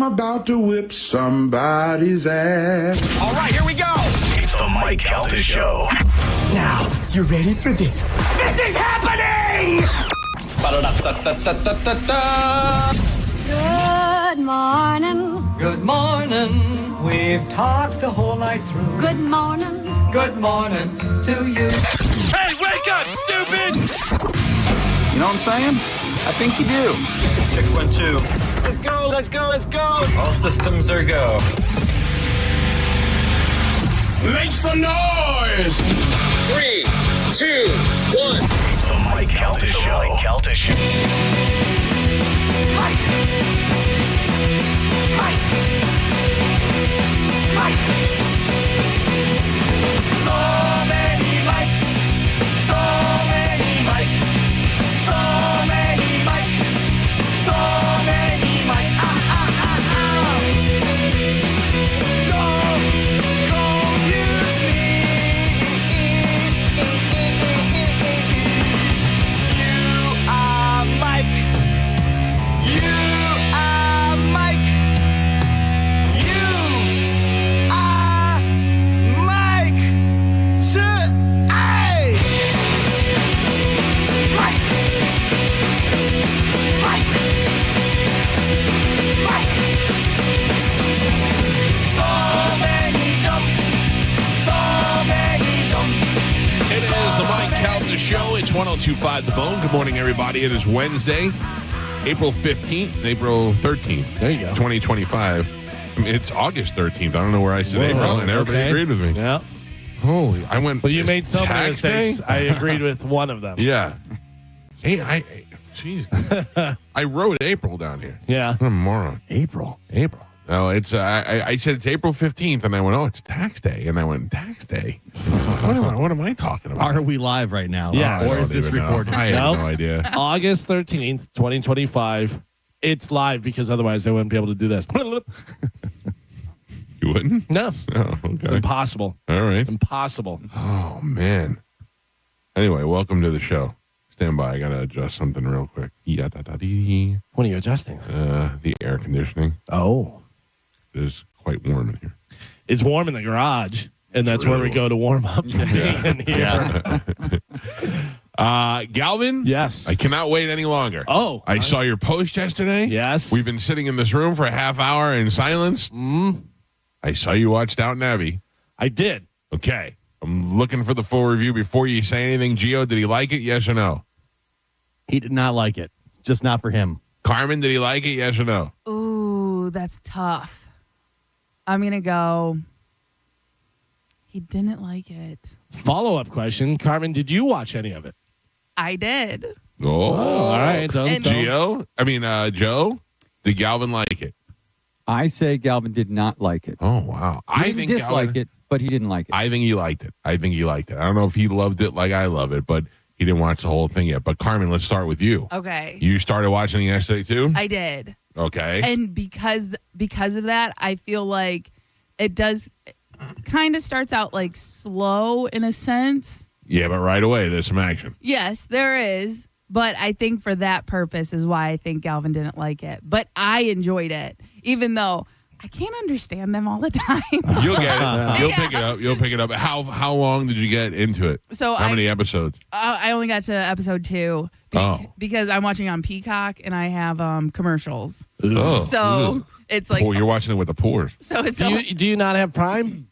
about to whip somebody's ass. All right, here we go. It's the Mike Calta Show. Now, you ready for this? This is happening! Good morning. Good morning. We've talked the whole night through. Good morning. Good morning to you. Hey, wake up, stupid! You know what I'm saying? I think you do. Check 1, 2. Let's go, let's go, let's go! All systems are go. Make some noise! 3, 2, 1. It's the Mike Calta Show. Show. It's 102.5 The Bone. Good morning, everybody. It is Wednesday, April 15th, April 13th. There you go. 2025. I mean, it's August 13th. I don't know where I said April, and everybody agreed with me. Yeah. Holy, I went. But you made so many mistakes. Day? I agreed with one of them. Yeah. Hey, jeez. I wrote April down here. Yeah. What a moron. April. No, it's I said it's April 15th, and I went, oh, it's tax day, and I went, tax day. What am I talking about? Are we live right now? Yes. Or is this recorded? I have no idea. August 13th, 2025. It's live because otherwise I wouldn't be able to do this. You wouldn't? No. Oh, It's okay. impossible. All right. Impossible. Oh, man. Anyway, welcome to the show. Stand by. I got to adjust something real quick. Yada-da-dee. What are you adjusting? The air conditioning Oh. is quite warm in here. It's warm in the garage, and that's where we go to warm up from being in here. Galvin? Yes. I cannot wait any longer. Oh. I saw your post yesterday. Yes. We've been sitting in this room for a half hour in silence. I saw you watch Downton Abbey. I did. Okay. I'm looking for the full review before you say anything. Gio, did he like it? Yes or no? He did not like it. Just not for him. Carmen, did he like it? Yes or no? Ooh, that's tough. I'm going to go. He didn't like it. Follow-up question. Carmen, did you watch any of it? I did. Oh, all right. Joe, did Galvin like it? I say Galvin did not like it. Oh, wow. He didn't dislike it, but he didn't like it. I think he liked it. I don't know if he loved it like I love it, but he didn't watch the whole thing yet. But Carmen, let's start with you. Okay. You started watching it yesterday too? I did. Okay. And because of that, I feel like it does kind of starts out like slow in a sense. Yeah, but right away there's some action. Yes, there is. But I think for that purpose is why I think Galvin didn't like it. But I enjoyed it, even though I can't understand them all the time. You'll get it. You'll pick it up. How long did you get into it? How many episodes? I only got to episode 2 because I'm watching on Peacock and I have commercials. Oh. So it's like you're watching it with the pores. So it's do you not have Prime?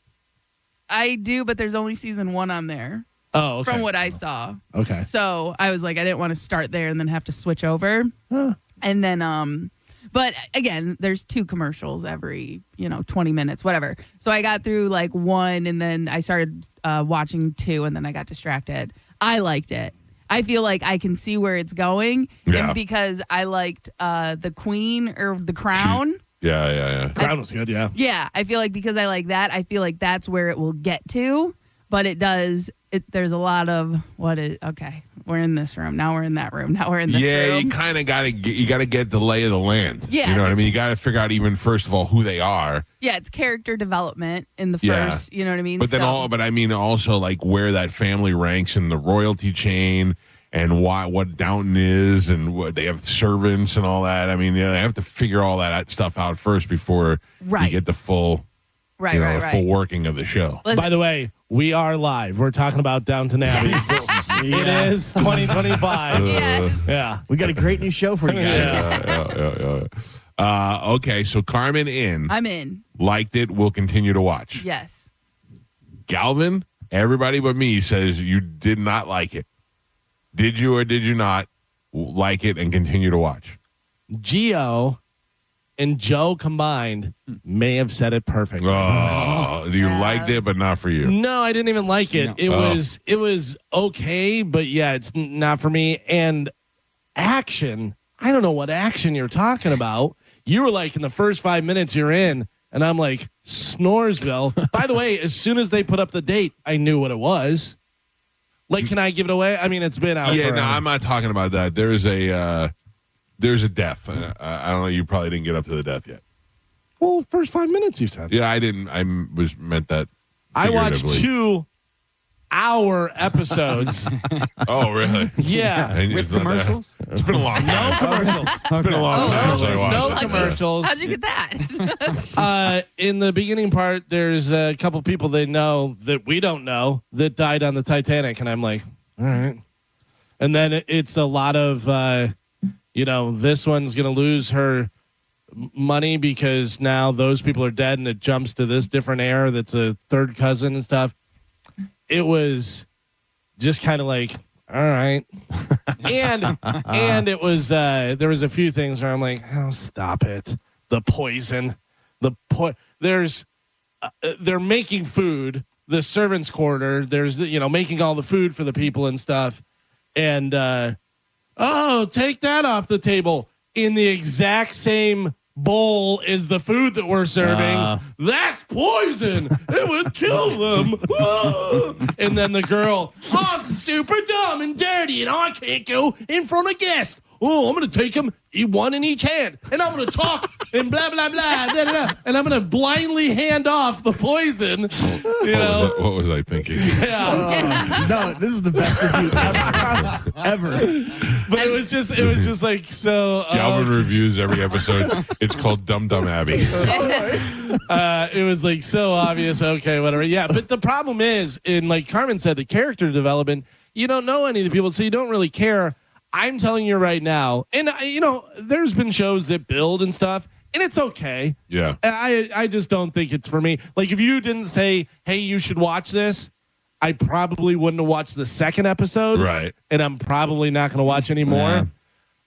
I do, but there's only season 1 on there. Oh, okay. From what I saw. Okay. So I was like, I didn't want to start there and then have to switch over. And then but again, there's 2 commercials every, 20 minutes, whatever. So I got through like 1 and then I started watching 2 and then I got distracted. I liked it. I feel like I can see where it's going. Yeah. And because I liked the Queen or the Crown. Yeah. Crown was good, yeah. Yeah. I feel like because I like that, I feel like that's where it will get to. But it does. There's a lot of okay. We're in this room. Now we're in that room. Now we're in this room. Yeah, you kind of got to get the lay of the land. Yeah. You know what I mean? You got to figure out even first of all who they are. Yeah, it's character development in the first, you know what I mean? But then also like where that family ranks in the royalty chain what Downton is, and what they have servants and all that. I mean, they have to figure all that stuff out first before you get the full, full working of the show. By the way, we are live. We're talking about Downton Abbey. It is 2025. Yeah. We got a great new show for you guys. Okay, so Carmen I'm in. liked it. We'll continue to watch. Yes. Galvin, everybody but me says you did not like it. Did you or did you not like it and continue to watch? Gio and Joe combined may have said it perfectly. Oh, you liked it, but not for you. No, I didn't even like it. No. It was okay, but yeah, it's not for me. And action, I don't know what action you're talking about. You were like in the first 5 minutes you're in, and I'm like, Snoresville. By the way, as soon as they put up the date, I knew what it was. Like, can I give it away? I mean, it's been out. Yeah, forever. no, I'm not talking about that. There's a death. I don't know. You probably didn't get up to the death yet. Well, first 5 minutes you said. Yeah, I didn't. I meant that. I watched figuratively. 2-hour episodes. Oh, really? Yeah. And With it's not that- commercials? It's been a long time. No commercials. It's been a long time since I watched No it. commercials. How'd you get that? In the beginning part, there's a couple people they know that we don't know that died on the Titanic, and I'm like, all right. And then it's a lot of, this one's going to lose her money because now those people are dead, and it jumps to this different heir that's a third cousin and stuff. It was just kind of like, all right. and it was, there was a few things where I'm like, oh, stop it. The poison. There's, they're making food, the servants' quarter. There's, making all the food for the people and stuff. And, take that off the table in the exact same bowl is the food that we're serving. That's poison. It would kill them. And then the girl, I'm super dumb and dirty and I can't go in front of guests. Oh, I'm going to take them, one in each hand, and I'm going to talk and blah, blah, blah, blah, blah, and I'm going to blindly hand off the poison. What was I thinking? Yeah. No, this is the best review ever. But it was just like, so. Galvin reviews every episode. It's called Dum Dum Abbey. It was like so obvious. Okay, whatever. Yeah, but the problem is, like Carmen said, the character development, you don't know any of the people, so you don't really care. I'm telling you right now, and there's been shows that build and stuff, and it's okay. Yeah. I just don't think it's for me. Like, if you didn't say, hey, you should watch this, I probably wouldn't have watched the second episode. Right. And I'm probably not going to watch anymore. Yeah.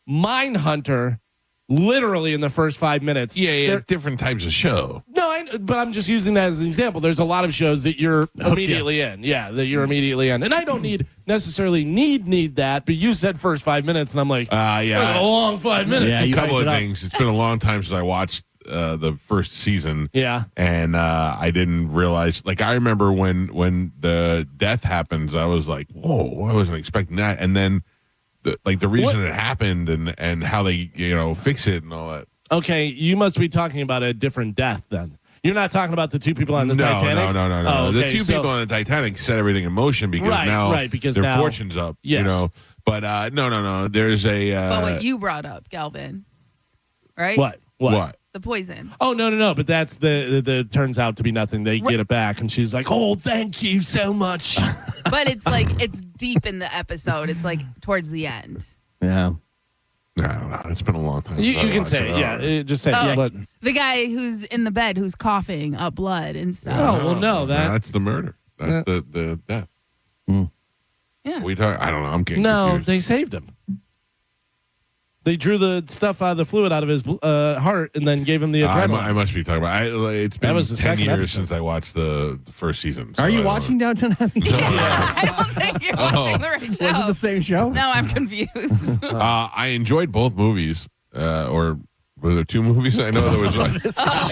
Mindhunter, literally in the first 5 minutes. Yeah, different types of show. No, but I'm just using that as an example. There's a lot of shows that you're immediately in. Yeah, that you're immediately in. And I don't necessarily need that, but you said first 5 minutes, and I'm like, yeah. a long 5 minutes. Yeah, A you couple hyped of it up. things. It's been a long time since I watched the first season. Yeah. And I didn't realize, like, I remember when the death happens, I was like, whoa, I wasn't expecting that. And then the reason it happened and how they, fix it and all that. Okay, you must be talking about a different death then. You're not talking about the two people on the Titanic? No. Oh, okay, the two people on the Titanic set everything in motion because because their now, fortune's up. Yes. But no. There's a. But what you brought up, Galvin, right? What? The poison. Oh, no. But that's the turns out to be nothing. They get it back, and she's like, oh, thank you so much. But it's like, it's deep in the episode. It's like towards the end. Yeah. I don't know. It's been a long time. You since I can watched say it. it. Yeah, just say Oh, it. But, The guy who's in the bed who's coughing up blood and stuff. Oh, well, no. That's the murder. That's the death. Yeah. We talk. I don't know. I'm getting No, confused. they saved him. They drew the stuff out of the fluid out of his heart and then gave him the adrenaline. I must be talking about. It's been was the 10 second years episode. since I watched the first season. so Are I you don't watching Downton Abbey? I don't think you're watching the right show. Was it the same show? No, I'm confused. I enjoyed both movies. Or were there two movies? I know there was one.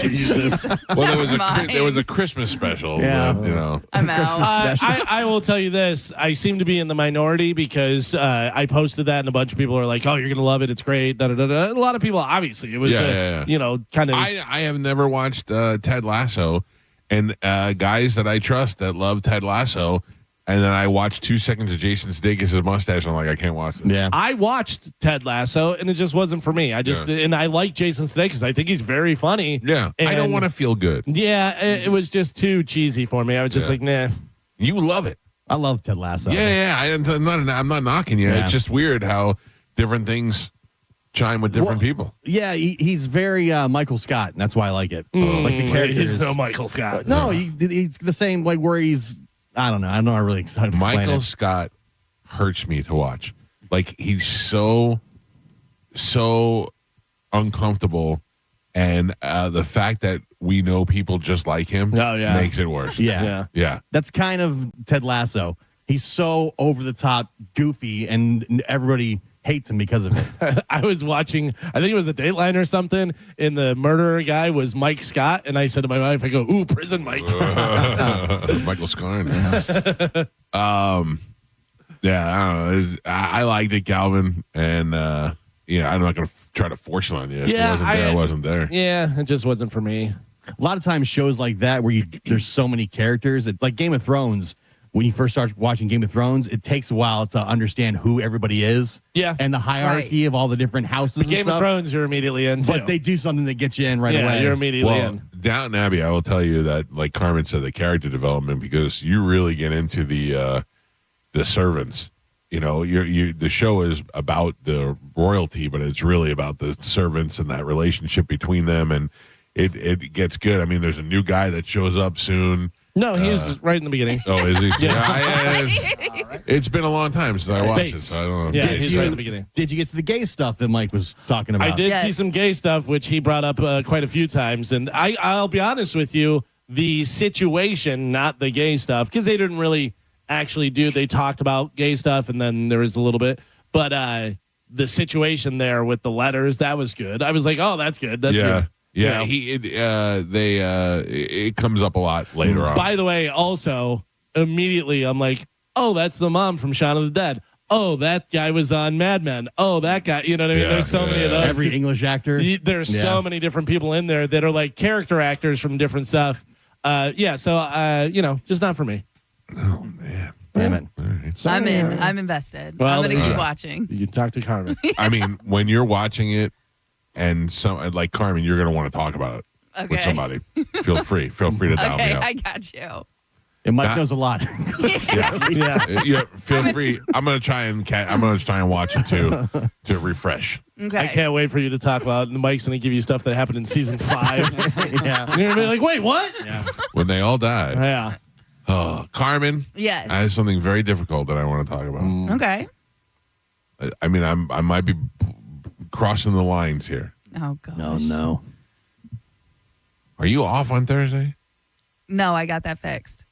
Jesus. Well, Mine. there was a Christmas special. Yeah. But, I'm out. I will tell you this. I seem to be in the minority because I posted that and a bunch of people are like, oh, you're going to love it. It's great. Da, da, da, da. A lot of people, obviously. It was, Yeah. kind of. I have never watched Ted Lasso, and guys that I trust that love Ted Lasso and then I watched 2 seconds of Jason Sudeikis' mustache. And I'm like, I can't watch it. Yeah. I watched Ted Lasso, and it just wasn't for me. And I like Jason Sudeikis. I think he's very funny. Yeah, I don't And- want to feel good. Yeah, it was just too cheesy for me. I was just like, nah. You love it. I love Ted Lasso. Yeah. I'm not knocking you. Yeah. It's just weird how different things chime with different people. Yeah, he's very Michael Scott, and that's why I like it. Like the character He's is no Michael Scott. No, he's the same way where he's. I don't know. I'm not really excited to explain Michael it. Scott hurts me to watch. Like he's so uncomfortable, and the fact that we know people just like him makes it worse. Yeah. That's kind of Ted Lasso. He's so over the top, goofy, and everybody hates him because of it. I was watching, I think it was a Dateline or something, and the murderer guy was Mike Scott, and I said to my wife, I go, ooh, prison Mike. Michael Scarn. I don't know. I liked it, Galvin, and I'm not going to try to force it on you. If it wasn't there, it wasn't there. Yeah, it just wasn't for me. A lot of times shows like that where there's so many characters, like Game of Thrones. When you first start watching Game of Thrones, it takes a while to understand who everybody is. Yeah. And the hierarchy of all the different houses and Game stuff. of Thrones, you're immediately in, too. But they do something that gets you in right away. You're immediately Well, in. Downton Abbey, I will tell you that, like Carmen said, the character development, because you really get into the servants. You know, the show is about the royalty, but it's really about the servants and that relationship between them, and it gets good. I mean, there's a new guy that shows up soon. No, he's right in the beginning. Oh, is he? It's been a long time since I watched it, so I don't know. Yeah, he's right in the beginning. Did you get to the gay stuff that Mike was talking about? I did see some gay stuff, which he brought up quite a few times. And I'll be honest with you, the situation, not the gay stuff, because they didn't really actually do. They talked about gay stuff, and then there was a little bit. But the situation there with the letters, that was good. I was like, oh, that's good. That's good. Yeah, You know? it comes up a lot later on. By the way, also, immediately I'm like, oh, that's the mom from Shaun of the Dead. Oh, that guy was on Mad Men. Oh, that guy. You know what I mean? Yeah, There's so many of those. Every English actor. There's so many different people in there that are like character actors from different stuff. So, just not for me. Oh, man. Damn it. Right. I'm in. I'm invested. Well, I'm going to keep right. watching. You can talk to Carmen. I mean, when you're watching it, and like Carmen, you're going to want to talk about it with Okay. somebody. Feel free to dial me Okay, up. I got you. And Mike That- knows a lot. Yeah, feel free. I'm gonna try and watch it too to refresh. Okay. I can't wait for you to talk about it. And Mike's going to give you stuff that happened in season 5. Yeah. And you're going to be like, wait, what? When they all died. Yeah. Oh, Carmen. Yes. I have something very difficult that I want to talk about. Okay. I mean, I might be crossing the lines here. Oh, gosh. No. Are you off on Thursday? No, I got that fixed.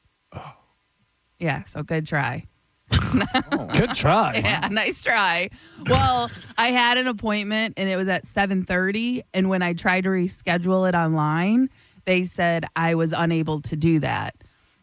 Yeah, so good try. Good try. Yeah, nice try. Well, I had an appointment and it was at 7:30, and when I tried to reschedule it online, they said I was unable to do that.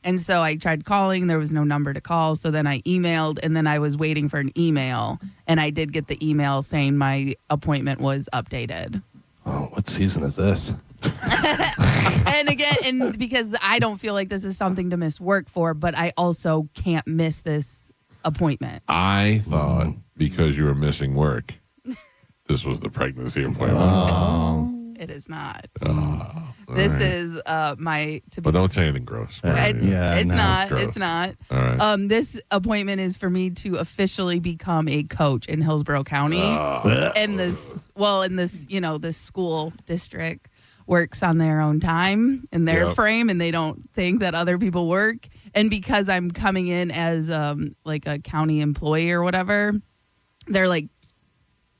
And so I tried calling, there was no number to call, so then I emailed, and then I was waiting for an email, and I did get the email saying my appointment was updated. Oh, what season is this? And again, and because I don't feel like this is something to miss work for, but I also can't miss this appointment. I thought because you were missing work, this was the pregnancy appointment. It is not. All This right. is my to be. But don't say anything gross. It's, Yeah, it's no, not. gross. It's not. All right. This appointment is for me to officially become a coach in Hillsborough County. And this school district works on their own time in their Yep. frame, and they don't think that other people work. And because I'm coming in as like a county employee or whatever, they're like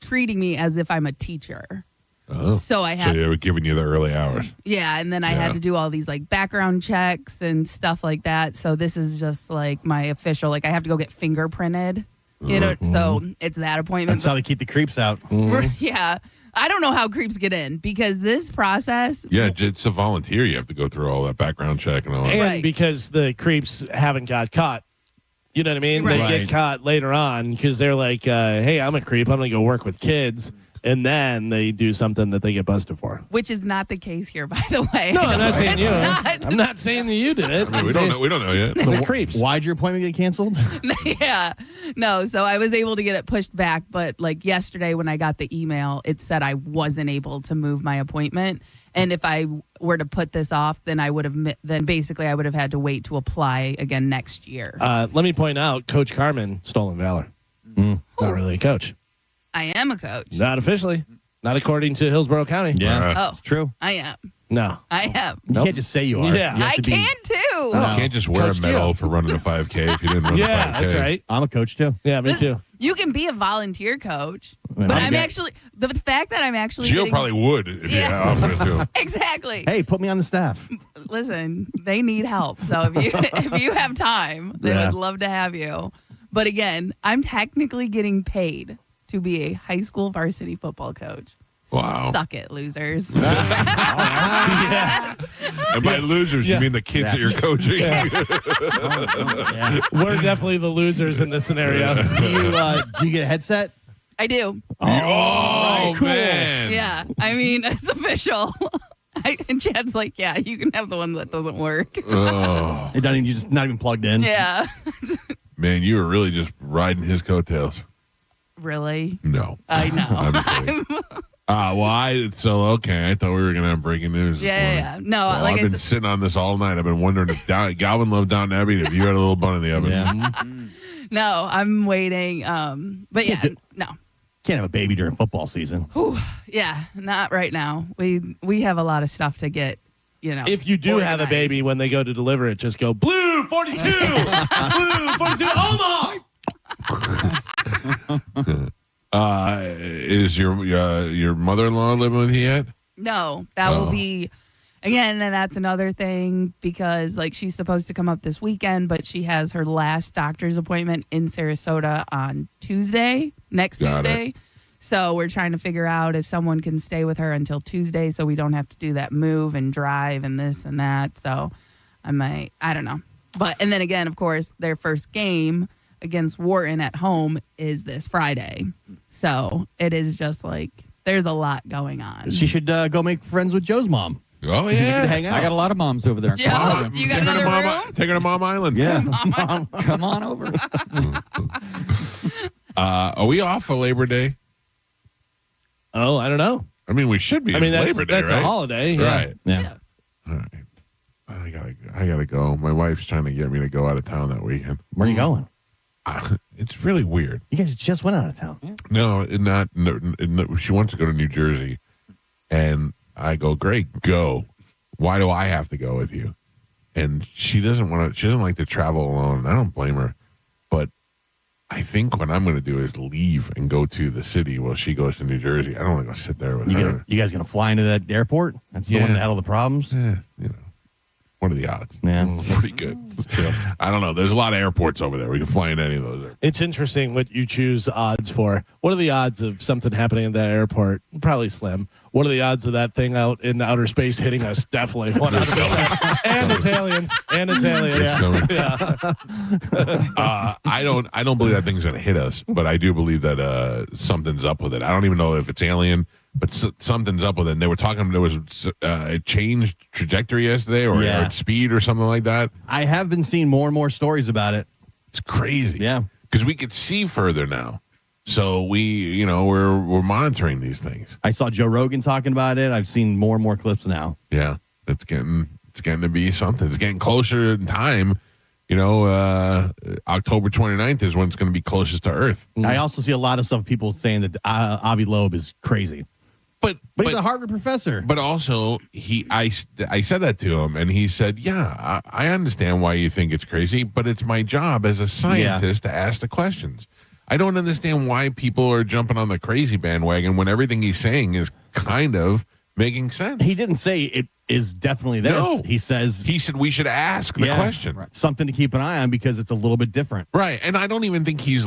treating me as if I'm a teacher. Oh. So I have So they were giving you the early hours. Yeah, and then I had to do all these like background checks and stuff like that. So this is just like my official, like I have to go get fingerprinted, you know. So it's that appointment. That's how they keep the creeps out. Yeah, I don't know how creeps get in because this process. Yeah, it's a volunteer. You have to go through all that background check and all that. And Right. because the creeps haven't got caught. You know what I mean? Right. They get caught later on because they're like, hey, I'm a creep. I'm going to go work with kids. and then they do something that they get busted for. Which is not the case here, by the way. No, I'm not saying It's you. not. I'm not saying that you did it. I mean, we don't know yet. The creeps. Why'd your appointment get canceled? Yeah. No, so I was able to get it pushed back, but like yesterday when I got the email, it said I wasn't able to move my appointment. And if I were to put this off, then I would have had to wait to apply again next year. Let me point out, Coach Carmen, stolen valor. Not really a coach. I am a coach. Not officially. Not according to Hillsborough County. Yeah, Oh, it's true. I am. No. I am. You can't just say you are. Yeah. You have I to be- can too. You can't just wear Coach a medal Gio. for running a 5K if you didn't run a 5K. Yeah, that's right. I'm a coach too. Yeah, me too. You can be a volunteer coach, Well, but I'm I'm good. actually the fact that I'm actually Gio getting- probably would. If you Yeah. offered it to him. exactly. Hey, put me on the staff. Listen, they need help. So if you have time, they Yeah. would love to have you. But again, I'm technically getting paid to be a high school varsity football coach. Wow. Suck it, losers. And by losers, you mean the kids that you're coaching. Yeah. We're definitely the losers in this scenario. Do you get a headset? I do. Oh, cool. man. Yeah. I mean, it's official. And Chad's like, yeah, you can have the one that doesn't work. Oh, It doesn't even, you're just not even plugged in. Yeah. man, you were really just riding his coattails. Really? No. I know. I'm kidding. I thought we were going to have breaking news. this Yeah. morning. No, Well, like I've I been said, sitting on this all night. I've been wondering if Galvin loved Downton Abbey and if you had a little bun in the oven. Yeah. no, I'm waiting. But yeah, no. Can't have a baby during football season. Whew, yeah, not right now. We have a lot of stuff to get, If you do have a organized. baby, when they go to deliver it, just go, Blue 42! Blue 42, Omaha! Is your mother-in-law living with you yet? No, that will be again, and that's another thing because like she's supposed to come up this weekend, but she has her last doctor's appointment in Sarasota on next Got Tuesday. it. So we're trying to figure out if someone can stay with her until Tuesday so we don't have to do that move and drive and this and that. So I don't know. And then again, of course, their first game against Wharton at home is this Friday. So it is just like there's a lot going on. She should go make friends with Joe's mom. Oh, You yeah. can hang out. I got a lot of moms over there. Joe, you got another room? Take her to Mom Island. Yeah. Come on over. Are we off for Labor Day? Oh, I don't know. I mean, we should be. I mean, It's that's, Labor Day, that's right? a holiday. Yeah. Right. Yeah. All right. I gotta go. My wife's trying to get me to go out of town that weekend. Where are you going? It's really weird. You guys just went out of town. No, she wants to go to New Jersey, and I go, great, go. Why do I have to go with you? And she doesn't want to. She doesn't like to travel alone. I don't blame her, but I think what I'm going to do is leave and go to the city while she goes to New Jersey. I don't want to go sit there with her. You guys gonna fly into that airport? That's the one that had all the problems. What are the odds? Yeah. Pretty good. I don't know. There's a lot of airports over there. We can fly in any of those airports. It's interesting what you choose odds for. What are the odds of something happening at that airport? Probably slim. What are the odds of that thing out in outer space hitting us? Definitely 100%. And it's aliens. And it's aliens. I don't believe that thing's going to hit us, but I do believe that something's up with it. I don't even know if it's alien, but something's up with it. And they were talking, there was a changed trajectory yesterday or speed or something like that. I have been seeing more and more stories about it. It's crazy. Yeah. Because we could see further now. So we're monitoring these things. I saw Joe Rogan talking about it. I've seen more and more clips now. Yeah. It's getting to be something. It's getting closer in time. October 29th is when it's going to be closest to Earth. I also see a lot of stuff, people saying that Avi Loeb is crazy. But he's a Harvard professor. But also, I said that to him, and he said, yeah, I understand why you think it's crazy, but it's my job as a scientist to ask the questions. I don't understand why people are jumping on the crazy bandwagon when everything he's saying is kind of making sense. He didn't say it is definitely this. No. He said we should ask the question. Right. Something to keep an eye on because it's a little bit different. Right. And I don't even think he's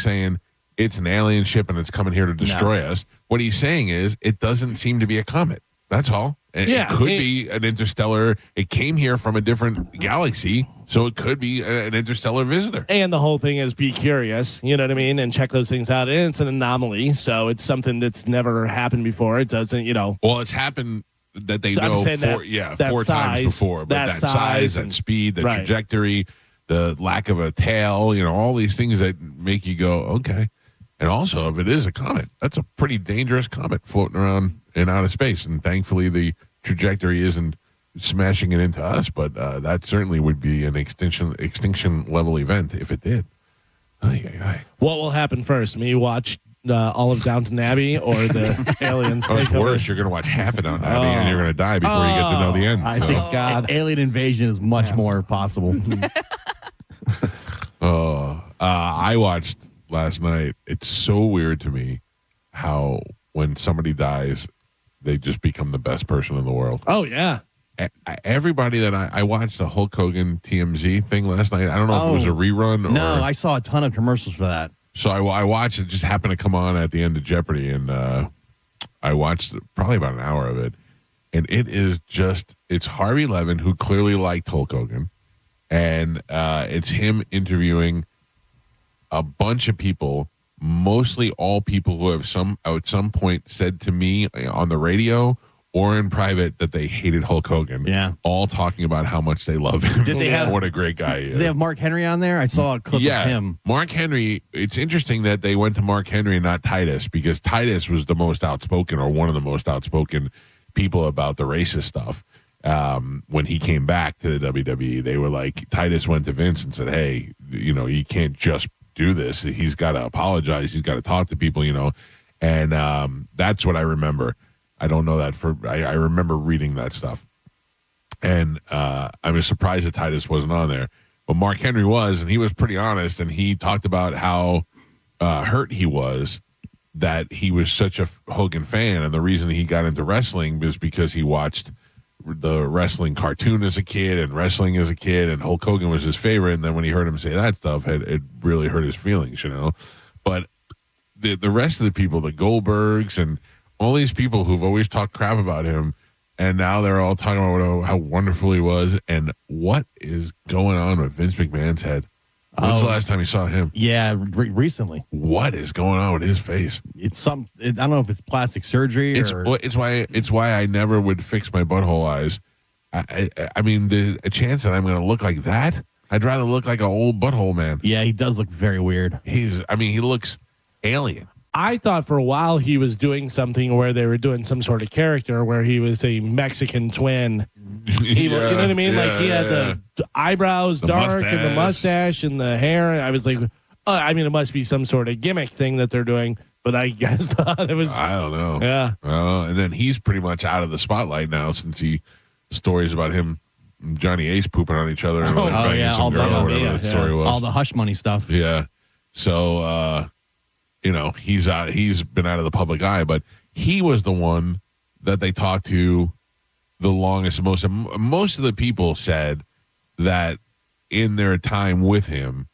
saying it's an alien ship and it's coming here to destroy us. What he's saying is it doesn't seem to be a comet. That's all. And it could be an interstellar. It came here from a different galaxy, so it could be an interstellar visitor. And the whole thing is be curious, you know what I mean, and check those things out. And it's an anomaly, so it's something that's never happened before. It doesn't, Well, it's happened that they I'm know saying that four size, times before. But that size, that speed, the right. trajectory, the lack of a tail, all these things that make you go, okay. And also, if it is a comet, that's a pretty dangerous comet floating around in outer space. And thankfully, the trajectory isn't smashing it into us, but that certainly would be an extinction level event if it did. What will happen first? Me watch all of Downton Abbey or the aliens? It's worse. You're going to watch half of Downton Abbey and you're going to die before you get to know the end. I think God, alien invasion is much more possible. I watched last night. It's so weird to me how when somebody dies, they just become the best person in the world. Oh, yeah. Everybody that I watched the Hulk Hogan TMZ thing last night. I don't know if it was a rerun or. No, I saw a ton of commercials for that. So I watched it. Just happened to come on at the end of Jeopardy, and I watched probably about an hour of it. And it's Harvey Levin, who clearly liked Hulk Hogan, and it's him interviewing a bunch of people, mostly all people who have at some point said to me on the radio or in private that they hated Hulk Hogan. Yeah. All talking about how much they love him. Did they have what a great guy he is. Did they have Mark Henry on there? I saw a clip of him. Mark Henry. It's interesting that they went to Mark Henry and not Titus, because Titus was the most outspoken, or one of the most outspoken people about the racist stuff. When he came back to the WWE, they were like, Titus went to Vince and said, hey, you can't just do this. He's got to apologize. He's got to talk to people, and that's what I remember. I don't know that I remember reading that stuff. And I was surprised that Titus wasn't on there. But Mark Henry was, and he was pretty honest, and he talked about how hurt he was that he was such a Hogan fan, and the reason he got into wrestling was because he watched the wrestling cartoon as a kid and wrestling as a kid, and Hulk Hogan was his favorite, and then when he heard him say that stuff, it really hurt his feelings, But the rest of the people, the Goldbergs and all these people who've always talked crap about him, and now they're all talking about how wonderful he was, and what is going on with Vince McMahon's head? When's the last time you saw him? Yeah, recently. What is going on with his face? It's I don't know if it's plastic surgery or. It's why I never would fix my butthole eyes. I mean, a chance that I'm going to look like that? I'd rather look like an old butthole man. Yeah, he does look very weird. He looks alien. I thought for a while he was doing something where they were doing some sort of character where he was a Mexican twin. You know what I mean? Like he had the eyebrows dark and the mustache and the hair. I was like, it must be some sort of gimmick thing that they're doing. But I guess thought it was. I don't know. Yeah. And then he's pretty much out of the spotlight now since stories about him and Johnny Ace pooping on each other. And all the hush money stuff. Yeah. So, he's been out of the public eye, but he was the one that they talked to the longest. Most of the people said that in their time with him,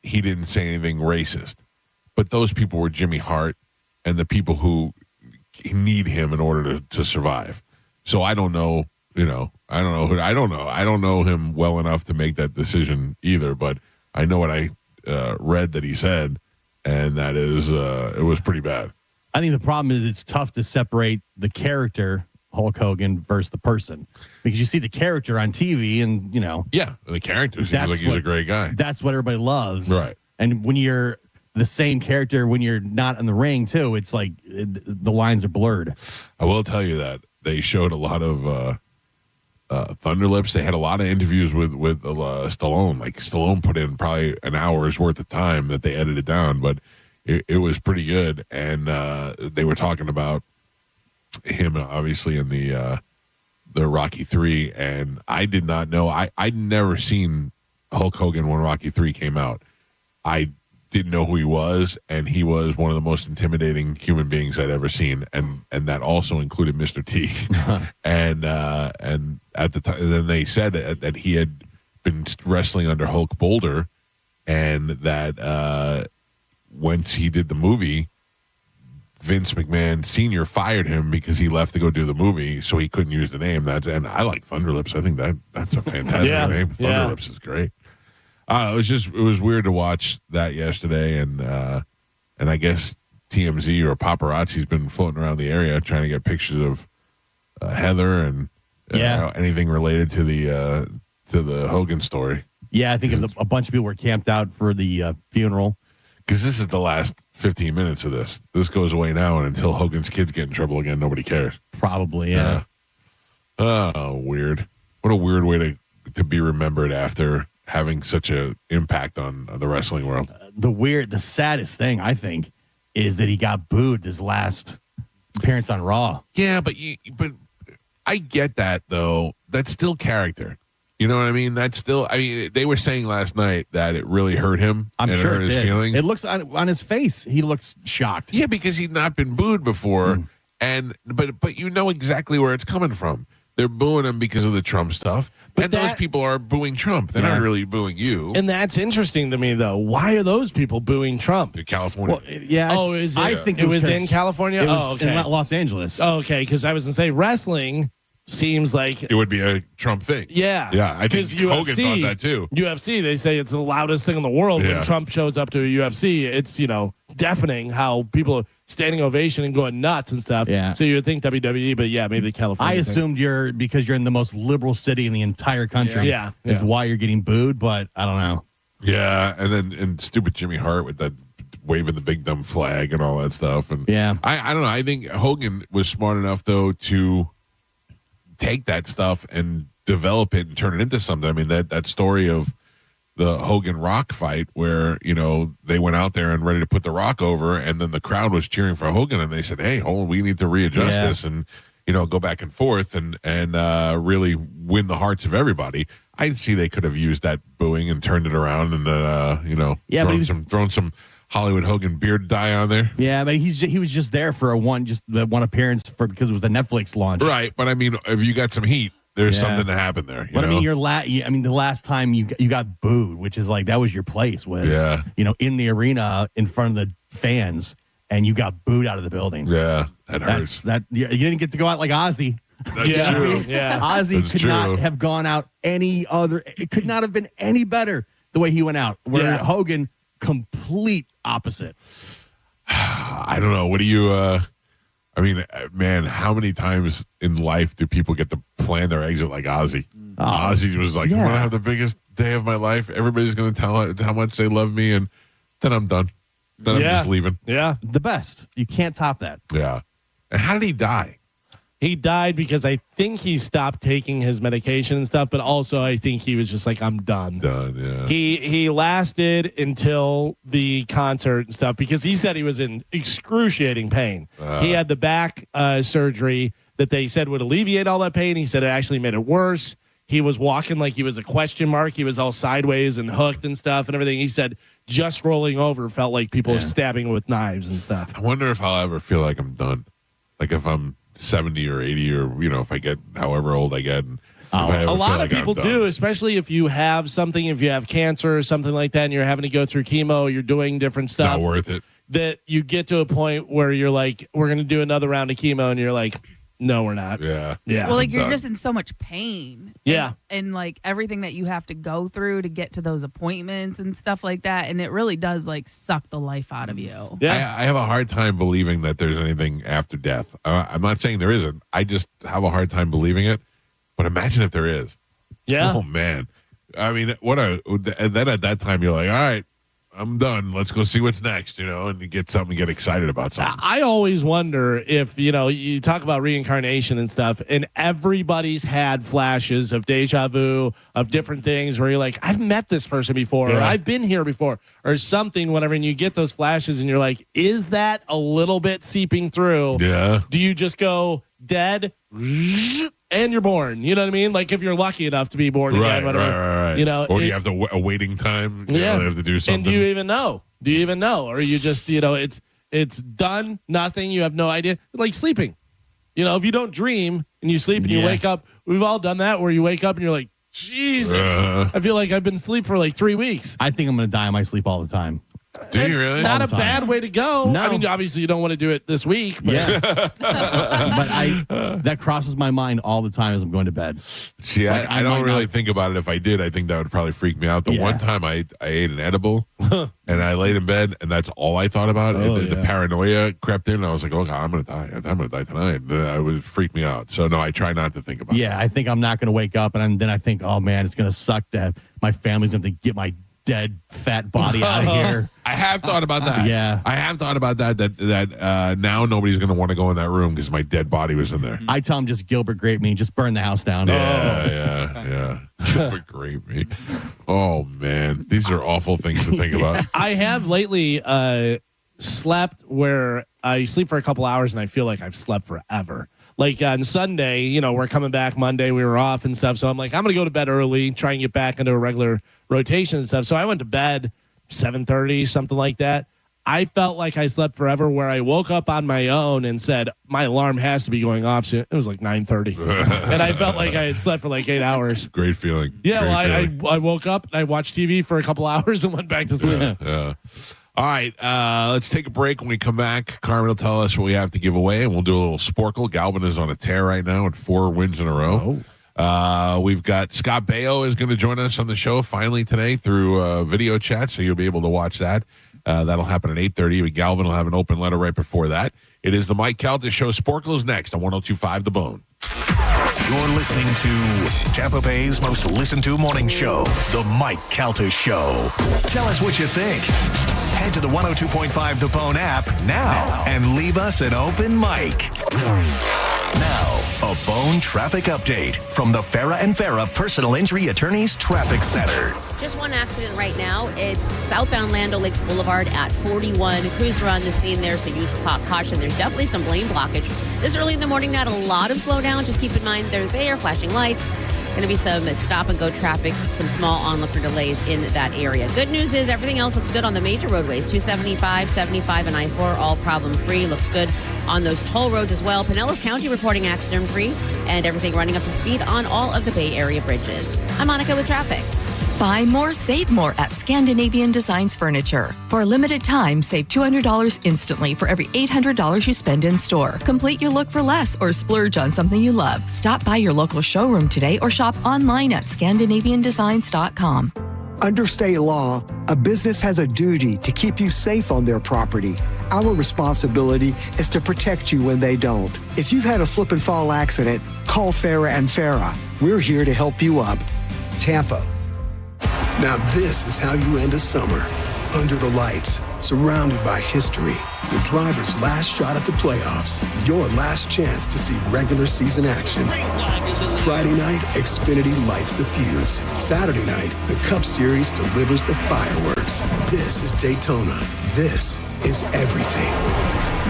he didn't say anything racist. But those people were Jimmy Hart and the people who need him in order to survive. So I don't know, I don't know him well enough to make that decision either, but I know what I read that he said, and that is it was pretty bad. I think the problem is it's tough to separate the character Hulk Hogan versus the person, because you see the character on TV and the character seems like he's a great guy. That's what everybody loves, right? And when you're the same character when you're not in the ring too, it's like the lines are blurred. I will tell you that they showed a lot of Thunderlips. They had a lot of interviews with Stallone. Like Stallone put in probably an hour's worth of time that they edited down, but it was pretty good. And they were talking about him obviously in the Rocky III, and I did not know. I'd never seen Hulk Hogan when Rocky III came out. I didn't know who he was, and he was one of the most intimidating human beings I'd ever seen, and that also included Mr. T. and at the time, then they said that he had been wrestling under Hulk Boulder, and that once he did the movie, Vince McMahon Sr. fired him because he left to go do the movie, so he couldn't use the name. And I like Thunderlips. I think that's a fantastic name. Thunderlips is great. It was weird to watch that yesterday, and I guess TMZ or paparazzi's been floating around the area trying to get pictures of Heather and anything related to the Hogan story. Yeah, I think a bunch of people were camped out for the funeral. Because this is the last 15 minutes of this. This goes away now, and until Hogan's kids get in trouble again, nobody cares. Probably, yeah. Oh, weird. What a weird way to be remembered after having such an impact on the wrestling world. The saddest thing, I think, is that he got booed his last appearance on Raw. Yeah, but I get that, though. That's still character. You know what I mean? That's still. I mean, they were saying last night that it really hurt him. I'm sure it hurt his feelings. It looks on his face. He looks shocked. Yeah, because he'd not been booed before, but you know exactly where it's coming from. They're booing him because of the Trump stuff, but those people are booing Trump. They're not really booing you. And that's interesting to me, though. Why are those people booing Trump? In California. Well, yeah. Oh, is it? I think it was in California. It was okay. in Los Angeles. Oh, okay, because I was gonna say wrestling seems like it would be a Trump thing. Yeah. Yeah. I think Hogan thought that too. UFC, they say it's the loudest thing in the world when Trump shows up to a UFC. It's, deafening how people are standing ovation and going nuts and stuff. Yeah. So you would think WWE, but maybe the California I assumed because you're in the most liberal city in the entire country. Yeah. Is why you're getting booed, but I don't know. Yeah. And stupid Jimmy Hart with that waving the big dumb flag and all that stuff. And I don't know. I think Hogan was smart enough, though, to take that stuff and develop it and turn it into something. I mean, that story of the Hogan Rock fight where, they went out there and ready to put the Rock over, and then the crowd was cheering for Hogan, and they said, hey, we need to readjust this and, go back and forth and really win the hearts of everybody. I see they could have used that booing and turned it around and, thrown some Hollywood Hogan beard dye on there. Yeah, but he was just there for the one appearance because it was the Netflix launch. Right, but I mean, if you got some heat, there's something to happen there. But I mean, the last time you got booed, which is like that was your place, was in the arena in front of the fans, and you got booed out of the building. Yeah, that hurts. You didn't get to go out like Ozzy. That's true. Yeah, Ozzy could not have gone out any other. It could not have been any better the way he went out. Where Hogan, complete opposite. I don't know. What do you? I mean, man, how many times in life do people get to plan their exit like Ozzy? Ozzy was like, I'm going to have the biggest day of my life. Everybody's going to tell how much they love me, and then I'm done. Then I'm just leaving. Yeah. The best. You can't top that. Yeah. And how did he die? He died because I think he stopped taking his medication and stuff, but also I think he was just like, I'm done. Yeah. He lasted until the concert and stuff because he said he was in excruciating pain. He had the back surgery that they said would alleviate all that pain. He said it actually made it worse. He was walking like he was a question mark. He was all sideways and hooked and stuff and everything. He said just rolling over felt like people were stabbing him with knives and stuff. I wonder if I'll ever feel like I'm done. Like if I'm 70 or 80 or, if I get however old I get. A lot of people do, especially if you have something, if you have cancer or something like that and you're having to go through chemo, you're doing different stuff. Not worth it. That you get to a point where you're like, we're going to do another round of chemo. And you're like, no, we're not. Yeah. Well, like you're just in so much pain. Yeah. And like everything that you have to go through to get to those appointments and stuff like that. And it really does like suck the life out of you. Yeah. I have a hard time believing that there's anything after death. I'm not saying there isn't. I just have a hard time believing it. But imagine if there is. Yeah. Oh, man. I mean, and then at that time, you're like, all right, I'm done. Let's go see what's next, and you get something, get excited about something. I always wonder if, you talk about reincarnation and stuff, and everybody's had flashes of deja vu, of different things where you're like, I've met this person before, or I've been here before, or something, whatever, and you get those flashes and you're like, is that a little bit seeping through? Yeah. Do you just go dead and you're born? You know what I mean? Like if you're lucky enough to be born again, whatever. Right. Or you have a waiting time. You have to do something. And do you even know? Or you just, it's done, nothing. You have no idea. Like sleeping. If you don't dream and you sleep and you wake up, we've all done that where you wake up and you're like, Jesus, I feel like I've been asleep for like 3 weeks. I think I'm going to die in my sleep all the time. Do you really? Not All a the time. bad way to go. No. I mean, obviously you don't want to do it this week. But Yeah. But that crosses my mind all the time as I'm going to bed. See, Like, I I don't might really not- think about it. If I did, I think that would probably freak me out. The Yeah. one time I ate an edible and I laid in bed and that's all I thought about. The paranoia crept in and I was like, oh, God, I'm going to die. I'm going to die tonight. It would freak me out. So, no, I try not to think about it. Yeah, I think I'm not going to wake up, and then I think, oh, man, it's going to suck that my family's going to get my dead, fat body out of here. I have thought about that. Yeah. I have thought about that now nobody's going to want to go in that room because my dead body was in there. I tell them just Gilbert Grape me, just burn the house down. Yeah. Gilbert Grape me. Oh, man. These are awful things to think about. I have lately slept where I sleep for a couple hours and I feel like I've slept forever. Like on Sunday, we're coming back Monday, we were off and stuff. So I'm like, I'm going to go to bed early, try and get back into a regular rotation and stuff. So I went to bed 7:30, something like that. I felt like I slept forever where I woke up on my own and said, my alarm has to be going off soon. It was like 9:30. And I felt like I had slept for like 8 hours. Great feeling. Yeah, Great feeling. I woke up and I watched TV for a couple hours and went back to sleep. Yeah. All right, let's take a break. When we come back, Carmen will tell us what we have to give away, and we'll do a little sporkle. Galvin is on a tear right now with 4 wins in a row. We've got Scott Baio is going to join us on the show finally today through video chat, so you'll be able to watch that. That'll happen at 8:30. Galvin will have an open letter right before that. It is the Mike Calta Show. Sporkle is next on 102.5 The Bone. You're listening to Tampa Bay's most listened to morning show, The Mike Calta Show. Tell us what you think. Head to the 102.5 The Bone app now and leave us an open mic. Now, a Bone traffic update from the Farah and Farah Personal Injury Attorneys Traffic Center. Just one accident right now. It's southbound Land O'Lakes Boulevard at 41. Crews are on the scene there, so use caution. There's definitely some lane blockage. This early in the morning, not a lot of slowdown. Just keep in mind they're there, flashing lights. Going to be some stop-and-go traffic, some small onlooker delays in that area. Good news is everything else looks good on the major roadways. 275, 75, and I-4, all problem-free. Looks good on those toll roads as well. Pinellas County reporting accident-free, and everything running up to speed on all of the Bay Area bridges. I'm Monica with traffic. Buy more, save more at Scandinavian Designs Furniture. For a limited time, save $200 instantly for every $800 you spend in store. Complete your look for less or splurge on something you love. Stop by your local showroom today or shop online at ScandinavianDesigns.com. Under state law, a business has a duty to keep you safe on their property. Our responsibility is to protect you when they don't. If you've had a slip and fall accident, call Farah and Farah. We're here to help you up. Tampa. Now this is how you end a summer. Under the lights, surrounded by history. The driver's last shot at the playoffs. Your last chance to see regular season action. Friday night, Xfinity lights the fuse. Saturday night, the Cup Series delivers the fireworks. This is Daytona. This is everything.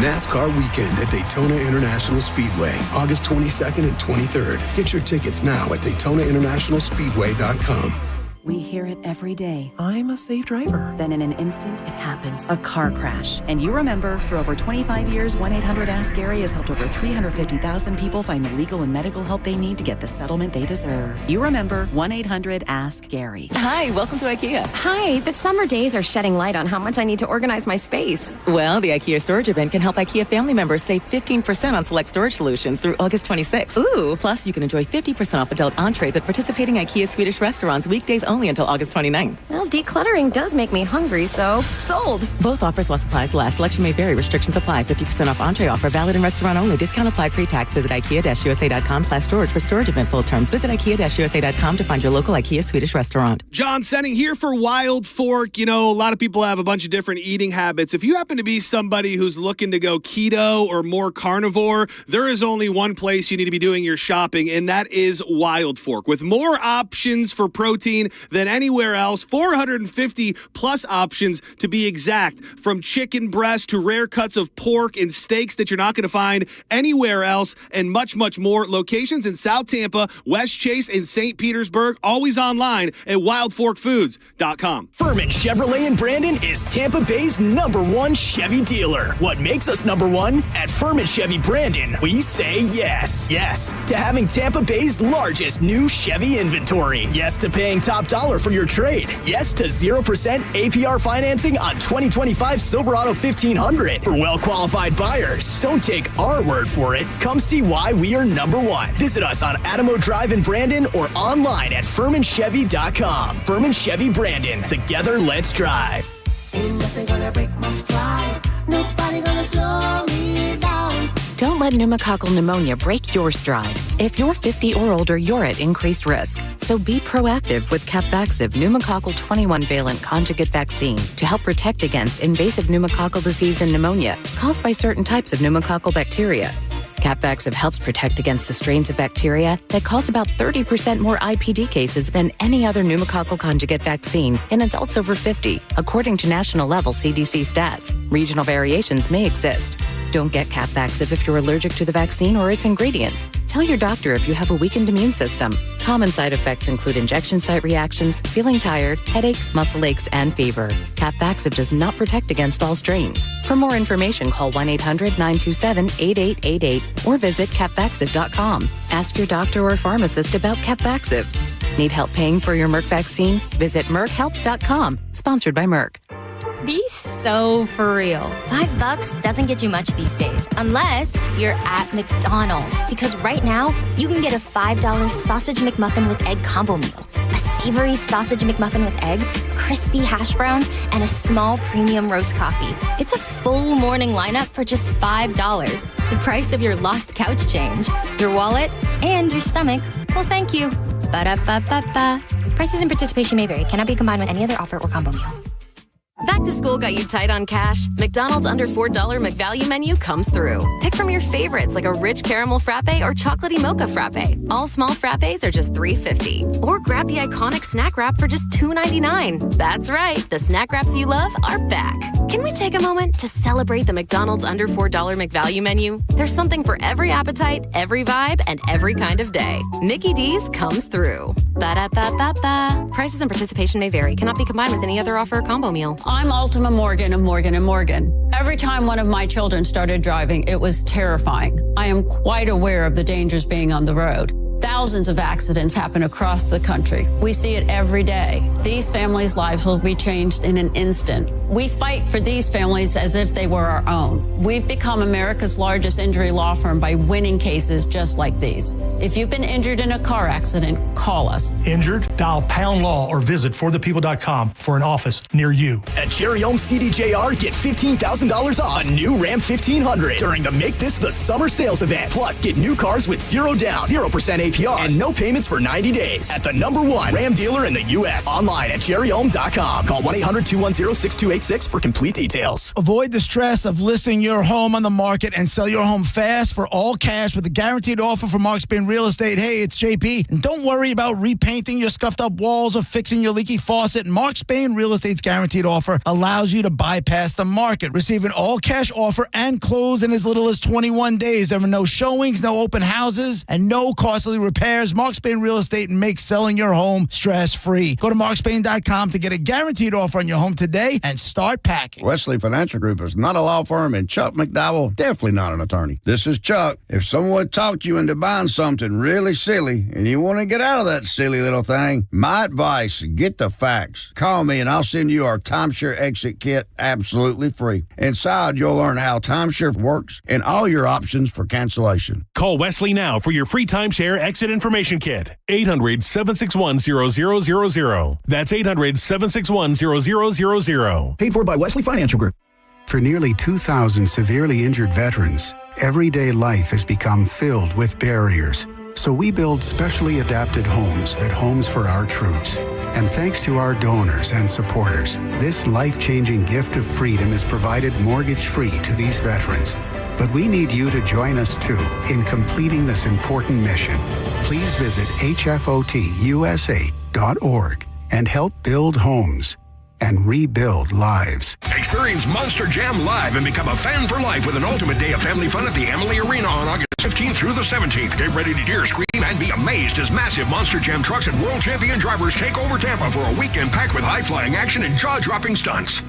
NASCAR weekend at Daytona International Speedway, August 22nd and 23rd. Get your tickets now at DaytonaInternationalSpeedway.com. We hear it every day. I'm a safe driver. Then in an instant, it happens. A car crash. And you remember, for over 25 years, 1-800-ASK-GARY has helped over 350,000 people find the legal and medical help they need to get the settlement they deserve. You remember 1-800-ASK-GARY. Hi, welcome to IKEA. Hi, the summer days are shedding light on how much I need to organize my space. Well, the IKEA storage event can help IKEA family members save 15% on select storage solutions through August 26th. Ooh. Plus, you can enjoy 50% off adult entrees at participating IKEA Swedish restaurants weekdays only until August 29th. Well, decluttering does make me hungry, so sold. Both offers while supplies last. Selection may vary. Restrictions apply. 50% off entree offer valid in restaurant only. Discount applied pre-tax. Visit IKEA-USA.com/storage for storage event full terms. Visit IKEA-USA.com to find your local IKEA Swedish restaurant. John Senning here for Wild Fork. You know, a lot of people have a bunch of different eating habits. If you happen to be somebody who's looking to go keto or more carnivore, there is only one place you need to be doing your shopping, and that is Wild Fork. With more options for protein than anywhere else, 450 plus options to be exact, from chicken breast to rare cuts of pork and steaks that you're not going to find anywhere else, and much, much more. Locations in South Tampa, West Chase, and St. Petersburg, always online at wildforkfoods.com. Furman Chevrolet in Brandon is Tampa Bay's #1 Chevy dealer. What makes us #1? At Furman Chevy Brandon, we say yes. Yes to having Tampa Bay's largest new Chevy inventory. Yes to paying top $1 for your trade. Yes to 0% APR financing on 2025 Silverado 1500 for well-qualified buyers. Don't take our word for it. Come see why we are number one. Visit us on Adamo Drive in Brandon or online at FurmanChevy.com. Furman Chevy Brandon. Together, let's drive. Ain't nothing gonna break my stride. Nobody gonna slow me down. Don't let pneumococcal pneumonia break your stride. If you're 50 or older, you're at increased risk. So be proactive with Capvaxive pneumococcal 21-valent conjugate vaccine to help protect against invasive pneumococcal disease and pneumonia caused by certain types of pneumococcal bacteria. Capvaxive helps protect against the strains of bacteria that cause about 30% more IPD cases than any other pneumococcal conjugate vaccine in adults over 50, according to national-level CDC stats. Regional variations may exist. Don't get Capvaxive if you're allergic to the vaccine or its ingredients. Tell your doctor if you have a weakened immune system. Common side effects include injection site reactions, feeling tired, headache, muscle aches, and fever. Capvaxive does not protect against all strains. For more information, call 1-800-927-8888 or visit capvaxive.com. Ask your doctor or pharmacist about Capvaxive. Need help paying for your Merck vaccine? Visit merckhelps.com. Sponsored by Merck. Be so for real. $5 doesn't get you much these days, unless you're at McDonald's. Because right now, you can get a $5 sausage McMuffin with egg combo meal, a savory sausage McMuffin with egg, crispy hash browns, and a small premium roast coffee. It's a full morning lineup for just $5. The price of your lost couch change, your wallet, and your stomach. Well, thank you. Ba-da-ba-ba-ba. Prices and participation may vary. Cannot be combined with any other offer or combo meal. Back to school got you tight on cash? McDonald's under $4 McValue menu comes through. Pick from your favorites like a rich caramel frappe or chocolatey mocha frappe. All small frappes are just $3.50. Or grab the iconic snack wrap for just $2.99. That's right, the snack wraps you love are back. Can we take a moment to celebrate the McDonald's under $4 McValue menu? There's something for every appetite, every vibe, and every kind of day. Mickey D's comes through. Ba-da-ba-ba-ba. Prices and participation may vary. Cannot be combined with any other offer or combo meal. I'm Ultima Morgan of Morgan & Morgan. Every time one of my children started driving, it was terrifying. I am quite aware of the dangers being on the road. Thousands of accidents happen across the country. We see it every day. These families' lives will be changed in an instant. We fight for these families as if they were our own. We've become America's largest injury law firm by winning cases just like these. If you've been injured in a car accident, call us. Injured? Dial pound law or visit forthepeople.com for an office near you. At Cherry Home CDJR, get $15,000 off a new Ram 1500 during the Make This the Summer sales event. Plus, get new cars with 0 down, 0% APR, and no payments for 90 days. At the #1 Ram dealer in the U.S. Online at cherryhome.com. Call 1-800-210-6286 for complete details. Avoid the stress of listing your home on the market and sell your home fast for all cash with a guaranteed offer from Mark Spain Real Estate. Hey, it's JP. And don't worry about repainting your scuffed up walls or fixing your leaky faucet. Mark Spain Real Estate's guaranteed offer allows you to bypass the market. Receive an all cash offer and close in as little as 21 days. There are no showings, no open houses, and no costly repairs. Mark Spain Real Estate makes selling your home stress-free. Go to markspain.com to get a guaranteed offer on your home today and start packing. Wesley Financial Group is not a law firm, and Chuck McDowell, definitely not an attorney. This is Chuck. If someone talked you into buying something really silly and you want to get out of that silly little thing, my advice, get the facts. Call me and I'll send you our timeshare exit kit absolutely free. Inside, you'll learn how timeshare works and all your options for cancellation. Call Wesley now for your free timeshare exit information kit. 800-761-0000. That's 800-761-0000. Paid for by Wesley Financial Group. For nearly 2,000 severely injured veterans, everyday life has become filled with barriers. So we build specially adapted homes at Homes for Our Troops. And thanks to our donors and supporters, this life-changing gift of freedom is provided mortgage-free to these veterans. But we need you to join us, too, in completing this important mission. Please visit hfotusa.org and help build homes and rebuild lives. Experience Monster Jam live and become a fan for life with an ultimate day of family fun at the Amalie Arena on August 15th through the 17th. Get ready to hear, scream, and be amazed as massive Monster Jam trucks and world champion drivers take over Tampa for a weekend packed with high-flying action and jaw-dropping stunts.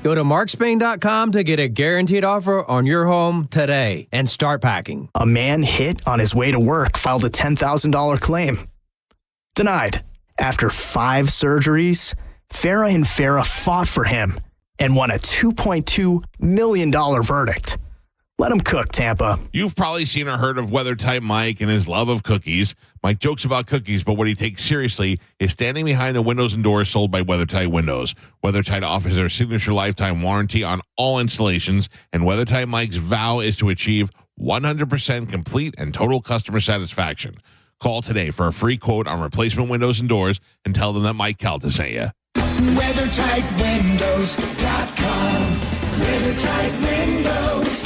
Go to markspain.com to get a guaranteed offer on your home today and start packing. A man hit on his way to work filed a $10,000 claim. Denied. After 5 surgeries, Farah and Farah fought for him and won a $2.2 million verdict. Let him cook, Tampa. You've probably seen or heard of WeatherTight Mike and his love of cookies. Mike jokes about cookies, but what he takes seriously is standing behind the windows and doors sold by WeatherTight Windows. WeatherTight offers their signature lifetime warranty on all installations, and WeatherTight Mike's vow is to achieve 100% complete and total customer satisfaction. Call today for a free quote on replacement windows and doors and tell them that Mike Calta sent you. WeatherTightWindows.com. WeatherTight Windows.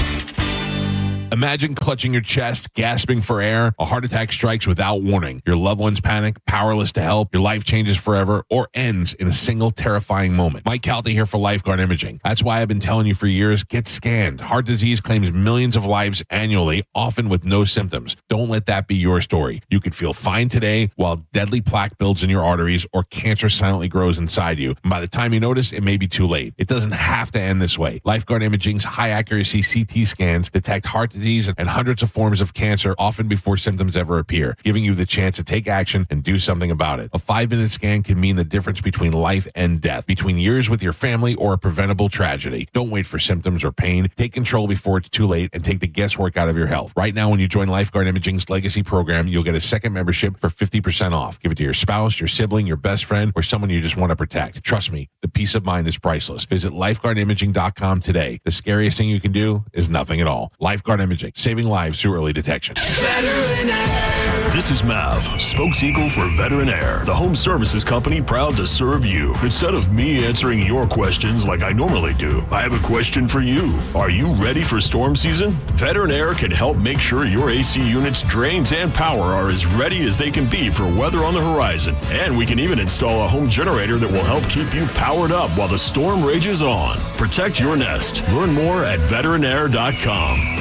Imagine clutching your chest, gasping for air. A heart attack strikes without warning. Your loved ones panic, powerless to help. Your life changes forever or ends in a single terrifying moment. Mike Calta here for Lifeguard Imaging. That's why I've been telling you for years, get scanned. Heart disease claims millions of lives annually, often with no symptoms. Don't let that be your story. You could feel fine today while deadly plaque builds in your arteries or cancer silently grows inside you. And by the time you notice, it may be too late. It doesn't have to end this way. Lifeguard Imaging's high-accuracy CT scans detect heart disease and hundreds of forms of cancer, often before symptoms ever appear, giving you the chance to take action and do something about it. A 5-minute scan can mean the difference between life and death, between years with your family or a preventable tragedy. Don't wait for symptoms or pain. Take control before it's too late and take the guesswork out of your health. Right now, when you join Lifeguard Imaging's Legacy program, you'll get a second membership for 50% off. Give it to your spouse, your sibling, your best friend, or someone you just want to protect. Trust me, the peace of mind is priceless. Visit lifeguardimaging.com today. The scariest thing you can do is nothing at all. Lifeguard Imaging, saving lives through early detection. This is Mav, spokes-eagle for Veteran Air, the home services company proud to serve you. Instead of me answering your questions like I normally do, I have a question for you. Are you ready for storm season? Veteran Air can help make sure your AC units, drains, and power are as ready as they can be for weather on the horizon. And we can even install a home generator that will help keep you powered up while the storm rages on. Protect your nest. Learn more at veteranair.com.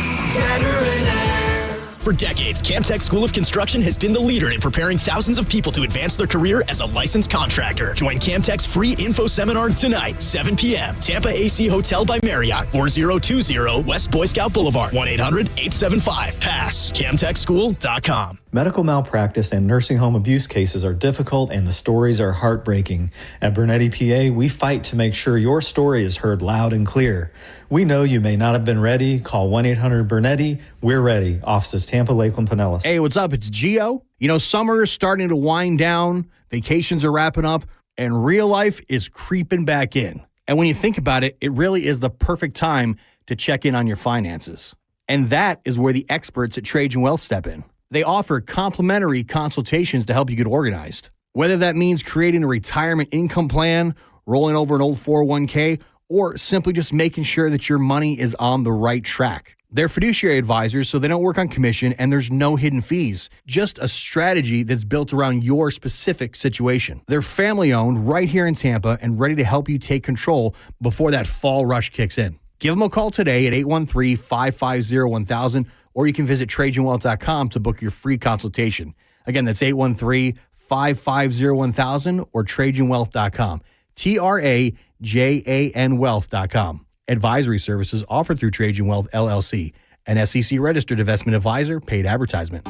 For decades, Camtech School of Construction has been the leader in preparing thousands of people to advance their career as a licensed contractor. Join Camtech's free info seminar tonight, 7 p.m. Tampa AC Hotel by Marriott, 4020 West Boy Scout Boulevard, 1-800-875-PASS, camtechschool.com. Medical malpractice and nursing home abuse cases are difficult and the stories are heartbreaking. At Bernetti PA, we fight to make sure your story is heard loud and clear. We know you may not have been ready. Call 1-800-BERNETTI. We're ready. Offices Tampa, Lakeland, Pinellas. Hey, what's up? It's Gio. You know, summer is starting to wind down, vacations are wrapping up, and real life is creeping back in. And when you think about it, it really is the perfect time to check in on your finances. And that is where the experts at Trajan Wealth step in. They offer complimentary consultations to help you get organized. Whether that means creating a retirement income plan, rolling over an old 401k, or simply just making sure that your money is on the right track. They're fiduciary advisors, so they don't work on commission and there's no hidden fees. Just a strategy that's built around your specific situation. They're family owned right here in Tampa and ready to help you take control before that fall rush kicks in. Give them a call today at 813-550-1000, or you can visit TrajanWealth.com to book your free consultation. Again, that's 813-550-1000 or TrajanWealth.com. TRAJAN Wealth.com. Advisory services offered through Trajan Wealth, LLC, an SEC-registered investment advisor, paid advertisement.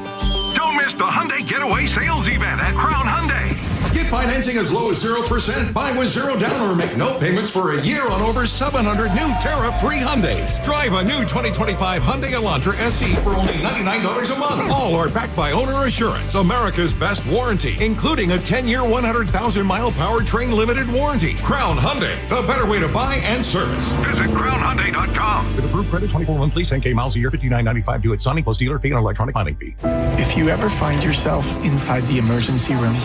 Don't miss the Hyundai Getaway Sales Event at Crown Hyundai. Get financing as low as 0%, buy with zero down, or make no payments for a year on over 700 new tariff-free Hyundais. Drive a new 2025 Hyundai Elantra SE for only $99 a month. All are backed by Owner Assurance, America's best warranty, including a 10-year, 100,000-mile powertrain limited warranty. Crown Hyundai, the better way to buy and service. Visit CrownHyundai.com. With approved credit, 24 months lease, 10K miles a year, $59.95 due at Sonic plus dealer fee and electronic filing fee. If you ever find yourself inside the emergency room,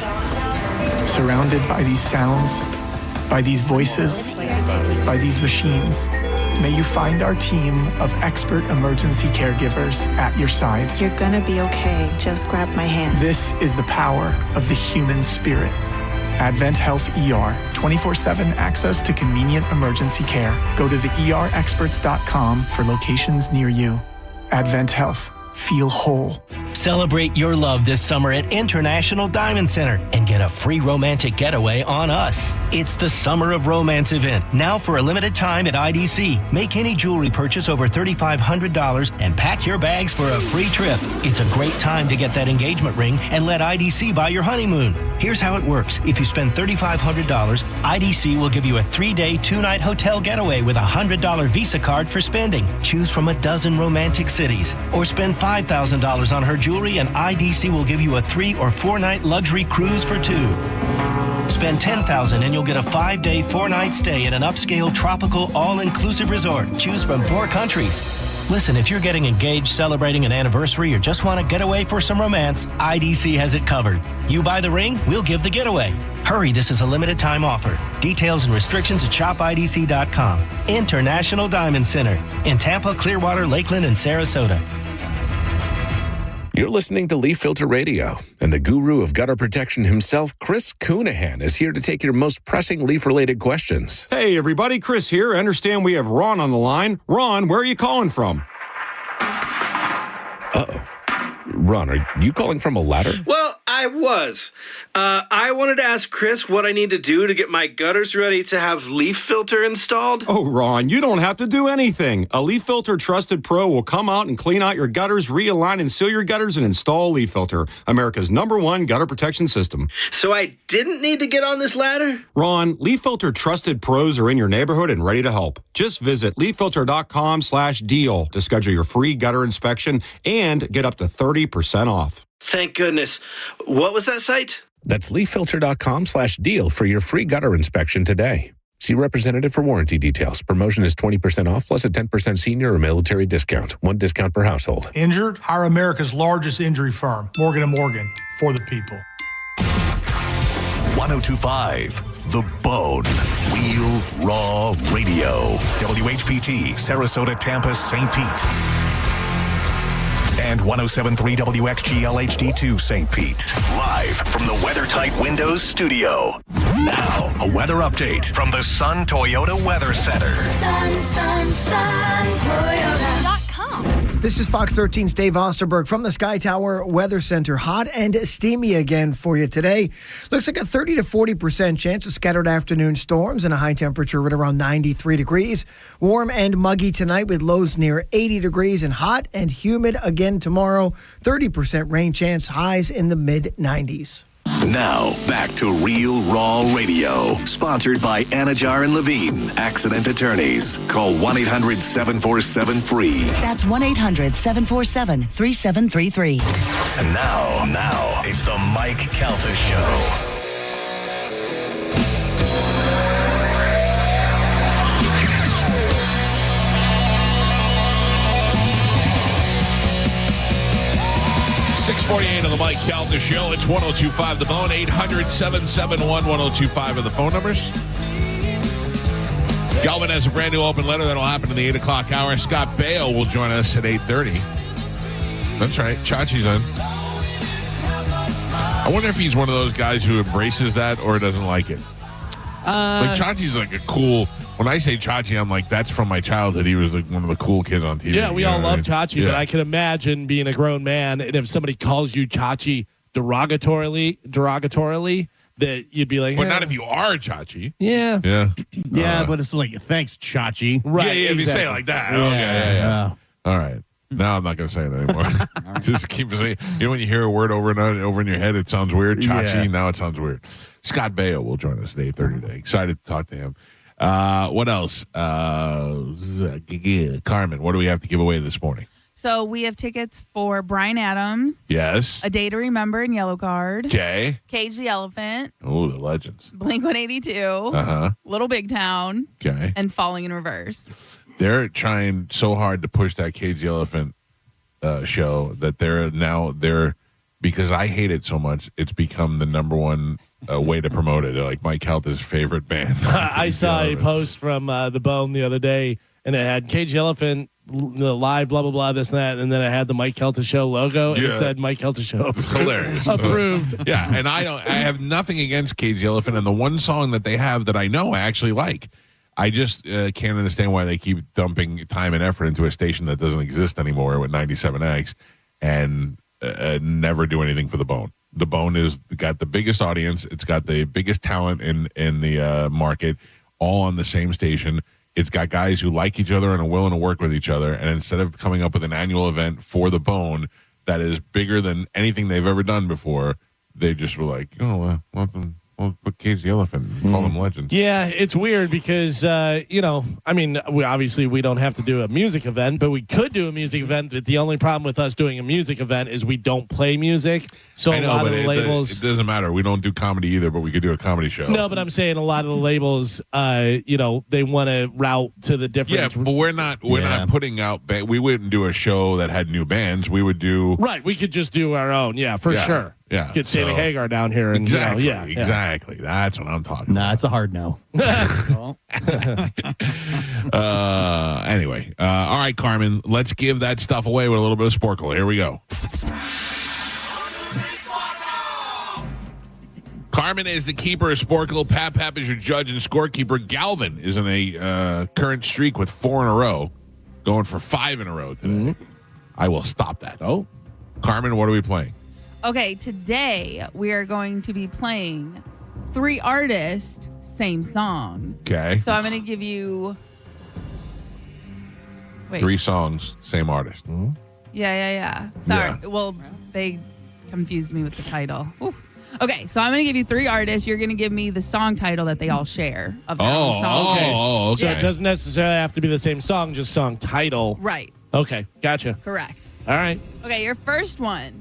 surrounded by these sounds, by these voices, by these machines, may you find our team of expert emergency caregivers at your side. You're gonna be okay. Just grab my hand. This is the power of the human spirit. Advent Health ER, 24/7 access to convenient emergency care. Go to theerexperts.com for locations near you. Advent Health, feel whole. Celebrate your love this summer at International Diamond Center and get a free romantic getaway on us. It's the Summer of Romance event, now for a limited time at IDC. Make any jewelry purchase over $3,500 and pack your bags for a free trip. It's a great time to get that engagement ring and let IDC buy your honeymoon. Here's how it works. If you spend $3,500, IDC will give you a 3-day, 2-night hotel getaway with a $100 Visa card for spending. Choose from a dozen romantic cities. Or spend $5,000 on her jewelry and IDC will give you a 3- or 4-night luxury cruise for 2. Spend $10,000 and you'll get a 5-day, 4-night stay at an upscale tropical all-inclusive resort. Choose from 4 countries. Listen, if you're getting engaged, celebrating an anniversary, or just want to get away for some romance, IDC has it covered. You buy the ring, we'll give the getaway. Hurry, this is a limited time offer. Details and restrictions at shopidc.com. International Diamond Center in Tampa, Clearwater, Lakeland, and Sarasota. You're listening to Leaf Filter Radio, and the guru of gutter protection himself, Chris Coonahan, is here to take your most pressing leaf-related questions. Hey, everybody, Chris here. I understand we have Ron on the line. Ron, where are you calling from? Uh-oh. Ron, are you calling from a ladder? Well, I was. I wanted to ask Chris what I need to do to get my gutters ready to have Leaf Filter installed. Oh, Ron, you don't have to do anything. A Leaf Filter Trusted Pro will come out and clean out your gutters, realign and seal your gutters, and install Leaf Filter, America's #1 gutter protection system. So I didn't need to get on this ladder? Ron, Leaf Filter Trusted Pros are in your neighborhood and ready to help. Just visit leaffilter.com/deal to schedule your free gutter inspection and get up to 30% off. Thank goodness. What was that site? That's leaffilter.com/deal for your free gutter inspection today. See representative for warranty details. Promotion is 20% off plus a 10% senior or military discount. 1 discount per household. Injured? Hire America's largest injury firm, Morgan & Morgan, for the people. 1025 The Bone. Real Raw Radio. WHPT, Sarasota, Tampa, St. Pete. And 107.3 WXGL HD2 St. Pete. Live from the WeatherTight Windows studio. Now, a weather update from the Sun Toyota Weather Center. Sun, Toyota.com. This is Fox 13's Dave Osterberg from the Sky Tower Weather Center. Hot and steamy again for you today. Looks like a 30 to 40% chance of scattered afternoon storms and a high temperature right around 93 degrees. Warm and muggy tonight with lows near 80 degrees and hot and humid again tomorrow. 30% rain chance, highs in the mid-90s. Now, back to Real Raw Radio. Sponsored by Anajar and Levine, Accident Attorneys. Call 1-800-747-FREE. That's 1-800-747-3733. And now, it's the Mike Calta Show. .648 on the Mike Calta Show. It's 1025 The Bone. 800-771-1025 are the phone numbers. Galvin has a brand new open letter that'll happen in the 8 o'clock hour. Scott Baio will join us at 8:30. That's right. Chachi's on. I wonder if he's one of those guys who embraces that or doesn't like it. Like Chachi's like a cool... When I say Chachi, I'm like, that's from my childhood. He was like one of the cool kids on TV. Yeah, we all love Chachi, yeah. But I can imagine being a grown man, and if somebody calls you Chachi derogatorily, that you'd be like, but not if you are Chachi. Yeah. Yeah. Yeah, but it's like, thanks, Chachi. Right. Yeah, if you say it like that. Yeah, Okay, yeah. All right. Now I'm not going to say it anymore. Just keep saying. You know when you hear a word over and over in your head, it sounds weird. Chachi. Yeah. Now it sounds weird. Scott Baio will join us at 8:30 today. Excited to talk to him. What else? Carmen, what do we have to give away this morning? So we have tickets for Bryan Adams. Yes. A Day to Remember in Yellow Card. Okay. Cage the Elephant. Oh, the legends. Blink-182. Little Big Town. Okay. And Falling in Reverse. They're trying so hard to push that Cage the Elephant show that they're because I hate it so much, it's become the #1 way to promote it. They're like Mike Calta's favorite band. I saw a post from The Bone the other day, and it had Cage the Elephant, the live, blah, blah, blah, this and that, and then it had the Mike Calta Show logo, and it said Mike Calta Show approved. It's hilarious. Approved. Yeah, and I have nothing against Cage the Elephant, and the one song that they have that I know I actually like. I just can't understand why they keep dumping time and effort into a station that doesn't exist anymore with 97X, and never do anything for the Bone. The Bone is got the biggest audience. It's got the biggest talent in the market, all on the same station. It's got guys who like each other and are willing to work with each other. And instead of coming up with an annual event for the Bone that is bigger than anything they've ever done before, they just were like, we'll put Cage the Elephant and call them legends. Yeah, it's weird because, I mean, we don't have to do a music event, but we could do a music event. But the only problem with us doing a music event is we don't play music. So I know, a lot of but the labels. It doesn't matter. We don't do comedy either, but we could do a comedy show. No, but I'm saying a lot of the labels, they want to route to the different. Yeah, but we're not putting out. We wouldn't do a show that had new bands. We would do. Right, we could just do our own. Yeah, for sure. Yeah, get Sammy Hagar down here and exactly. Exactly. That's what I'm talking. Nah, it's a hard no. Anyway, all right, Carmen. Let's give that stuff away with a little bit of Sporkle. Here we go. Carmen is the keeper of Sporkle. Pap is your judge and scorekeeper. Galvin is in a current streak with 4 in a row, going for 5 in a row today. Mm-hmm. I will stop that. Oh, Carmen, what are we playing? Okay, today we are going to be playing 3 artists, same song. Okay. So I'm going to give you... 3 songs, same artist. Mm-hmm. Yeah. Sorry. Yeah. Well, they confused me with the title. Oof. Okay, so I'm going to give you 3 artists. You're going to give me the song title that they all share of their own song. Okay. So it doesn't necessarily have to be the same song, just song title. Right. Okay, gotcha. Correct. All right. Okay, your first one.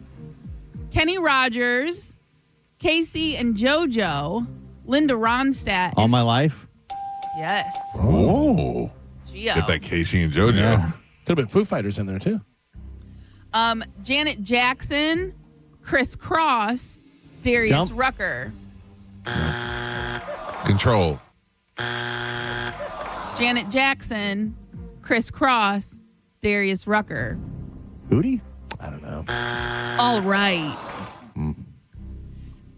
Kenny Rogers, Casey and JoJo, Linda Ronstadt. All My Life? Yes. Oh. Gio. Get that Casey and JoJo. Yeah. Could have been Foo Fighters in there, too. Janet Jackson, Chris Cross, Darius Rucker. Control. Janet Jackson, Chris Cross, Darius Rucker. Hootie? I don't know. All right.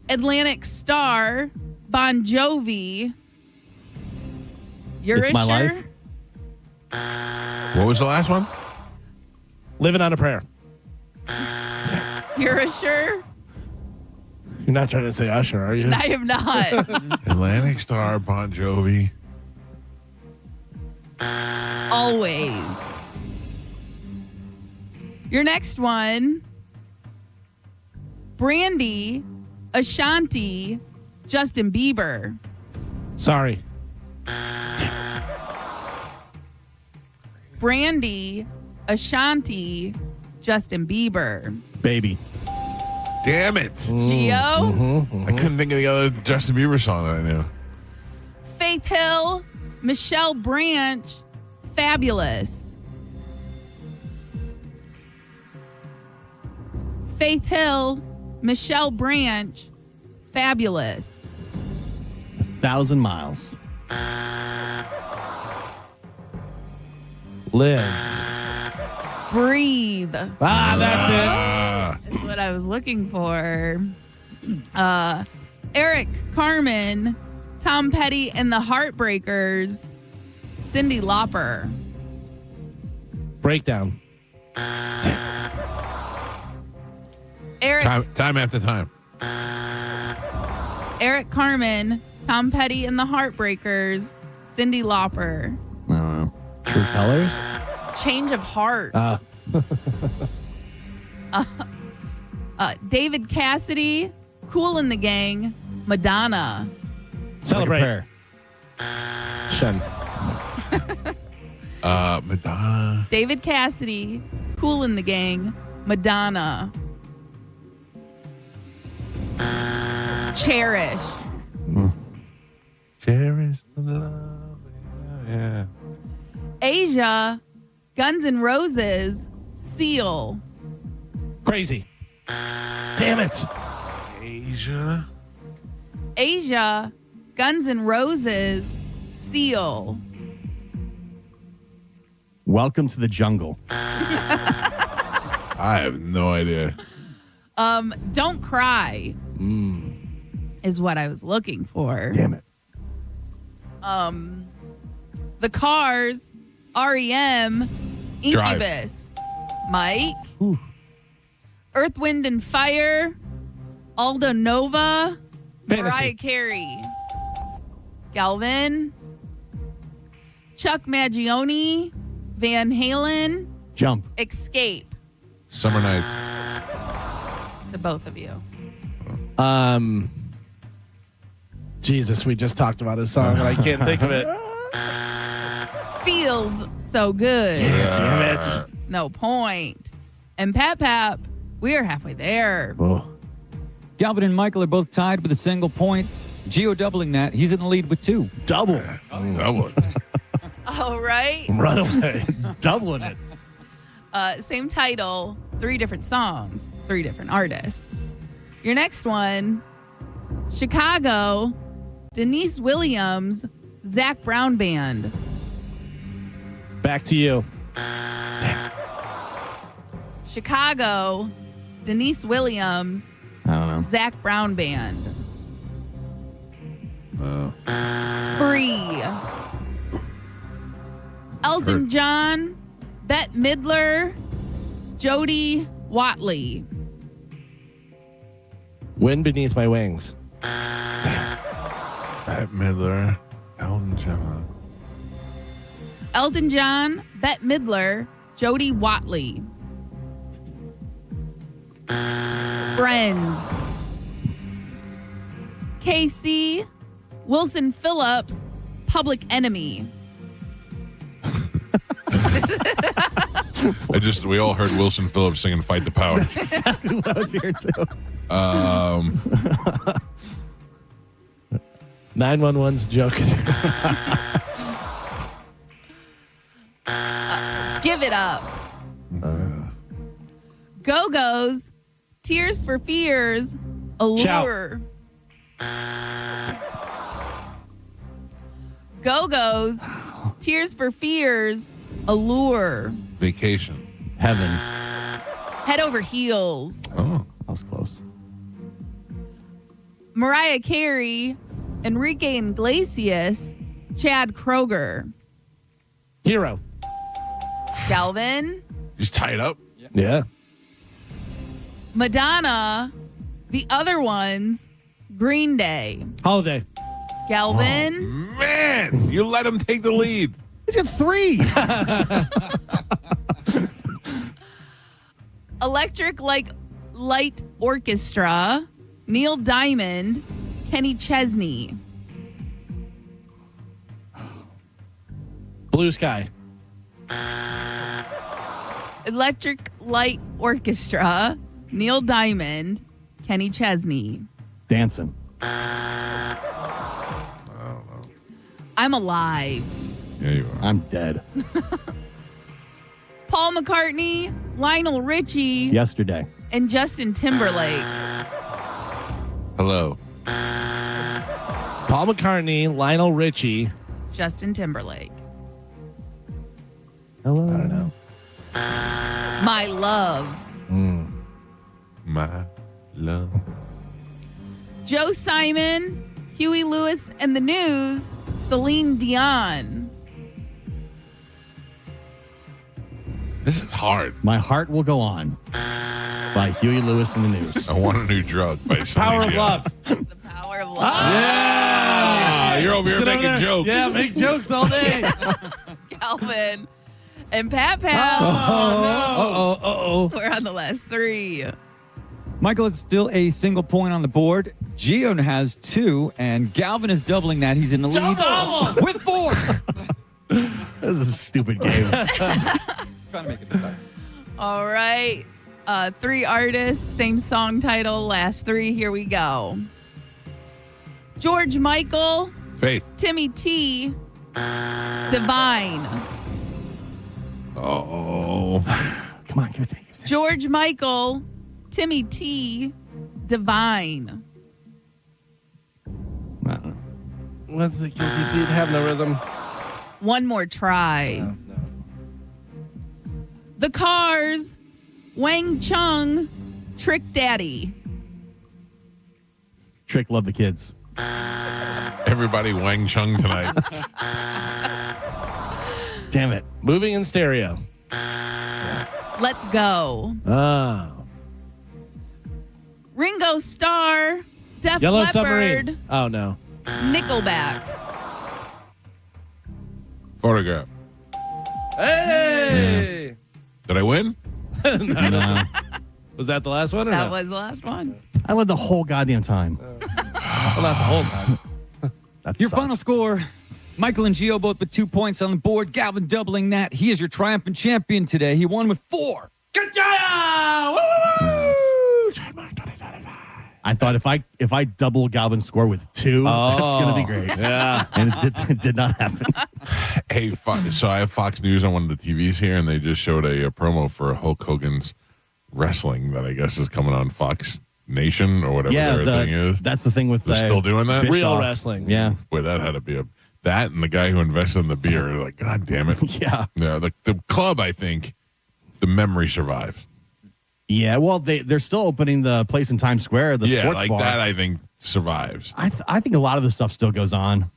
Atlantic Star, Bon Jovi. You're It's My Life? What was the last one? Living on a Prayer. You're a sure? You're not trying to say Usher, are you? I am not. Atlantic Star, Bon Jovi. Always. Your next one, Brandy, Ashanti, Justin Bieber. Sorry. Brandy, Ashanti, Justin Bieber. Baby. Damn it. Gio. I couldn't think of the other Justin Bieber song that I knew. Faith Hill, Michelle Branch, Fabulous. Faith Hill, Michelle Branch, Fabulous. 1,000 Miles. Live. Breathe. That's That's what I was looking for. Eric, Carmen, Tom Petty and the Heartbreakers, Cyndi Lauper. it. Breakdown. Eric, Time after time. Eric Carmen, Tom Petty and the Heartbreakers, Cyndi Lauper. I don't know. True Colors? Change of Heart. David Cassidy, Kool and the Gang, Madonna. Celebrate. Shen. Madonna. David Cassidy, Kool and the Gang, Madonna. Cherish. Cherish the love. Yeah. Asia, Guns N' Roses, Seal. Crazy. Damn it. Asia, Guns N' Roses, Seal. Welcome to the Jungle. I have no idea. Don't Cry is what I was looking for. Damn it. The Cars, REM, Incubus. Mike. Earth, Wind, and Fire, Alda Nova, Fantasy. Mariah Carey. Galvin, Chuck Mangione, Van Halen, Jump. Escape. Summer Nights. To both of you. Jesus, we just talked about a song and I can't think of it. Feels So Good. Yeah, damn it. No point. And Pap, we are halfway there. Oh. Galvin and Michael are both tied with a single point. Gio doubling that. He's in the lead with 2. Double. Double. All right. Run away. Doubling it. Same title, 3 different songs, 3 different artists. Your next one, Chicago, Denise Williams, Zach Brown Band. Back to you. Chicago, Denise Williams, I don't know. Zach Brown Band. Free. Elton John, Bette Midler, Jody Watley. Wind Beneath My Wings. Bette Midler, Elton John. Elton John, Bette Midler, Jody Watley. Friends. KC, Wilson Phillips, Public Enemy. We all heard Wilson Phillips singing Fight the Power. That's exactly what I was here too. 911's joking. Give it up. Go-Go's, Tears for Fears, Allure. Go-Go's, Tears for Fears, Allure. Vacation. Heaven. Head Over Heels. Oh, that was close. Mariah Carey, Enrique Iglesias, Chad Kroger. Hero. Galvin, Just tie it up. Yeah. Madonna, The Other Ones, Green Day. Holiday. Galvin, Man, you let him take the lead. He's got 3. Electric Light Orchestra, Neil Diamond, Kenny Chesney. Blue Sky. Electric Light Orchestra, Neil Diamond, Kenny Chesney. Dancing. I'm Alive. Yeah, you are. I'm dead. Paul McCartney, Lionel Richie, Yesterday. and Justin Timberlake. Hello. Paul McCartney, Lionel Richie. Justin Timberlake. Hello. I don't know. My Love. My love. Joe Simon, Huey Lewis and the News, Celine Dion. This is hard. My Heart Will Go On by Huey Lewis and the News. I Want a New Drug by Power of Love. The Power of Love. Ah, you're over here Sit making jokes. Yeah, make jokes all day. Calvin and Pat. We're on the last 3. Michael is still a single point on the board. Gio has 2, and Galvin is doubling that. He's in the lead with 4. This is a stupid game. Trying to make it better. All right. 3 artists, same song title, last 3. Here we go. George Michael, Faith. Timmy T, Divine. Oh. Come on, give it to me. George Michael, Timmy T, Divine. I don't know. What's the guilty feet? Have no rhythm. One more try. No. The Cars, Wang Chung, Trick Daddy. Trick Love the Kids. Everybody Wang Chung tonight. Damn it. Moving in stereo. Let's Go. Oh. Ringo Starr, Def Yellow Leppard, Submarine. Oh, no. Nickelback. Photograph. Hey! Did I win? No. Was that the last one or That no? was the last one. I led the whole goddamn time. Well, not the whole time. Your final score, Michael and Gio both with 2 points on the board. Galvin doubling that. He is your triumphant champion today. He won with 4. Good job! I thought if I double Galvin's score with 2, that's going to be great. Yeah. And it did not happen. Hey, so I have Fox News on one of the TVs here, and they just showed a promo for Hulk Hogan's wrestling that I guess is coming on Fox Nation or whatever their thing is. That's the thing with They're still doing that? Real wrestling. Yeah. Boy, that had to be that and the guy who invested in the beer. Like, God damn it. Yeah. Yeah. The club, I think, the memory survives. Yeah, well, they're still opening the place in Times Square, the sports like bar. that, I think, survives. I think a lot of the stuff still goes on.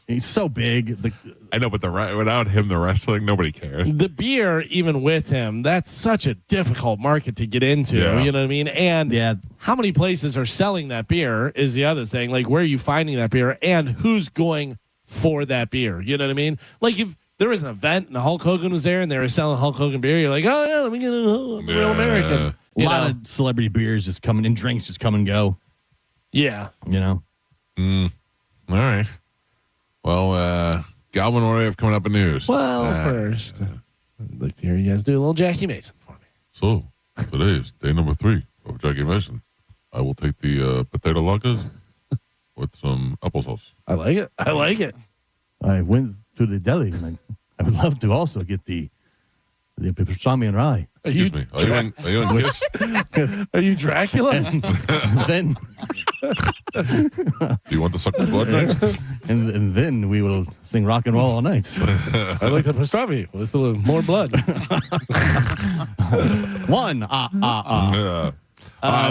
He's so big. I know, but without him, the wrestling, nobody cares. The beer, even with him, that's such a difficult market to get into. Yeah. You know what I mean? And how many places are selling that beer is the other thing. Like, where are you finding that beer and who's going for that beer? You know what I mean? Like, if there was an event and Hulk Hogan was there and they were selling Hulk Hogan beer, you're like, oh, yeah, let me get a real American. A lot of celebrity beers just come in and drinks just come and go. Yeah. You know? All right. Well, Galvin, what do we have coming up in news? Well, first, I'd like to hear you guys do a little Jackie Mason for me. So, today is day number 3 of Jackie Mason. I will take the potato latkes with some applesauce. I like it. I like it. I went to the deli and I would love to also get the pastrami and rye. Excuse me. Are you in Kiss? Are you Dracula? And then do you want to suck my blood next? and then we will sing rock and roll all night. I like the pastrami with a little more blood. One. What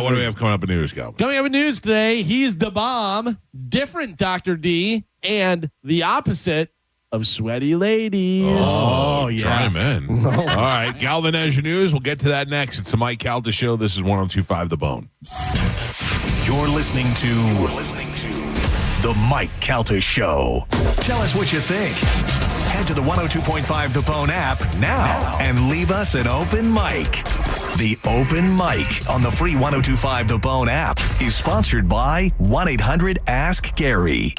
do we have coming up in news, Galvin? Coming up in news today, he's the bomb, different Dr. D, and the opposite of sweaty ladies. Oh, yeah. Try men. All right, Galvin has your news. We'll get to that next. It's the Mike Calta Show. This is 102.5 The Bone. You're listening to The Mike Calta Show. Tell us what you think. Head to the 102.5 The Bone app now and leave us an open mic. The Open Mic on the free 102.5 The Bone app is sponsored by 1-800-ASK-GARY.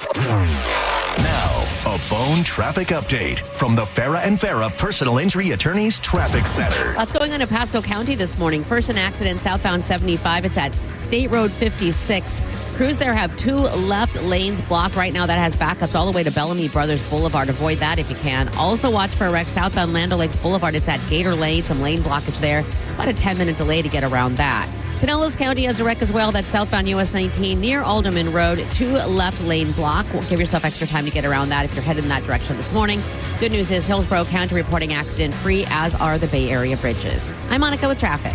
Now, a Bone traffic update from the Farah and Farah Personal Injury Attorneys Traffic Center. Lots going on in Pasco County this morning. First, an accident southbound 75. It's at State Road 56. Crews there have 2 left lanes blocked right now. That has backups all the way to Bellamy Brothers Boulevard. Avoid that if you can. Also watch for a wreck southbound Land O'Lakes Boulevard. It's at Gator Lane. Some lane blockage there. About a 10-minute delay to get around that. Pinellas County has a wreck as well. That's southbound US 19 near Alderman Road. 2 left lane block. We'll give yourself extra time to get around that if you're headed in that direction this morning. Good news is Hillsborough County reporting accident free, as are the Bay Area bridges. I'm Monica with traffic.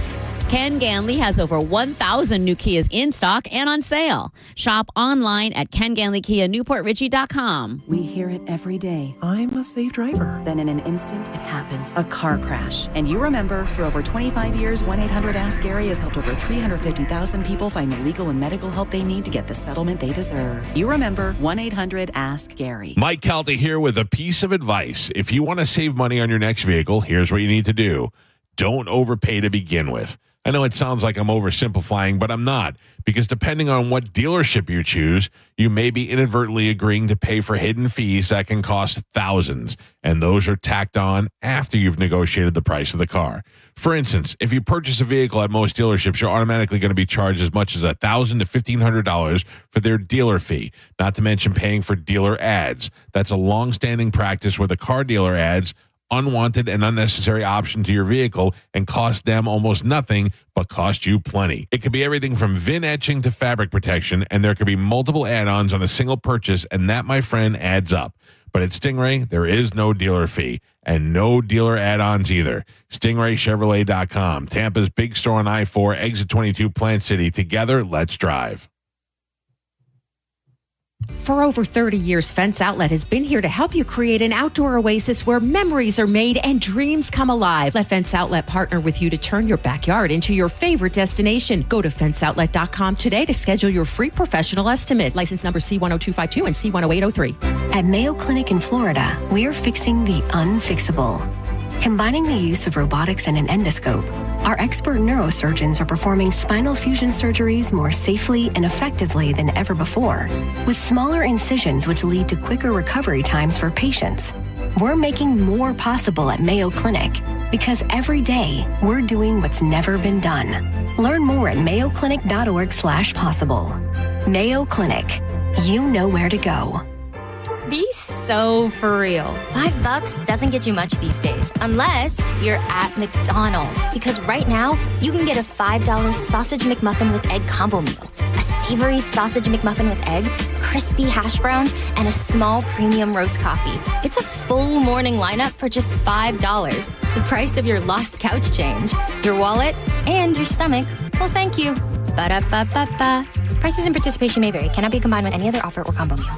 Ken Ganley has over 1,000 new Kias in stock and on sale. Shop online at KenGanleyKiaNewportRichy.com. We hear it every day. I'm a safe driver. Then in an instant, it happens. A car crash. And you remember, for over 25 years, 1-800-ASK-GARY has helped over 350,000 people find the legal and medical help they need to get the settlement they deserve. You remember 1-800-ASK-GARY. Mike Calta here with a piece of advice. If you want to save money on your next vehicle, here's what you need to do. Don't overpay to begin with. I know it sounds like I'm oversimplifying, but I'm not, because depending on what dealership you choose, you may be inadvertently agreeing to pay for hidden fees that can cost thousands, and those are tacked on after you've negotiated the price of the car. For instance, if you purchase a vehicle at most dealerships, you're automatically going to be charged as much as $1,000 to $1,500 for their dealer fee, not to mention paying for dealer ads. That's a long-standing practice where the car dealer adds unwanted and unnecessary option to your vehicle and cost them almost nothing, but cost you plenty. It could be everything from VIN etching to fabric protection, and there could be multiple add-ons on a single purchase, and that, my friend, adds up. But at Stingray, there is no dealer fee and no dealer add-ons either. StingrayChevrolet.com, Tampa's big store on I-4, exit 22, Plant City. Together, let's drive. For over 30 years, Fence Outlet has been here to help you create an outdoor oasis where memories are made and dreams come alive. Let Fence Outlet partner with you to turn your backyard into your favorite destination. Go to fenceoutlet.com today to schedule your free professional estimate. License number C10252 and C10803. At Mayo Clinic in Florida, we're fixing the unfixable. Combining the use of robotics and an endoscope, our expert neurosurgeons are performing spinal fusion surgeries more safely and effectively than ever before, with smaller incisions which lead to quicker recovery times for patients. We're making more possible at Mayo Clinic because every day we're doing what's never been done. Learn more at mayoclinic.org/possible. Mayo Clinic. You know where to go. Be so for real. $5 doesn't get you much these days, unless you're at McDonald's. Because right now, you can get a $5 sausage McMuffin with egg combo meal, a savory sausage McMuffin with egg, crispy hash browns, and a small premium roast coffee. It's a full morning lineup for just $5. The price of your lost couch change, your wallet, and your stomach. Well, thank you. Ba-da-ba-ba-ba. Prices and participation may vary. Cannot be combined with any other offer or combo meal.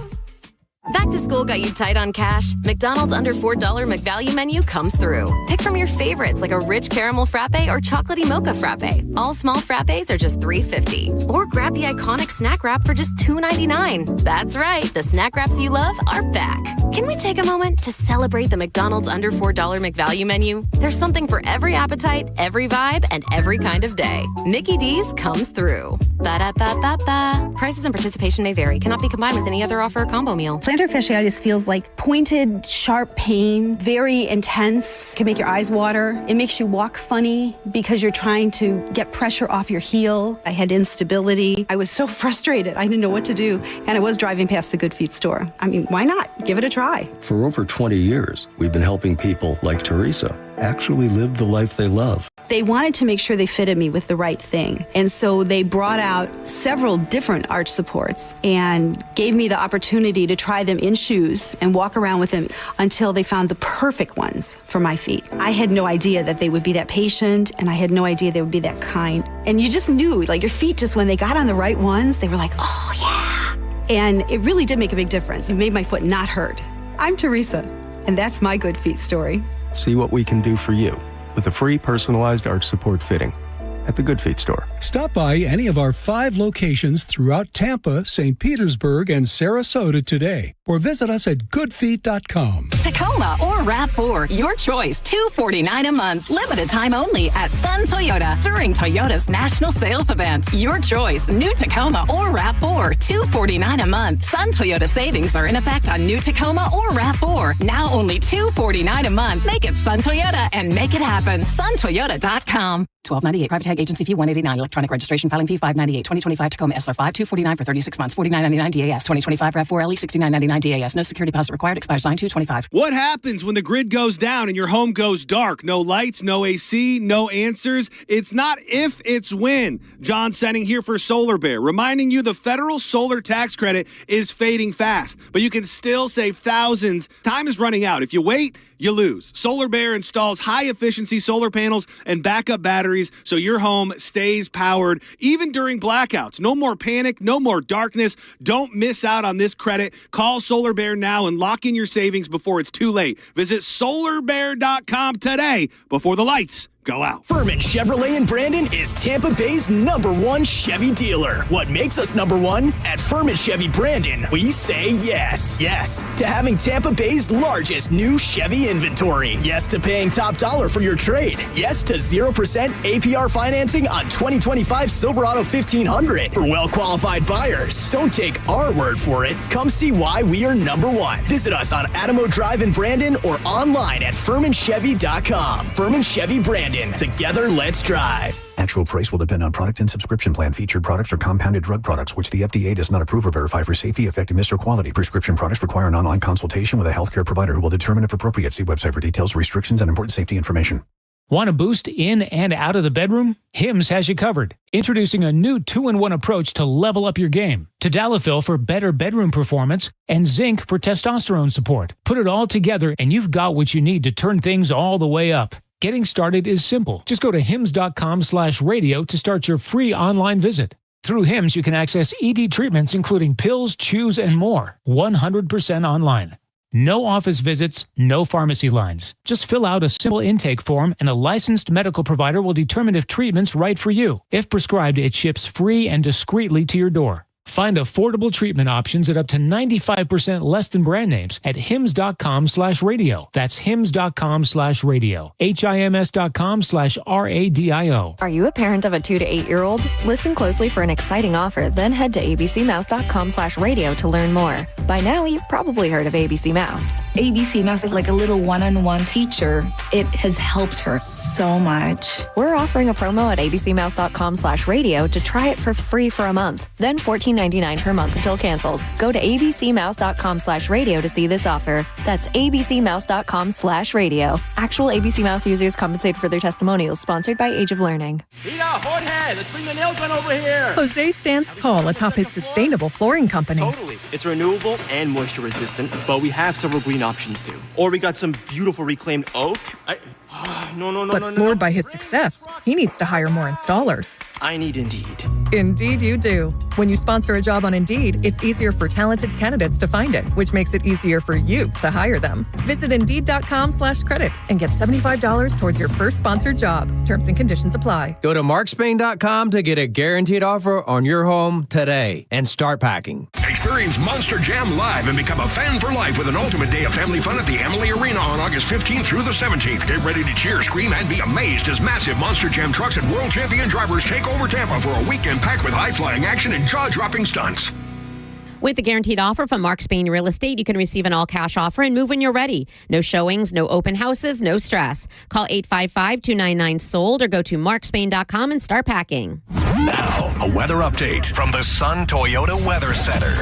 Back to school got you tight on cash? McDonald's under $4 McValue menu comes through. Pick from your favorites like a rich caramel frappe or chocolatey mocha frappe. All small frappes are just $3.50. Or grab the iconic snack wrap for just $2.99. That's right, the snack wraps you love are back. Can we take a moment to celebrate the McDonald's under $4 McValue menu? There's something for every appetite, every vibe, and every kind of day. Mickey D's comes through. Ba-da-ba-ba-ba. Prices and participation may vary. Cannot be combined with any other offer or combo meal. Plantar fasciitis feels like pointed, sharp pain, very intense, can make your eyes water. It makes you walk funny because you're trying to get pressure off your heel. I had instability. I was so frustrated. I didn't know what to do. And I was driving past the Good Feet store. I mean, why not? Give it a try. For over 20 years, we've been helping people like Teresa actually live the life they love. They wanted to make sure they fitted me with the right thing. And so they brought out several different arch supports and gave me the opportunity to try them in shoes and walk around with them until they found the perfect ones for my feet. I had no idea that they would be that patient, and I had no idea they would be that kind. And you just knew, like, your feet just, when they got on the right ones, they were like, oh yeah. And it really did make a big difference. It made my foot not hurt. I'm Teresa, and that's my Good Feet story. See what we can do for you with a free personalized arch support fitting at the Good Feet store. Stop by any of our 5 locations throughout Tampa, St. Petersburg, and Sarasota today, or visit us at goodfeet.com. Tacoma or RAV4, your choice, $249 a month. Limited time only at Sun Toyota during Toyota's national sales event. Your choice, new Tacoma or RAV4, $249 a month. Sun Toyota savings are in effect on new Tacoma or RAV4. Now only $249 a month. Make it Sun Toyota and make it happen. SunToyota.com. $12.98 private tag agency fee $189 electronic registration filing fee $598 2025 Tacoma SR5 $249 for 36 months $49.99 DAS 2025 RAV4 LE $69.99 DAS no security deposit required expires 9/2/25. What happens when the grid goes down and your home goes dark? No lights, no AC, no answers. It's not if, it's when. John Senning here for Solar Bear, reminding you the federal solar tax credit is fading fast, but you can still save thousands. Time is running out. If you wait, you lose. Solar Bear installs high-efficiency solar panels and backup batteries so your home stays powered even during blackouts. No more panic, no more darkness. Don't miss out on this credit. Call Solar Bear now and lock in your savings before it's too late. Visit solarbear.com today before the lights go out. Furman Chevrolet in Brandon is Tampa Bay's #1 Chevy dealer. What makes us #1? At Furman Chevy Brandon, we say yes. Yes to having Tampa Bay's largest new Chevy inventory. Yes to paying top dollar for your trade. Yes to 0% APR financing on 2025 Silverado 1500 for well-qualified buyers. Don't take our word for it. Come see why we are #1. Visit us on Adamo Drive in Brandon or online at FurmanChevy.com. Furman Chevy Brandon. Together, let's drive. Actual price will depend on product and subscription plan. Featured products are compounded drug products, which the FDA does not approve or verify for safety, effectiveness, or quality. Prescription products require an online consultation with a healthcare provider who will determine if appropriate. See website for details, restrictions, and important safety information. Want a boost in and out of the bedroom? Hims has you covered. Introducing a new 2-in-1 approach to level up your game. Tadalafil for better bedroom performance and zinc for testosterone support. Put it all together and you've got what you need to turn things all the way up. Getting started is simple. Just go to hims.com/radio to start your free online visit. Through HIMS, you can access ED treatments including pills, chews, and more, 100% online. No office visits, no pharmacy lines. Just fill out a simple intake form and a licensed medical provider will determine if treatment's right for you. If prescribed, it ships free and discreetly to your door. Find affordable treatment options at up to 95% less than brand names at hims.com/radio. That's hims.com/radio. HIMS.com/RADIO. Are you a parent of a 2 to 8-year-old? Listen closely for an exciting offer, then head to abcmouse.com/radio to learn more. By now, you've probably heard of ABC Mouse. ABC Mouse is like a little one-on-one teacher. It has helped her so much. We're offering a promo at abcmouse.com/radio to try it for free for a month, then $14.99 per month until canceled. Go to abcmouse.com/radio to see this offer. That's abcmouse.com/radio. Actual ABC Mouse users compensated for their testimonials, sponsored by Age of Learning. Rita, Jorge, let's bring the nail gun over here. Jose stands tall atop his sustainable flooring company. Totally. It's renewable and moisture resistant, but we have several green options too. Or we got some beautiful reclaimed oak. But floored by his success, he needs to hire more installers. I need Indeed. Indeed you do. When you sponsor a job on Indeed, it's easier for talented candidates to find it, which makes it easier for you to hire them. Visit Indeed.com/credit and get $75 towards your first sponsored job. Terms and conditions apply. Go to markspain.com to get a guaranteed offer on your home today and start packing. Experience Monster Jam live and become a fan for life with an ultimate day of family fun at the Amalie Arena on August 15th through the 17th. Get ready to cheer, scream, and be amazed as massive Monster Jam trucks and world champion drivers take over Tampa for a weekend packed with high-flying action and jaw-dropping stunts. With the guaranteed offer from Mark Spain Real Estate, you can receive an all-cash offer and move when you're ready. No showings, no open houses, no stress. Call 855-299-SOLD or go to markspain.com and start packing. Now, a weather update from the Sun Toyota Weather Center.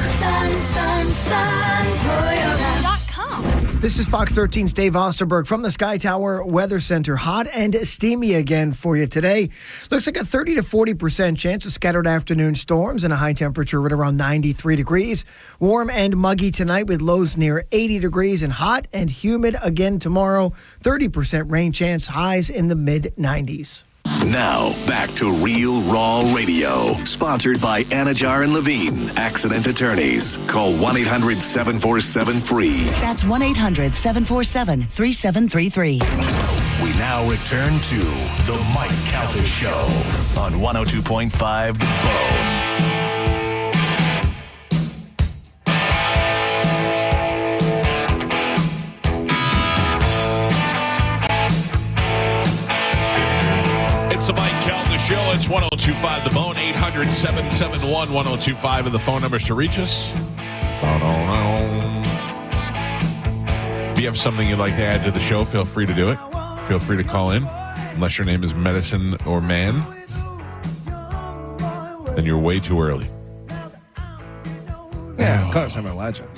SunToyota.com. This is Fox 13's Dave Osterberg from the Sky Tower Weather Center. Hot and steamy again for you today. Looks like a 30 to 40% chance of scattered afternoon storms and a high temperature right around 93 degrees. Warm and muggy tonight with lows near 80 degrees and hot and humid again tomorrow. 30% rain chance, highs in the mid-90s. Now, back to Real Raw Radio. Sponsored by Anajar and Levine, accident attorneys. Call 1-800-747-FREE. That's 1-800-747-3733. We now return to The Mike Calta Show on 102.5 The Bone. It's the Mike Calta Show. It's 102.5 The Bone, 800-771-1025 and the phone numbers to reach us. If you have something you'd like to add to the show, feel free to do it. Feel free to call in. Unless your name is Medicine or Man, then you're way too early. Yeah, of course, I'm a legend.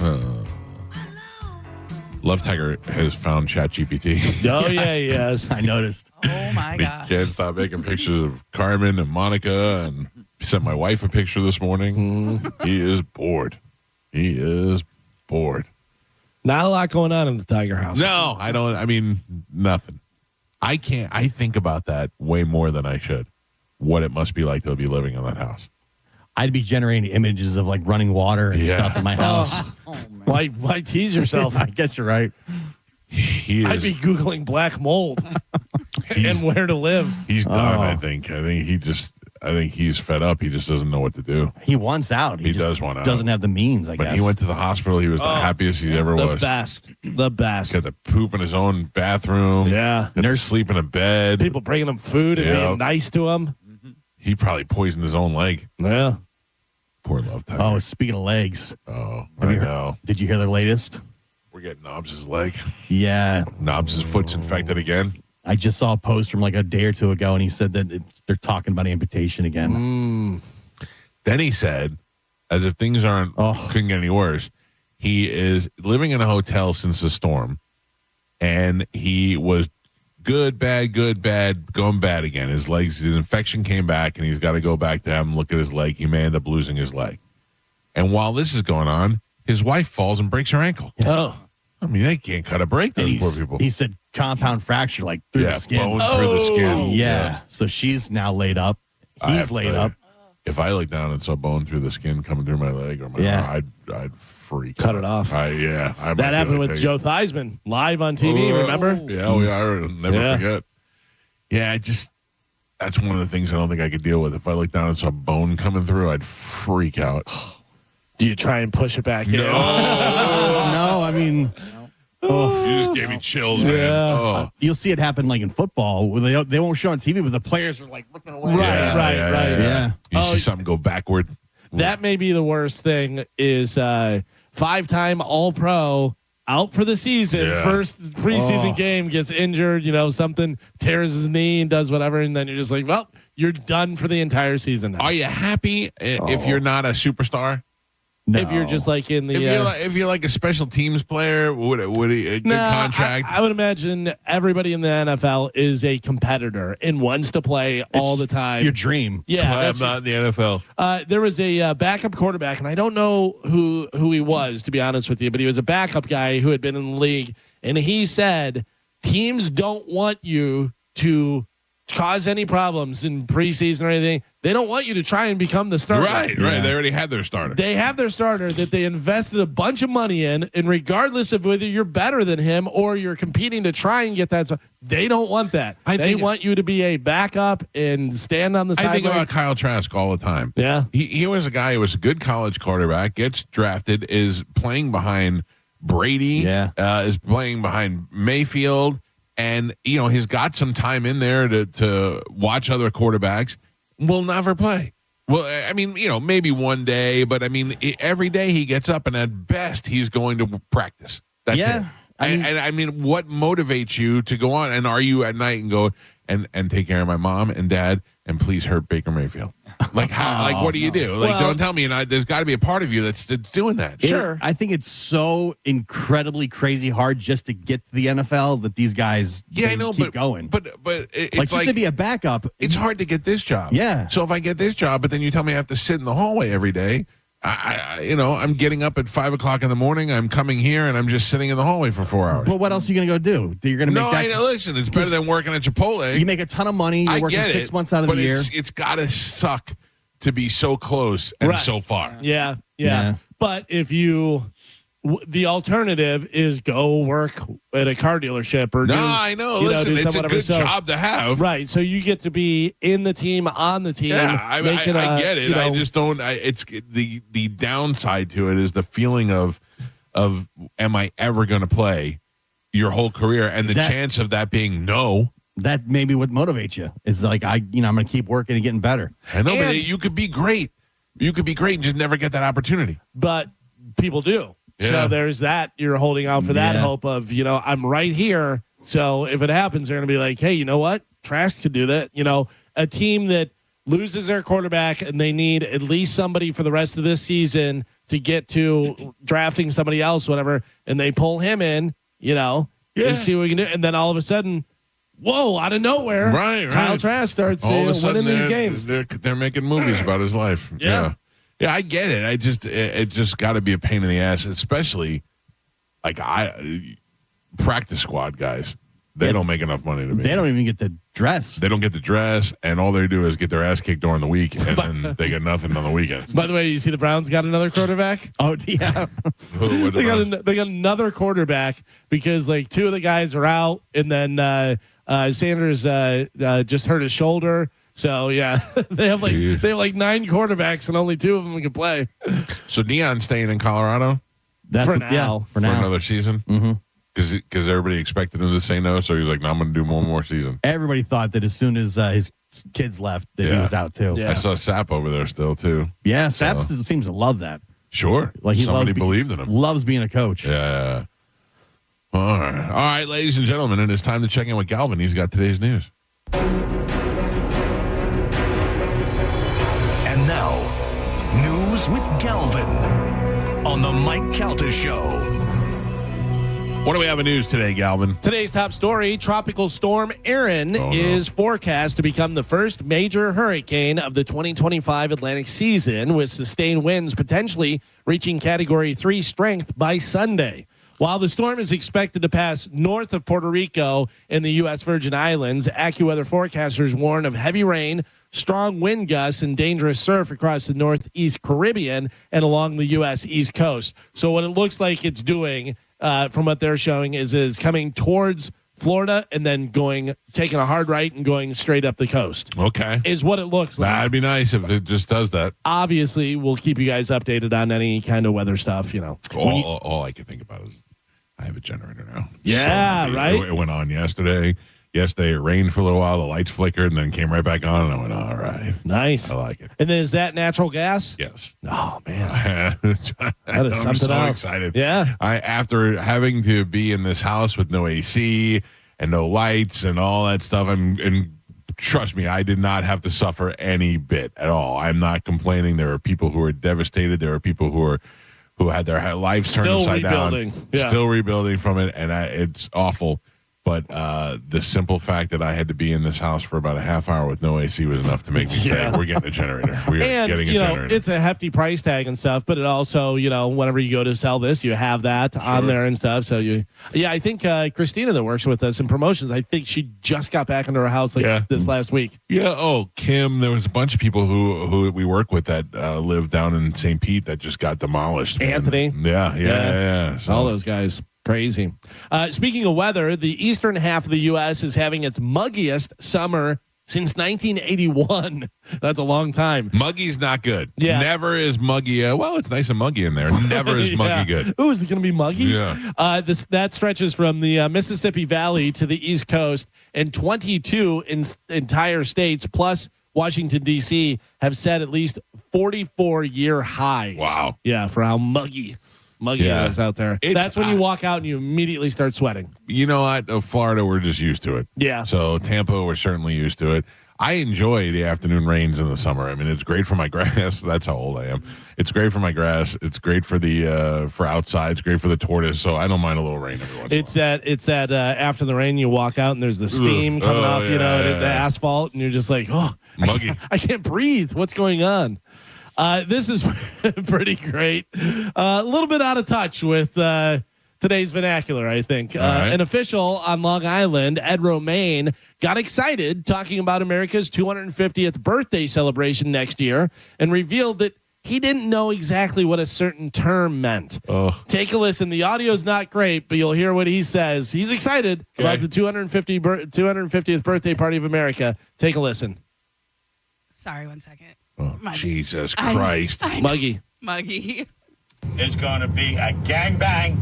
Love Tiger has found ChatGPT. Oh, yeah, he has. I noticed. Oh, my gosh. He can't stop making pictures of Carmen and Monica, and he sent my wife a picture this morning. He is bored. He is bored. Not a lot going on in the Tiger house. No, I don't. I mean, nothing. I can't. I think about that way more than I should. What it must be like to be living in that house. I'd be generating images of like running water and stuff in my house. Why tease yourself? I guess you're right. I'd be Googling black mold and where to live. He's done, I think. I think he's fed up. He just doesn't know what to do. He wants out. He does want out. Doesn't have the means, I guess. But he went to the hospital. He was the happiest he ever was. The best. Got to poop in his own bathroom. Yeah. Got to sleep in a bed. People bringing him food and being nice to him. He probably poisoned his own leg. Yeah. Poor Love Tiger. Oh, speaking of legs. Oh, I know. Did you hear the latest? We're getting Knobs' leg. Yeah. Knobs' foot's infected again. I just saw a post from like a day or two ago, and he said that they're talking about amputation again. Then he said, as if things couldn't get any worse, he is living in a hotel since the storm, and he was good, bad, going bad again. His infection came back, and he's got to go back to have him look at his leg. He may end up losing his leg. And while this is going on, his wife falls and breaks her ankle. Oh. I mean, they can't cut a break, those poor people. He said compound fracture, like through the skin. Bone through the skin. Yeah. So she's now laid up. He's laid up. if I looked down and saw bone through the skin coming through my leg or my arm, I'd freak. Cut it off. I might that happened with Joe Theismann live on TV. Remember? Yeah, I'll never forget. Yeah, that's one of the things I don't think I could deal with. If I looked down and saw bone coming through, I'd freak out. Do you try and push it back in? No, I mean. Oh, you just gave me chills, man. Oh. You'll see it happen like in football where they won't show on TV, but the players are like looking away. Right. Yeah. You see something go backward. That may be the worst thing is 5-time All-Pro out for the season. Yeah. First preseason game, gets injured, something tears his knee and does whatever, and then you're just like, well, you're done for the entire season now. Are you happy if you're not a superstar? No. If you're just like in the if you're like a special teams player, would he a good contract? I would imagine everybody in the NFL is a competitor and wants to play all the time. Your dream. Yeah, I'm not in the NFL. There was a backup quarterback, and I don't know who he was, to be honest with you, but he was a backup guy who had been in the league, and he said teams don't want you to cause any problems in preseason or anything. They don't want you to try and become the starter. Right. They already had their starter. They have their starter that they invested a bunch of money in, and regardless of whether you're better than him or you're competing to try and get that, they don't want that. They want you to be a backup and stand on the sideline. I think about Kyle Trask all the time. Yeah. He was a guy who was a good college quarterback, gets drafted, is playing behind Brady, is playing behind Mayfield, and he's got some time in there to watch other quarterbacks. Will never play. Well, I mean, maybe one day, but I mean, every day he gets up and at best he's going to practice. That's it. I mean, what motivates you to go on? And are you at night and go and take care of my mom and dad and please hurt Baker Mayfield? Like how? Like what do you do? Like don't tell me. There's got to be a part of you that's doing that. Sure. I think it's so incredibly crazy hard just to get to the NFL that these guys keep going. But it's like just to be a backup. It's hard to get this job. Yeah. So if I get this job, but then you tell me I have to sit in the hallway every day. I'm getting up at 5 o'clock in the morning. I'm coming here and I'm just sitting in the hallway for 4 hours. But what else are you going to go do? You're going to make listen, it's better than working at Chipotle. You make a ton of money. You're working 6 months out of the year. It's got to suck to be so close and so far. Yeah. But if the alternative is go work at a car dealership or I know. Listen, it's a good job to have. Right. So you get to be in the team, on the team. Yeah, I get it. I just don't. It's the downside to it is the feeling of am I ever going to play your whole career, and the chance of that being no. That may be what motivates you. Is like I'm going to keep working and getting better. I know, but you could be great. You could be great and just never get that opportunity. But people do. Yeah. So there's that. You're holding out for that hope of, I'm right here. So if it happens, they're going to be like, hey, you know what? Trask could do that. A team that loses their quarterback and they need at least somebody for the rest of this season to get to drafting somebody else, whatever, and they pull him in, and see what we can do. And then all of a sudden, whoa, out of nowhere, Kyle Trask starts winning these games. They're making movies about his life. Yeah, I get it. It just got to be a pain in the ass, especially like practice squad guys. They don't make enough money to me. They don't even get the dress. They don't get the dress, and all they do is get their ass kicked during the week, and then they get nothing on the weekend. By the way, you see the Browns got another quarterback? Oh, yeah. They got another quarterback because like two of the guys are out, and then Sanders just hurt his shoulder. So yeah, they have like 9 quarterbacks and only 2 of them can play. So Deion's staying in Colorado for now. For another season. Mm-hmm. Because everybody expected him to say no, so he's like, "No, I'm going to do one more season." Everybody thought that as soon as his kids left, that he was out too. Yeah. I saw Sapp over there still too. Yeah, Sapp seems to love that. Sure, like somebody believed in him. Loves being a coach. Yeah. All right, ladies and gentlemen, it is time to check in with Galvin. He's got today's news. And now, news with Galvin on the Mike Calta Show. What do we have in news today, Galvin? Today's top story, Tropical Storm Erin is forecast to become the first major hurricane of the 2025 Atlantic season, with sustained winds potentially reaching Category 3 strength by Sunday. While the storm is expected to pass north of Puerto Rico in the U.S. Virgin Islands, AccuWeather forecasters warn of heavy rain, strong wind gusts and dangerous surf across the northeast Caribbean and along the U.S. East Coast. So what it looks like it's doing, from what they're showing, is coming towards Florida and then taking a hard right and going straight up the coast. Okay. Is what it looks like. That'd be nice if it just does that. Obviously, we'll keep you guys updated on any kind of weather stuff, All I can think about is I have a generator now. Yeah, right? It went on yesterday. Yesterday, it rained for a little while. The lights flickered and then came right back on. And I went, all right. Nice. I like it. And then is that natural gas? Yes. Oh, man. That is I'm something so else. excited. Yeah. After having to be in this house with no AC and no lights and all that stuff, and trust me, I did not have to suffer any bit at all. I'm not complaining. There are people who are devastated. There are people who had their lives turned upside down. Yeah. Still rebuilding from it, and it's awful. But the simple fact that I had to be in this house for about a half hour with no AC was enough to make me say, we're getting a generator. We're getting a generator. It's a hefty price tag and stuff, but it also, whenever you go to sell this, you have that on there and stuff. So I think Christina that works with us in promotions, I think she just got back into her house this last week. Yeah. Oh, Kim, there was a bunch of people who we work with that live down in St. Pete that just got demolished. Anthony. Yeah. So, all those guys. Crazy. Speaking of weather, the eastern half of the U.S. is having its muggiest summer since 1981. That's a long time. Muggy's not good. Yeah. Never is muggy. Well, it's nice and muggy in there. Never is muggy good. Ooh, is it going to be muggy? Yeah. That stretches from the Mississippi Valley to the East Coast, and 22 entire states plus Washington, D.C. have set at least 44-year highs. Wow. Yeah, for how muggy it is out there. That's when you walk out and you immediately start sweating. You know what? Florida, we're just used to it. Yeah. So Tampa, we're certainly used to it. I enjoy the afternoon rains in the summer. I mean, it's great for my grass. That's how old I am. It's great for my grass. It's great for the for outside. It's great for the tortoise. So I don't mind a little rain every once in a while. It's that after the rain, you walk out and there's the steam coming off, the asphalt, and you're just like, oh, muggy. I can't breathe. What's going on? This is pretty great. A little bit out of touch with today's vernacular, I think. Right. An official on Long Island, Ed Romaine, got excited talking about America's 250th birthday celebration next year and revealed that he didn't know exactly what a certain term meant. Oh. Take a listen. The audio's not great, but you'll hear what he says. He's excited about the 250th birthday party of America. Take a listen. Sorry, 1 second. Oh, Jesus Christ. Muggy. It's going to be a gangbang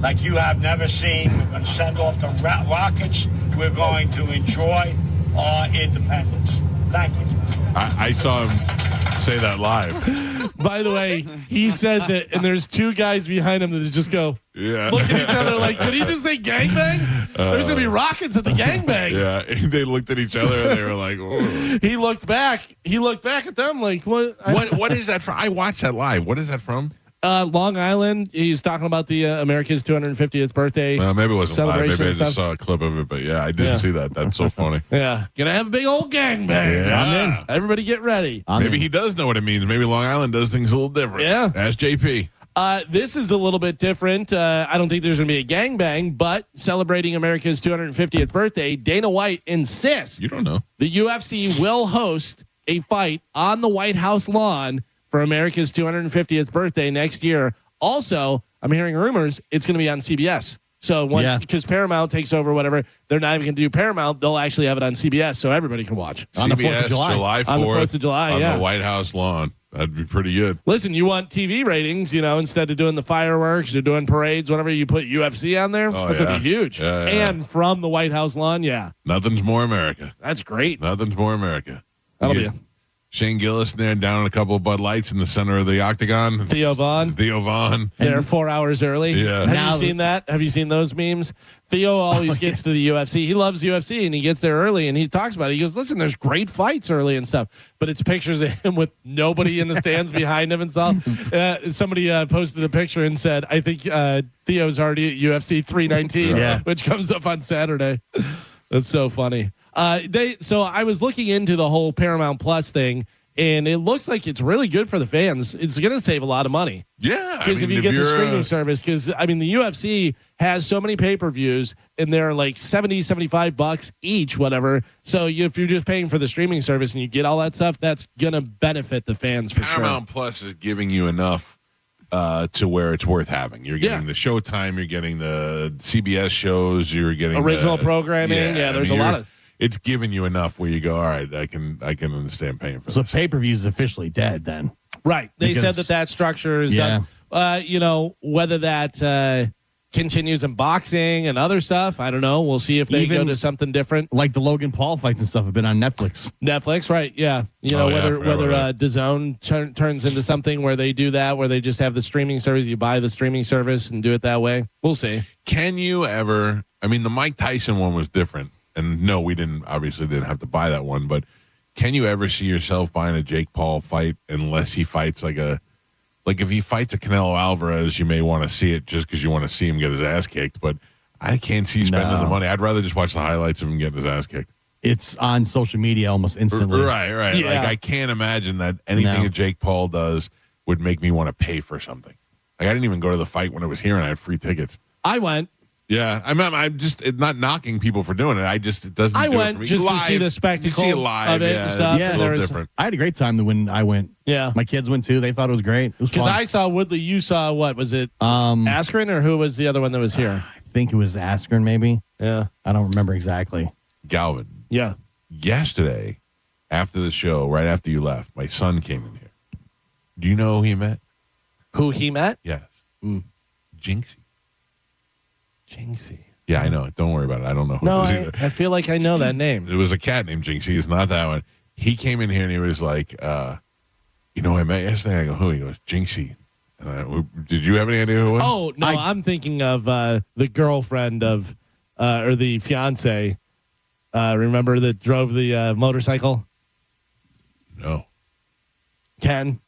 like you have never seen. We're going to send off the rockets. We're going to enjoy our independence. Thank you. I saw him say that live. By the way, he says it, and there's two guys behind him that just go, look at each other like, did he just say gangbang? There's going to be rockets at the gangbang. Yeah, they looked at each other, and they were like, whoa. He looked back at them like, what? What is that from? I watched that live. What is that from? Long Island. He's talking about the America's 250th birthday. Maybe it wasn't live. Maybe I just stuff. saw a clip of it. But yeah, I did see that. That's so funny. Yeah. Gonna have a big old gangbang. Yeah. I'm in. Everybody get ready. Maybe he does know what it means. Maybe Long Island does things a little different. Yeah. Ask JP. This is a little bit different. I don't think there's going to be a gangbang, but celebrating America's 250th birthday, Dana White insists You don't know. the UFC will host a fight on the White House lawn for America's 250th birthday next year. Also, I'm hearing rumors it's going to be on CBS. So because Paramount takes over, whatever, they're not even going to do Paramount. They'll actually have it on CBS, so everybody can watch on the 4th of July 4th, on the 4th of July, on the White House lawn. That'd be pretty good. Listen, you want TV ratings, instead of doing the fireworks, you're doing parades, whatever, you put UFC on there. That's going to be huge. Yeah. And from the White House lawn, Nothing's more America. That's great. Nothing's more America. That'll be Shane Gillis there down in a couple of Bud Lights in the center of the octagon. Theo Vaughn. They're 4 hours early. Yeah. Have you seen that? Have you seen those memes? Theo always gets to the UFC. He loves UFC, and he gets there early, and he talks about it. He goes, listen, there's great fights early and stuff, but it's pictures of him with nobody in the stands behind him and stuff. Somebody posted a picture and said, I think Theo's already at UFC 319, which comes up on Saturday. That's so funny. So I was looking into the whole Paramount Plus thing, And it looks like it's really good for the fans. It's going to save a lot of money. Yeah. Because if you get the streaming service, because, I mean, the UFC has so many pay-per-views, and they're like $70, $75 each, whatever. So if you're just paying for the streaming service and you get all that stuff, that's going to benefit the fans for Paramount Plus is giving you enough to where it's worth having. You're getting the Showtime, you're getting the CBS shows, you're getting original programming. Yeah, there's a lot of. It's giving you enough where you go, all right, I can understand paying for so this. So pay-per-view is officially dead then. Right. They said that structure is done. Whether that continues in boxing and other stuff, I don't know. We'll see if they go to something different. Like the Logan Paul fights and stuff have been on Netflix. Netflix, right? Yeah. Whether DAZN turns into something where they do that, where they just have the streaming service, you buy the streaming service and do it that way. We'll see. Can you ever? I mean, the Mike Tyson one was different. And no, we didn't have to buy that one, but can you ever see yourself buying a Jake Paul fight unless he fights like if he fights a Canelo Alvarez, you may want to see it just because you want to see him get his ass kicked, but I can't see spending the money. I'd rather just watch the highlights of him getting his ass kicked. It's on social media almost instantly. Right. Yeah. Like I can't imagine that anything that Jake Paul does would make me want to pay for something. Like I didn't even go to the fight when it was here and I had free tickets. I went. Yeah, I'm just not knocking people for doing it. It doesn't. I do went it for me. just live, to see the spectacle you see it live, of it and stuff. Yeah, and a little different. I had a great time when I went. Yeah, my kids went too. They thought it was great. It was because fun. I saw Woodley. You saw what was it? Askren or who was the other one that was here? I think it was Askren, maybe. Yeah, I don't remember exactly. Galvin. Yeah. Yesterday, after the show, right after you left, my son came in here. Do you know who he met? Who he met? Yes. Jinxie. Jinxie. Yeah, I know it. Don't worry about it. I don't know who No, it was either. I feel like I know that name. It was a cat named Jinxie. It's not that one. He came in here and he was like, I met yesterday. I go, who? He goes, Jinxie. Did you have any idea who it was? Oh, no, I'm thinking of the girlfriend of, or the fiance. Remember that drove the motorcycle? No. Ken.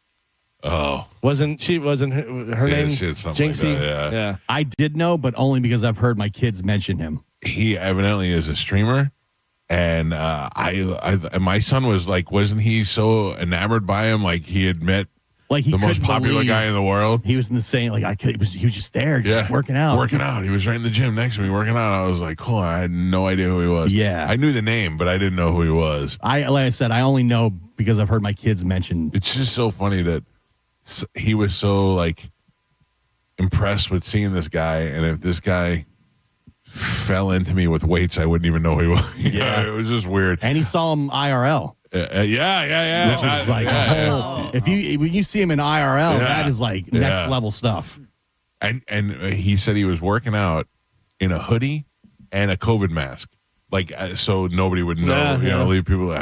Oh. Wasn't her name she had something Jinxie? like that, yeah. I did know, but only because I've heard my kids mention him. He evidently is a streamer. And my son was like, wasn't he so enamored by him? Like he had met the most popular guy in the world. He was insane. Like he was just there, just working out. He was right in the gym next to me working out. I was like, cool. I had no idea who he was. Yeah. I knew the name, but I didn't know who he was. Like I said, I only know because I've heard my kids mention. It's just so funny that he was so like impressed with seeing this guy. And if this guy fell into me with weights, I wouldn't even know who he was. Yeah. It was just weird. And he saw him IRL. Yeah. Which was like when you see him in IRL, that is like next level stuff. And he said he was working out in a hoodie and a COVID mask, like so nobody would know. Leave people.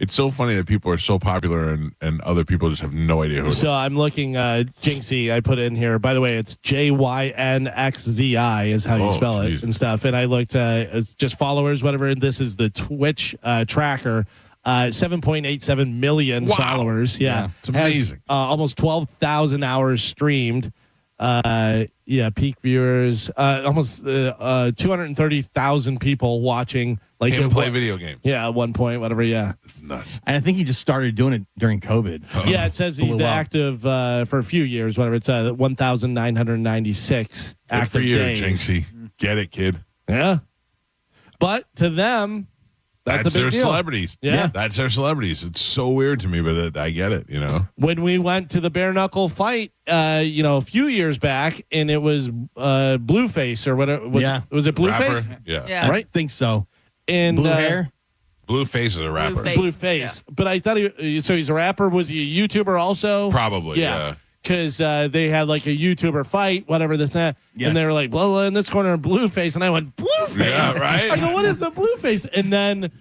It's so funny that people are so popular and other people just have no idea who. So I'm looking Jinxie. I put it in here. By the way, it's JYNXZI is how you spell it and stuff. And I looked it's just followers, whatever. And this is the Twitch tracker. 7.87 million followers. Yeah, it's amazing. Has, almost 12,000 hours streamed. Peak viewers. Almost 230,000 people watching. Like him play video games. Yeah, at one point, whatever. Yeah, it's nuts. And I think he just started doing it during COVID. Yeah, it says he's active for a few years. Whatever. It's 1,996 active for you, days. Jinxie. Get it, kid. Yeah, but to them, that's a big their deal. celebrities. Yeah, that's their celebrities. It's so weird to me, but I get it. When we went to the bare knuckle fight, a few years back, and it was Blueface or whatever. Was it Blueface? Yeah. Right. I think so. And blue hair. Blueface is a rapper. Blueface. Yeah. But I thought so he's a rapper. Was he a YouTuber also? Probably. Yeah. Because they had like a YouTuber fight, whatever this and that. Yes. And they were like, blah, blah, in this corner, Blueface. And I went, Blueface? Yeah, right. I go, what is a Blueface? And then,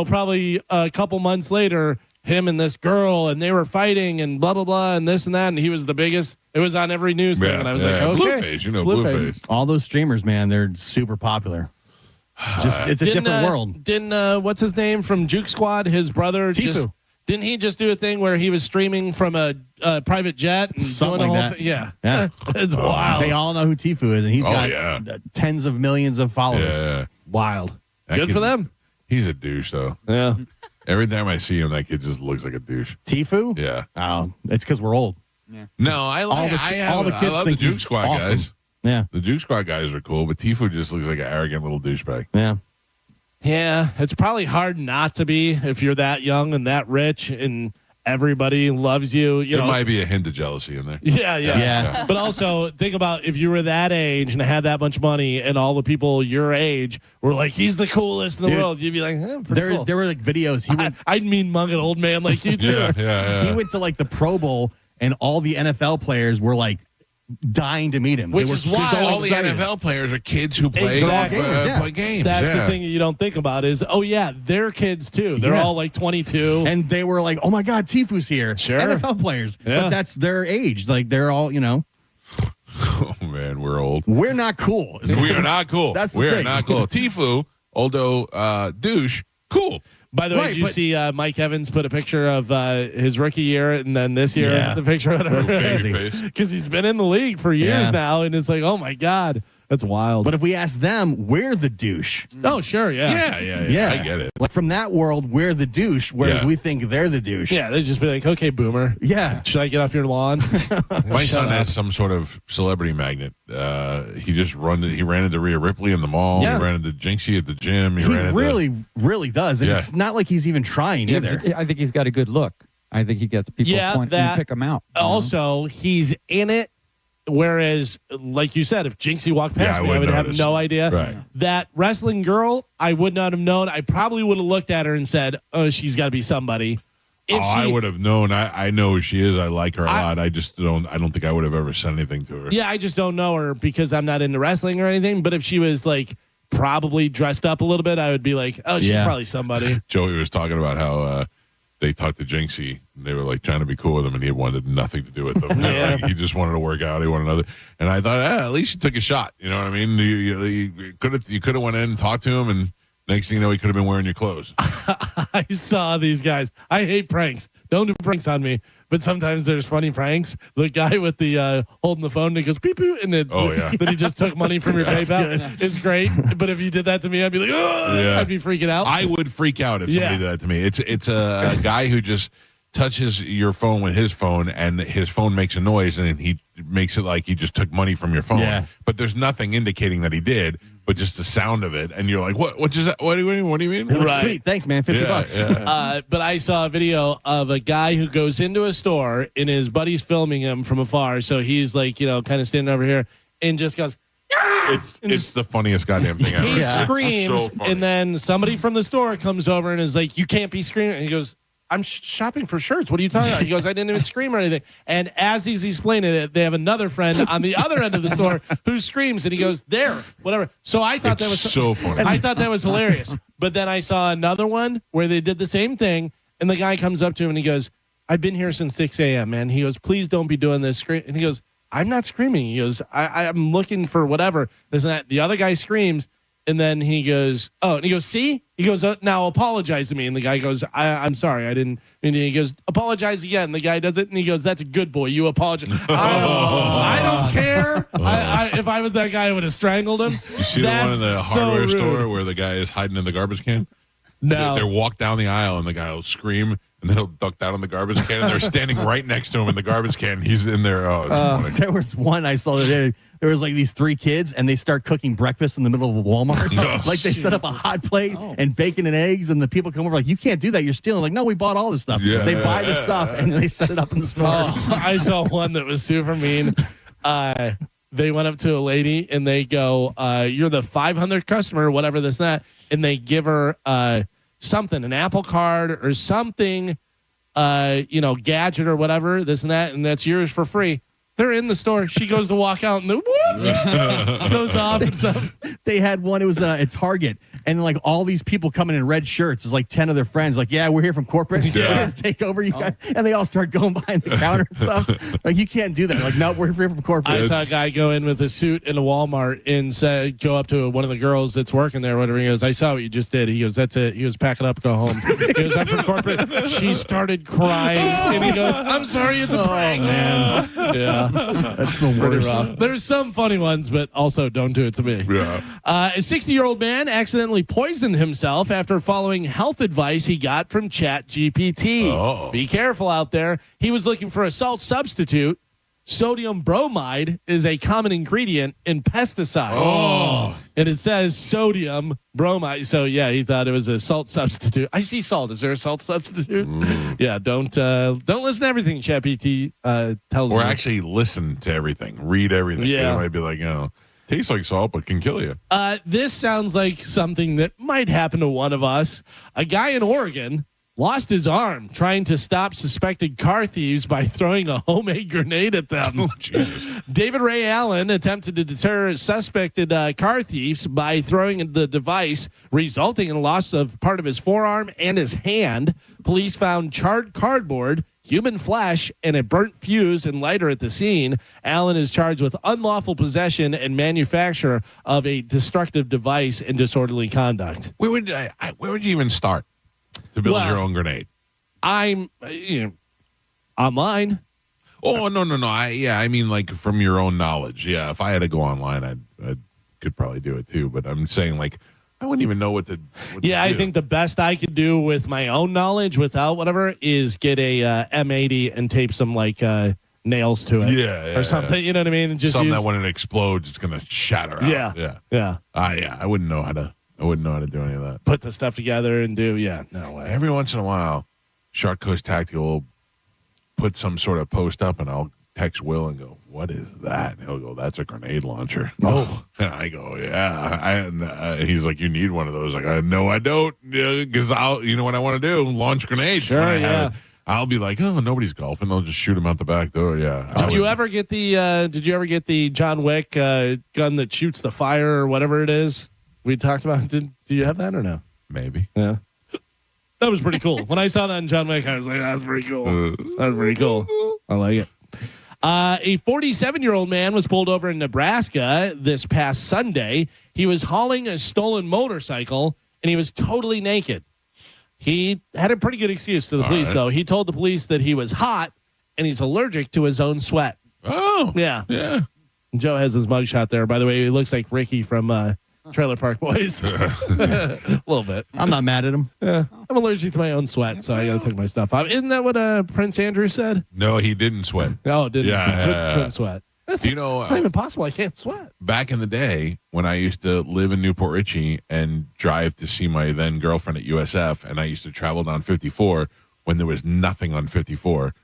probably a couple months later, him and this girl, and they were fighting and blah, blah, blah, and this and that. And he was the biggest. It was on every news thing. And I was like, okay. Blueface, Blueface. All those streamers, man, they're super popular. It's a different world. Didn't what's his name from Juke Squad? His brother Tifu. Didn't he just do a thing where he was streaming from a private jet and something doing like the whole that? thing? Yeah, it's wild. They all know who Tifu is, and he's got tens of millions of followers. Yeah. Wild. That Good for them. He's a douche, though. Yeah. Every time I see him, that kid just looks like a douche. Tifu? Yeah. Oh, it's because we're old. Yeah. No, I love the Juke Squad awesome. guys. Yeah. The Juke Squad guys are cool, but Tifu just looks like an arrogant little douchebag. Yeah. Yeah, it's probably hard not to be if you're that young and that rich and everybody loves you. There might be a hint of jealousy in there. Yeah. But also think about if you were that age and had that much money and all the people your age were like, he's the coolest in the world. You'd be like, cool. There were like videos. I'd mean mug an old man like you do. Yeah. He went to like the Pro Bowl and all the NFL players were like dying to meet him. Which they were is why so all excited. the NFL players are kids who play, play games. That's the thing you don't think about is, they're kids too. They're all like 22. And they were like, oh my God, Tifu's here. Sure. NFL players. Yeah. But that's their age. Like they're all, Oh man, we're old. We're not cool. We are not cool. That's the we thing. are not cool. Tifu, although douche, cool. By the way, did you see Mike Evans put a picture of his rookie year and then this year, the picture of it? Because he's been in the league for years now, and it's like, oh my God, that's wild. But if we ask them, we're the douche. Oh, sure, Yeah, I get it. Like from that world, we're the douche, whereas we think they're the douche. Yeah, they'd just be like, okay, boomer. Yeah. Should I get off your lawn? My son has some sort of celebrity magnet. He ran into Rhea Ripley in the mall. Yeah. He ran into Jinxie at the gym. He really does. And it's not like he's even trying either. I think he's got a good look. I think he gets people pointing and pick him out. Also, he's in it. Whereas, like you said, if Jinxie walked past me, I would have no idea. Right. That wrestling girl, I would not have known. I probably would have looked at her and said, oh, she's got to be somebody. I would have known. I know who she is. I like her a lot. I just don't. I don't think I would have ever said anything to her. Yeah, I just don't know her because I'm not into wrestling or anything. But if she was like probably dressed up a little bit, I would be like, oh, she's probably somebody. At was talking about how they talked to Jinxie. And they were like trying to be cool with him, and he wanted nothing to do with them. Like, he just wanted to work out. He wanted another. And I thought, at least you took a shot. You know what I mean? You could have went in and talked to him, and next thing you know, he could have been wearing your clothes. I saw these guys. I hate pranks. Don't do pranks on me. But sometimes there's funny pranks. The guy with the holding the phone and he goes beep beep, and then he just took money from your PayPal is great. But if you did that to me, I'd be like, I'd be freaking out. I would freak out if somebody did that to me. It's a guy who just touches your phone with his phone, and his phone makes a noise, and he makes it like he just took money from your phone. Yeah. But there's nothing indicating that he did, but just the sound of it, and you're like, what is that? What do you mean? Right. Sweet, thanks, man. $50. Yeah. But I saw a video of a guy who goes into a store, and his buddy's filming him from afar. So he's like, kind of standing over here, and just goes. It's the funniest goddamn thing ever. He screams, So funny. and then somebody from the store comes over and is like, "You can't be screaming." And he goes, I'm shopping for shirts. What are you talking about? He goes, I didn't even scream or anything. And as he's explaining it, they have another friend on the other end of the store who screams, and he goes, there, whatever. So I thought that was so funny. I thought that was hilarious. But then I saw another one where they did the same thing, and the guy comes up to him and he goes, I've been here since 6 a.m., man. He goes, please don't be doing this. And he goes, I'm not screaming. He goes, I'm looking for whatever. This and that. The other guy screams. And then he goes, oh, and he goes, see? He goes, now apologize to me. And the guy goes, I'm sorry. I didn't. And he goes, apologize again. The guy does it. And he goes, that's a good boy. You apologize. I don't care. If I was that guy, I would have strangled him. You see the one in the hardware store where the guy is hiding in the garbage can? No. They walk down the aisle, and the guy will scream, and then he'll duck down in the garbage can, and they're standing right next to him in the garbage can. He's in there. Oh, it's funny. There was one I saw today. There was like these 3 kids, and they start cooking breakfast in the middle of a Walmart. Like they set up a hot plate and bacon and eggs, and the people come over like, you can't do that. You're stealing. Like, no, we bought all this stuff. Yeah. They buy the stuff, and they set it up in the store. I saw one that was super mean. They went up to a lady, and they go, you're the 500th customer, whatever this and that. And they give her something, an Apple card or something, gadget or whatever, this and that, and that's yours for free. They're in the store. She goes to walk out, and the whoop goes off and stuff. They had one. It was at Target, and like all these people coming in red shirts. It's like 10 of their friends. Like, yeah, we're here from corporate. We're here to take over you guys. And they all start going behind the counter and stuff. Like, you can't do that. Like, no, we're here from corporate. I saw a guy go in with a suit in a Walmart and go up to one of the girls that's working there. Whatever. He goes, I saw what you just did. He goes, that's it. He goes, pack it up, go home. He goes, I'm from corporate. She started crying, and he goes, I'm sorry, it's a prank, man. Yeah, That's the worst. There's some funny ones, but also don't do it to me. Yeah. A 60-year-old man accidentally poisoned himself after following health advice he got from ChatGPT. Oh. Be careful out there. He was looking for a salt substitute. Sodium bromide is a common ingredient in pesticides. Oh. And it says sodium bromide. So, yeah, he thought it was a salt substitute. I see salt. Is there a salt substitute? Yeah, don't listen to everything ChatGPT tells you. Or actually listen to everything. Read everything. Yeah. It might be like, tastes like salt, but can kill you. This sounds like something that might happen to one of us. A guy in Oregon lost his arm trying to stop suspected car thieves by throwing a homemade grenade at them. Oh, Jesus. David Ray Allen attempted to deter suspected car thieves by throwing the device, resulting in loss of part of his forearm and his hand. Police found charred cardboard, human flesh, and a burnt fuse and lighter at the scene. Allen is charged with unlawful possession and manufacture of a destructive device and disorderly conduct. Where would you even start to build your own grenade? I'm online. Oh, no. I mean, like, from your own knowledge. Yeah, if I had to go online, I could probably do it too. But I'm saying, like, I wouldn't even know what to do. I think the best I could do with my own knowledge without whatever is get a M80 and tape some, like, nails to it. Yeah. Or something, you know what I mean? And just something that when it explodes, it's going to shatter out. Yeah. I wouldn't know how to. I wouldn't know how to do any of that. Put the stuff together and do, no way. Every once in a while, Shark Coast Tactical will put some sort of post up, and I'll text Will and go, "What is that?" And he'll go, "That's a grenade launcher." Oh. And I go, "Yeah." He's like, "You need one of those." Like, "No, I don't," because you know what I want to do? Launch grenades. Sure, yeah. I'll be like, "Oh, nobody's golfing. They'll just shoot him out the back door." Yeah. Did you ever get the John Wick gun that shoots the fire or whatever it is? We talked about. Do you have that or no? Maybe. Yeah. That was pretty cool. When I saw that in John Wick, I was like, that's pretty cool. That's pretty cool. I like it. A 47-year-old man was pulled over in Nebraska this past Sunday. He was hauling a stolen motorcycle, and he was totally naked. He had a pretty good excuse to the police, though. He told the police that he was hot, and he's allergic to his own sweat. Oh. Yeah. Yeah. Joe has his mugshot there. By the way, he looks like Ricky from Trailer Park Boys. A little bit. I'm not mad at him. Yeah. I'm allergic to my own sweat, so I got to take my stuff off. Isn't that what Prince Andrew said? No, he didn't sweat. Oh, didn't. Yeah. Couldn't sweat. It's not even possible. I can't sweat. Back in the day when I used to live in Newport Richey and drive to see my then girlfriend at USF, and I used to travel down 54 when there was nothing on 54,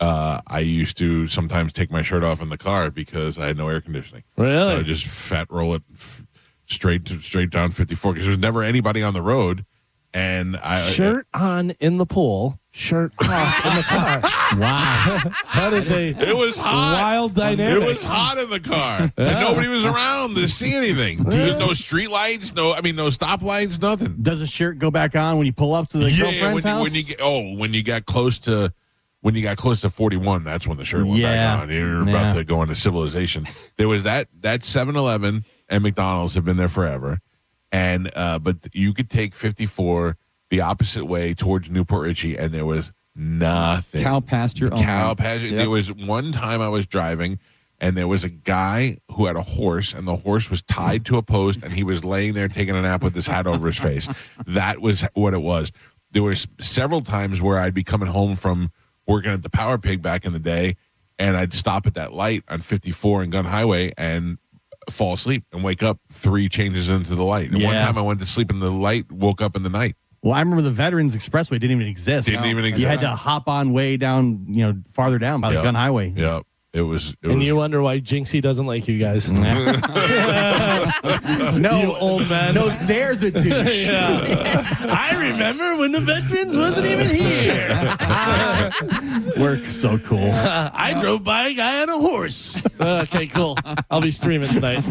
I used to sometimes take my shirt off in the car because I had no air conditioning. Really? So I just fat roll it straight down 54 because there's never anybody on the road. And shirt on in the pool, shirt off in the car. Wow, that is it was hot. Wild dynamic. It was hot in the car, and nobody was around to see anything. There's no street lights, no stoplights, nothing. Does the shirt go back on when you pull up to the girlfriend's house? When you got close to 41, that's when the shirt went back on. You're about to go into civilization. There was that 7-Eleven and McDonald's have been there forever. And but you could take 54 the opposite way towards Newport Richey, and there was nothing. Cow pasture. Yep. There was one time I was driving, and there was a guy who had a horse, and the horse was tied to a post, and he was laying there taking a nap with his hat over his face. That was what it was. There was several times where I'd be coming home from working at the Power Pig back in the day, and I'd stop at that light on 54 and Gun Highway and fall asleep and wake up 3 changes into the light. And one time I went to sleep in the light, woke up in the night. Well, I remember the Veterans Expressway didn't even exist. You had to hop on way down, farther down by the Gun Highway. Yep. And you wonder why Jinxie doesn't like you guys. No, you old man. No, they're the douche. I remember when the Veterans wasn't even here. We're so cool. I drove by a guy on a horse. Okay, cool. I'll be streaming tonight.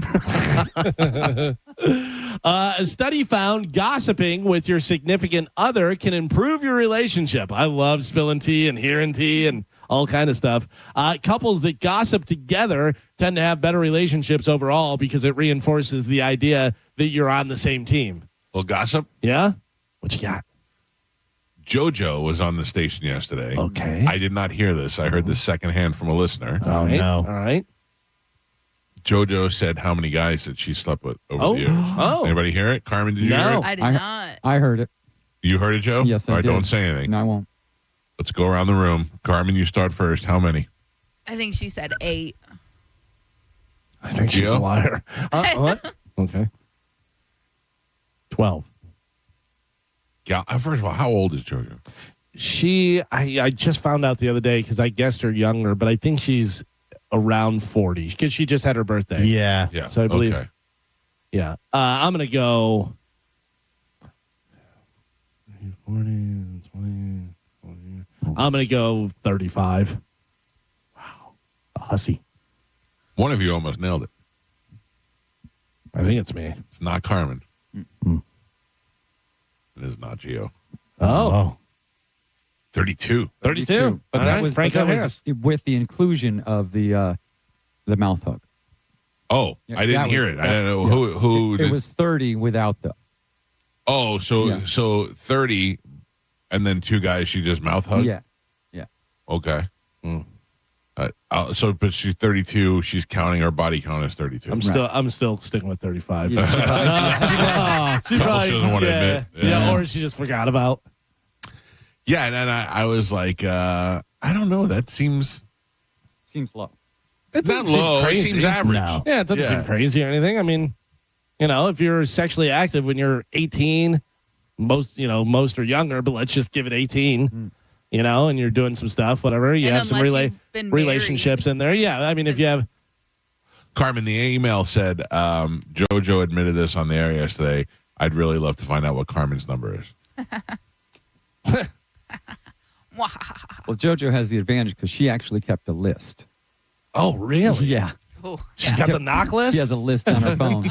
A study found gossiping with your significant other can improve your relationship. I love spilling tea and hearing tea and all kind of stuff. Couples that gossip together tend to have better relationships overall because it reinforces the idea that you're on the same team. Well, gossip? Yeah? What you got? JoJo was on the station yesterday. Okay. I did not hear this. I heard this secondhand from a listener. All right. no. All right. JoJo said how many guys that she slept with over the years. Oh. Anybody hear it? Carmen, did you hear it? I did not. I heard it. You heard it, Joe? Yes, I All right, did. don't say anything. No, I won't. Let's go around the room. Carmen, you start first. How many? I think she said 8. I think she's a Gio? liar. What? Okay. 12. First of all, how old is JoJo? I just found out the other day because I guessed her younger, but I think she's around 40 because she just had her birthday. Yeah. Yeah. So I believe. Okay. Yeah. I'm going to go 40, 20, 40. I'm going to go 35. Wow. A hussy. One of you almost nailed it. I think it's me. It's not Carmen. Mm-hmm. It is not Gio. Oh. 32. 32. But All that right, was Franco but that Harris. was with the inclusion of the mouth hook. Oh, Yeah, I didn't that hear was- it. I don't know who It did. was 30 without the. Oh, so 30 and then 2 guys she just mouth hugged? Yeah. Yeah. Okay. But she's 32. She's counting her body count as 32. I'm still sticking with 35. Yeah, She Couple doesn't want to admit. Yeah, or she just forgot about. Yeah, and then I was like, I don't know. That seems low. It's not low. It seems average. No. Yeah, it doesn't seem crazy or anything. I mean, if you're sexually active when you're 18, most are younger, but let's just give it 18. And you're doing some stuff, whatever. You And have some unless you've been relationships in there. Yeah, I mean, if you have. Carmen, the email said JoJo admitted this on the air yesterday. I'd really love to find out what Carmen's number is. Well, JoJo has the advantage because she actually kept a list. Oh, really? Yeah. Oh, She's got the knock list? She has a list on her phone.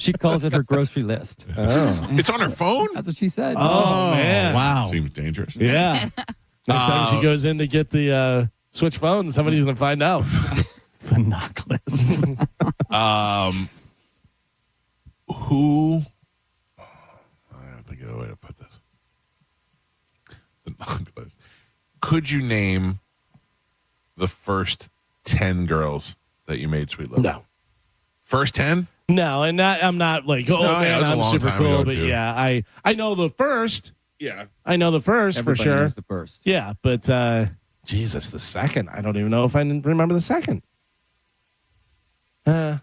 She calls it her grocery list. Oh. It's on her phone? That's what she said. Oh, man. Wow. Seems dangerous. Yeah. Next time she goes in to get the switch phone, somebody's going to find out. The knock list. Who? I don't think of the way to put this. The knock list. Could you name the first 10 girls that you made sweet love? No. First 10? No, and I'm not like, No, yeah, man, that's a I'm long super time cool. ago, But too. yeah, I know the first. Yeah. I know the first Everybody for sure. knows the first. Yeah, but Jesus, the second. I don't even know if I remember the second. I'm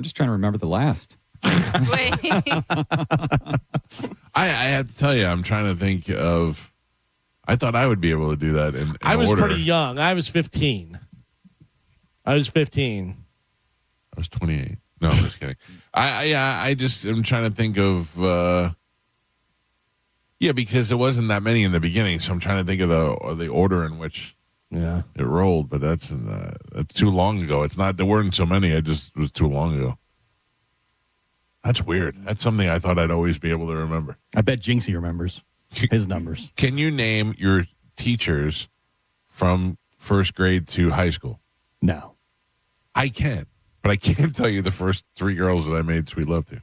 just trying to remember the last. Wait. I have to tell you, I'm trying to think of. I thought I would be able to do that in I was order. pretty young. I was 15. I was 15. I was 28. No, I'm just kidding. I just am trying to think of. Yeah, because there wasn't that many in the beginning, so I'm trying to think of the order in which Yeah. it rolled. But that's too long ago. It's not. There weren't so many. It was too long ago. That's weird. That's something I thought I'd always be able to remember. I bet Jinxie remembers his numbers. Can you name your teachers from first grade to high school? No. I can, but I can't tell you the first 3 girls that I made sweet love to.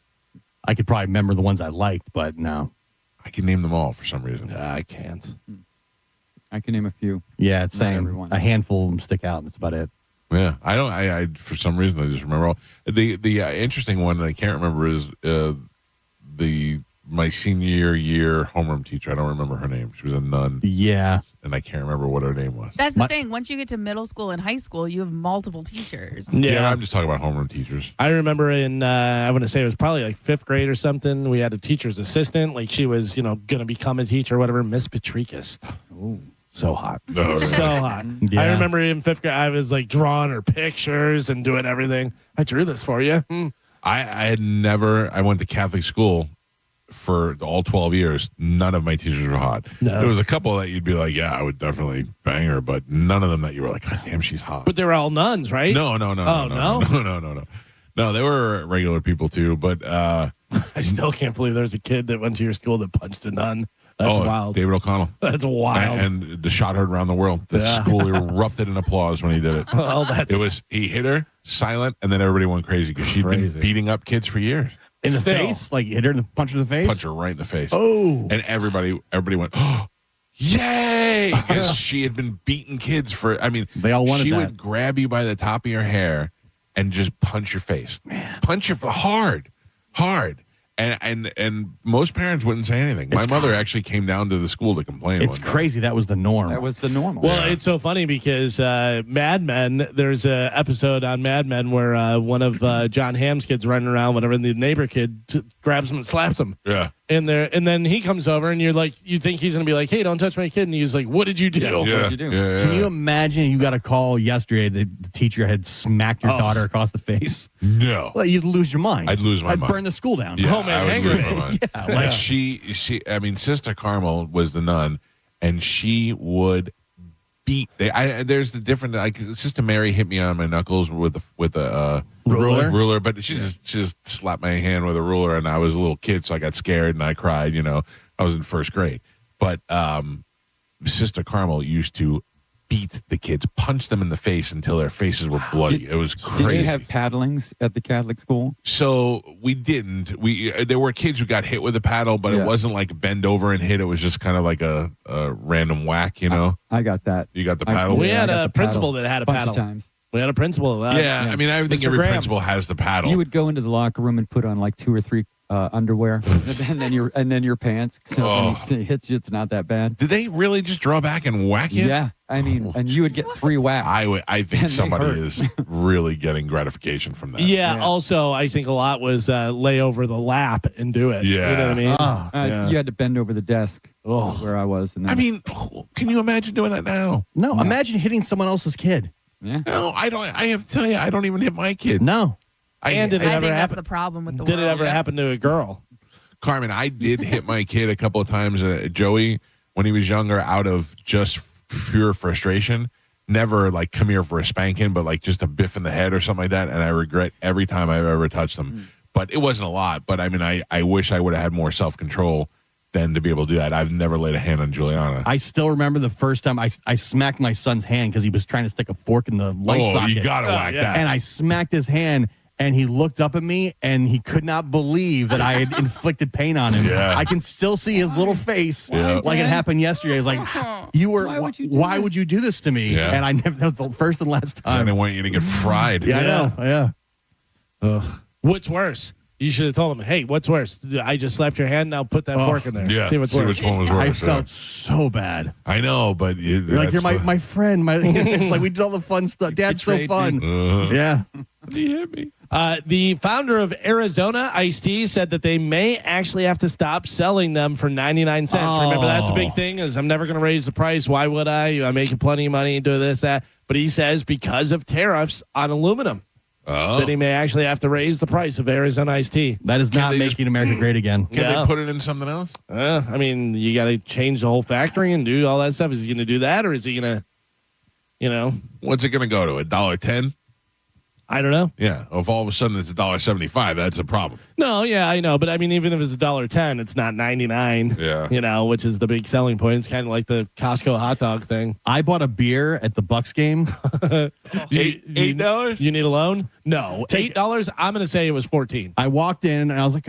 I could probably remember the ones I liked, but no. I can name them all for some reason. I can't. I can name a few. Yeah, it's Not saying everyone. a handful of them stick out. That's about it. Yeah, I don't. I for some reason I just remember all. The interesting one that I can't remember is my senior year homeroom teacher. I don't remember her name. She was a nun. Yeah, and I can't remember what her name was. That's the thing. Once you get to middle school and high school, you have multiple teachers. Yeah, I'm just talking about homeroom teachers. I remember in, I want to say it was probably like 5th grade or something. We had a teacher's assistant. Like she was, going to become a teacher or whatever. Miss Patricus. Ooh. So hot. No, so hot. Yeah. I remember in 5th grade, I was like drawing her pictures and doing everything. I drew this for you. I had never. I went to Catholic school for all 12 years. None of my teachers were hot. No. There was a couple that you'd be like, yeah, I would definitely bang her, but none of them that you were like, God damn, she's hot. But they were all nuns, right? No. Oh, no? No, they were regular people too, but I still can't believe there's a kid that went to your school that punched a nun. That's wild. David O'Connell. That's wild. And the shot heard around the world. The school erupted in applause when he did it. Well, He hit her, silent, and then everybody went crazy because she'd been beating up kids for years. In the Still. face? Like hit her in the punch her in the face? Punch her right in the face. Oh. And everybody went, oh, yay! Because she had been beating kids for, I mean, they all wanted she that. would grab you by the top of your hair and just punch your face. Man. Punch you hard. And most parents wouldn't say anything. My mother actually came down to the school to complain. It's crazy. That was the norm. That was the normal. Well, it's so funny because Mad Men, there's an episode on Mad Men where one of John Hamm's kids running around, whatever, and the neighbor kid grabs him and slaps him. Yeah. And then he comes over and you're like, you think he's going to be like, hey, don't touch my kid. And he's like, what did you do? Yeah. What Yeah. did you do? Yeah. Can you imagine you got a call yesterday the teacher had smacked your daughter across the face? No. Well, you'd lose your mind. I'd lose my mind. I'd burn the school down. Yeah, Oh, man, I would anger lose my management. mind. Yeah, Like she, I mean, Sister Carmel was the nun, and she would beat. There's the different. Like Sister Mary hit me on my knuckles with a ruler, but she just slapped my hand with a ruler, and I was a little kid, so I got scared and I cried. You know, I was in first grade, but Sister Carmel used to beat the kids, punch them in the face until their faces were bloody. It was crazy. Did you have paddlings at the Catholic school? So we didn't. There were kids who got hit with a paddle, but it wasn't like bend over and hit. It was just kind of like a random whack, you know? I got that. You got the paddle? We had I got a the principal paddle that had a bunch paddle. of times. We had a principal. Yeah, I mean, I think Mr. every Graham. principal has the paddle. You would go into the locker room and put on like 2 or 3 underwear, and then your pants. So when it hits you, it's not that bad. Did they really just draw back and whack you? Yeah, I mean, and you would get 3 whacks. I think And they somebody hurt. is really getting gratification from that. Yeah, also, I think a lot was lay over the lap and do it. Yeah. You know what I mean? Yeah. You had to bend over the desk where I was. And then, I mean, can you imagine doing that now? No, imagine hitting someone else's kid. Yeah. No, I don't. I have to tell you, I don't even hit my kid. No. And did it I ever think that's happen? the problem with the Did it world. ever happen to a girl? Carmen, I did hit my kid a couple of times, Joey, when he was younger, out of just pure frustration. Never like come here for a spanking, but like just a biff in the head or something like that. And I regret every time I've ever touched them. But it wasn't a lot. But I mean, I wish I would have had more self-control than to be able to do that. I've never laid a hand on Juliana. I still remember the first time I smacked my son's hand because he was trying to stick a fork in the light socket. You gotta whack that. And I smacked his hand, and he looked up at me, and he could not believe that I had inflicted pain on him. Yeah. I can still see his little face Yeah. like it happened yesterday. He's like, why would you do this to me? Yeah. And I never, that was the first and last I time. didn't want you to get fried. Yeah, I know. Yeah. What's worse? You should have told him, hey, what's worse? I just slapped your hand, now put that fork in there. Yeah. See what's worse. which one was worse. I felt so bad. I know, but You're like, you're my friend. It's like we did all the fun stuff. Dad's so Betrayed fun. me. Yeah. He hit me. The founder of Arizona Iced Tea said that they may actually have to stop selling them for 99 cents. Remember, that's a big thing, is I'm never going to raise the price. Why would I? I'm making plenty of money and do this, that. But he says because of tariffs on aluminum, that he may actually have to raise the price of Arizona Iced Tea. That is not making America great again. Can they put it in something else? I mean, you got to change the whole factory and do all that stuff. Is he going to do that, or is he going to, What's it going to go to? $1.10? I don't know. Yeah. If all of a sudden it's $1.75, that's a problem. No, yeah, I know. But I mean, even if it's $1.10, it's not 99. Yeah. Which is the big selling point. It's kind of like the Costco hot dog thing. I bought a beer at the Bucks game. $8? You need a loan? No. $8? I'm going to say it was 14. I walked in and I was like,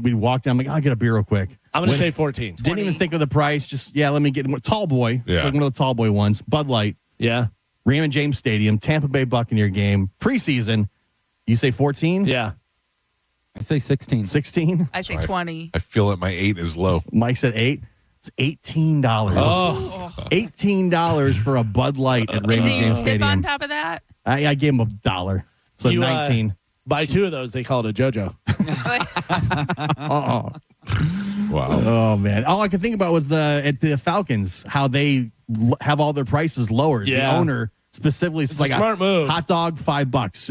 we walked in. I'm like, I'll get a beer real quick. I'm going to say 14. Didn't even think of the price. Just, let me get one. Tall boy. Yeah. Like one of the tall boy ones. Bud Light. Yeah. Raymond James Stadium, Tampa Bay Buccaneer game, preseason. You say 14? Yeah. I say 16. 16? I say 20. I feel that my 8 is low. Mike said 8. It's $18. Oh. $18 for a Bud Light at Raymond Do you James tip Stadium. on top of that? I gave him $1. So You, 19. Buy 2 of those, they call it a JoJo. Oh. Wow. Oh, man. All I could think about was at the Falcons, how they have all their prices lowered. The Yeah. owner specifically, It's a smart move. hot dog, $5.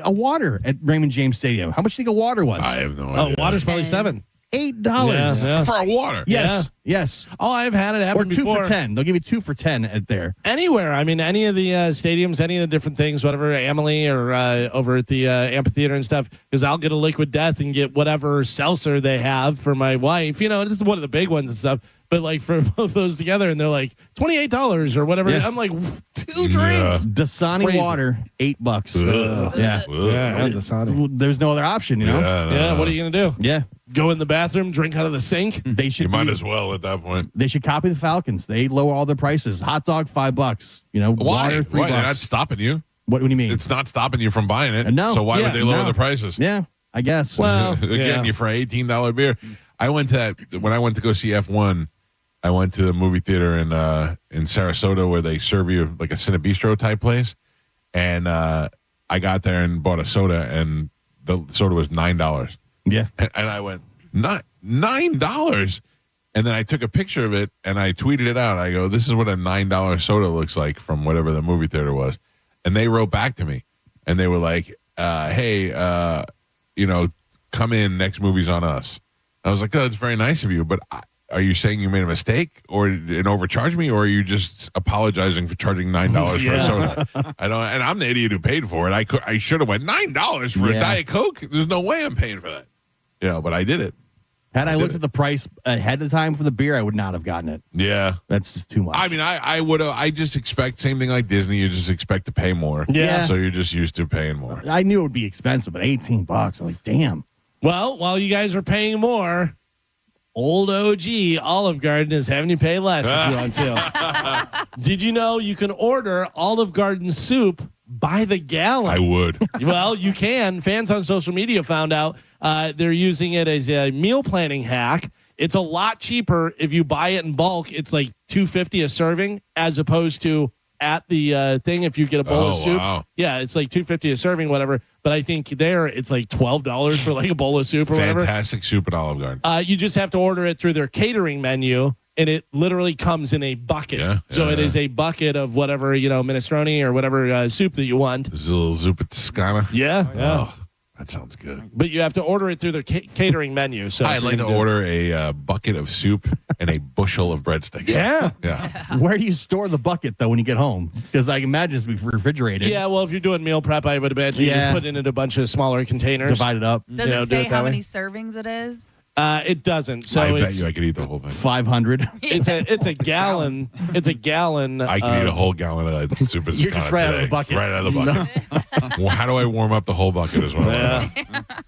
A water at Raymond James Stadium. How much do you think a water was? I have no idea. Oh, water's probably $7. $8. Yeah. For a water? Yes. Yes. Oh, I've had it Or happen 2 before. for 10. They'll give you 2 for 10 at there. Anywhere. I mean, any of the stadiums, any of the different things, whatever, Anomaly or over at the amphitheater and stuff, because I'll get a Liquid Death and get whatever seltzer they have for my wife. This is one of the big ones and stuff. But like for both those together, and they're like $28 or whatever. Yeah. I'm like, 2 drinks. Dasani Crazy. water, $8. Yeah. Dasani. There's no other option, you know? Yeah, what are you going to do? Yeah. Go in the bathroom, drink out of the sink? They should You might as well at that point. They should copy the Falcons. They lower all their prices. Hot dog, $5. You know, Why? water, $3. Why? They're not stopping you. What do you mean? It's not stopping you from buying it. No. So why Yeah, would they lower no. the prices? Yeah, I guess. Well, Again, you for an $18 beer. I went to that when I went to go see F1. I went to the movie theater in Sarasota where they serve you like a Cinebistro type place, and I got there and bought a soda, and the soda was $9. Yeah, and I went not $9, and then I took a picture of it and I tweeted it out. I go, "This is what a $9 soda looks like from whatever the movie theater was," and they wrote back to me, and they were like, "Hey, come in. Next movie's on us." I was like, "Oh, it's very nice of you, but." Are you saying you made a mistake and overcharged me, or are you just apologizing for charging $9 for a soda? I don't, and I'm the idiot who paid for it. I should have went $9 for a Diet Coke. There's no way I'm paying for that. But I did it. Had I looked at the price ahead of time for the beer, I would not have gotten it. Yeah, that's just too much. I mean, I would. I just expect same thing like Disney. You just expect to pay more. Yeah. So you're just used to paying more. I knew it would be expensive, but $18. I'm like, damn. Well, while you guys are paying more, old OG Olive Garden is having you pay less if you want to. Did you know you can order Olive Garden soup by the gallon? I would. Well, you can. Fans on social media found out they're using it as a meal planning hack. It's a lot cheaper if you buy it in bulk. It's like $2.50 a serving as opposed to at the thing if you get a bowl of soup. Wow. Yeah, it's like $2.50 a serving, whatever. But I think there it's like $12 for like a bowl of soup or whatever. Fantastic soup at Olive Garden. You just have to order it through their catering menu, and it literally comes in a bucket. So it is a bucket of whatever, minestrone or whatever soup that you want. There's a little zuppa toscana. Yeah. Oh, that sounds good. But you have to order it through their catering menu. So I'd like to order a bucket of soup and a bushel of breadsticks. Yeah. Yeah. Where do you store the bucket, though, when you get home? Because I imagine it's refrigerated. Yeah, well, if you're doing meal prep, I would imagine you just put it in a bunch of smaller containers. Divide it up. Does it say how many servings it is? It doesn't. So I bet you I could eat the whole thing. 500. It's a gallon. It's a gallon. I could eat a whole gallon of that soup. You're just right out of the bucket. Right out of the bucket. Well, how do I warm up the whole bucket as well? Yeah.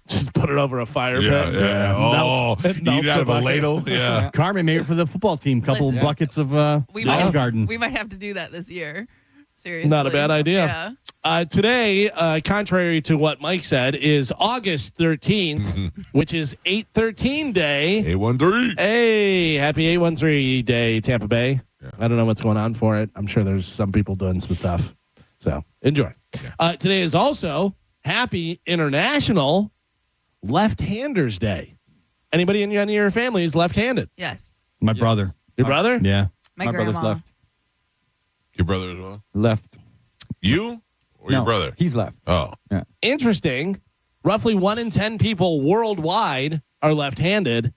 Just put it over a fire pit. Yeah. Oh, Melts eat it out of a bucket. ladle. Yeah. Carmen made it for the football team. Couple Listen. buckets of We Olive Garden. We might have to do that this year. Seriously. Not a bad idea. Yeah. Today, contrary to what Mike said, is August 13th, which is 813 Day. 813. Hey, happy 813 Day, Tampa Bay. Yeah. I don't know what's going on for it. I'm sure there's some people doing some stuff. So enjoy. Today is also Happy International Left-Handers Day. Anybody in your family is left-handed? Yes. My brother. Your brother? Yeah. My brother's grandma. left. Your brother as well? Left. You or your brother? He's left. Oh. Yeah. Interesting. Roughly 1 in 10 people worldwide are left-handed.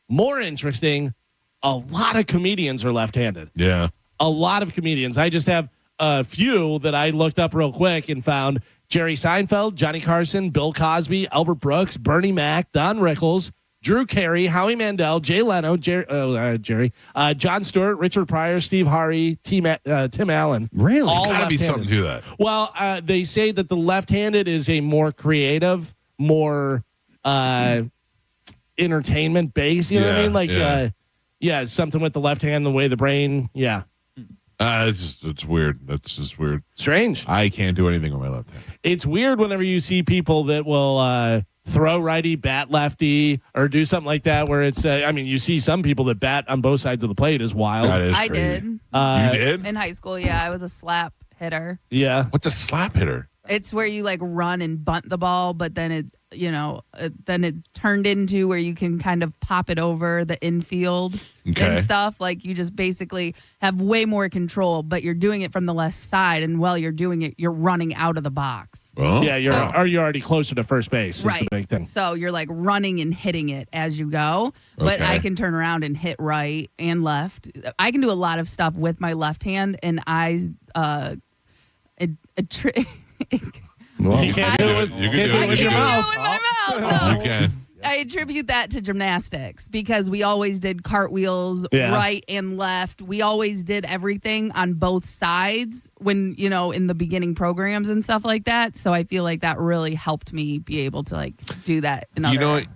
More interesting, a lot of comedians are left-handed. Yeah. A lot of comedians. I just have a few that I looked up real quick and found Jerry Seinfeld, Johnny Carson, Bill Cosby, Albert Brooks, Bernie Mac, Don Rickles, Drew Carey, Howie Mandel, Jay Leno, Jerry, Jon Stewart, Richard Pryor, Steve Harvey, Tim Allen. Really? There's All got to be left-handed. something to that. Well, they say that the left-handed is a more creative, more entertainment based. You know what I mean? Like, something with the left hand, the way the brain. Yeah. It's weird. That's just weird. Strange. I can't do anything with my left hand. It's weird whenever you see people that will throw righty, bat lefty, or do something like that where it's, you see some people that bat on both sides of the plate is wild. That is I crazy. did. You did? In high school, yeah. I was a slap hitter. Yeah. What's a slap hitter? It's where you like run and bunt the ball, but then it turned into where you can kind of pop it over the infield and stuff. Like you just basically have way more control, but you're doing it from the left side, and while you're doing it, you're running out of the box. Oh. Yeah, you're already closer to first base. Is Right. the big thing. So you're like running and hitting it as you go. But Okay. I can turn around and hit right and left. I can do a lot of stuff with my left hand, and You can't do it. You can do it with I your can mouth. do it with my mouth. No. You can. I attribute that to gymnastics because we always did cartwheels right and left. We always did everything on both sides when, in the beginning programs and stuff like that. So I feel like that really helped me be able to do that.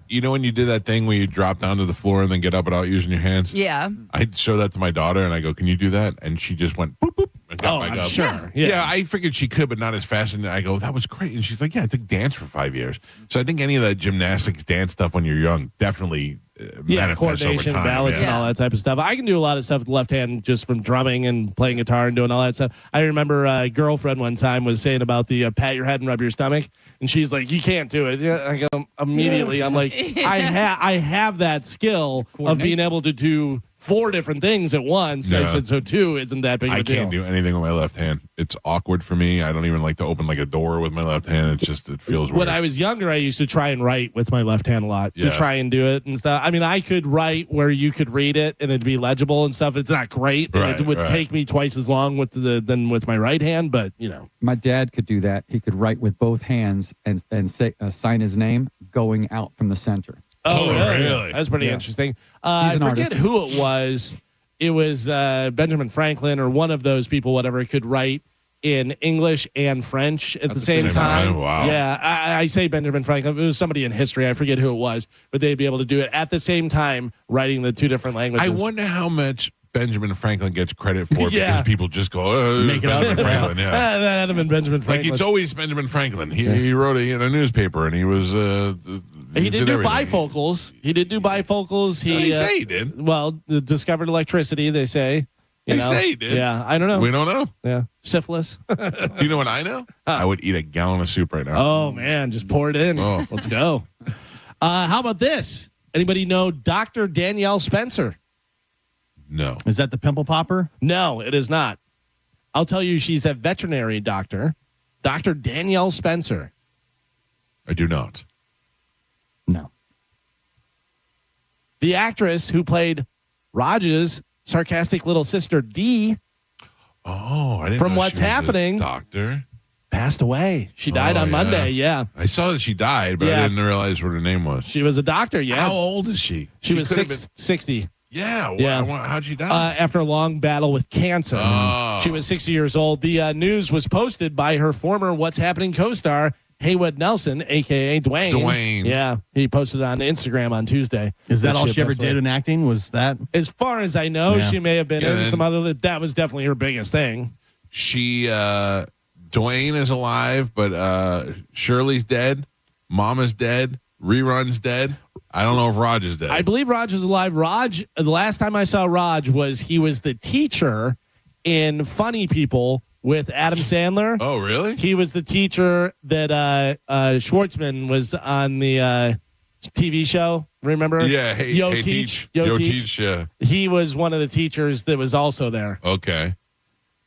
You know when you did that thing where you drop down to the floor and then get up without using your hands? Yeah. I show that to my daughter and I go, "Can you do that?" And she just went boop boop and got back up. Sure. Yeah, I figured she could, but not as fast. And I go, "That was great." And she's like, "Yeah, I took dance for 5 years." So I think any of that gymnastics, dance stuff when you're young definitely manifests over coordination, time. balance, and all that type of stuff. I can do a lot of stuff with the left hand just from drumming and playing guitar and doing all that stuff. I remember a girlfriend one time was saying about the pat your head and rub your stomach, and she's like, "You can't do it." Yeah, I go immediately. I'm like, I have that skill of being able to do 4 different things at once. Yeah. I said, so 2 isn't that big of a deal. I can't do anything with my left hand. It's awkward for me. I don't even like to open a door with my left hand. It feels weird. When I was younger, I used to try and write with my left hand a lot to try and do it and stuff. I mean, I could write where you could read it and it'd be legible and stuff. It's not great. It would take me twice as long than with my right hand, but My dad could do that. He could write with both hands and say, sign his name going out from the center. Oh, really? That's pretty interesting. I forget artist. who it was. It was Benjamin Franklin or one of those people, whatever, could write in English and French at the same time. Wow. Yeah, I say Benjamin Franklin. It was somebody in history. I forget who it was, but they'd be able to do it at the same time, writing the 2 different languages. I wonder how much Benjamin Franklin gets credit for because people just go, "Oh, Make it Benjamin up. Franklin." Yeah, that had been Benjamin Franklin. it's always Benjamin Franklin. He wrote it in a newspaper, and he was. He did do everything. bifocals. He say he did. Well, discovered electricity, they say. They say he did. Yeah, I don't know. We don't know. Yeah, syphilis. Do you know what I know? I would eat a gallon of soup right now. Oh, man, just pour it in. Oh. Let's go. How about this? Anybody know Dr. Danielle Spencer? No. Is that the pimple popper? No, it is not. I'll tell you, she's a veterinary doctor. Dr. Danielle Spencer. I do not. No. The actress who played Raj's sarcastic little sister, Dee. Oh, I didn't From know What's she was a Happening. Doctor. Passed away. She died on Monday. Yeah. I saw that she died, but I didn't realize what her name was. She was a doctor. Yeah. How old is she? She was could have been- 60. Yeah. Yeah. How'd she die? After a long battle with cancer. Oh. She was 60 years old. The news was posted by her former What's Happening co-star, Haywood Nelson, a.k.a. Dwayne. Dwayne. Yeah. He posted it on Instagram on Tuesday. Is that all she ever did in acting? Was that? As far as I know, Yeah. she may have been Yeah, in then- some other. That was definitely her biggest thing. She, Dwayne is alive, but Shirley's dead. Mama's dead. Rerun's dead. I don't know if Raj is dead. I believe Raj is alive. Raj, the last time I saw Raj he was the teacher in Funny People with Adam Sandler. Oh, really? He was the teacher that Schwartzman was on the TV show. Remember? Yeah. Hey, Yo hey, Teach. Yo Teach. Yeah. He was one of the teachers that was also there. Okay.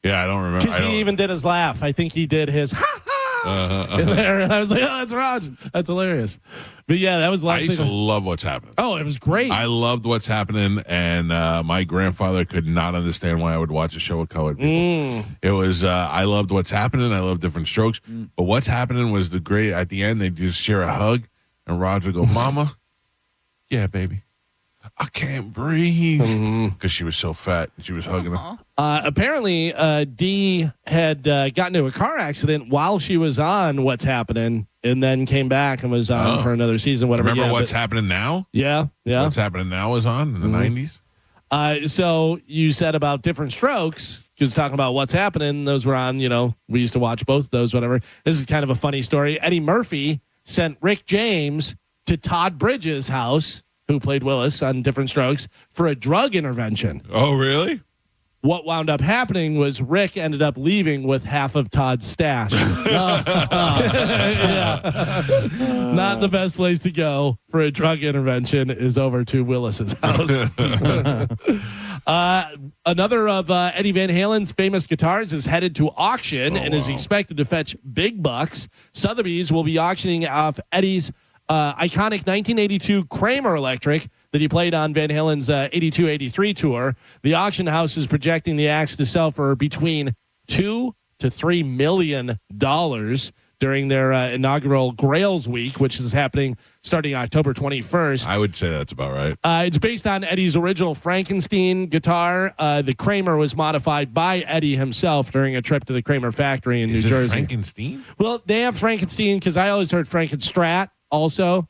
Yeah, I don't remember. Because he even did his laugh. I think he did his in there. And I was like, oh, that's Raj. That's hilarious. But yeah, that was the I last used to thing. love What's Happening. Oh, it was great. I loved What's Happening, and my grandfather could not understand why I would watch a show with colored people. It was, I loved What's Happening. I loved Different Strokes. But What's Happening was the great, at the end, they'd just share a hug, and Raj would go, Mama, yeah, baby, I can't breathe. Because she was so fat. She was hugging him. Apparently, Dee had gotten into a car accident while she was on What's Happening, and then came back and was on for another season. Whatever. Remember What's Happening Now? Yeah, yeah. What's Happening Now was on in the 90s. So you said about Different Strokes, because talking about What's Happening, those were on, we used to watch both of those, whatever. This is kind of a funny story. Eddie Murphy sent Rick James to Todd Bridges' house, who played Willis on Different Strokes, for a drug intervention. Oh, really? What wound up happening was Rick ended up leaving with half of Todd's stash. Yeah. Not the best place to go for a drug intervention is over to Willis's house. Another of Eddie Van Halen's famous guitars is headed to auction and is expected to fetch big bucks. Sotheby's will be auctioning off Eddie's iconic 1982 Kramer Electric that he played on Van Halen's 82-83 tour. The auction house is projecting the axe to sell for between $2 to $3 million. during their inaugural Grails Week, which is happening starting October 21st. I would say that's about right. It's based on Eddie's original Frankenstein guitar. The Kramer was modified by Eddie himself during a trip to the Kramer factory in New Jersey. Frankenstein? Well, they have Frankenstein because I always heard Frankenstrat also.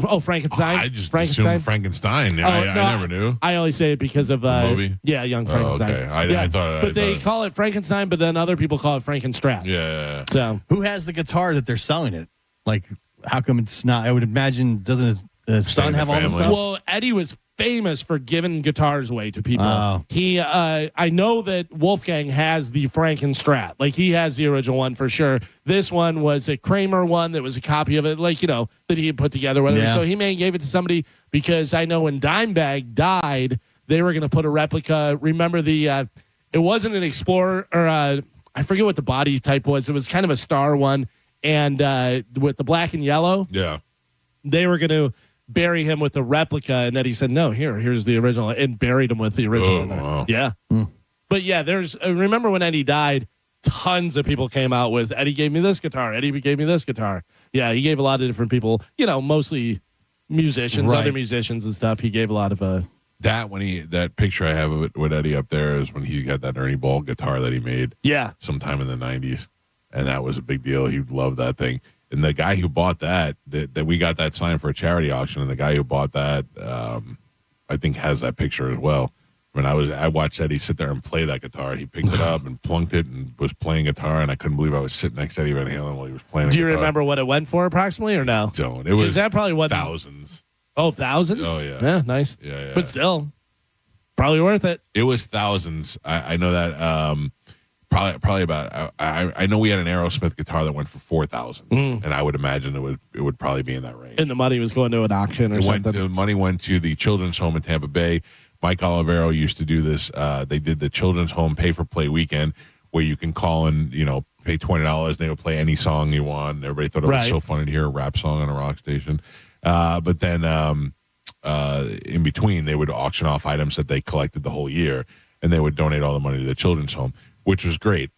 Oh, Frankenstein. I just assumed Frankenstein. I never knew. I only say it because of the movie. Yeah, Young Frankenstein. Okay. I thought. But they call it Frankenstein, but then other people call it Frankenstrat. Yeah. So who has the guitar that they're selling it? Like, how come it's not? I would imagine doesn't his son have all the stuff? Well, Eddie was famous for giving guitars away to people. Oh. He, I know that Wolfgang has the Frankenstrat. Like, he has the original one for sure. This one was a Kramer one that was a copy of it, like, that he had put together, whatever. Yeah. So he may have gave it to somebody because I know when Dimebag died, they were going to put a replica. Remember it wasn't an Explorer or I forget what the body type was. It was kind of a star one, and with the black and yellow. Yeah, they were going to bury him with the replica, and then he said, "No, here's the original," and buried him with the original. Wow. Yeah, but yeah, there's. Remember when Eddie died? Tons of people came out with Eddie gave me this guitar. Eddie gave me this guitar. Yeah, he gave a lot of different people. Mostly musicians, Right. other musicians and stuff. He gave a lot of that picture I have of it with Eddie up there is when he got that Ernie Ball guitar that he made. Yeah, sometime in the 90s, and that was a big deal. He loved that thing. And the guy who bought that we got that signed for a charity auction, and the guy who bought that, I think, has that picture as well. When I watched Eddie sit there and play that guitar. He picked it up and plunked it and was playing guitar, and I couldn't believe I was sitting next to Eddie Van Halen while he was playing. Do you remember what it went for approximately, or no? Don't. It was that probably what thousands. Oh, thousands? Oh yeah. Yeah, nice. Yeah. But still, probably worth it. It was thousands. I know that. Probably about. I know we had an Aerosmith guitar that went for $4,000, and I would imagine it would probably be in that range. And the money was going to an auction or something. The money went to the children's home in Tampa Bay. Mike Olivero used to do this. They did the children's home pay for play weekend where you can call and pay $20 and they would play any song you want. And everybody thought it was so funny to hear a rap song on a rock station. But then in between, they would auction off items that they collected the whole year, and they would donate all the money to the children's home, which was great.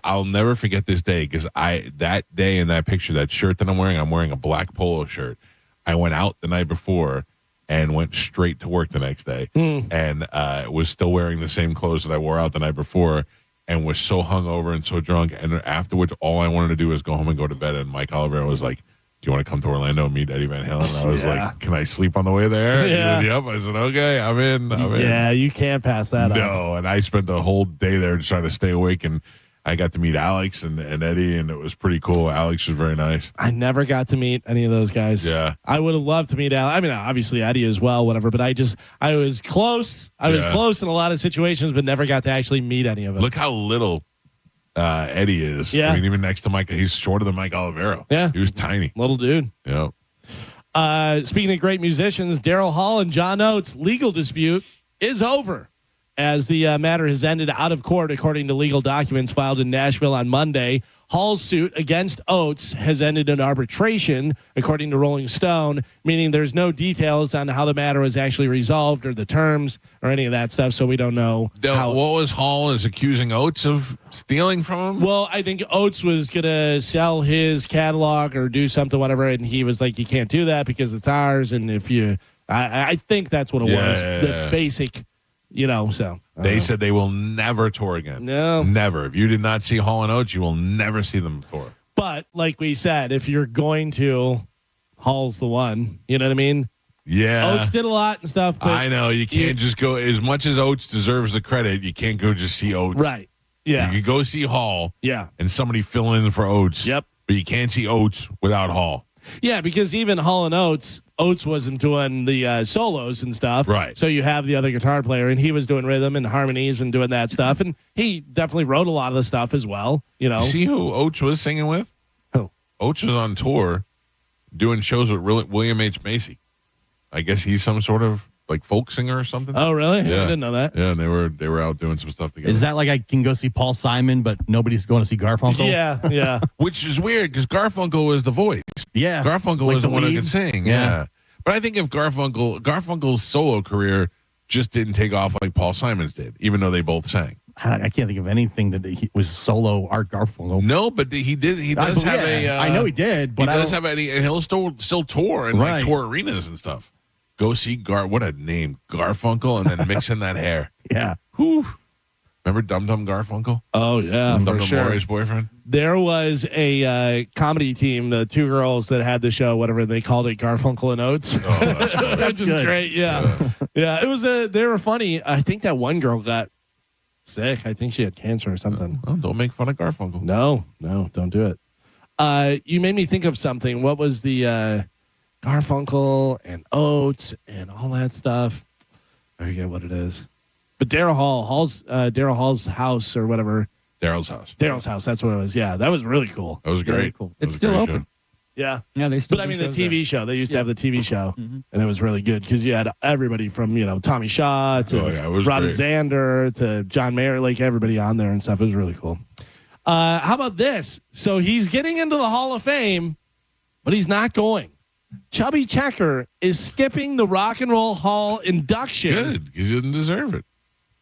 I'll never forget this day because that day in that picture, that shirt that I'm wearing a black polo shirt. I went out the night before and went straight to work the next day, and was still wearing the same clothes that I wore out the night before, and was so hungover and so drunk. And afterwards, all I wanted to do was go home and go to bed. And Mike Olivero was like, "Do you want to come to Orlando and meet Eddie Van Halen?" And I was like, "Can I sleep on the way there?" Yeah. Yep. I said, "Okay, I'm in." Yeah, you can't pass that up. No, and I spent the whole day there just trying to stay awake, and I got to meet Alex and Eddie, and it was pretty cool. Alex was very nice. I never got to meet any of those guys. Yeah. I would have loved to meet Alex. I mean, obviously Eddie as well, whatever, but I was close. I was close in a lot of situations, but never got to actually meet any of them. Look how little Eddie is. Yeah. I mean, even next to Mike, he's shorter than Mike Olivero. Yeah. He was tiny. Little dude. Yeah. Speaking of great musicians, Daryl Hall and John Oates' legal dispute is over, as the matter has ended out of court, according to legal documents filed in Nashville on Monday. Hall's suit against Oates has ended in arbitration, according to Rolling Stone, meaning there's no details on how the matter was actually resolved or the terms or any of that stuff, so we don't know. What was Hall is accusing Oates of stealing from him? Well, I think Oates was going to sell his catalog or do something, whatever, and he was like, "You can't do that because it's ours," and if you... I think that's what it was. The basic... so they said they will never tour again. No, never. If you did not see Hall and Oates, you will never see them tour. But like we said, if you're going to, Hall's the one. You know what I mean? Yeah. Oates did a lot and stuff. But I know you can't just go. As much as Oates deserves the credit, you can't go just see Oates. Right. Yeah. You can go see Hall. Yeah. And somebody fill in for Oates. Yep. But you can't see Oates without Hall. Yeah, because even Hall and Oates wasn't doing the solos and stuff. Right. So you have the other guitar player, and he was doing rhythm and harmonies and doing that stuff. And he definitely wrote a lot of the stuff as well. See who Oates was singing with? Who? Oates was on tour doing shows with William H. Macy. I guess he's some sort of like folk singer or something. Oh, really? Yeah. I didn't know that. Yeah, and they were out doing some stuff together. Is that like I can go see Paul Simon, but nobody's going to see Garfunkel? Yeah. Which is weird because Garfunkel was the voice. Yeah. Garfunkel Like was the one who lead? could sing. Yeah. Yeah. But I think if Garfunkel's solo career just didn't take off like Paul Simon's did, even though they both sang. I can't think of anything that he was solo Art Garfunkel. No, but he did. He does have a. I know he did, but he does have any, and he'll still tour and like tour arenas and stuff. Go see what a name, Garfunkel, and then mix in that hair. Yeah. Whew. Remember Dum Dum Garfunkel? Oh yeah, Dum for Dum sure. Maury's boyfriend. There was a comedy team, the two girls that had the show, whatever they called it, Garfunkel and Oates. Oh, that's which is great. Yeah, yeah. It was they were funny. I think that one girl got sick. I think she had cancer or something. Well, don't make fun of Garfunkel. No, don't do it. You made me think of something. What was the Garfunkel and Oates and all that stuff? I forget what it is. But Daryl Hall's house or whatever. Daryl's house. Daryl's house. That's what it was. Yeah, that was really cool. That was great. Very cool. That It's was a still great open. show. Yeah. Yeah, they still. But I do mean, the shows TV there. show. They used to have the TV show, Mhm. and it was really good because you had everybody from Tommy Shaw to it was Robin great. Zander to John Mayer, like everybody on there and stuff. It was really cool. How about this? So he's getting into the Hall of Fame, but he's not going. Chubby Checker is skipping the Rock and Roll Hall induction. Good, because he didn't deserve it.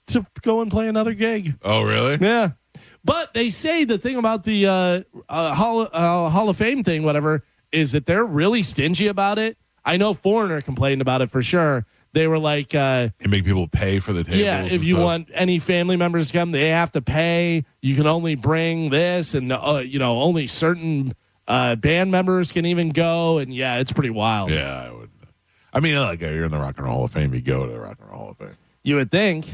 To go and play another gig. Oh, really? Yeah. But they say the thing about the Hall of Fame thing, whatever, is that they're really stingy about it. I know Foreigner complained about it for sure. They were like, They make people pay for the tables. yeah, if and you stuff. want any family members to come, they have to pay. You can only bring this, and only certain band members can even go. And yeah, it's pretty wild. Yeah, I would. I mean, like you're in the Rock and Roll Hall of Fame, you go to the Rock and Roll Hall of Fame. You would think.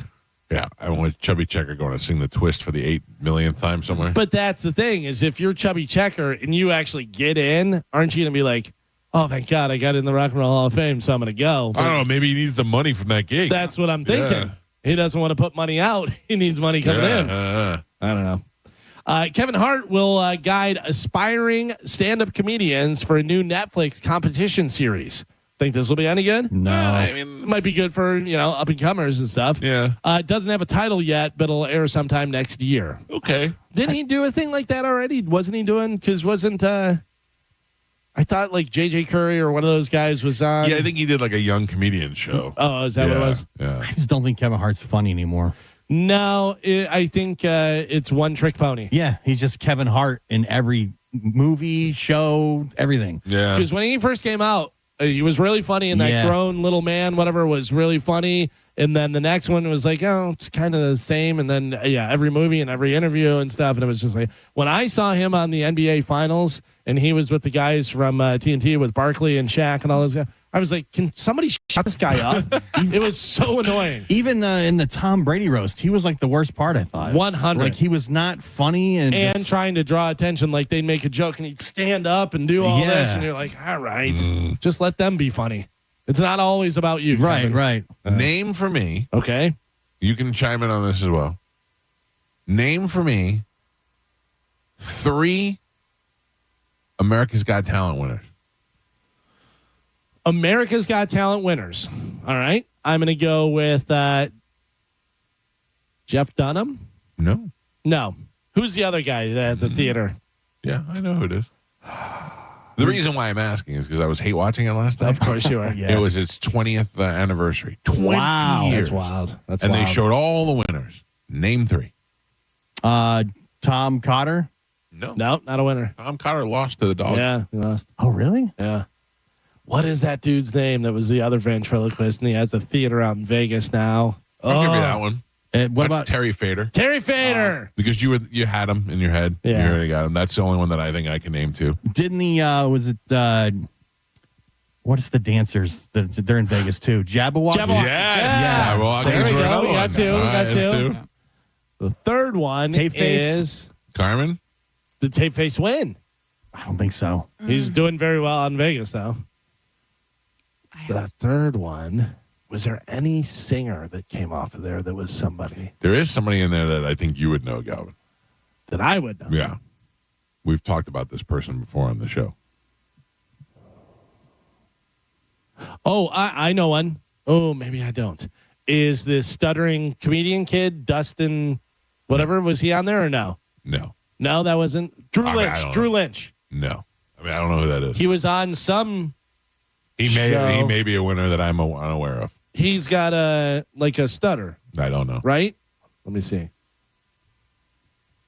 Yeah, I want Chubby Checker going to sing the Twist for the 8 millionth time somewhere. But that's the thing is if you're Chubby Checker and you actually get in, aren't you going to be like, oh, thank God I got in the Rock and Roll Hall of Fame, so I'm going to go. I don't know. Maybe he needs the money from that gig. That's what I'm thinking. Yeah. He doesn't want to put money out. He needs money coming in. I don't know. Kevin Hart will guide aspiring stand-up comedians for a new Netflix competition series. Think this will be any good? No. I mean, It might be good for, up-and-comers and stuff. Yeah. It doesn't have a title yet, but it'll air sometime next year. Okay. Didn't he do a thing like that already? Wasn't he doing? Because I thought like J.J. Curry or one of those guys was on. Yeah, I think he did like a young comedian show. Oh, is that what it was? Yeah. I just don't think Kevin Hart's funny anymore. No, I think it's one trick pony. Yeah, he's just Kevin Hart in every movie, show, everything. Yeah. Because when he first came out, he was really funny, and that Yeah. grown little man, whatever, was really funny. And then the next one was like, oh, it's kind of the same. And then, every movie and every interview and stuff. And it was just like, when I saw him on the NBA Finals, and he was with the guys from TNT with Barkley and Shaq and all those guys, I was like, can somebody shut this guy up? It was so annoying. Even in the Tom Brady roast, he was like the worst part, I thought. 100. Like he was not funny and just, trying to draw attention, like they'd make a joke and he'd stand up and do all this, and you're like, all right, just let them be funny. It's not always about you. right, Kevin. right. Name for me. Okay. You can chime in on this as well. Name for me 3 America's Got Talent winners. America's Got Talent winners. All right. I'm going to go with Jeff Dunham. No. No. Who's the other guy that has the theater? Yeah, I know who it is. The reason why I'm asking is because I was hate watching it last night. Of course you are. It was its 20th anniversary. 20 Wow. years. That's wild. That's and wild. they showed all the winners. Name 3. Tom Cotter. No. No, not a winner. Tom Cotter lost to the dog. Yeah, he lost. Oh, really? Yeah. What is that dude's name that was the other ventriloquist, and he has a theater out in Vegas now? I'll give you that one. And what That's about Terry Fader? Terry Fader. Because you had him in your head. Yeah. You already got him. That's the only one that I think I can name too. didn't the was it what is the dancers that they're in Vegas too? Jabberwocky? Jabberwocky. Yeah. Well, There we go. We got 2. We got that's 2. 2. The third one Tape-face. is Carmen? the Tape Face win. I don't think so. He's doing very well out in Vegas, though. The third one, was there any singer that came off of there that was somebody There is somebody in there that I think you would know, Galvin. that I would know? Yeah. We've talked about this person before on the show. Oh, I know one. Oh, maybe I don't. Is this stuttering comedian kid, Dustin, whatever, was he on there or no? No. No, that wasn't. Drew I mean, I Lynch. don't Drew know. Lynch. No. I mean, I don't know who that is. He was on some He show. may be a winner that I'm unaware of. He's got a stutter, I don't know. right? Let me see.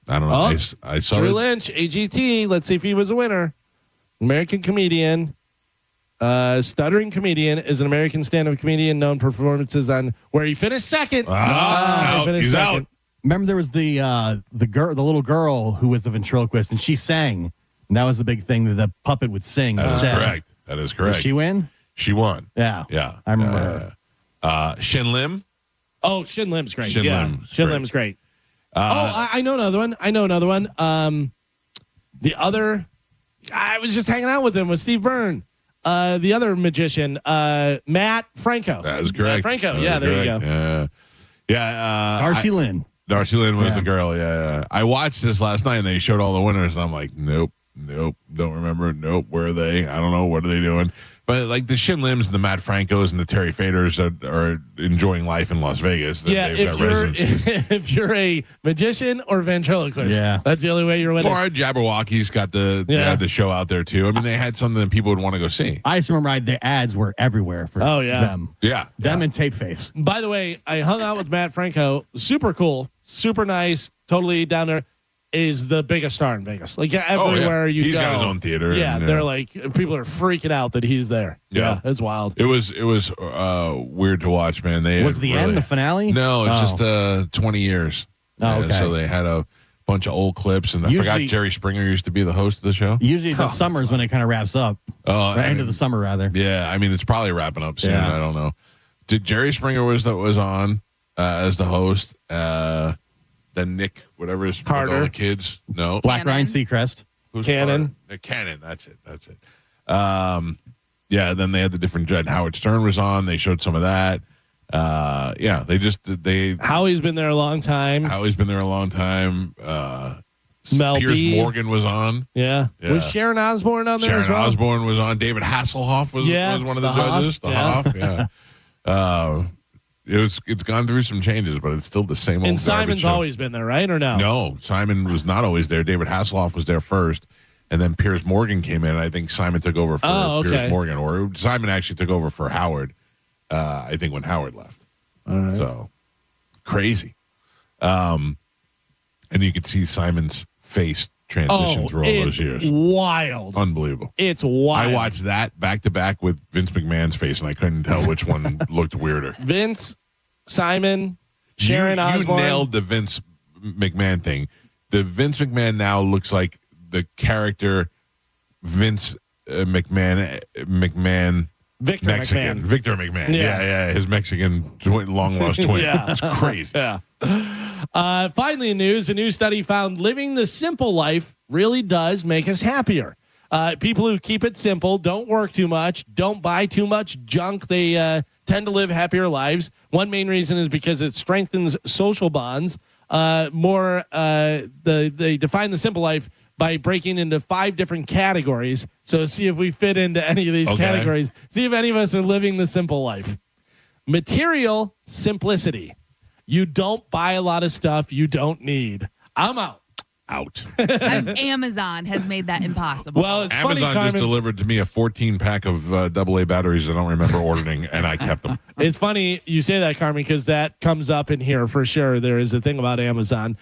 I don't know. I saw Drew it. Lynch, AGT. Let's see if he was a winner. American comedian. Stuttering comedian is an American stand-up comedian known for performances on where he finished second. He's out. Remember, there was the little girl who was the ventriloquist, and she sang. And that was the big thing, that the puppet would sing. That is instead. correct. That is correct. Did she win? She won. Yeah. Yeah. I remember her. Shin Lim. Oh, Shin Lim's great. Shin Lim's great. I know another one. The other, I was just hanging out with him with Steve Byrne. The other magician, Matt Franco. That is correct. Matt Franco. That is There you correct. go. Yeah. Darcy Lynn. Darcy Lynn was the girl. Yeah. I watched this last night, and they showed all the winners, and I'm like, nope, don't remember. Nope, where are they? I don't know. What are they doing? But like the Shin Lims and the Matt Francos and the Terry Faders are enjoying life in Las Vegas. Yeah, if you're a magician or ventriloquist, that's the only way you're winning. Or Jabberwocky's got the show out there too. I mean, they had something that people would want to go see. I just remember the ads were everywhere for them. Yeah. Them and Tape Face. By the way, I hung out with Matt Franco. Super cool, super nice, totally down there. Is the biggest star in Vegas. Like everywhere you He's go. He's got his own theater. Yeah, and, they're like, people are freaking out that he's there. Yeah, it's wild. It was weird to watch, man. Was the end the finale? No, it's just 20 years. Oh, okay. So they had a bunch of old clips, and I forgot Jerry Springer used to be the host of the show. Usually the summer's when it kind of wraps up. Oh, end of the summer, rather. Yeah, I mean, it's probably wrapping up soon. Yeah. I don't know. Did Jerry Springer was on as the host? Then Nick, whatever his Carter, all the kids. No, Black Ryan Seacrest. Who's Cannon. Cannon. That's it. Yeah. Then they had the different judge. Howard Stern was on. They showed some of that. They Howie's been there a long time. Mel Piers B. Morgan was on. Yeah. Was Sharon Osbourne on there Sharon as well? Osbourne was on. David Hasselhoff was one of the judges. The Hoff. Yeah. It's gone through some changes, but it's still the same old. And Simon's show. always been there, right? Or no? No, Simon was not always there. David Hasselhoff was there first, and then Piers Morgan came in. And I think Simon took over for Piers Morgan, or Simon actually took over for Howard. I think when Howard left. All right. So crazy. And you could see Simon's face transition through all those years. Wild. Unbelievable. It's wild. I watched that back to back with Vince McMahon's face, and I couldn't tell which one looked weirder. Vince, Simon, Sharon Osbourne. You nailed the Vince McMahon thing. The Vince McMahon now looks like the character Vince McMahon Victor Mexican. McMahon. Victor McMahon. Yeah. His Mexican long lost twin. It's crazy. Yeah. Finally, in news, a new study found living the simple life really does make us happier. People who keep it simple, don't work too much, don't buy too much junk, they tend to live happier lives. One main reason is because it strengthens social bonds. They define the simple life by breaking into 5 different categories. So see if we fit into any of these categories. See if any of us are living the simple life. Material simplicity. You don't buy a lot of stuff you don't need. I'm out. Amazon has made that impossible. Well, it's Amazon funny, Carmen, just delivered to me a 14-pack of AA batteries I don't remember ordering, and I kept them. It's funny you say that, Carmen, because that comes up in here for sure. There is a thing about Amazon.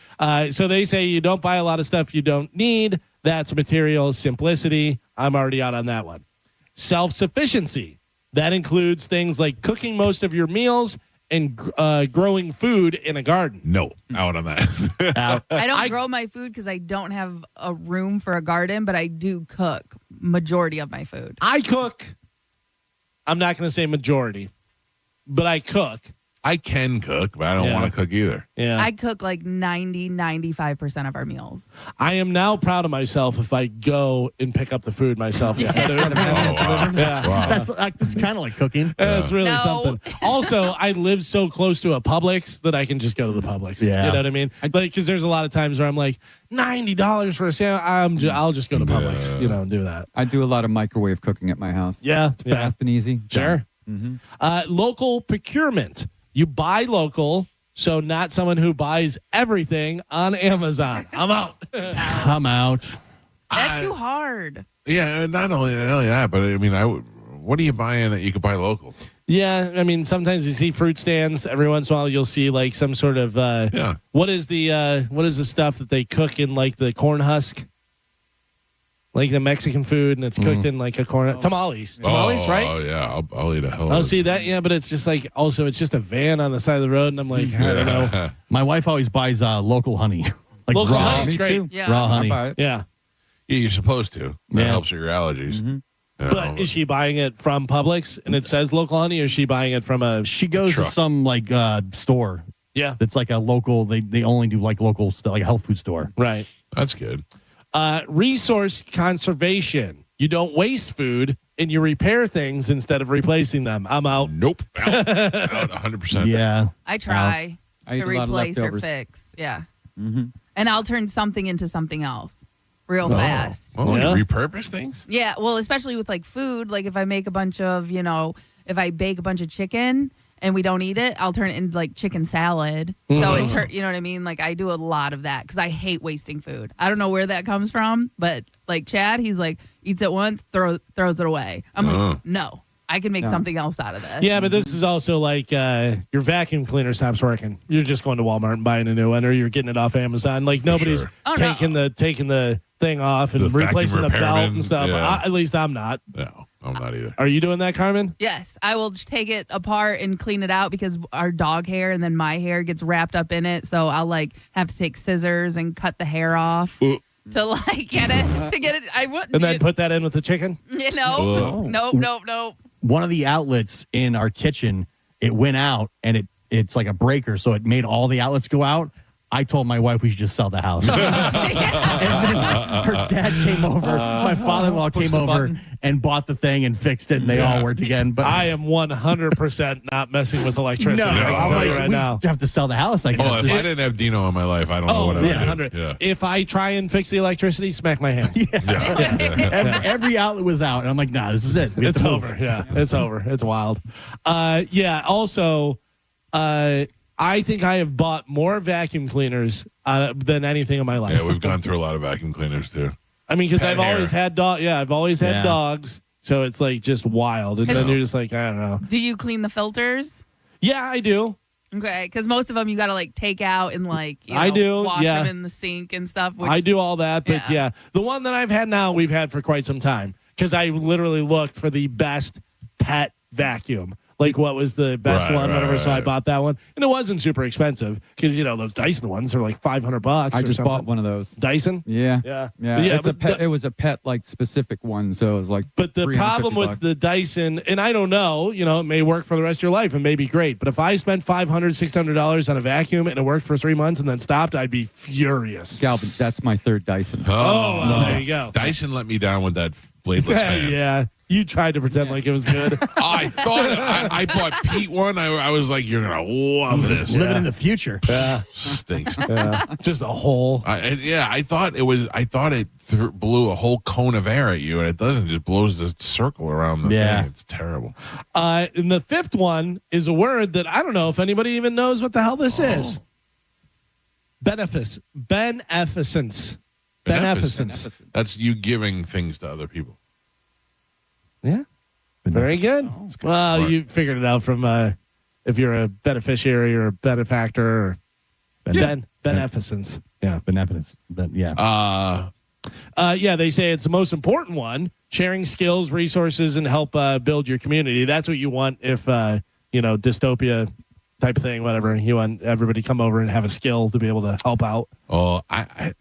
So they say you don't buy a lot of stuff you don't need. That's material simplicity. I'm already out on that one. Self-sufficiency. That includes things like cooking most of your meals and growing food in a garden. No, out on that. I don't grow my food because I don't have a room for a garden, but I do cook majority of my food. I cook. I'm not going to say majority, but I cook. I can cook, but I don't want to cook either. Yeah. I cook like 95% of our meals. I am now proud of myself if I go and pick up the food myself. That's kind of like cooking. It's really something. Also, I live so close to a Publix that I can just go to the Publix. Yeah. You know what I mean? Because there's a lot of times where I'm like, $90 for a sandwich. I'll just go to Publix, and do that. I do a lot of microwave cooking at my house. Yeah. It's fast and easy. Sure. Mm-hmm. Local procurement. You buy local, so not someone who buys everything on Amazon. I'm out. I'm out. That's too hard. Yeah, not only that, but I mean, what are you buying that you could buy local? Yeah, I mean, sometimes you see fruit stands. Every once in a while, you'll see like some sort of what is the stuff that they cook in like the corn husk, like the Mexican food, and it's cooked in like a corn tamales, right? Oh yeah, I'll eat a hell. I'll see that. Yeah, but it's just like it's just a van on the side of the road, and I'm like, I don't know. My wife always buys local honey, like local raw. honey's great. Too. Yeah. Raw honey. Yeah, you're supposed to. That helps with your allergies. Mm-hmm. But is she buying it from Publix and it says local honey, or is she buying it from a? She goes to some like store. Yeah, that's like a local. They only do like local stuff, like a health food store. Right. That's good. Resource conservation. You don't waste food and you repair things instead of replacing them. I'm out. Nope. Out 100%. Yeah. I try I to eat a lot of replace or leftovers. fix. Yeah. Mm-hmm. And I'll turn something into something else real fast. Oh, you repurpose things? Yeah. Well, especially with like food. Like if I make a bunch of, if I bake a bunch of chicken and we don't eat it, I'll turn it into like chicken salad. So you know what I mean? Like I do a lot of that because I hate wasting food. I don't know where that comes from, but like Chad, he's like eats it once, throws it away. I'm like, no, I can make something else out of this. Yeah, but this is also like your vacuum cleaner stops working. You're just going to Walmart and buying a new one, or you're getting it off Amazon. Like nobody's taking the thing off and replacing the belt and stuff. Yeah. At least I'm not. No, I'm not either. Are you doing that, Carmen? Yes, I will take it apart and clean it out because our dog hair and then my hair gets wrapped up in it. So I'll like have to take scissors and cut the hair off to like get it. I wouldn't. And then put that in with the chicken. Nope. One of the outlets in our kitchen, it went out and it's like a breaker, so it made all the outlets go out. I told my wife we should just sell the house. And then her dad came over. My father-in-law came over and bought the thing and fixed it, and they all worked again. But I am 100% not messing with electricity. No, I'm like, right we now. have to sell the house, I guess. If I didn't have Dino in my life, I don't know what I would do. 100. Yeah. If I try and fix the electricity, smack my hand. Every outlet was out, and I'm like, nah, this is it. It's over. Yeah, it's over. It's wild. Also, I think I have bought more vacuum cleaners than anything in my life. Yeah, we've gone through a lot of vacuum cleaners too. I mean, because Pet I've hair. always had dogs, so it's like just wild. And then you're just like, I don't know. Do you clean the filters? Yeah, I do. Okay, because most of them you got to like take out and like I do, wash yeah. them in the sink and stuff. Which, I do all that, but yeah, the one that I've had now, we've had for quite some time because I literally looked for the best pet vacuum. Like what was the best one, whatever. So I bought that one, and it wasn't super expensive because those Dyson ones are like $500. I just bought one of those. Dyson. Yeah. It's a pet. But, it was a pet like specific one, so it was like. But the problem with the Dyson, and I don't know, it may work for the rest of your life and may be great. But if I spent $500-$600 on a vacuum and it worked for 3 months and then stopped, I'd be furious. Galvin, that's my third Dyson. Oh, there you go. Dyson let me down with that bladeless fan. Yeah. You tried to pretend like it was good. I thought I bought Pete one. I was like, you're gonna love this. Living in the future. Yeah, stinks. Yeah. Just a hole. I thought it blew a whole cone of air at you, and it doesn't. It just blows the circle around the thing. It's terrible. And the fifth one is a word that I don't know if anybody even knows what the hell this is. Beneficence. That's you giving things to other people. Yeah. Very good. Well, smart. you figured it out from if you're a beneficiary or a benefactor or beneficence. Yeah, beneficence. Yeah, they say it's the most important one, sharing skills, resources, and help build your community. That's what you want if, dystopia type of thing, whatever. You want everybody to come over and have a skill to be able to help out. Oh, I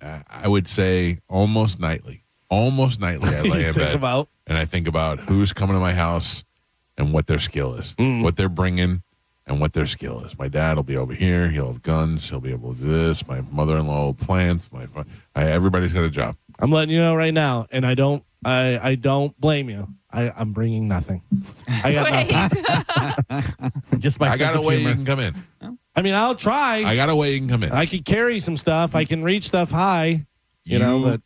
would say almost nightly. Almost nightly, I lay in bed and I think about who's coming to my house and what their skill is, what they're bringing, and what their skill is. My dad will be over here. He'll have guns. He'll be able to do this. My mother-in-law will plant. Everybody's got a job. I'm letting you know right now, and I don't blame you. I'm bringing nothing. I got nothing. Just my I got a way you can come in. I mean, I'll try. I got a way you can come in. I can carry some stuff. I can reach stuff high. But.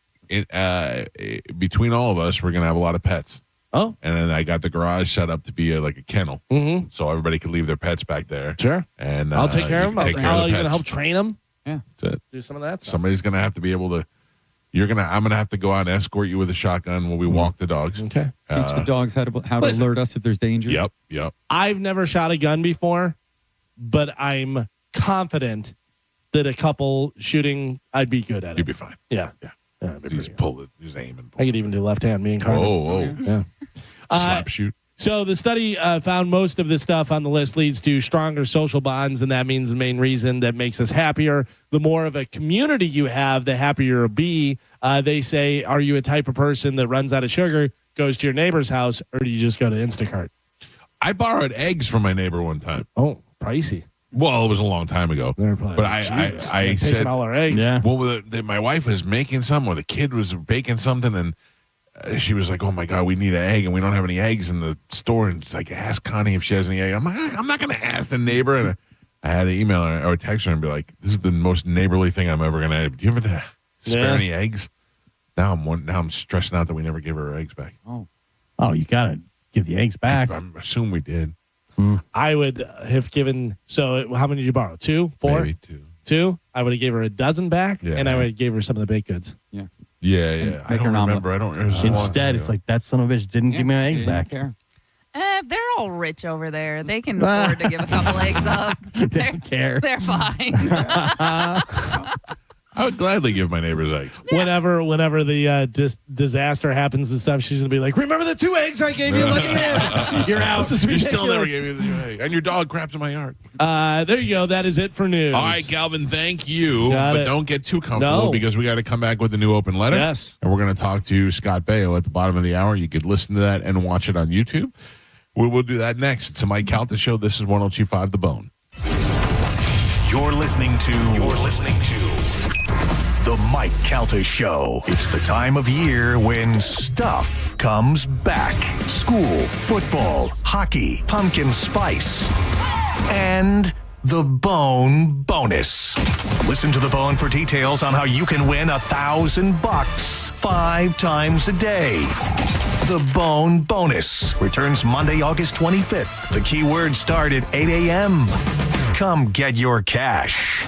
Between all of us, we're going to have a lot of pets. Oh. And then I got the garage set up to be like a kennel. Mm-hmm. So everybody can leave their pets back there. Sure. And I'll take care of them. How are you going to pets. help train them? Yeah. That's it. Do some of that stuff. Somebody's going to have to be able to I'm gonna have to go out and escort you with a shotgun when we walk the dogs. Okay. Teach the dogs how to alert us if there's danger. Yep. I've never shot a gun before, but I'm confident that a couple shooting, I'd be good at it. You'd be fine. Yeah. Just pull it. Just aim and pull. I could even do left hand, me and Carmen. Oh. Yeah. Slap shoot. So the study found most of the stuff on the list leads to stronger social bonds, and that means the main reason that makes us happier. The more of a community you have, the happier you'll be. They say, are you a type of person that runs out of sugar, goes to your neighbor's house, or do you just go to Instacart? I borrowed eggs from my neighbor one time. Oh, pricey. Well, it was a long time ago. But I said, all our eggs. Yeah. Well, my wife was making some, or the kid was baking something, and she was like, "Oh my God, we need an egg, and we don't have any eggs in the store." And it's like, ask Connie if she has any egg. I'm like, I'm not going to ask the neighbor. And I had to email her or text her and be like, "This is the most neighborly thing I'm ever going to. Do you ever spare any eggs?" Now I'm stressing out that we never give her eggs back. Oh, you got to give the eggs back. I assume we did. I would have given. So how many did you borrow? 2, 4, maybe 2. I would have gave her a dozen back, and I would have gave her some of the baked goods. Yeah. I don't remember. Instead, it's like that son of a bitch didn't give me my eggs back. They're all rich over there. They can afford to give a couple eggs up. They don't care. They're fine. I would gladly give my neighbors eggs. Whenever the disaster happens and stuff, she's gonna be like, "Remember the 2 eggs I gave you? Look at You're out. You still never gave me the 2 eggs, and your dog craps in my yard." There you go. That is it for news. All right, Galvin, thank you. Got but it. don't get too comfortable because we got to come back with a new open letter. Yes. And we're going to talk to Scott Baio at the bottom of the hour. You could listen to that and watch it on YouTube. We will do that next. It's a Mike Calta show. This is 102.5 The Bone. You're listening to The Mike Calta Show. It's the time of year when stuff comes back. School, football, hockey, pumpkin spice, and the Bone Bonus. Listen to The Bone for details on how you can win $1,000 5 times a day. The Bone Bonus returns Monday, August 25th. The keywords start at 8 a.m. Come get your cash.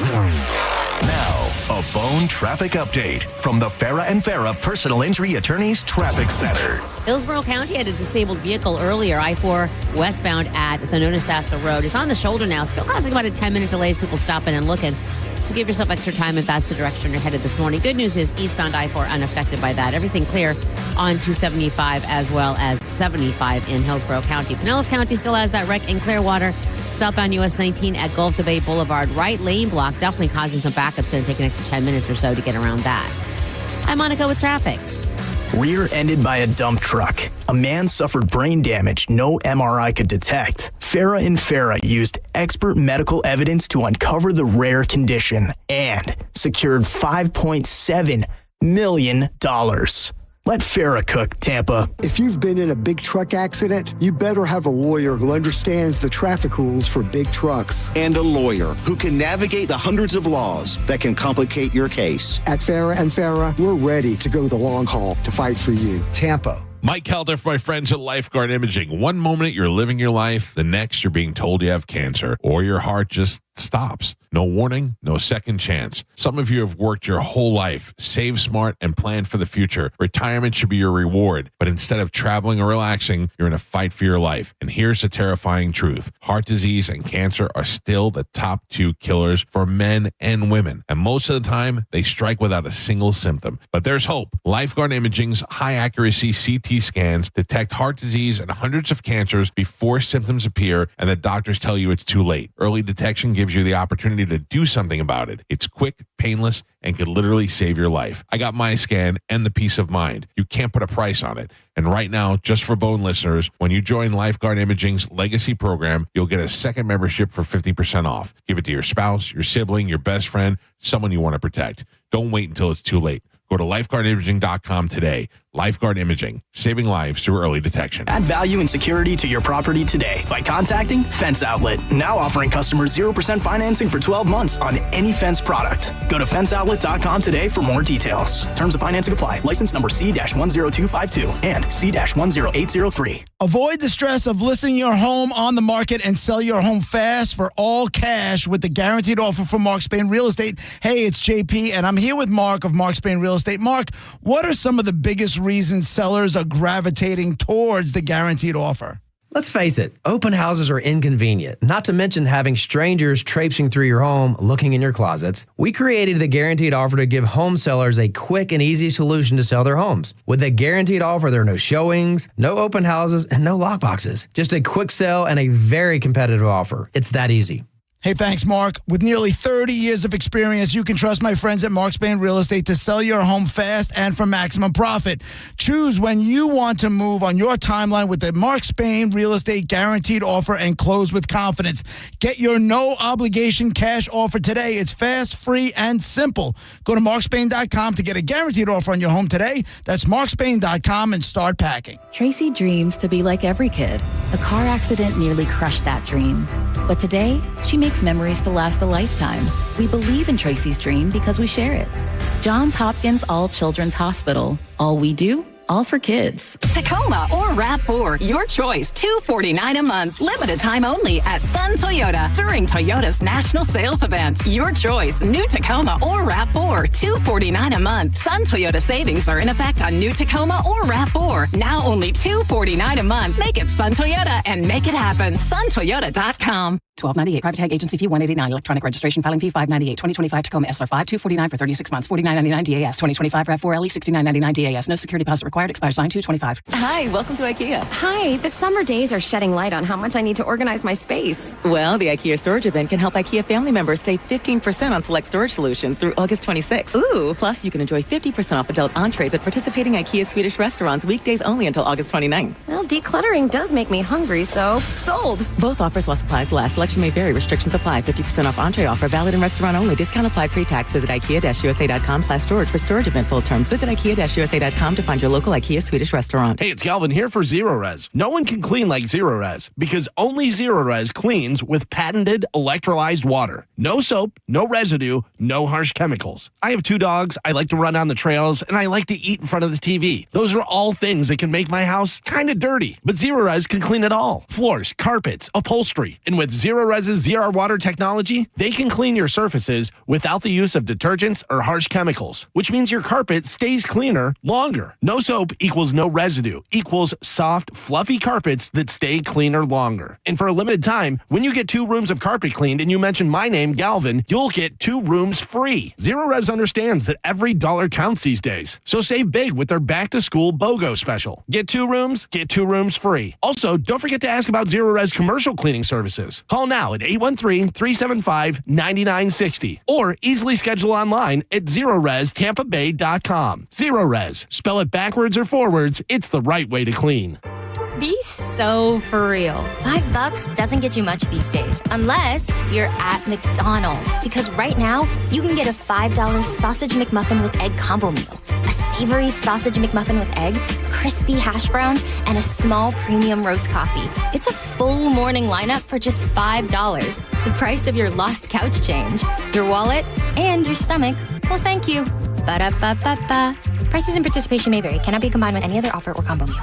Now, a Bone traffic update from the Farah and Farah Personal Injury Attorneys Traffic Center. Hillsborough County had a disabled vehicle earlier. I-4 westbound at the Nonasassa Road. It's on the shoulder now, still causing about a 10-minute delay as people stopping and looking. So give yourself extra time if that's the direction you're headed this morning. Good news is eastbound I-4 unaffected by that. Everything clear on 275 as well as 75 in Hillsborough County. Pinellas County still has that wreck in Clearwater. Southbound US 19 at Gulf to Bay Boulevard. Right lane block definitely causing some backups. Going to take an extra 10 minutes or so to get around that. I'm Monica with traffic. Rear-ended by a dump truck. A man suffered brain damage no MRI could detect. Farah and Farah used expert medical evidence to uncover the rare condition and secured $5.7 million. Let Farah cook, Tampa. If you've been in a big truck accident, you better have a lawyer who understands the traffic rules for big trucks. And a lawyer who can navigate the hundreds of laws that can complicate your case. At Farah and Farah, we're ready to go the long haul to fight for you. Tampa. Mike Calta for my friends at Lifeguard Imaging. One moment you're living your life, the next you're being told you have cancer, or your heart just stops. No warning, no second chance. Some of you have worked your whole life, saved smart, and planned for the future. Retirement should be your reward, but instead of traveling or relaxing, you're in a fight for your life. And here's the terrifying truth. Heart disease and cancer are still the top 2 killers for men and women. And most of the time, they strike without a single symptom. But there's hope. Lifeguard Imaging's high-accuracy CT scans detect heart disease and hundreds of cancers before symptoms appear, and the doctors tell you it's too late. Early detection gives you the opportunity to do something about it. It's quick, painless, and could literally save your life. I got my scan and the peace of mind. You can't put a price on it. And right now, just for Bone listeners, when you join Lifeguard Imaging's Legacy program, you'll get a second membership for 50% off. Give it to your spouse, your sibling, your best friend, someone you want to protect. Don't wait until it's too late. Go to lifeguardimaging.com today. Lifeguard Imaging, saving lives through early detection. Add value and security to your property today by contacting Fence Outlet. Now offering customers 0% financing for 12 months on any Fence product. Go to fenceoutlet.com today for more details. Terms of financing apply. License number C-10252 and C-10803. Avoid the stress of listing your home on the market and sell your home fast for all cash with the guaranteed offer from Mark Spain Real Estate. Hey, it's JP, and I'm here with Mark of Mark Spain Real Estate. Mark, what are some of the biggest reasons sellers are gravitating towards the guaranteed offer? Let's face it, open houses are inconvenient, not to mention having strangers traipsing through your home looking in your closets. We created the guaranteed offer to give home sellers a quick and easy solution to sell their homes. With the guaranteed offer, there are no showings, no open houses, and no lockboxes. Just a quick sell and a very competitive offer. It's that easy. Hey, thanks, Mark. With nearly 30 years of experience, you can trust my friends at Mark Spain Real Estate to sell your home fast and for maximum profit. Choose when you want to move on your timeline with the Mark Spain Real Estate Guaranteed Offer and close with confidence. Get your no-obligation cash offer today. It's fast, free, and simple. Go to markspain.com to get a guaranteed offer on your home today. That's markspain.com and start packing. Tracy dreams to be like every kid. A car accident nearly crushed that dream. But today, she makes memories to last a lifetime. We believe in Tracy's dream because we share it. Johns Hopkins All Children's Hospital. All we do, all for kids. Tacoma or RAV4, your choice, $249 a month. Limited time only at Sun Toyota during Toyota's national sales event. Your choice, new Tacoma or RAV4, $249 a month. Sun Toyota savings are in effect on new Tacoma or RAV4. Now only $249 a month. Make it Sun Toyota and make it happen. SunToyota.com. $12.98 private tag agency fee $189 electronic registration filing fee $598 2025 Tacoma SR5 $249 for 36 months $49.99 DAS 2025 RAV4 LE $69.99 DAS no security deposit required expires 9/2/25. Hi, welcome to IKEA. Hi, the summer days are shedding light on how much I need to organize my space. Well, the IKEA storage event can help IKEA family members save 15% on select storage solutions through August 26th. Ooh. Plus, you can enjoy 50% off adult entrees at participating IKEA Swedish restaurants weekdays only until August 29th. Well, decluttering does make me hungry, so sold. Both offers while supplies last. Selection may vary. Restrictions apply. 50% off entree offer valid in restaurant only. Discount applied pre-tax. Visit IKEA-USA.com/storage for storage event full terms. Visit IKEA-USA.com to find your local IKEA Swedish restaurant. Hey, it's Galvin here for Zero Res. No one can clean like Zero Res because only Zero Res cleans with patented electrolyzed water. No soap, no residue, no harsh chemicals. I have 2 dogs. I like to run on the trails and I like to eat in front of the TV. Those are all things that can make my house kind of dirty. But Zero Res can clean it all. Floors, carpets, upholstery. And with Zero Res's ZR water technology, they can clean your surfaces without the use of detergents or harsh chemicals, which means your carpet stays cleaner longer. No soap equals no residue equals soft, fluffy carpets that stay cleaner longer. And for a limited time, when you get 2 rooms of carpet cleaned and you mention my name, Galvin, you'll get 2 rooms free. Zero Res understands that every dollar counts these days. So save big with their back-to-school BOGO special. Get 2 rooms, get 2 rooms free. Also, don't forget to ask about Zero Res commercial cleaning services. Call now at 813-375-9960 or easily schedule online at ZeroResTampaBay.com. Zero Res. Spell it backwards or forwards, it's the right way to clean. Be so for real. $5 doesn't get you much these days, unless you're at McDonald's. Because right now, you can get a $5 sausage McMuffin with egg combo meal, a savory sausage McMuffin with egg, crispy hash browns, and a small premium roast coffee. It's a full morning lineup for just $5. The price of your lost couch change, your wallet, and your stomach. Well, thank you. Ba-da-ba-ba-ba. Prices and participation may vary. Cannot be combined with any other offer or combo meal.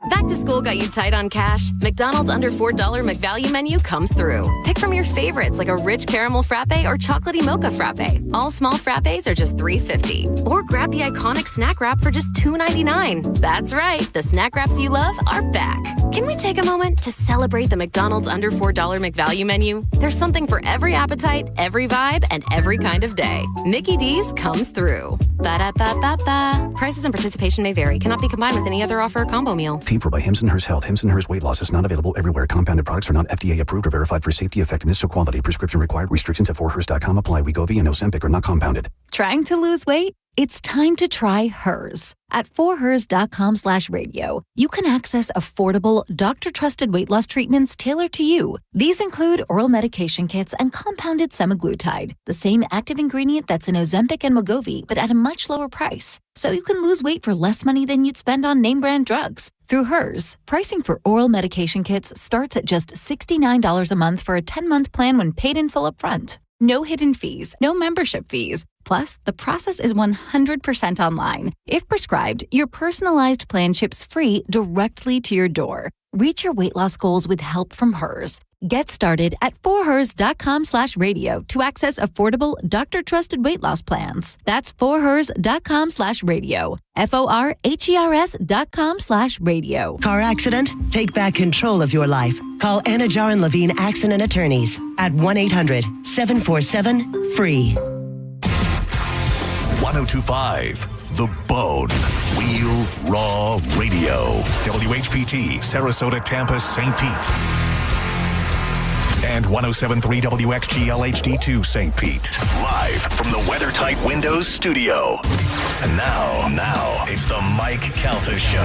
Back to school got you tight on cash? McDonald's under $4 McValue menu comes through. Pick from your favorites like a rich caramel frappe or chocolatey mocha frappe. All small frappes are just $3.50. Or grab the iconic snack wrap for just $2.99. That's right, the snack wraps you love are back. Can we take a moment to celebrate the McDonald's under $4 McValue menu? There's something for every appetite, every vibe, and every kind of day. Mickey D's comes through. Ba-da-ba-ba-ba. Prices and participation may vary. Cannot be combined with any other offer or combo meal. Paid for by Hims & Hers Health. Hims & Hers weight loss is not available everywhere. Compounded products are not FDA approved or verified for safety, effectiveness, or quality. Prescription required. Restrictions at 4hers.com apply. Wegovy and Ozempic are not compounded. Trying to lose weight? It's time to try Hers. At forhers.com/radio, you can access affordable, doctor-trusted weight loss treatments tailored to you. These include oral medication kits and compounded semaglutide, the same active ingredient that's in Ozempic and Wegovy, but at a much lower price. So you can lose weight for less money than you'd spend on name-brand drugs. Through Hers, pricing for oral medication kits starts at just $69 a month for a 10-month plan when paid in full upfront. No hidden fees, no membership fees. Plus, the process is 100% online. If prescribed, your personalized plan ships free directly to your door. Reach your weight loss goals with help from Hers. Get started at forhers.com/radio to access affordable, doctor-trusted weight loss plans. That's forhers.com/radio. forhers.com/radio. Car accident? Take back control of your life. Call Anna Jar and Levine Accident Attorneys at 1-800-747-FREE. 1025 The Bone. Wheel Raw Radio. WHPT, Sarasota, Tampa, St. Pete. And 1073 WXGL HD2 St. Pete. Live from the WeatherTight Windows studio. And now, it's the Mike Calta Show.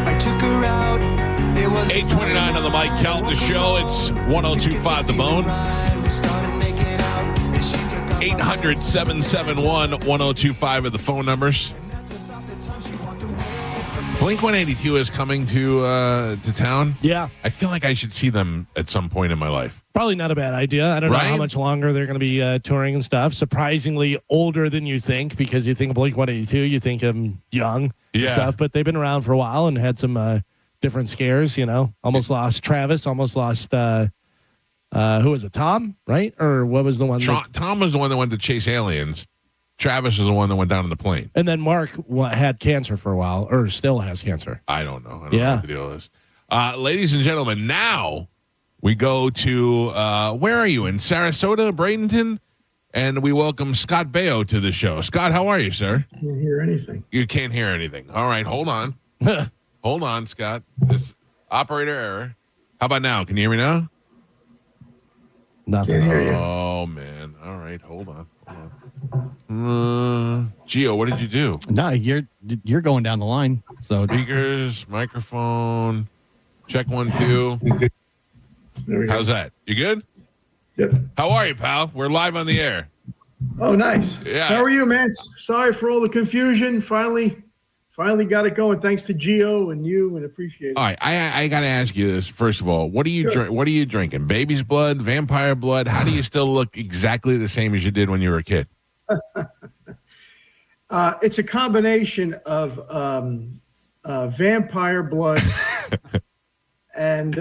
I took her out. It was 8:29 on the Mike Calta Show. It's 1025 The Bone. 800-771-1025 are the phone numbers. Blink-182 is coming to town. Yeah. I feel like I should see them at some point in my life. Probably not a bad idea. I don't know how much longer they're going to be touring and stuff. Surprisingly older than you think, because you think of Blink-182, you think them young and stuff. But they've been around for a while and had some different scares, you know. Almost lost Travis, almost lost... who was it? Tom, right? Or what was the one? Tom was the one that went to chase aliens. Travis was the one that went down on the plane. And then Mark had cancer for a while, or still has cancer. I don't know. I don't know what the deal is. Ladies and gentlemen, now we go to, where are you? In Sarasota, Bradenton? And we welcome Scott Baio to the show. Scott, how are you, sir? I can't hear anything. You can't hear anything. All right, hold on. Hold on, Scott. This operator error. How about now? Can you hear me now? Nothing. Oh, man. All right. Hold on. Gio, what did you do? No, you're going down the line. So speakers, microphone, check 1, 2. How's that? You good? Yep. How are you, pal? We're live on the air. Oh, nice. Yeah. How are you, man? Sorry for all the confusion. Finally got it going. Thanks to Gio and you, and appreciate it. All right, I got to ask you this first of all. What are you What are you drinking? Baby's blood, vampire blood? How do you still look exactly the same as you did when you were a kid? It's a combination of vampire blood and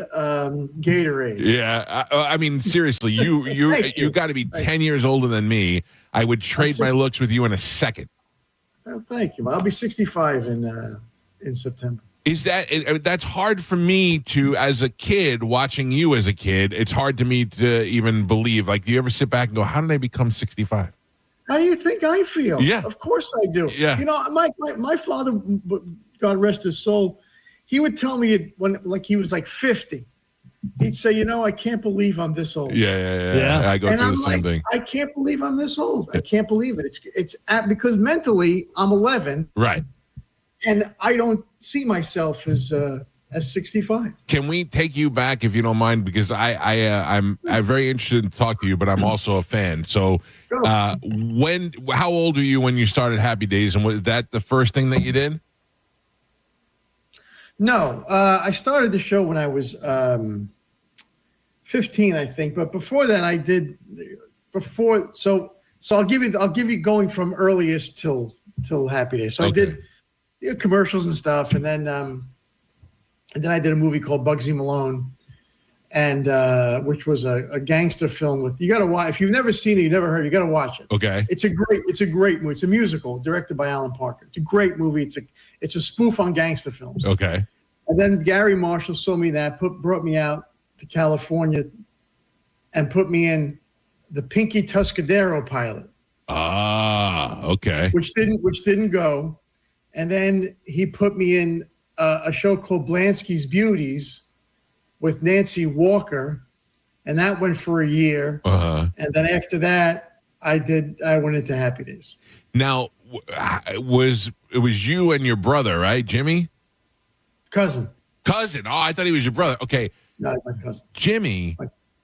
Gatorade. Yeah, I mean seriously, you got to be 10 years older than me. I would trade my looks with you in a second. Oh, thank you. I'll be 65 in September. Is that's hard for me to, as a kid, watching you as a kid, it's hard to me to even believe. Like, do you ever sit back and go, how did I become 65? How do you think I feel? Yeah. Of course I do. Yeah. You know, my father, God rest his soul, he would tell me when he was like 50. He'd say, I can't believe I'm this old. Yeah. I go through the same thing. I can't believe I'm this old. I can't believe it. It's because mentally I'm 11. Right. And I don't see myself as 65. Can we take you back, if you don't mind? Because I'm very interested to talk to you, but I'm also a fan. So how old were you when you started Happy Days? And was that the first thing that you did? No, I started the show when I was 15, I think. But before that, I did before. So I'll give you going from earliest till Happy Days. So I did commercials and stuff, and then I did a movie called Bugsy Malone, and which was a gangster film with, you got to watch. If you've never seen it, you never heard it, you got to watch it. Okay. It's a great movie. It's a musical directed by Alan Parker. It's a great movie. It's a spoof on gangster films. Okay. And then Gary Marshall saw me brought me out to California and put me in the Pinky Tuscadero pilot. Ah, okay. Which didn't go. And then he put me in a show called Blansky's Beauties with Nancy Walker, and that went for a year. And then after that, I went into Happy Days. Now, it was you and your brother, right, Jimmy? Cousin. Oh, I thought he was your brother. Okay. No, my cousin. Jimmy,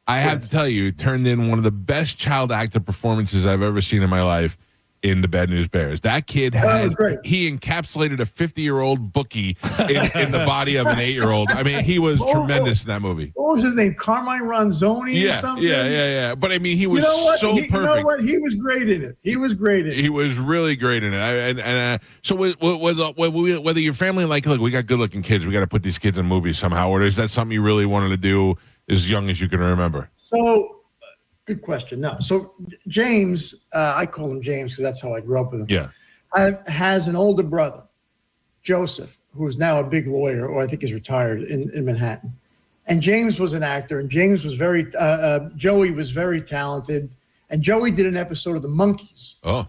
I have to tell you, turned in one of the best child actor performances I've ever seen in my life in the Bad News Bears. That kid he encapsulated a 50-year-old bookie in the body of an 8-year-old. I mean, he was tremendous in that movie. What was his name? Carmine Ronzoni or something? Yeah. But I mean, he was so perfect. You know what? He was great in it. He was really great in it. So whether your family look, we got good-looking kids, we got to put these kids in movies somehow, or is that something you really wanted to do as young as you can remember? So, good question. No. So James, I call him James because that's how I grew up with him. Yeah. Has an older brother, Joseph, who is now a big lawyer, or I think he's retired in Manhattan. And James was an actor, and James was Joey was very talented. And Joey did an episode of The Monkees. Oh.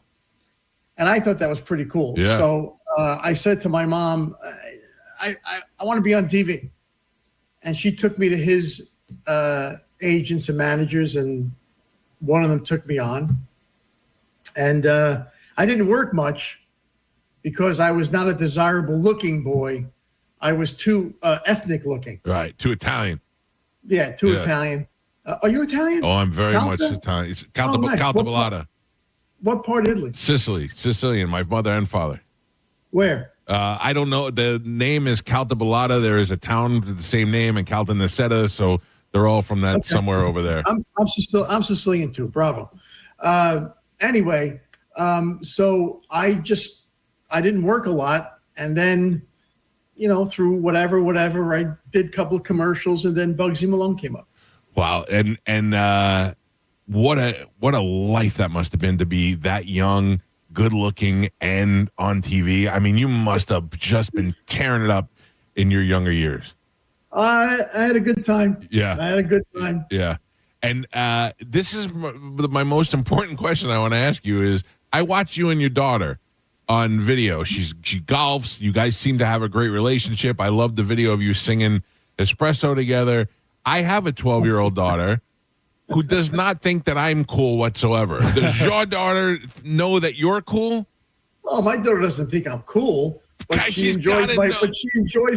And I thought that was pretty cool. Yeah. So I said to my mom, I want to be on TV. And she took me to his agents and managers, and one of them took me on. And I didn't work much because I was not a desirable looking boy. I was too ethnic looking. Right. Too Italian. Yeah, too Italian. Are you Italian? Oh, I'm very Calta? much Italian. It's Calta, nice. Calta Ballata. What part of Italy? Sicilian, my mother and father. Where? I don't know. The name is Calta Ballata. There is a town with the same name in Calta Niceta, so they're all from that somewhere over there. I'm Sicilian too. Bravo. Anyway, so I didn't work a lot, and then, through whatever, I did a couple of commercials, and then Bugsy Malone came up. Wow, and what a life that must have been to be that young, good looking, and on TV. I mean, you must have just been tearing it up in your younger years. I had a good time. Yeah. I had a good time. Yeah. And this is my most important question I want to ask you is, I watch you and your daughter on video. She golfs. You guys seem to have a great relationship. I love the video of you singing Espresso together. I have a 12-year-old daughter who does not think that I'm cool whatsoever. Does your daughter know that you're cool? Oh, my daughter doesn't think I'm cool. But she enjoys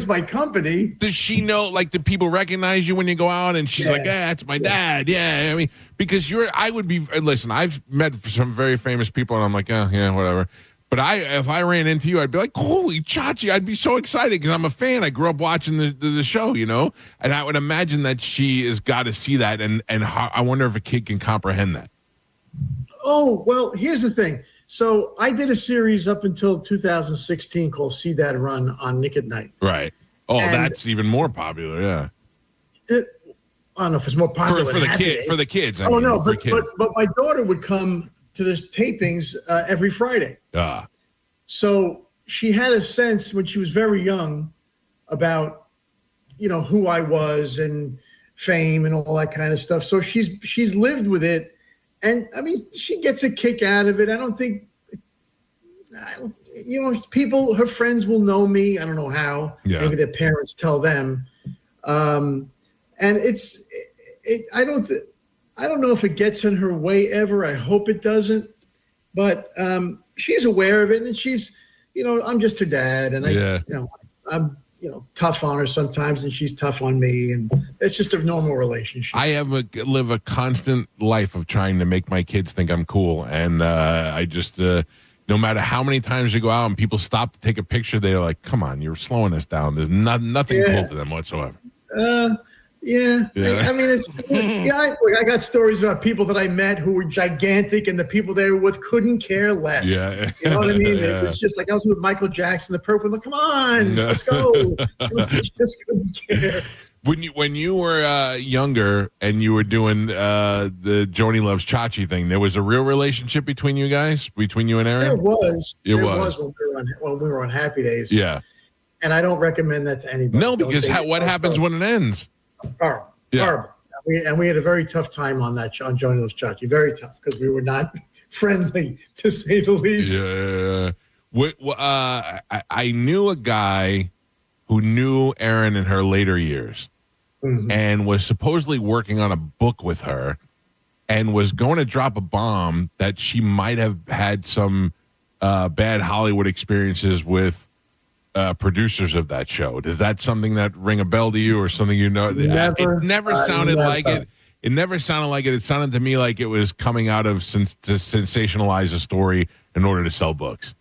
my company. Does she know, do people recognize you when you go out and she's like, that's my dad. Yeah. I mean, because listen, I've met some very famous people and I'm like, yeah, whatever. But if I ran into you, I'd be like, holy Chachi, I'd be so excited because I'm a fan. I grew up watching the show, and I would imagine that she has got to see that. And I wonder if a kid can comprehend that. Oh, well, here's the thing. So I did a series up until 2016 called See That Run on Nick at Night. Right. Oh, and that's even more popular. Yeah. I don't know if it's more popular for the kids. But my daughter would come to the tapings every Friday. So she had a sense when she was very young about, who I was and fame and all that kind of stuff. So she's lived with it. And I mean, she gets a kick out of it. People, her friends will know me. I don't know how. Yeah. Maybe their parents tell them. And I don't know if it gets in her way ever. I hope it doesn't. But she's aware of it, and she's, I'm just her dad, and I'm tough on her sometimes, and she's tough on me, and it's just a normal relationship. I live a constant life of trying to make my kids think I'm cool, and I just no matter how many times you go out and people stop to take a picture, they're like, "Come on, you're slowing us down." There's nothing cool to them whatsoever. Yeah. I mean, it's I got stories about people that I met who were gigantic, and the people they were with couldn't care less. Yeah, you know what I mean. It was just like I was with Michael Jackson, the Purple. Like, come on, let's go. Just couldn't care. When you were younger and you were doing the Joni Loves Chachi thing, there was a real relationship between you guys, between you and Aaron? There was when we were on Happy Days. Yeah. And I don't recommend that to anybody. No, because what happens when it ends? Horrible. Yeah. Horrible. We had a very tough time on that, on Joni Loves Chachi. Very tough, because we were not friendly, to say the least. Yeah. I knew a guy who knew Erin in her later years and was supposedly working on a book with her and was going to drop a bomb that she might have had some bad Hollywood experiences with producers of that show. Does that something that ring a bell to you or something you know? Never. It never sounded like it. It never sounded like it. It sounded to me like it was coming out of to sensationalize a story in order to sell books.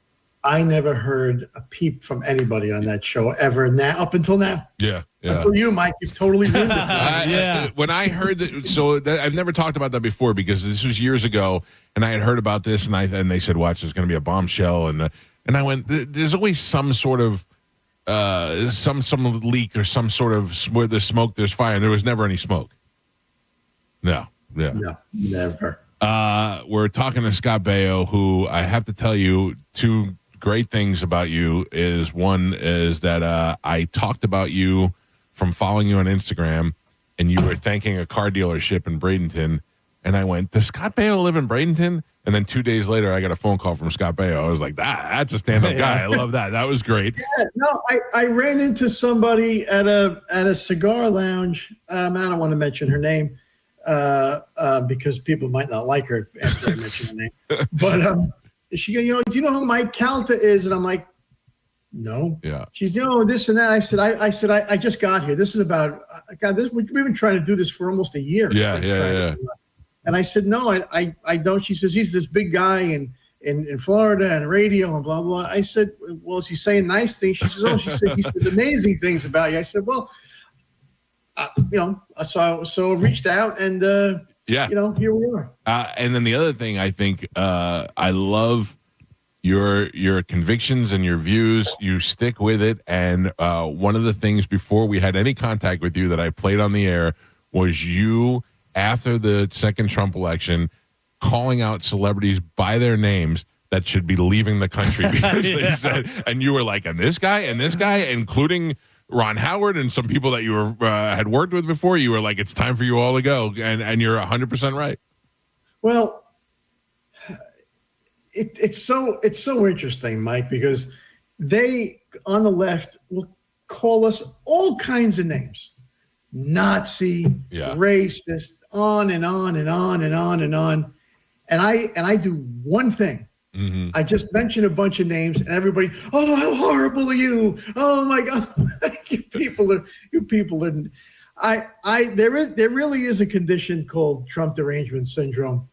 I never heard a peep from anybody on that show ever now, up until now. Yeah. Until you, Mike, you've totally ruined it. When I heard that, I've never talked about that before because this was years ago, and I had heard about this, and they said, "Watch, there's going to be a bombshell," and I went, "There's always some sort of some leak or some sort of where there's smoke, there's fire." And there was never any smoke. No, never. We're talking to Scott Baio, who I have to tell you two great things about you is one is that I talked about you from following you on Instagram, and you were thanking a car dealership in Bradenton, and I went, "Does Scott Baio live in Bradenton?" And then 2 days later, I got a phone call from Scott Baio. I was like, that's a stand-up guy. I love that. That was great. Yeah, no, I ran into somebody at a cigar lounge. I don't want to mention her name because people might not like her after I mention her name. But she goes, do you know who Mike Calta is? And I'm like, no. Yeah. She's, this and that. I said, I just got here. This is about, God, we've been trying to do this for almost a year. Yeah. And I said, no, I don't. She says, he's this big guy in Florida and radio and blah, blah. I said, well, is he saying nice things? She says, he says amazing things about you. I said, well, so I reached out and, here we are. And then the other thing I think I love your convictions and your views. You stick with it. And one of the things before we had any contact with you that I played on the air was you, after the second Trump election, calling out celebrities by their names that should be leaving the country because they said, and you were like, and this guy, including Ron Howard and some people that you were had worked with before, you were like, it's time for you all to go. And you're 100% right. Well, it's so interesting, Mike, because they on the left will call us all kinds of names. Nazi, racist, on and on and on and on and on. And I do one thing. Mm-hmm. I just mention a bunch of names and everybody, oh, how horrible are you? Oh my God. you people are there really is a condition called Trump derangement syndrome.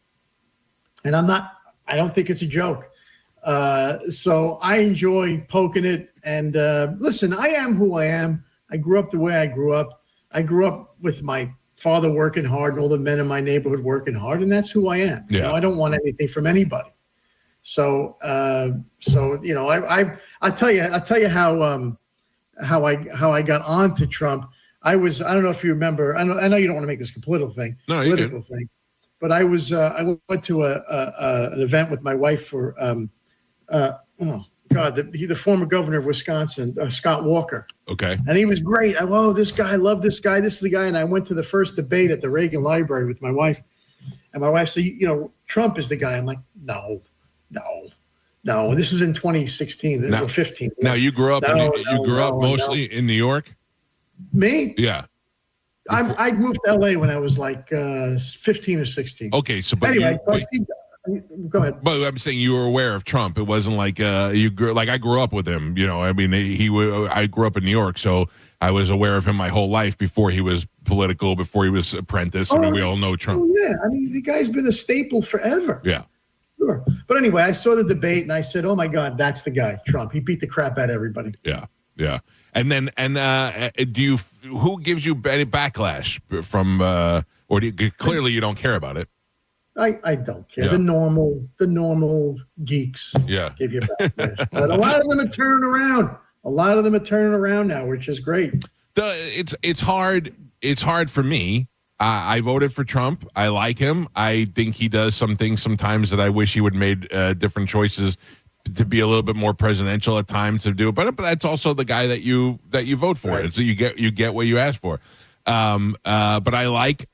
And I don't think it's a joke. So I enjoy poking it. And listen, I am who I am. I grew up the way I grew up. I grew up with my father working hard and all the men in my neighborhood working hard, and that's who I am. Yeah. I don't want anything from anybody. So I'll tell you how I got on to Trump. I don't know if you remember. I know you don't want to make this a political thing. But I went to an event with my wife for the former governor of Wisconsin, Scott Walker. Okay. And he was great. This guy, I love this guy. This is the guy. And I went to the first debate at the Reagan Library with my wife. And my wife said, Trump is the guy. I'm like, no. This is in 2016 or 15. Now you grew up. You grew up mostly in New York. Me? Yeah. I moved to LA when I was like 15 or 16. Okay, so go ahead. But I'm saying you were aware of Trump. It wasn't like you grew. Like I grew up with him. I grew up in New York, so I was aware of him my whole life before he was political, before he was apprentice. We all know Trump. Oh, yeah, the guy's been a staple forever. Yeah. Sure. But anyway, I saw the debate and I said, oh my God, that's the guy, Trump. He beat the crap out of everybody. Yeah. And then, who gives you any backlash from, clearly you don't care about it? I don't care. Yeah. The normal geeks give you backlash. But a lot of them are turning around. Now, which is great. It's hard. It's hard for me. I voted for Trump. I like him. I think he does some things sometimes that I wish he would made different choices to be a little bit more presidential at times to do it. But that's also the guy that you vote for. Right. So you get what you ask for. But I like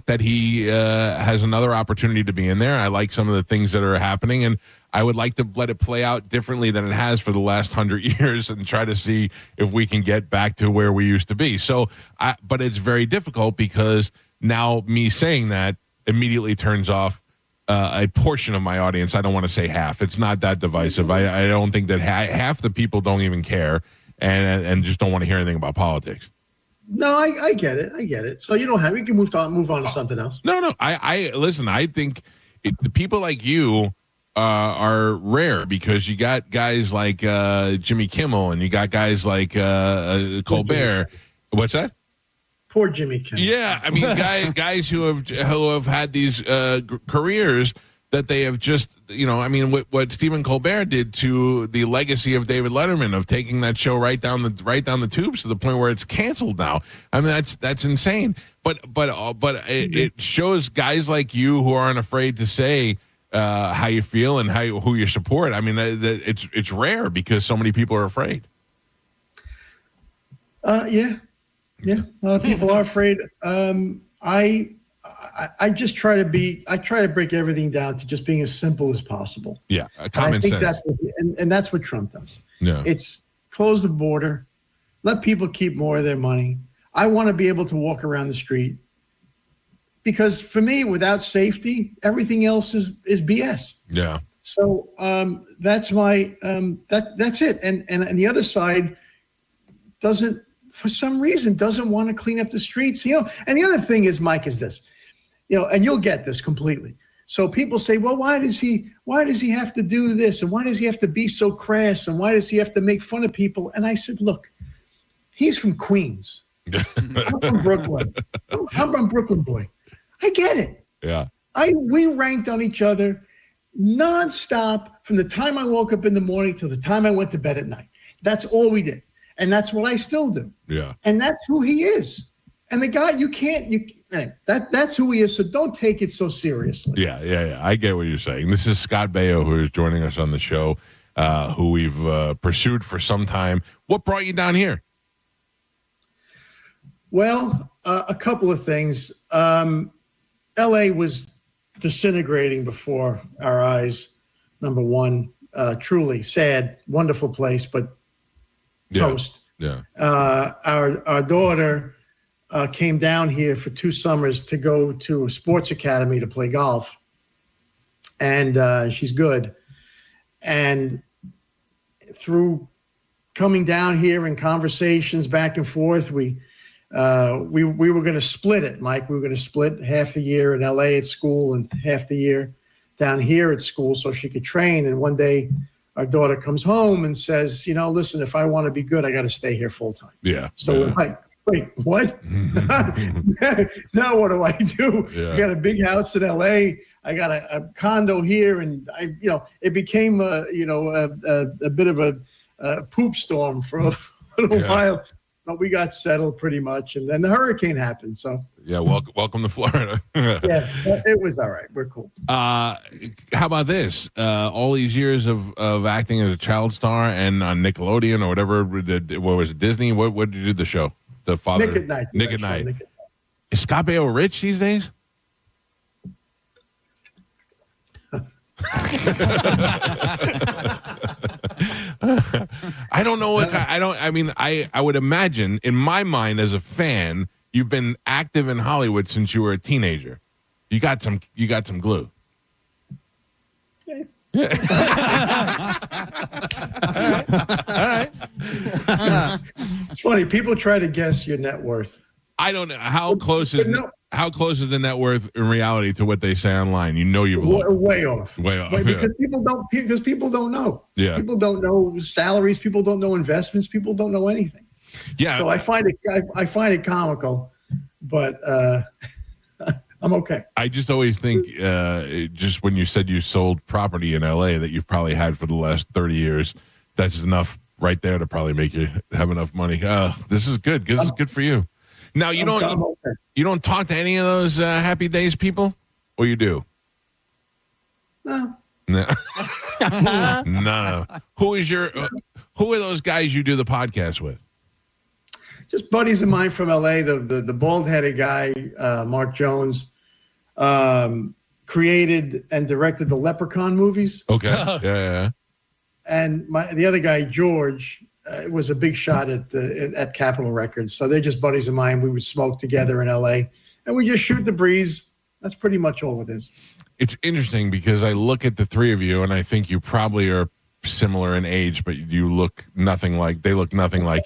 that he has another opportunity to be in there. I like some of the things that are happening, and I would like to let it play out differently than it has for the last 100 years and try to see if we can get back to where we used to be. So, but it's very difficult because now me saying that immediately turns off a portion of my audience. I don't want to say half. It's not that divisive. I don't think that half the people don't even care and just don't want to hear anything about politics. No, I get it. I get it. So you can move on to something else. No. I listen. I think the people like you are rare because you got guys like Jimmy Kimmel and you got guys like Colbert. What's that? Poor Jimmy Kimmel. Yeah, I mean, guys who have had these careers that they have just, I mean, what Stephen Colbert did to the legacy of David Letterman of taking that show right down the tubes to the point where it's canceled now. I mean, that's insane. But it shows guys like you who aren't afraid to say how you feel and who you support. I mean, it's rare because so many people are afraid. Yeah, a lot of people are afraid. I just try to break everything down to just being as simple as possible. Yeah, common sense. That's what Trump does. Yeah, it's close the border, let people keep more of their money. I want to be able to walk around the street. Because for me, without safety, everything else is BS. Yeah. So that's my that's it. And the other side doesn't, for some reason, doesn't want to clean up the streets. And the other thing is, Mike, is this, and you'll get this completely. So people say, well, why does he have to do this, and why does he have to be so crass, and why does he have to make fun of people? And I said, look, he's from Queens. I'm from Brooklyn. I'm a Brooklyn boy. I get it. Yeah. We ranked on each other nonstop from the time I woke up in the morning till the time I went to bed at night. That's all we did. And that's what I still do. Yeah. And that's who he is. And the guy, that's who he is. So don't take it so seriously. Yeah. I get what you're saying. This is Scott Baio, who is joining us on the show, who we've pursued for some time. What brought you down here? Well, a couple of things. LA was disintegrating before our eyes. Number one, truly sad, wonderful place, but toast. Yeah. Our daughter came down here for 2 summers to go to a sports academy to play golf, and she's good. And through coming down here and conversations back and forth, we were going to split it, Mike. We were going to split half the year in LA at school and half the year down here at school so she could train. And one day our daughter comes home and says, listen, if I want to be good, I got to stay here full time. Yeah. So we're like, wait, what? Now what do I do? Yeah. I got a big house in LA. I got a condo here. And it became a bit of a poop storm for a little while. But we got settled pretty much, and then the hurricane happened. So yeah, welcome to Florida. Yeah, it was all right. We're cool. How about this? All these years of acting as a child star and on Nickelodeon or whatever. What was it? Disney? What did you do the show? The father. Nick at Night. Nick at Night. Is Scott Baio rich these days? I don't know. I would imagine in my mind as a fan, you've been active in Hollywood since you were a teenager. You got some glue. Yeah. All right. It's funny. People try to guess your net worth. I don't know how close is the net worth in reality to what they say online. You've looked way off. Because yeah. people don't know. Yeah. People don't know salaries. People don't know investments. People don't know anything. Yeah. So I find it comical, but I'm okay. I just always think, just when you said you sold property in LA that you've probably had for the last 30 years, that's enough right there to probably make you have enough money. This is good. This is good for you. Now you don't talk to any of those Happy Days people, or you do? No. No. Who are those guys you do the podcast with? just buddies of mine from LA. The bald-headed guy, Mark Jones, created and directed the Leprechaun movies. Okay. Yeah. And the other guy, George, was a big shot at Capitol Records. So they're just buddies of mine. We would smoke together in LA, and we just shoot the breeze. That's pretty much all it is. It's interesting because I look at the three of you, and I think you probably are similar in age, but they look nothing like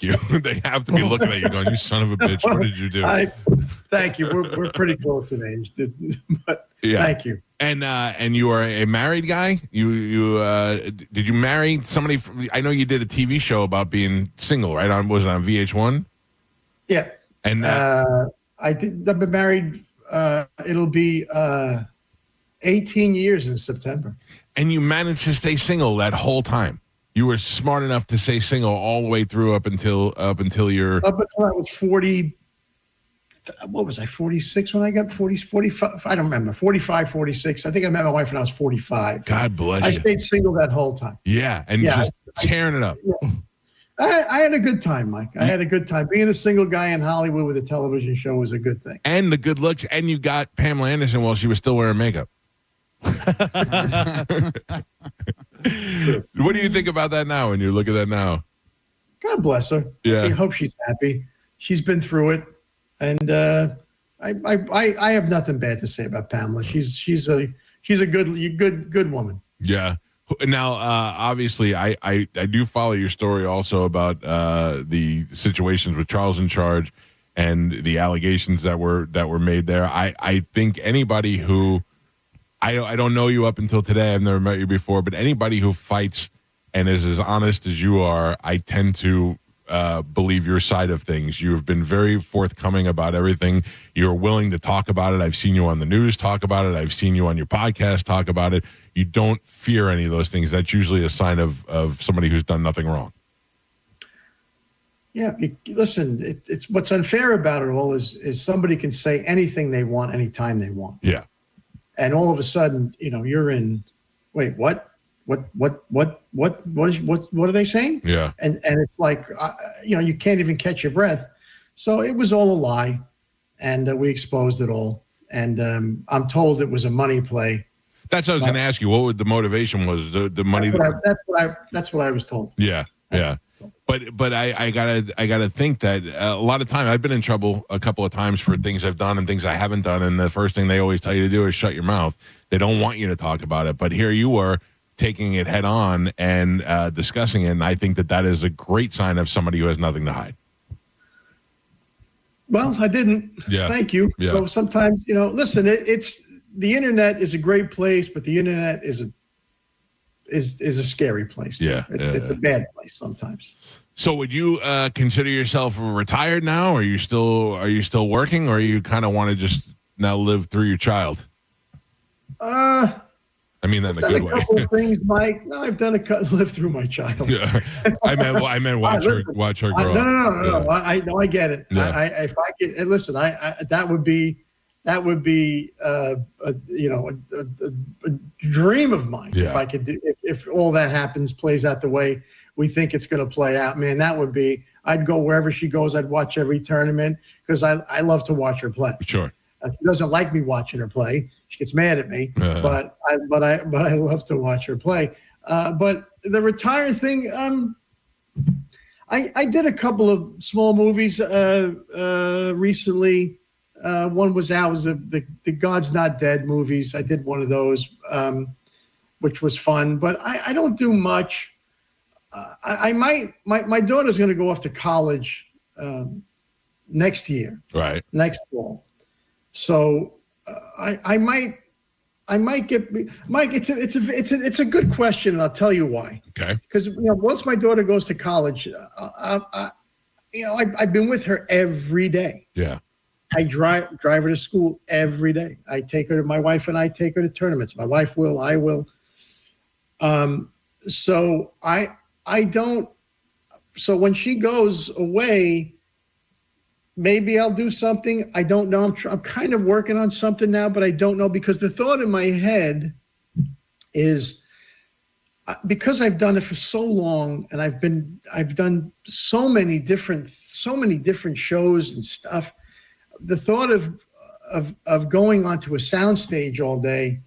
you. They have to be looking at you going, "You son of a bitch, what did you do?" Thank you. We're pretty close in age, but yeah. Thank you. And you are a married guy. You did you marry somebody? I know you did a TV show about being single, right? Was it on VH1? Yeah. And I did. I've been married. It'll be 18 years in September. And you managed to stay single that whole time. You were smart enough to stay single all the way through up until I was 40. What was I, 46 when I got 45? I don't remember. 45, 46. I think I met my wife when I was 45. God bless you. I stayed single that whole time. Yeah, and just tearing it up. Yeah. I had a good time, Mike. I had a good time. Being a single guy in Hollywood with a television show was a good thing. And the good looks, and you got Pamela Anderson while she was still wearing makeup. What do you think about that now when you look at that now? God bless her. Yeah. I hope she's happy. She's been through it. And I have nothing bad to say about Pamela. She's a good woman. Yeah. Now, obviously, I do follow your story also about the situations with Charles in Charge and the allegations that were made there. I think anybody who I don't know you up until today, I've never met you before, but anybody who fights and is as honest as you are, I tend to believe your side of things. You have been very forthcoming about everything. You're willing to talk about it. I've seen you on the news talk about it. I've seen you on your podcast talk about it. You don't fear any of those things. That's usually a sign of somebody who's done nothing wrong. Yeah, listen, it's what's unfair about it all is somebody can say anything they want anytime they want. Yeah. And all of a sudden, you're in, wait, what are they saying? Yeah. And it's like, you can't even catch your breath. So it was all a lie, and we exposed it all. And I'm told it was a money play. That's what I was going to ask you. What would the motivation was? The money? That's what I was told. Yeah. But I gotta think that a lot of time I've been in trouble a couple of times for things I've done and things I haven't done, and the first thing they always tell you to do is shut your mouth. They don't want you to talk about it. But here you were taking it head on and discussing it, and I think that is a great sign of somebody who has nothing to hide. Well, I didn't. Yeah. Thank you. Yeah. So sometimes, listen, it's the internet is a great place, but the internet is a scary place. Yeah. It's a bad place sometimes. So would you consider yourself retired now? Are you still working, or you kind of want to just now live through your child? I mean that in a good way. I've done a couple of things, Mike. No, I've lived through my child. Yeah. I meant watch her grow up. No. I get it. Yeah. If I could listen, that would be a dream of mine. Yeah. If I could do, if all that plays out the way we think it's going to play out, man, that would be. I'd go wherever she goes. I'd watch every tournament because I love to watch her play. Sure. She doesn't like me watching her play. She gets mad at me, but I love to watch her play. But the retire thing, I did a couple of small movies recently. One was the God's Not Dead movies. I did one of those, which was fun, but I don't do much. I might. My daughter's going to go off to college next year, right? Next fall. So I might get Mike. It's a good question, and I'll tell you why. Okay. Because once my daughter goes to college, I've been with her every day. Yeah. I drive her to school every day. I take her to my wife and I take her to tournaments. My wife will, I will. So I don't. So when she goes away, maybe I'll do something. I don't know. I'm kind of working on something now, but I don't know because the thought in my head is because I've done it for so long, and I've done so many different shows and stuff. The thought of going onto a soundstage all day,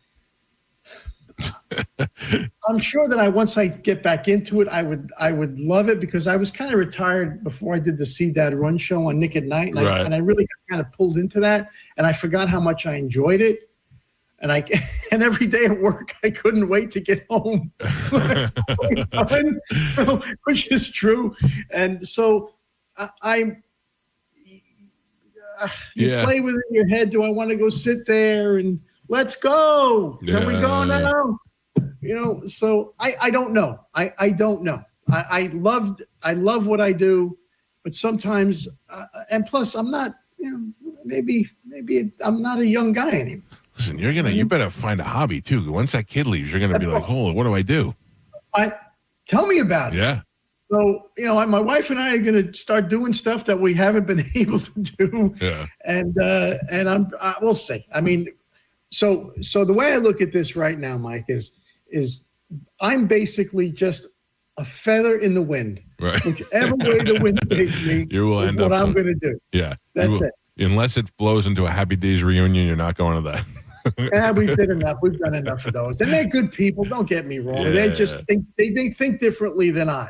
I'm sure that once I get back into it, I would love it, because I was kind of retired before I did the See Dad Run show on Nick at Night, and I really got kind of pulled into that, and I forgot how much I enjoyed it. And and every day at work, I couldn't wait to get home, which is true. And so you play with it in your head. Do I want to go sit there and let's go? Can we go now? So I don't know. I don't know. I love what I do, but sometimes, and plus I'm not, maybe I'm not a young guy anymore. Listen, you better find a hobby too. Once that kid leaves, you're gonna be like, "Holy, what do I do?" Tell me about it. Yeah. So my wife and I are gonna start doing stuff that we haven't been able to do. Yeah. And we'll see. I mean, so the way I look at this right now, Mike, is I'm basically just a feather in the wind. Right. Whichever way the wind takes me, you will end what up I'm gonna do. Yeah. That's it. Unless it blows into a Happy Days reunion, you're not going to that. Yeah, we've did enough. We've done enough of those. And they're good people. Don't get me wrong. Yeah. They just they think differently than I.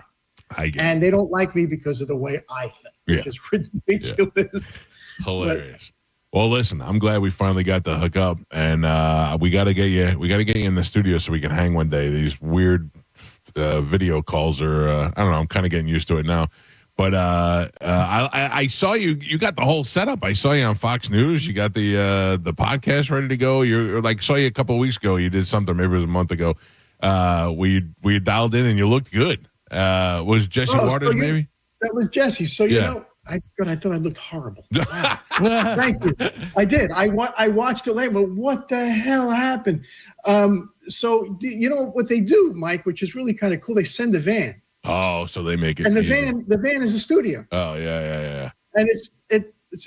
And they don't like me because of the way I think, which is ridiculous. Yeah. Hilarious. Well, listen, I'm glad we finally got to hook up, and we got to get you. We got to get you in the studio so we can hang one day. These weird video calls are. I don't know. I'm kind of getting used to it now. But I saw you. You got the whole setup. I saw you on Fox News. You got the podcast ready to go. You're saw you a couple of weeks ago. You did something. Maybe it was a month ago. We dialed in and you looked good. Was Jesse Waters maybe? That was Jesse. So I thought I looked horrible. Wow. Thank you. I did. I watched it later. But what the hell happened? So you know what they do, Mike, which is really kind of cool. They send a van. Oh, so they make it. And easy. the van is a studio. Oh yeah. And it's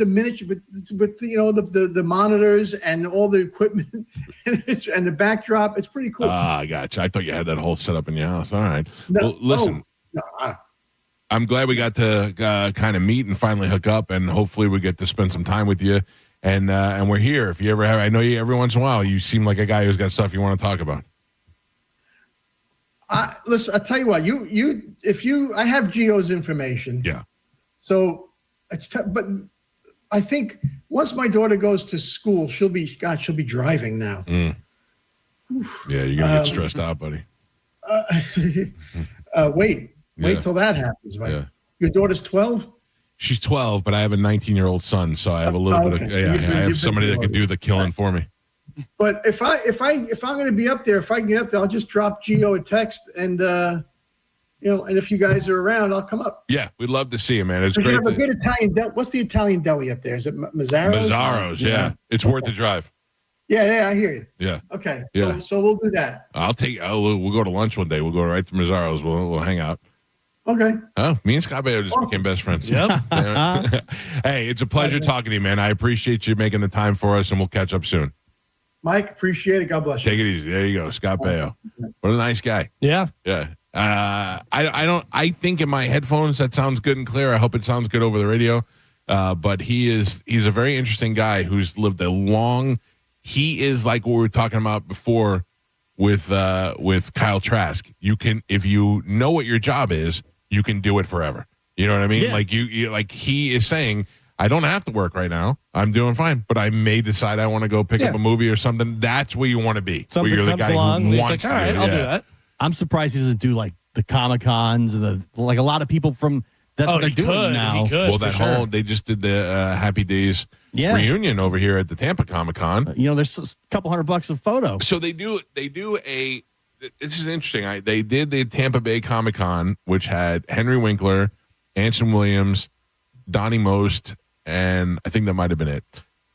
a miniature, but with the monitors and all the equipment and the backdrop. It's pretty cool. I gotcha. I thought you had that whole setup in your house. All right. No, well, listen. I'm glad we got to kind of meet and finally hook up, and hopefully we get to spend some time with you. And we're here. If you ever have, I know you every once in a while. You seem like a guy who's got stuff you want to talk about. Listen, I'll tell you what. I have Gio's information. Yeah. So but I think once my daughter goes to school, she'll be driving now. Mm. Yeah, you're gonna get stressed out, buddy. Wait till that happens. Mike. Yeah. Your daughter's 12? She's 12, but I have a 19-year-old son, so I have a little bit of I have somebody that can do the killing for me. But if I'm going to be up there, if I can get up there, I'll just drop Gio a text, and and if you guys are around, I'll come up. Yeah, we'd love to see you, man. It's great. You have a good Italian. What's the Italian deli up there? Is it Mazzaro's? Mazzaro's, yeah. It's worth the drive. Yeah, I hear you. Yeah. Okay. Yeah. So we'll do that. We'll go to lunch one day. We'll go right to Mazzaro's. We'll hang out. Okay. Oh, me and Scott Baio just became best friends. Yep. Hey, it's a pleasure talking to you, man. I appreciate you making the time for us, and we'll catch up soon. Mike, appreciate it. God bless you. Take it easy. There you go, Scott Baio. What a nice guy. Yeah. Yeah. I think in my headphones that sounds good and clear. I hope it sounds good over the radio. But he's a very interesting guy who's lived a long. He is like what we were talking about before with Kyle Trask. You can, if you know what your job is, you can do it forever. You know what I mean? Yeah. Like you like he is saying, I don't have to work right now. I'm doing fine, but I may decide I want to go pick up a movie or something. That's where you want to be. Something where you're comes the guy along, who and wants he's like, all right, to. I'll do that. I'm surprised he doesn't do like the Comic-Cons and like a lot of people from what they're doing now. He could, well, that whole they just did the Happy Days reunion over here at the Tampa Comic-Con. There's a couple $100 a photo. So they do a. This is interesting. They did the Tampa Bay Comic-Con, which had Henry Winkler, Anson Williams, Donnie Most, and I think that might have been it.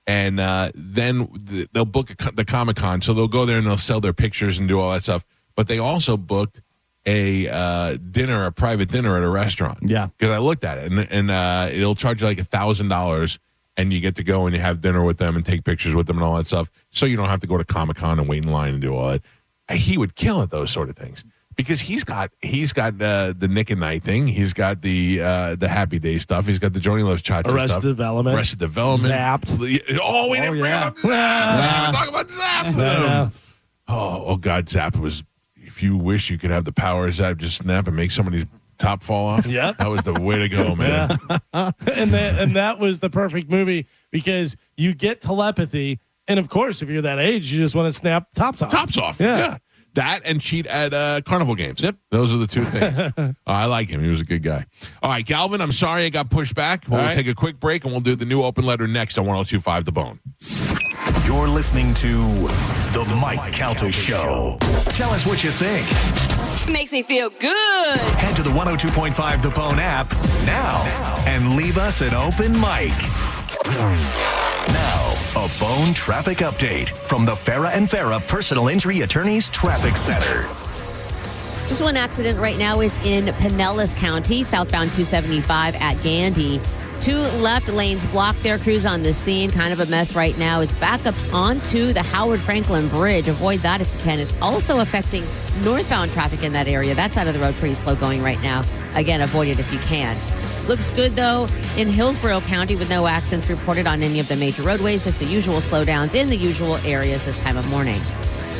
And then they'll book the Comic-Con, so they'll go there and they'll sell their pictures and do all that stuff. But they also booked a dinner, a private dinner at a restaurant. Yeah, because I looked at it, and it'll charge you like $1,000, and you get to go and you have dinner with them and take pictures with them and all that stuff. So you don't have to go to Comic-Con and wait in line and do all that. He would kill at those sort of things. Because he's got the Nick and Night thing. He's got the Happy Day stuff. He's got the Joni Loves Cha-Cha Arrested stuff. Development. Arrested Development. Zapped. We didn't bring up Zapped. Talk about Zapped. Oh God, Zapped was. If you wish you could have the power of Zapped, just snap and make somebody's top fall off. Yeah, that was the way to go, man. Yeah. and that was the perfect movie because you get telepathy, and of course, if you're that age, you just want to snap tops off. Yeah. That and cheat at carnival games. Yep. Those are the two things. I like him. He was a good guy. All right, Galvin, I'm sorry I got pushed back. We'll take a quick break, and we'll do the new open letter next on 102.5 The Bone. You're listening to The Mike Calta Show. Tell us what you think. It makes me feel good. Head to the 102.5 The Bone app now and leave us an open mic. Now, a Bone traffic update from the Farah and Farah Personal Injury Attorneys Traffic Center. Just one accident right now. It's in Pinellas County, southbound 275 at Gandy. 2 left lanes blocked. Their crews on the scene. Kind of a mess right now. It's back up onto the Howard Franklin Bridge. Avoid that if you can. It's also affecting northbound traffic in that area. That side of the road pretty slow going right now. Again, avoid it if you can. Looks good, though, in Hillsborough County with no accidents reported on any of the major roadways. Just the usual slowdowns in the usual areas this time of morning.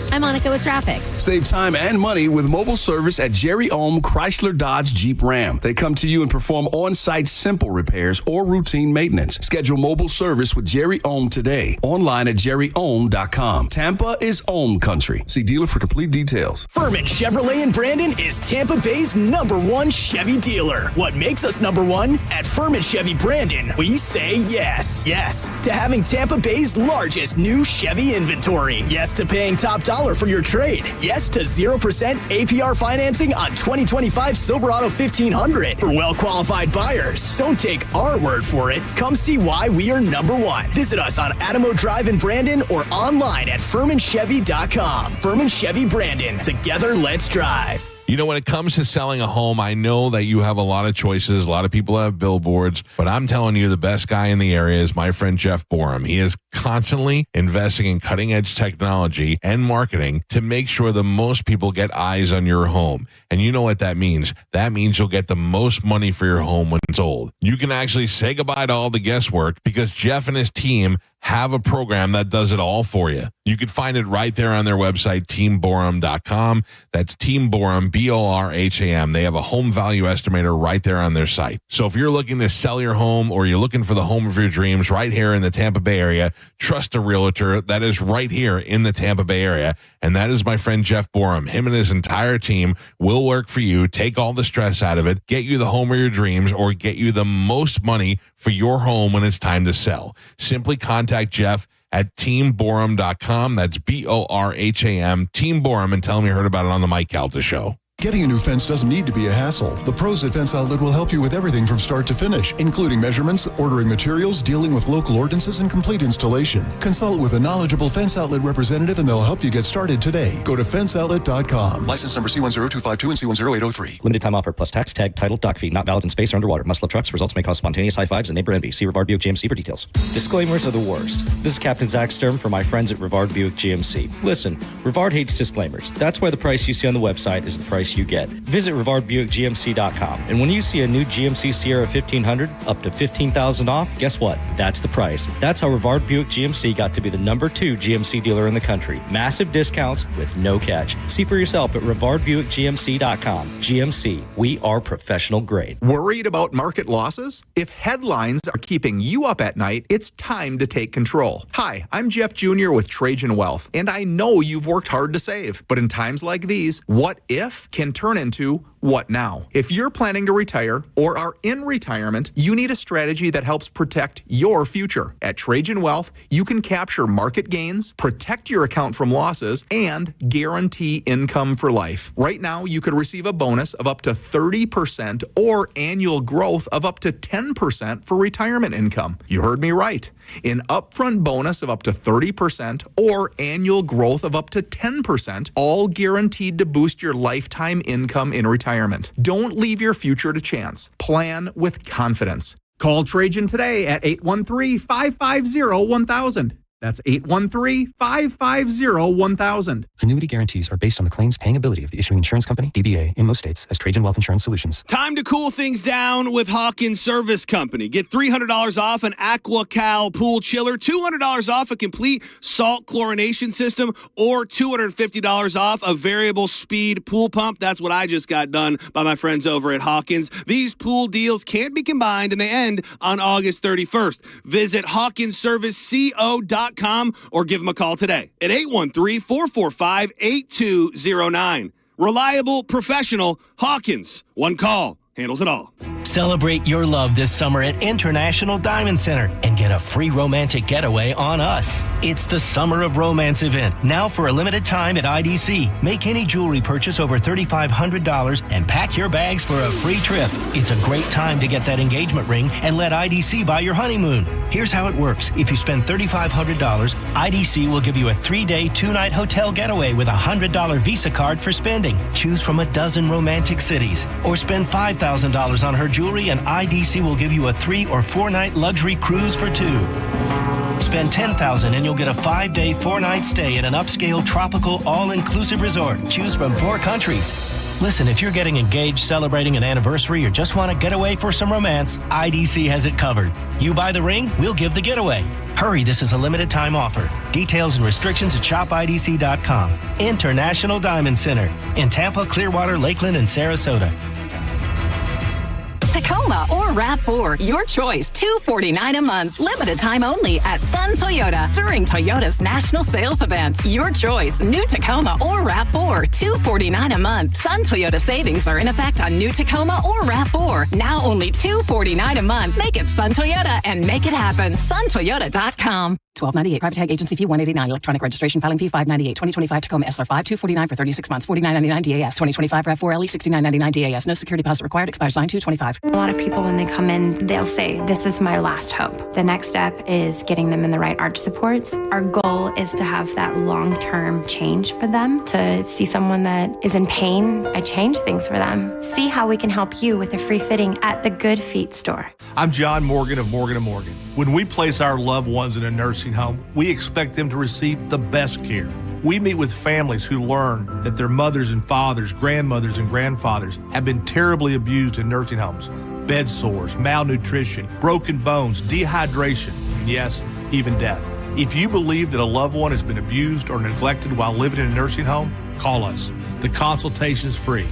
I'm Monica with traffic. Save time and money with mobile service at Jerry Ohm Chrysler Dodge Jeep Ram. They come to you and perform on-site simple repairs or routine maintenance. Schedule mobile service with Jerry Ohm today. Online at jerryohm.com. Tampa is Ohm country. See dealer for complete details. Furman Chevrolet in Brandon is Tampa Bay's #1 Chevy dealer. What makes us #1? At Furman Chevy Brandon, we say yes. Yes to having Tampa Bay's largest new Chevy inventory. Yes to paying top dollar for your trade. Yes to 0% APR financing on 2025 Silverado 1500 for well-qualified buyers. Don't take our word for it. Come see why we are #1. Visit us on Adamo Drive in Brandon or online at FurmanChevy.com. Furman Chevy Brandon. Together, let's drive. You know, when it comes to selling a home, I know that you have a lot of choices. A lot of people have billboards, but I'm telling you, the best guy in the area is my friend Jeff Borum. He is constantly investing in cutting edge technology and marketing to make sure the most people get eyes on your home. And you know what that means? That means you'll get the most money for your home when it's sold. You can actually say goodbye to all the guesswork because Jeff and his team have a program that does it all for you. You can find it right there on their website, teamborum.com. That's Team Borum, BORHAM. They have a home value estimator right there on their site. So if you're looking to sell your home or you're looking for the home of your dreams right here in the Tampa Bay area, trust a realtor that is right here in the Tampa Bay area. And that is my friend Jeff Borum. Him and his entire team will work for you, take all the stress out of it, get you the home of your dreams, or get you the most money for your home when it's time to sell. Simply contact Jeff at teamborum.com. That's BORHAM, Team Borum, and tell him you heard about it on the Mike Calta Show. Getting a new fence doesn't need to be a hassle. The pros at Fence Outlet will help you with everything from start to finish, including measurements, ordering materials, dealing with local ordinances, and complete installation. Consult with a knowledgeable Fence Outlet representative and they'll help you get started today. Go to fenceoutlet.com. License number C10252 and C10803. Limited time offer plus tax, tag, title, dock fee, not valid in space or underwater. Must love trucks. Results may cause spontaneous high fives and neighbor envy. See Rivard Buick GMC for details. Disclaimers are the worst. This is Captain Zach Sturm for my friends at Rivard Buick GMC. Listen, Rivard hates disclaimers. That's why the price you see on the website is the price you get. Visit RivardBuickGMC.com. And when you see a new GMC Sierra 1500 up to $15,000 off, guess what? That's the price. That's how Rivard Buick GMC got to be the #2 GMC dealer in the country. Massive discounts with no catch. See for yourself at RivardBuickGMC.com. GMC, we are professional grade. Worried about market losses? If headlines are keeping you up at night, it's time to take control. Hi, I'm Jeff Jr. with Trajan Wealth, and I know you've worked hard to save. But in times like these, what if can turn into what now? If you're planning to retire or are in retirement, you need a strategy that helps protect your future. At Trajan Wealth, you can capture market gains, protect your account from losses, and guarantee income for life. Right now, you could receive a bonus of up to 30% or annual growth of up to 10% for retirement income. You heard me right. An upfront bonus of up to 30% or annual growth of up to 10%, all guaranteed to boost your lifetime income in retirement. Don't leave your future to chance. Plan with confidence. Call Trajan today at 813-550-1000. That's 813-550-1000. Annuity guarantees are based on the claims paying ability of the issuing insurance company, DBA, in most states, as Trajan Wealth Insurance Solutions. Time to cool things down with Hawkins Service Company. Get $300 off an AquaCal pool chiller, $200 off a complete salt chlorination system, or $250 off a variable speed pool pump. That's what I just got done by my friends over at Hawkins. These pool deals can't be combined, and they end on August 31st. Visit HawkinsServiceCO.com or give them a call today at 813-445-8209. Reliable, professional, Hawkins. One call handles it all. Celebrate your love this summer at International Diamond Center and get a free romantic getaway on us. It's the Summer of Romance event, now for a limited time at IDC. Make any jewelry purchase over $3,500 and pack your bags for a free trip. It's a great time to get that engagement ring and let IDC buy your honeymoon. Here's how it works. If you spend $3,500, IDC will give you a 3-day, 2-night hotel getaway with a $100 Visa card for spending. Choose from a dozen romantic cities. Or spend $5,000 on her jewelry and IDC will give you a 3 or 4-night luxury cruise for 2. Spend $10,000 and you'll get a 5-day, 4-night stay at an upscale tropical all-inclusive resort. Choose from 4 countries. Listen, if you're getting engaged, celebrating an anniversary, or just want to get away for some romance, IDC has it covered. You buy the ring, we'll give the getaway. Hurry, this is a limited time offer. Details and restrictions at shopidc.com. International Diamond Center in Tampa, Clearwater, Lakeland, and Sarasota. Tacoma or RAV4, your choice, $249 a month. Limited time only at Sun Toyota during Toyota's national sales event. Your choice, new Tacoma or RAV4, $249 a month. Sun Toyota savings are in effect on new Tacoma or RAV4. Now only $249 a month. Make it Sun Toyota and make it happen. SunToyota.com. $12.98. Private tag agency fee $189. Electronic registration filing fee $598. 2025 Tacoma SR5 $249 for 36 months. $49.99 DAS. 2025 RAV4 LE $69.99 DAS. No security deposit required. Expires 9/2/25. A lot of people, when they come in, they'll say, "This is my last hope." The next step is getting them in the right arch supports. Our goal is to have that long-term change for them. To see someone that is in pain, I change things for them. See how we can help you with a free fitting at the Good Feet store. I'm John Morgan of Morgan & Morgan. When we place our loved ones in a nursing home, we expect them to receive the best care. We meet with families who learn that their mothers and fathers, grandmothers and grandfathers have been terribly abused in nursing homes. Bed sores, malnutrition, broken bones, dehydration, and yes, even death. If you believe that a loved one has been abused or neglected while living in a nursing home, call us. The consultation is free.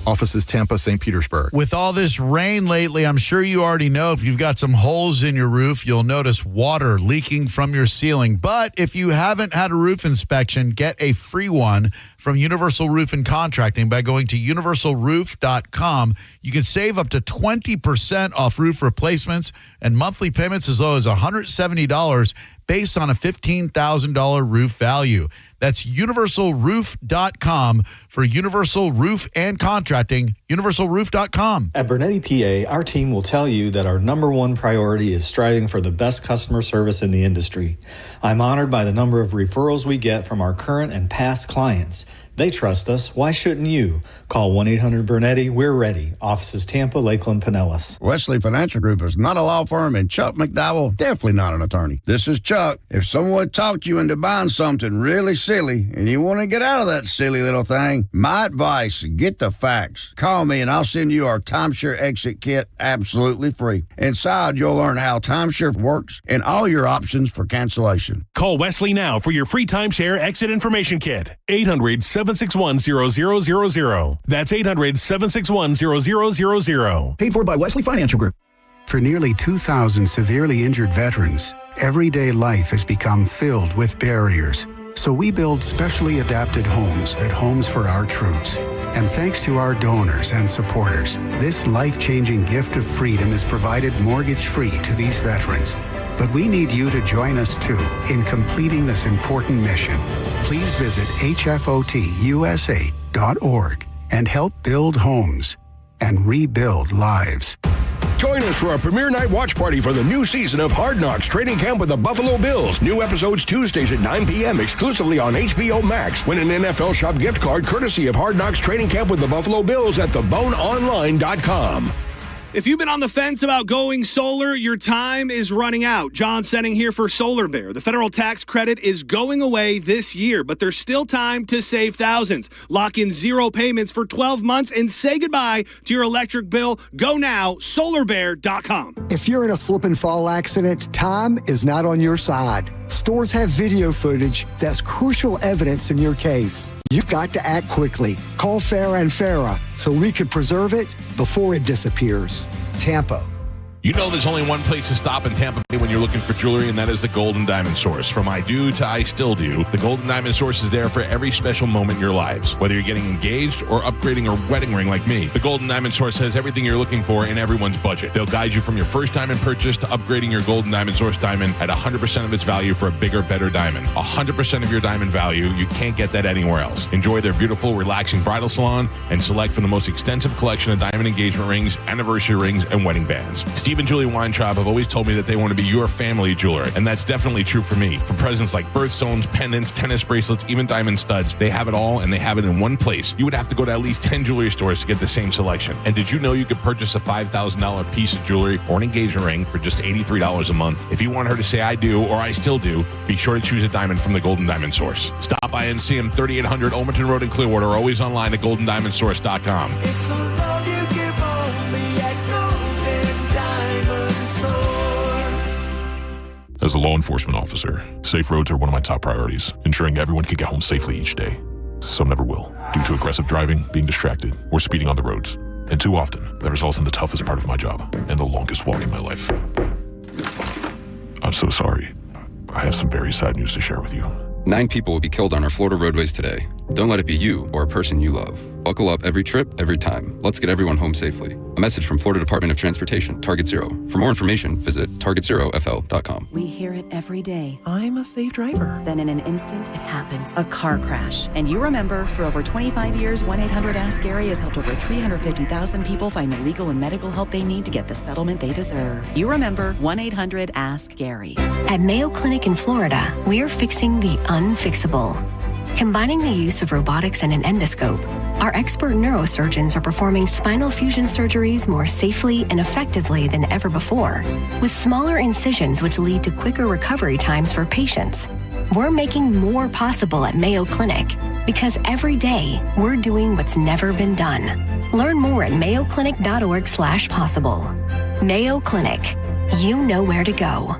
Offices Tampa, St. Petersburg. With all this rain lately, I'm sure you already know if you've got some holes in your roof, you'll notice water leaking from your ceiling. But if you haven't had a roof inspection, get a free one from Universal Roof and Contracting by going to universalroof.com. You can save up to 20% off roof replacements and monthly payments as low as $170 based on a $15,000 roof value. That's universalroof.com for Universal Roof and Contracting, universalroof.com. At Bernetti PA, our team will tell you that our number one priority is striving for the best customer service in the industry. I'm honored by the number of referrals we get from our current and past clients. They trust us. Why shouldn't you? Call 1-800-BERNETTI. We're ready. Offices Tampa, Lakeland, Pinellas. Wesley Financial Group is not a law firm, and Chuck McDowell definitely not an attorney. This is Chuck. If someone talked you into buying something really silly and you want to get out of that silly little thing, my advice, get the facts. Call me and I'll send you our timeshare exit kit absolutely free. Inside, you'll learn how timeshare works and all your options for cancellation. Call Wesley now for your free timeshare exit information kit. 800-761-0000. That's 800-761-0000. Paid for by Wesley Financial Group. For nearly 2,000 severely injured veterans, everyday life has become filled with barriers. So we build specially adapted homes at Homes for Our Troops. And thanks to our donors and supporters, this life-changing gift of freedom is provided mortgage-free to these veterans. But we need you to join us, too, in completing this important mission. Please visit hfotusa.org and help build homes and rebuild lives. Join us for our premiere night watch party for the new season of Hard Knocks Training Camp with the Buffalo Bills. New episodes Tuesdays at 9 p.m. exclusively on HBO Max. Win an NFL Shop gift card courtesy of Hard Knocks Training Camp with the Buffalo Bills at theboneonline.com. If you've been on the fence about going solar, your time is running out. John Senning here for Solar Bear. The federal tax credit is going away this year, but there's still time to save thousands. Lock in 0 payments for 12 months and say goodbye to your electric bill. Go now, solarbear.com. If you're in a slip and fall accident, time is not on your side. Stores have video footage that's crucial evidence in your case. You've got to act quickly. Call Farah and Farah so we can preserve it before it disappears. Tampa. You know there's only one place to stop in Tampa Bay when you're looking for jewelry, and that is the Golden Diamond Source. From I do to I still do, the Golden Diamond Source is there for every special moment in your lives. Whether you're getting engaged or upgrading a wedding ring like me, the Golden Diamond Source has everything you're looking for in everyone's budget. They'll guide you from your first diamond purchase to upgrading your Golden Diamond Source diamond at 100% of its value for a bigger, better diamond. 100% of your diamond value. You can't get that anywhere else. Enjoy their beautiful, relaxing bridal salon and select from the most extensive collection of diamond engagement rings, anniversary rings, and wedding bands. Steve and Julie Weintraub have always told me that they want to be your family jeweler, and that's definitely true for me. For presents like birthstones, pendants, tennis bracelets, even diamond studs, they have it all, and they have it in one place. You would have to go to at least 10 jewelry stores to get the same selection. And did you know you could purchase a $5,000 piece of jewelry or an engagement ring for just $83 a month? If you want her to say I do or I still do, be sure to choose a diamond from the Golden Diamond Source. Stop by and see them 3800 Olmerton Road in Clearwater, or always online at goldendiamondsource.com. It's a love you give only at Golden Diamond Source. As a law enforcement officer, safe roads are one of my top priorities, ensuring everyone can get home safely each day. Some never will, due to aggressive driving, being distracted, or speeding on the roads. And too often, that results in the toughest part of my job, and the longest walk in my life. I'm so sorry. I have some very sad news to share with you. 9 people will be killed on our Florida roadways today. Don't let it be you or a person you love. Buckle up every trip, every time. Let's get everyone home safely. A message from Florida Department of Transportation, Target Zero. For more information, visit targetzerofl.com. We hear it every day. I'm a safe driver. Then in an instant, it happens. A car crash. And you remember, for over 25 years, 1-800-ASK-GARY has helped over 350,000 people find the legal and medical help they need to get the settlement they deserve. You remember 1-800-ASK-GARY. At Mayo Clinic in Florida, we're fixing the unfixable. Combining the use of robotics and an endoscope, our expert neurosurgeons are performing spinal fusion surgeries more safely and effectively than ever before, with smaller incisions which lead to quicker recovery times for patients. We're making more possible at Mayo Clinic because every day we're doing what's never been done. Learn more at mayoclinic.org/possible. Mayo Clinic. You know where to go.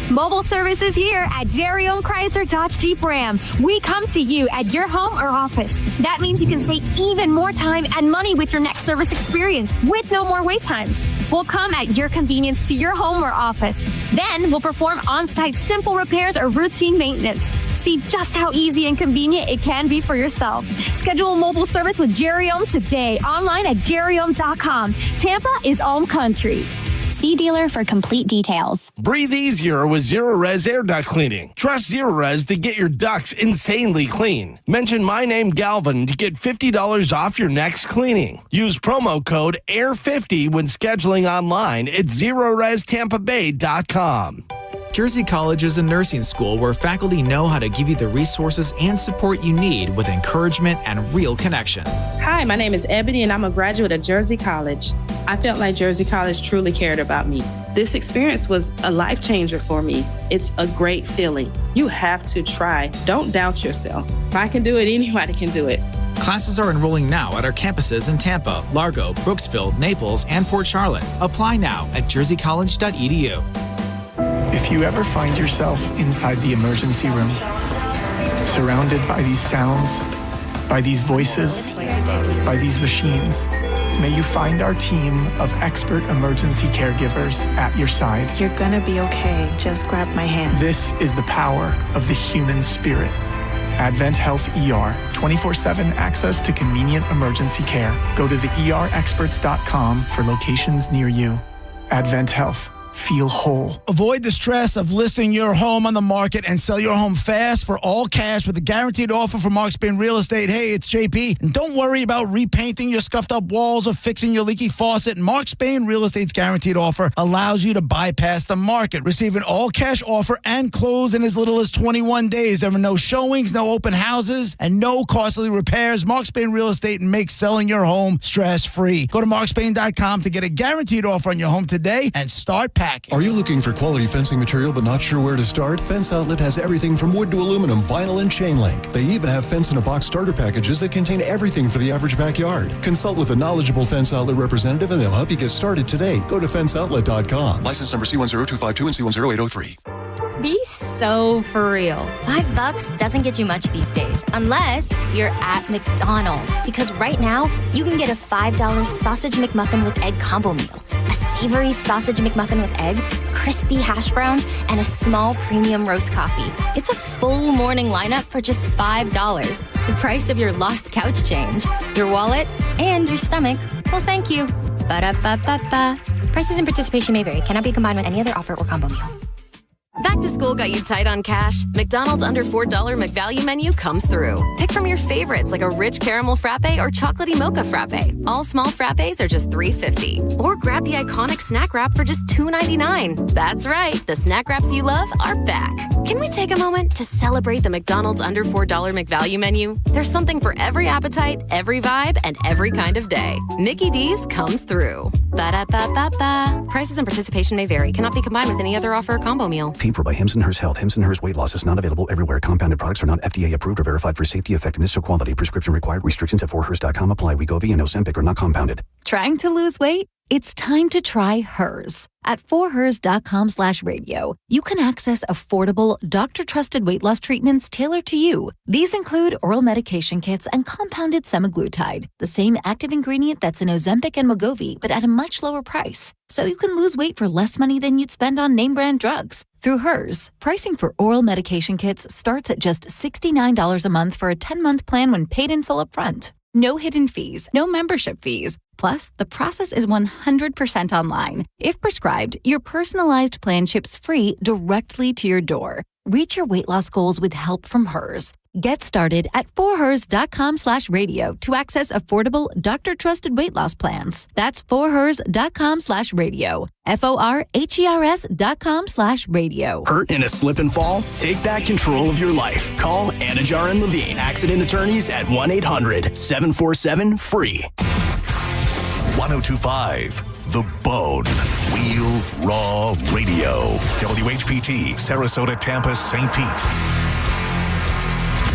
Mobile service is here at Jerry Ohm Chrysler Dodge Jeep Ram. We come to you at your home or office. That means you can save even more time and money with your next service experience with no more wait times. We'll come at your convenience to your home or office. Then we'll perform on-site simple repairs or routine maintenance. See just how easy and convenient it can be for yourself. Schedule mobile service with Jerry Ohm today online at jerryohm.com. Tampa is Ohm Country. See dealer for complete details. Breathe easier with Zero Res Air Duct Cleaning. Trust Zero Res to get your ducts insanely clean. Mention my name, Galvin, to get $50 off your next cleaning. Use promo code AIR50 when scheduling online at ZeroResTampaBay.com. Jersey College is a nursing school where faculty know how to give you the resources and support you need with encouragement and real connection. Hi, my name is Ebony and I'm a graduate of Jersey College. I felt like Jersey College truly cared about me. This experience was a life changer for me. It's a great feeling. You have to try. Don't doubt yourself. If I can do it, anybody can do it. Classes are enrolling now at our campuses in Tampa, Largo, Brooksville, Naples, and Port Charlotte. Apply now at jerseycollege.edu. If you ever find yourself inside the emergency room, surrounded by these sounds, by these voices, by these machines, may you find our team of expert emergency caregivers at your side. You're gonna be okay. Just grab my hand. This is the power of the human spirit. Advent Health ER, 24/7 access to convenient emergency care. Go to theerexperts.com for locations near you. Advent Health, feel whole. Avoid the stress of listing your home on the market and sell your home fast for all cash with a guaranteed offer from Mark Spain Real Estate. Hey, it's JP. And don't worry about repainting your scuffed up walls or fixing your leaky faucet. Mark Spain Real Estate's guaranteed offer allows you to bypass the market. Receive an all cash offer and close in as little as 21 days. There are no showings, no open houses, and no costly repairs. Mark Spain Real Estate makes selling your home stress free. Go to markspain.com to get a guaranteed offer on your home today and start packing. Are you looking for quality fencing material but not sure where to start? Fence Outlet has everything from wood to aluminum, vinyl, and chain link. They even have fence-in-a-box starter packages that contain everything for the average backyard. Consult with a knowledgeable Fence Outlet representative and they'll help you get started today. Go to fenceoutlet.com. License number C10252 and C10803. Be so for real. $5 doesn't get you much these days, unless you're at McDonald's. Because right now, you can get a $5 sausage McMuffin with egg combo meal. A savory sausage McMuffin with egg, crispy hash browns, and a small premium roast coffee. It's a full morning lineup for just $5. The price of your lost couch change, your wallet, and your stomach. Well, thank you. Ba-da-ba-ba-ba. Prices and participation may vary. Cannot be combined with any other offer or combo meal. Back to school got you tight on cash? McDonald's under $4 McValue menu comes through. Pick from your favorites like a rich caramel frappe or chocolatey mocha frappe. All small frappes are just $3.50. Or grab the iconic snack wrap for just $2.99. That's right, the snack wraps you love are back. Can we take a moment to celebrate the McDonald's under $4 McValue menu? There's something for every appetite, every vibe, and every kind of day. Mickey D's comes through. Ba-da-ba-ba-ba. Prices and participation may vary. Cannot be combined with any other offer or combo meal. Paid for by Hims & Hers Health. Hims & Hers Weight Loss is not available everywhere. Compounded products are not FDA approved or verified for safety, effectiveness, or quality. Prescription required. Restrictions at 4hers.com apply. Wegovy and Ozempic are not compounded. Trying to lose weight? It's time to try Hers. At 4hers.com/radio, you can access affordable, doctor-trusted weight loss treatments tailored to you. These include oral medication kits and compounded semaglutide, the same active ingredient that's in Ozempic and Wegovy, but at a much lower price. So you can lose weight for less money than you'd spend on name-brand drugs. Through Hers, pricing for oral medication kits starts at just $69 a month for a 10-month plan when paid in full upfront. No hidden fees, no membership fees. Plus, the process is 100% online. If prescribed, your personalized plan ships free directly to your door. Reach your weight loss goals with help from Hers. Get started at 4hers.com/radio to access affordable, doctor-trusted weight loss plans. That's 4hers.com/radio. FORHERS.com/radio. Hurt in a slip and fall? Take back control of your life. Call Anajar and Levine, accident attorneys at 1-800-747-FREE. 1025 The Bone. Real Raw Radio. WHPT, Sarasota, Tampa, St. Pete.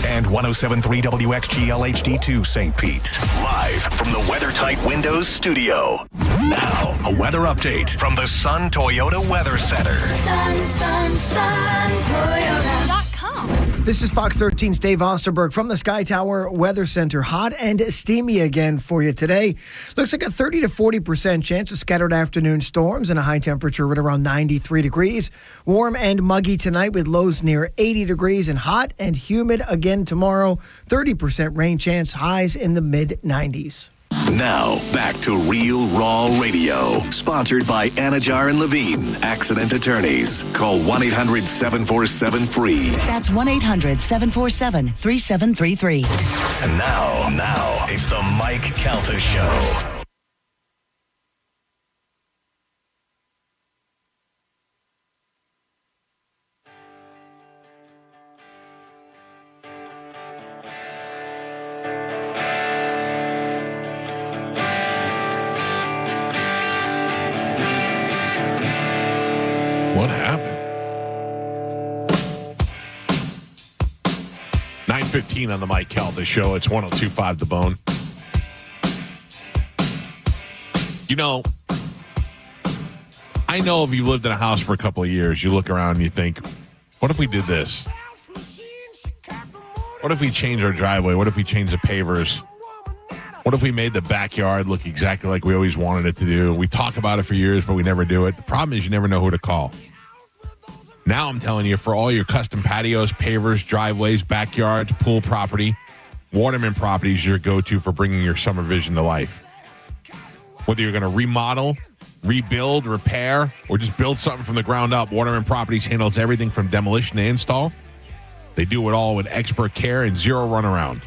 And 107.3 WXGL HD2 St. Pete. Live from the WeatherTight Windows studio. Now, a weather update from the Sun Toyota Weather Center. Sun, Toyota.com. This is Fox 13's Dave Osterberg from the Sky Tower Weather Center. Hot and steamy again for you today. Looks like a 30 to 40% chance of scattered afternoon storms and a high temperature at around 93 degrees. Warm and muggy tonight with lows near 80 degrees and hot and humid again tomorrow. 30% rain chance, highs in the mid-90s. Now, back to Real Raw Radio. Sponsored by Anajar and Levine, accident attorneys. Call 1-800-747-FREE. That's 1-800-747-3733. And now, it's the Mike Calta Show. What happened? 9:15 on the Mike Calta Show. It's 102.5 The Bone. You know, I know if you've lived in a house for a couple of years, you look around and you think, what if we did this? What if we changed our driveway? What if we changed the pavers? What if we made the backyard look exactly like we always wanted it to do? We talk about it for years, but we never do it. The problem is you never know who to call. Now I'm telling you, for all your custom patios, pavers, driveways, backyards, pool property, Waterman Properties is your go-to for bringing your summer vision to life. Whether you're going to remodel, rebuild, repair, or just build something from the ground up, Waterman Properties handles everything from demolition to install. They do it all with expert care and zero runaround.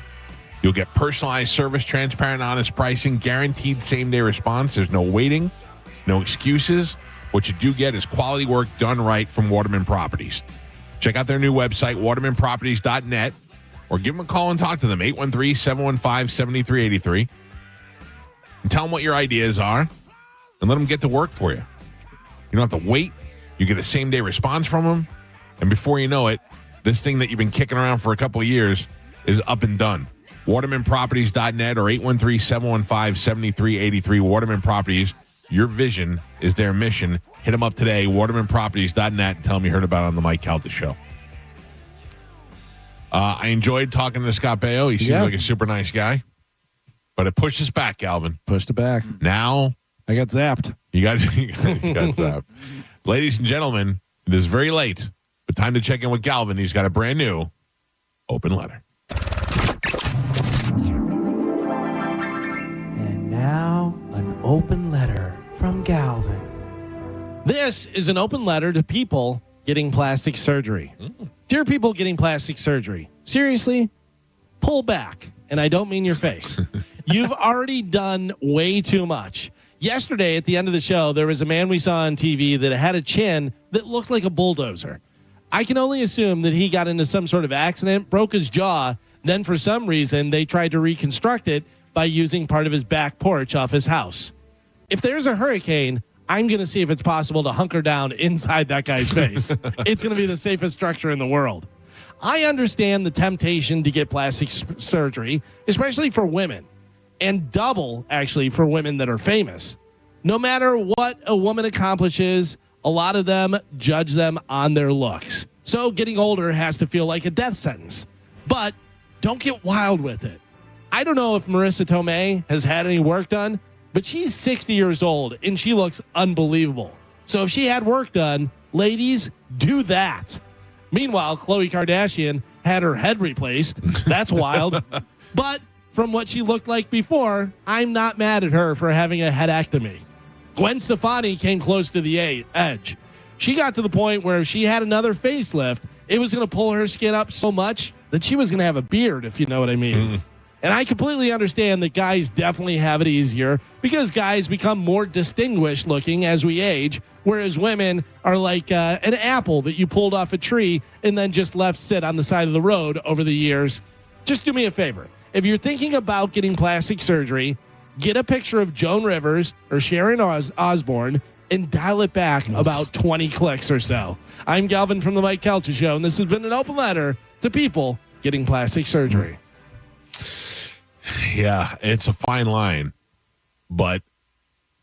You'll get personalized service, transparent, honest pricing, guaranteed same-day response. There's no waiting, no excuses. What you do get is quality work done right from Waterman Properties. Check out their new website, watermanproperties.net, or give them a call and talk to them, 813-715-7383. And tell them what your ideas are and let them get to work for you. You don't have to wait. You get a same-day response from them. And before you know it, this thing that you've been kicking around for a couple of years is up and done. watermanproperties.net or 813-715-7383. Waterman Properties, your vision is their mission. Hit them up today, watermanproperties.net, and tell them you heard about it on the Mike Calta Show. I enjoyed talking to Scott Baio. He seems like a super nice guy. But it pushed us back, Galvin. Pushed it back. Now I got zapped. You got zapped. Ladies and gentlemen, it is very late, but time to check in with Galvin. He's got a brand new open letter. And now, an open letter from Galvin. This is an open letter to people getting plastic surgery. Dear people getting plastic surgery, seriously, pull back. And I don't mean your face. You've already done way too much. Yesterday, at the end of the show, there was a man we saw on TV that had a chin that looked like a bulldozer. I can only assume that he got into some sort of accident, broke his jaw, then for some reason they tried to reconstruct it by using part of his back porch off his house. If there's a hurricane, I'm going to see if it's possible to hunker down inside that guy's face. It's going to be the safest structure in the world. I understand the temptation to get plastic surgery, especially for women, and double, actually, for women that are famous. No matter what a woman accomplishes, a lot of them judge them on their looks. So getting older has to feel like a death sentence. But don't get wild with it. I don't know if Marissa Tomei has had any work done, but she's 60 years old, and she looks unbelievable. So if she had work done, ladies, do that. Meanwhile, Khloe Kardashian had her head replaced. That's wild. But from what she looked like before, I'm not mad at her for having a headectomy. Gwen Stefani came close to the edge. She got to the point where if she had another facelift, it was going to pull her skin up so much that she was going to have a beard, if you know what I mean. And I completely understand that guys definitely have it easier because guys become more distinguished looking as we age, whereas women are like an apple that you pulled off a tree and then just left sit on the side of the road over the years. Just do me a favor. If you're thinking about getting plastic surgery, get a picture of Joan Rivers or Sharon Osbourne and dial it back about 20 clicks or so. I'm Galvin from the Mike Calta Show, and this has been an open letter to people getting plastic surgery. Yeah, it's a fine line, but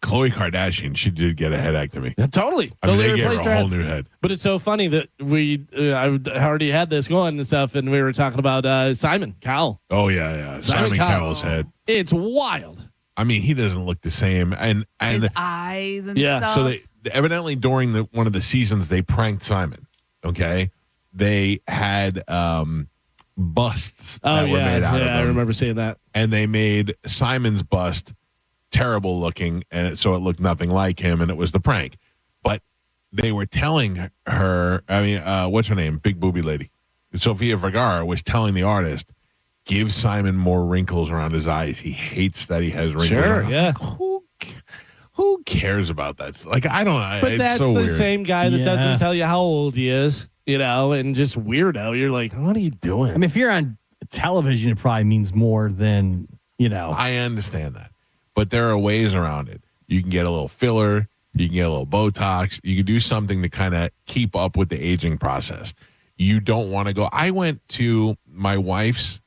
Khloe Kardashian, she did get a headectomy. Yeah, totally. I mean, they gave her a whole new head. But it's so funny that I already had this going and stuff, and we were talking about Simon Cowell. Oh, yeah. Simon Cowell's head. It's wild. I mean, he doesn't look the same. And his eyes and stuff. So they evidently during one of the seasons, they pranked Simon, okay? They had busts that were made out of them. I remember seeing that. And they made Simon's bust terrible looking, and so it looked nothing like him, and it was the prank. But they were telling her, what's her name? Big booby lady. Sofia Vergara was telling the artist, give Simon more wrinkles around his eyes. He hates that he has wrinkles. Sure, around. yeah. Who cares about that? Like, I don't know. But it's that's so the weird. same guy that doesn't tell you how old he is, and just weirdo. You're like, what are you doing? I mean, if you're on television, it probably means more than, I understand that. But there are ways around it. You can get a little filler. You can get a little Botox. You can do something to kind of keep up with the aging process. You don't want to go. I went to my wife's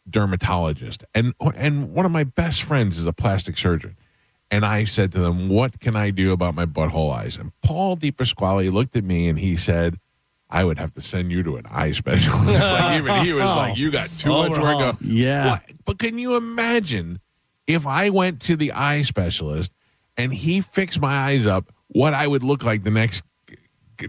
dermatologist, and one of my best friends is a plastic surgeon. And I said to them, what can I do about my butthole eyes? And Paul DiPasquale looked at me and he said, I would have to send you to an eye specialist. Like, even he was like, you got too much work. Yeah. What? But can you imagine if I went to the eye specialist and he fixed my eyes up, what I would look like the next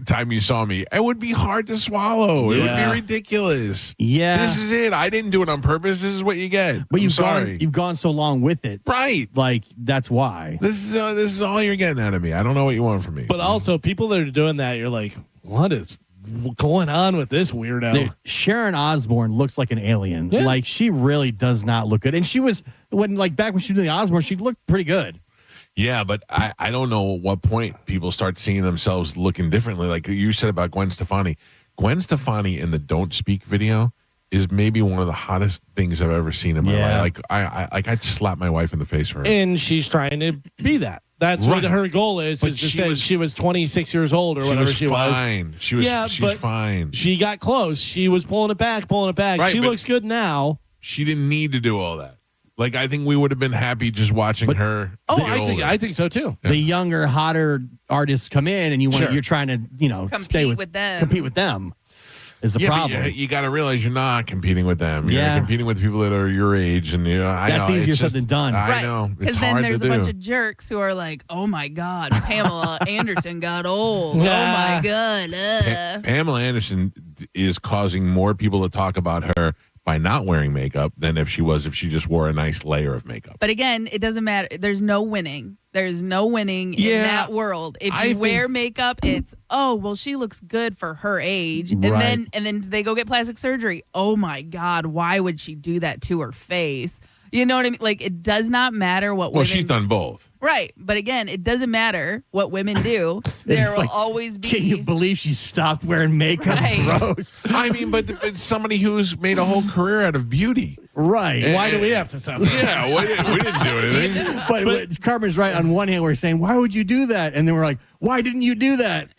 time you saw me, it would be hard to swallow. It would be ridiculous. Yeah. This is it. I didn't do it on purpose. This is what you get. But I'm you've gone so long with it. Right. Like, that's why. This is all you're getting out of me. I don't know what you want from me. But also, people that are doing that, you're like, what is going on with this weirdo? Dude, Sharon Osbourne looks like an alien. Yeah. Like, she really does not look good. And she was, back when she was doing Osbourne, she looked pretty good. Yeah, but I don't know at what point people start seeing themselves looking differently. Like you said about Gwen Stefani. Gwen Stefani in the Don't Speak video is maybe one of the hottest things I've ever seen in my life. Like I'd slap my wife in the face for her. And she's trying to be that. That's what her goal is to say she was 26 years old or whatever she was. Fine. She's fine. She got close. She was pulling it back. Right, she looks good now. She didn't need to do all that. Like, I think we would have been happy just watching her. Oh, I think so too. Yeah. The younger, hotter artists come in, and you're trying to, compete with them. Compete with them is the problem. You got to realize you're not competing with them. You're competing with people that are your age, and that's easier said than done. I know. Because then there's a bunch of jerks who are like, "Oh my God, Pamela Anderson got old. Oh my God." Pamela Anderson is causing more people to talk about her by not wearing makeup than if she just wore a nice layer of makeup. But again, it doesn't matter. There's no winning. There's no winning in that world. If you wear makeup, it's she looks good for her age, and then they go get plastic surgery. Oh my God, why would she do that to her face? You know what I mean? Like, it does not matter what women... Well, she's done both. Right. But again, it doesn't matter what women do. There will always be... Can you believe she stopped wearing makeup? Right. Gross. I mean, but it's somebody who's made a whole career out of beauty. Right. Why do we have to suffer? Yeah, we didn't do anything. But Carmen's right. On one hand, we're saying, why would you do that? And then we're like, why didn't you do that?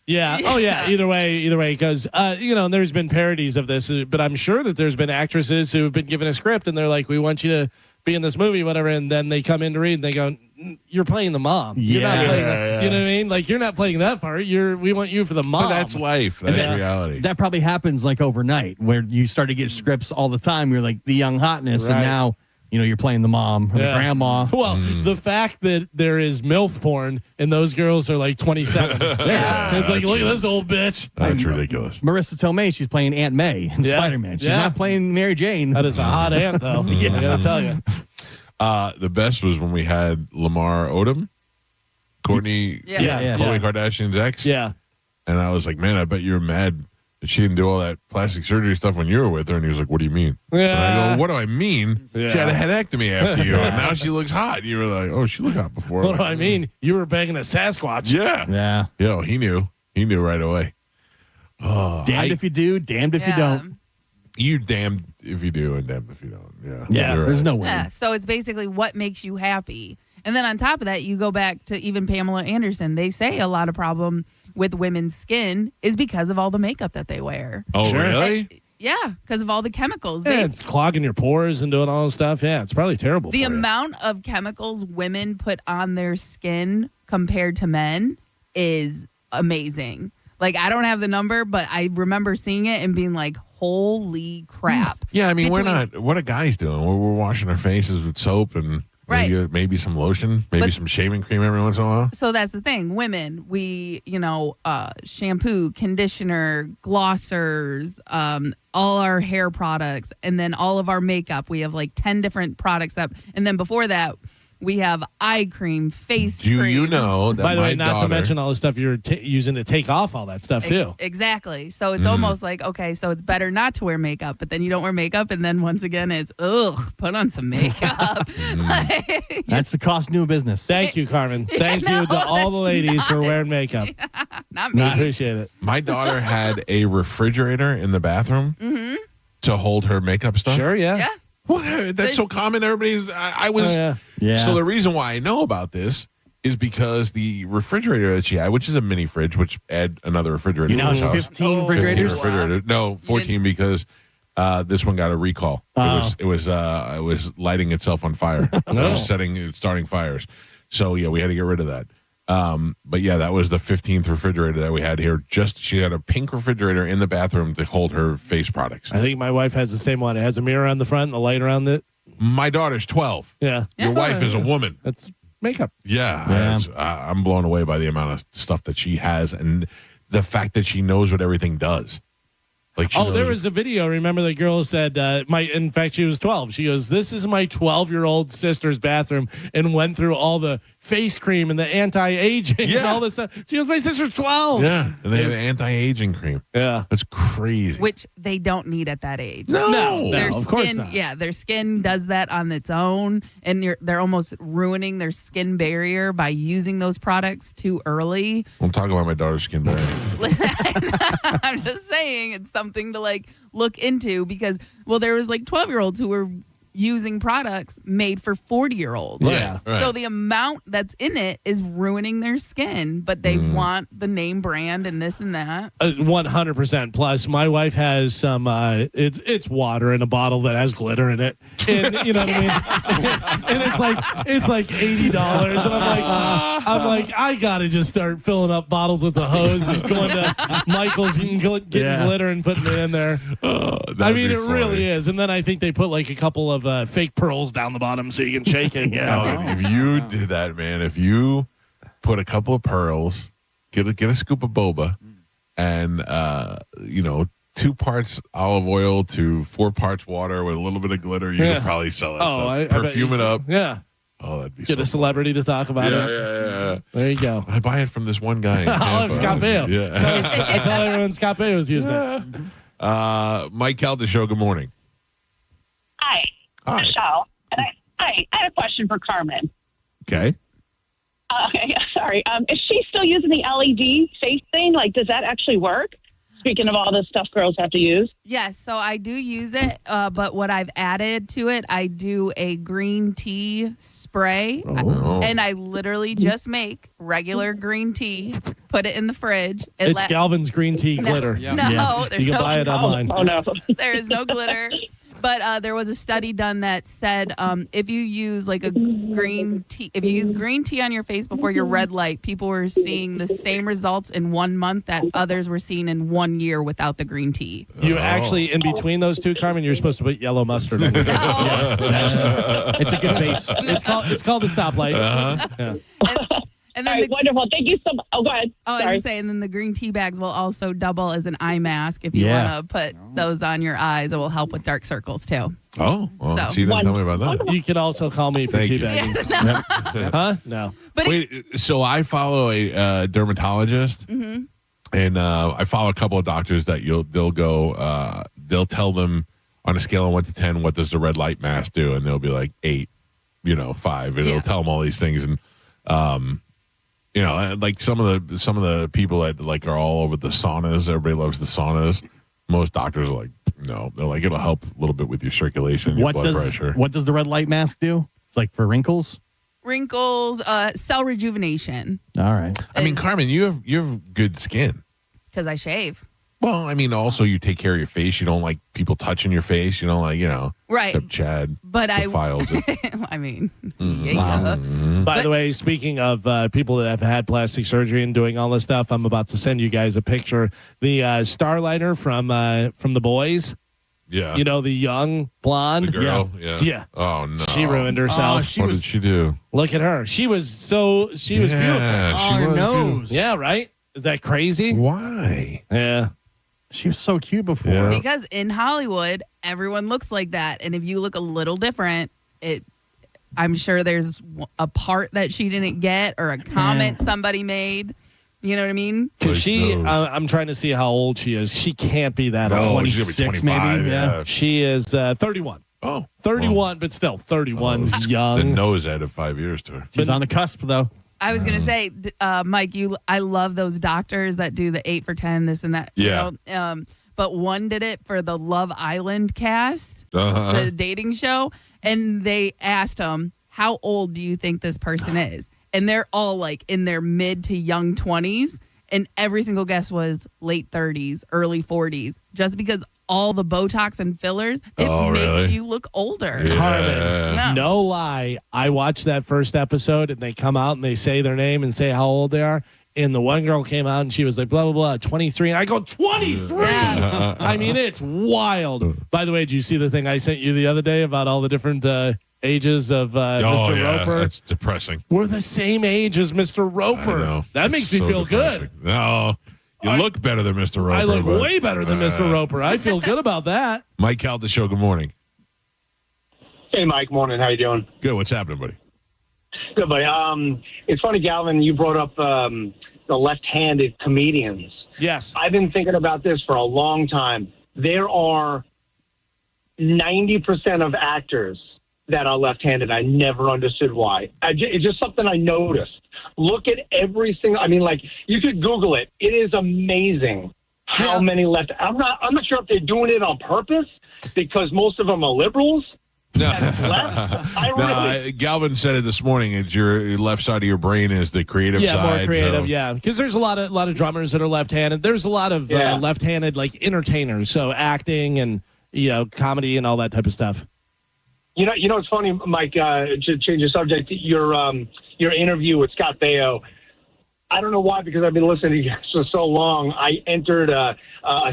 Yeah. Oh, yeah. Either way, because, there's been parodies of this, but I'm sure that there's been actresses who have been given a script and they're like, we want you to be in this movie, whatever. And then they come in to read and they go, you're playing the mom. You're not playing you know what I mean? Like, you're not playing that part. We want you for the mom. But that's life. That's reality. That probably happens like overnight where you start to get scripts all the time. You're like the young hotness. And now, you're playing the mom or the grandma. Well, the fact that there is MILF porn and those girls are like 27. It's like, look at this old bitch. That's ridiculous. Marissa Tomei, she's playing Aunt May in Spider-Man. She's not playing Mary Jane. That is a hot aunt, though. I gotta tell you. The best was when we had Lamar Odom, Khloe Kardashian's ex. Yeah. And I was like, man, I bet you're mad that she didn't do all that plastic surgery stuff when you were with her. And he was like, what do you mean? And I go, what do I mean? She had a headectomy after you, and now she looks hot. You were like, oh, she looked hot before. What do I mean? You were banging a Sasquatch. Yeah. Yo, he knew. He knew right away. Oh, damned if you do, damned if you don't. You damned if you do and damned if you don't. Yeah. There's no way. Yeah. So it's basically what makes you happy. And then on top of that, you go back to even Pamela Anderson. They say a lot of problem with women's skin is because of all the makeup that they wear. Oh, really? Yeah, because of all the chemicals. Yeah, it's clogging your pores and doing all this stuff. Yeah, it's probably terrible. The amount of chemicals women put on their skin compared to men is amazing. Like, I don't have the number, but I remember seeing it and being like, holy crap. Yeah, I mean, what are guys doing? We're washing our faces with soap and maybe some lotion, maybe some shaving cream every once in a while. So that's the thing. Women, we, shampoo, conditioner, glossers, all our hair products, and then all of our makeup. We have like 10 different products and then before that, we have eye cream, face cream. Do you know that by the way, not to mention all the stuff you're using to take off all that stuff too. Exactly. So it's almost like, okay, so it's better not to wear makeup, but then you don't wear makeup, and then once again it's put on some makeup. That's the cost of doing business. Thank you, Carmen. Thank you to all the ladies for wearing makeup. Not me. I appreciate it. My daughter had a refrigerator in the bathroom to hold her makeup stuff. Sure, yeah. What? That's so common. Everybody's. I was. Yeah. So the reason why I know about this is because the refrigerator that she had, which is a mini fridge, which add another refrigerator. You now have 15 refrigerators. 15 refrigerators. No, 14 because this one got a recall. It was lighting itself on fire. It was starting fires. So yeah, we had to get rid of that. But yeah, that was the 15th refrigerator that we had here. She had a pink refrigerator in the bathroom to hold her face products. I think my wife has the same one. It has a mirror on the front and the light around it. My daughter's 12. Yeah. Your wife is a woman. That's makeup. Yeah. I'm blown away by the amount of stuff that she has. And the fact that she knows what everything does. Like, there was a video. Remember, the girl said, in fact, she was 12. She goes, "This is my 12-year-old sister's bathroom," and went through all the face cream and the anti-aging and all this stuff. She goes, "My sister's 12." Yeah, and they have anti-aging cream. Yeah, that's crazy. Which they don't need at that age. No, their of course not. Yeah, their skin does that on its own, and they're almost ruining their skin barrier by using those products too early. I'm talking about my daughter's skin barrier. I'm just saying it's something to like look into because there was like 12-year-olds who were using products made for 40-year-olds. Yeah. Right. So the amount that's in it is ruining their skin, but they want the name brand and this and that. 100%. Plus, my wife has some. It's water in a bottle that has glitter in it, and you know what I mean. And it's like $80, and I'm like, I gotta just start filling up bottles with the hose and going to Michael's and getting glitter and putting it in there. I mean, it really is. And then I think they put like a couple of fake pearls down the bottom so you can shake it. Yeah, if you did that, man, if you put a couple of pearls, get a scoop of boba, and 2 parts olive oil to 4 parts water with a little bit of glitter, you could probably sell it. Perfume it up. Yeah. Oh, that'd be Get a celebrity to talk about it. Yeah. There you go. I buy it from this one guy. I'll have Scott Baio. Yeah. Tell everyone Scott Baio was using it. Mike Calta Show, good morning. Hi. Michelle. And I had a question for Carmen. Okay. Sorry. Is she still using the LED face thing? Like, does that actually work? Speaking of all the stuff girls have to use. Yes, so I do use it, but what I've added to it, I do a green tea spray, and I literally just make regular green tea, put it in the fridge. It's Galvin's green tea glitter. No, there's you can buy it online. Oh no, there is no glitter. But there was a study done that said if you use like a green tea, if you use green tea on your face before your red light, people were seeing the same results in 1 month that others were seeing in 1 year without the green tea. You actually, in between those two, Carmen, you're supposed to put yellow mustard on it. It's a good base. It's called the stoplight. And then wonderful. Thank you so much. Oh, go ahead. Oh, I was going to say, and then the green tea bags will also double as an eye mask if you want to put those on your eyes. It will help with dark circles, too. Oh, well, so you didn't tell me about that. You can also call me for tea bagging. Yes, Huh? No. But wait, so I follow a dermatologist, and I follow a couple of doctors that they'll tell them on a scale of 1 to 10, what does the red light mask do? And they'll be like 8, 5, and it'll tell them all these things. And, like some of the people that like are all over the saunas, everybody loves the saunas. Most doctors are like, no, they're like, it'll help a little bit with your circulation, your blood pressure. What does the red light mask do? It's like for wrinkles? Wrinkles, cell rejuvenation. All right. I mean, Carmen, you have good skin. Because I shave. Well, I mean, also you take care of your face. You don't like people touching your face. You don't like, right. Except Chad. But files it. I mean, By the way, speaking of people that have had plastic surgery and doing all this stuff, I'm about to send you guys a picture. The Starlighter from The Boys. Yeah. The young blonde. The girl. Yeah. Oh, no. She ruined herself. What did she do? Look at her. She was beautiful. Her nose. Yeah, right? Is that crazy? Why? Yeah. She was so cute before. Yeah. Because in Hollywood, everyone looks like that. And if you look a little different, I'm sure there's a part that she didn't get or a comment somebody made. You know what I mean? Because I'm trying to see how old she is. She can't be that old. 26 maybe. Yeah. She is 31. Oh. 31, but still 31's young. The nose added 5 years to her. She's on the cusp, though. I was going to say, Mike, I love those doctors that do the 8 for 10, this and that. Yeah. But one did it for the Love Island cast, the dating show. And they asked him, how old do you think this person is? And they're all like in their mid to young 20s. And every single guess was late 30s, early 40s, just because all the Botox and fillers, it makes you look older. Yeah. Carmen, no lie. I watched that first episode and they come out and they say their name and say how old they are. And the one girl came out and she was like, blah, blah, blah, 23. And I go, 23? Yeah. I mean, it's wild. By the way, did you see the thing I sent you the other day about all the different ages of Mr. Roper? That's depressing. We're the same age as Mr. Roper. That makes me feel depressing. good. No. You look better than Mr. Roper. I look but, way better than Mr. Roper. I feel good about that. Mike Calta Show, good morning. Hey, Mike. Morning. How you doing? Good. What's happening, buddy? Good, buddy. It's funny, Galvin, you brought up the left-handed comedians. Yes. I've been thinking about this for a long time. There are 90% of actors that are left-handed. I never understood why. It's just something I noticed. Look at every single. I mean, like, you could Google it. It is amazing how many left. I'm not sure if they're doing it on purpose because most of them are liberals. No, Galvin said it this morning. It's your left side of your brain is the creative side. Yeah, more creative. Yeah, because there's a lot of drummers that are left-handed. There's a lot of left-handed like entertainers, so acting and comedy and all that type of stuff. You know, it's funny, Mike. To change the subject, your interview with Scott Baio. I don't know why, because I've been listening to you guys for so long. I entered a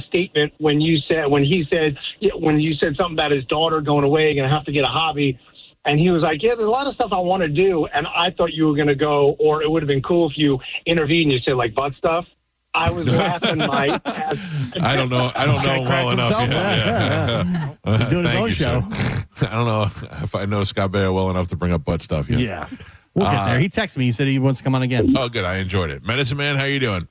statement when you said something about his daughter going away, going to have to get a hobby, and he was like, "Yeah, there's a lot of stuff I want to do," and I thought you were going to go, or it would have been cool if you intervened. You said like butt stuff. I was laughing my ass. I don't know well enough. Yeah. Doing his own show. I don't know if I know Scott Baio well enough to bring up butt stuff yet. Yeah. We'll get there. He texted me. He said he wants to come on again. Oh, good. I enjoyed it. Medicine Man, how you doing?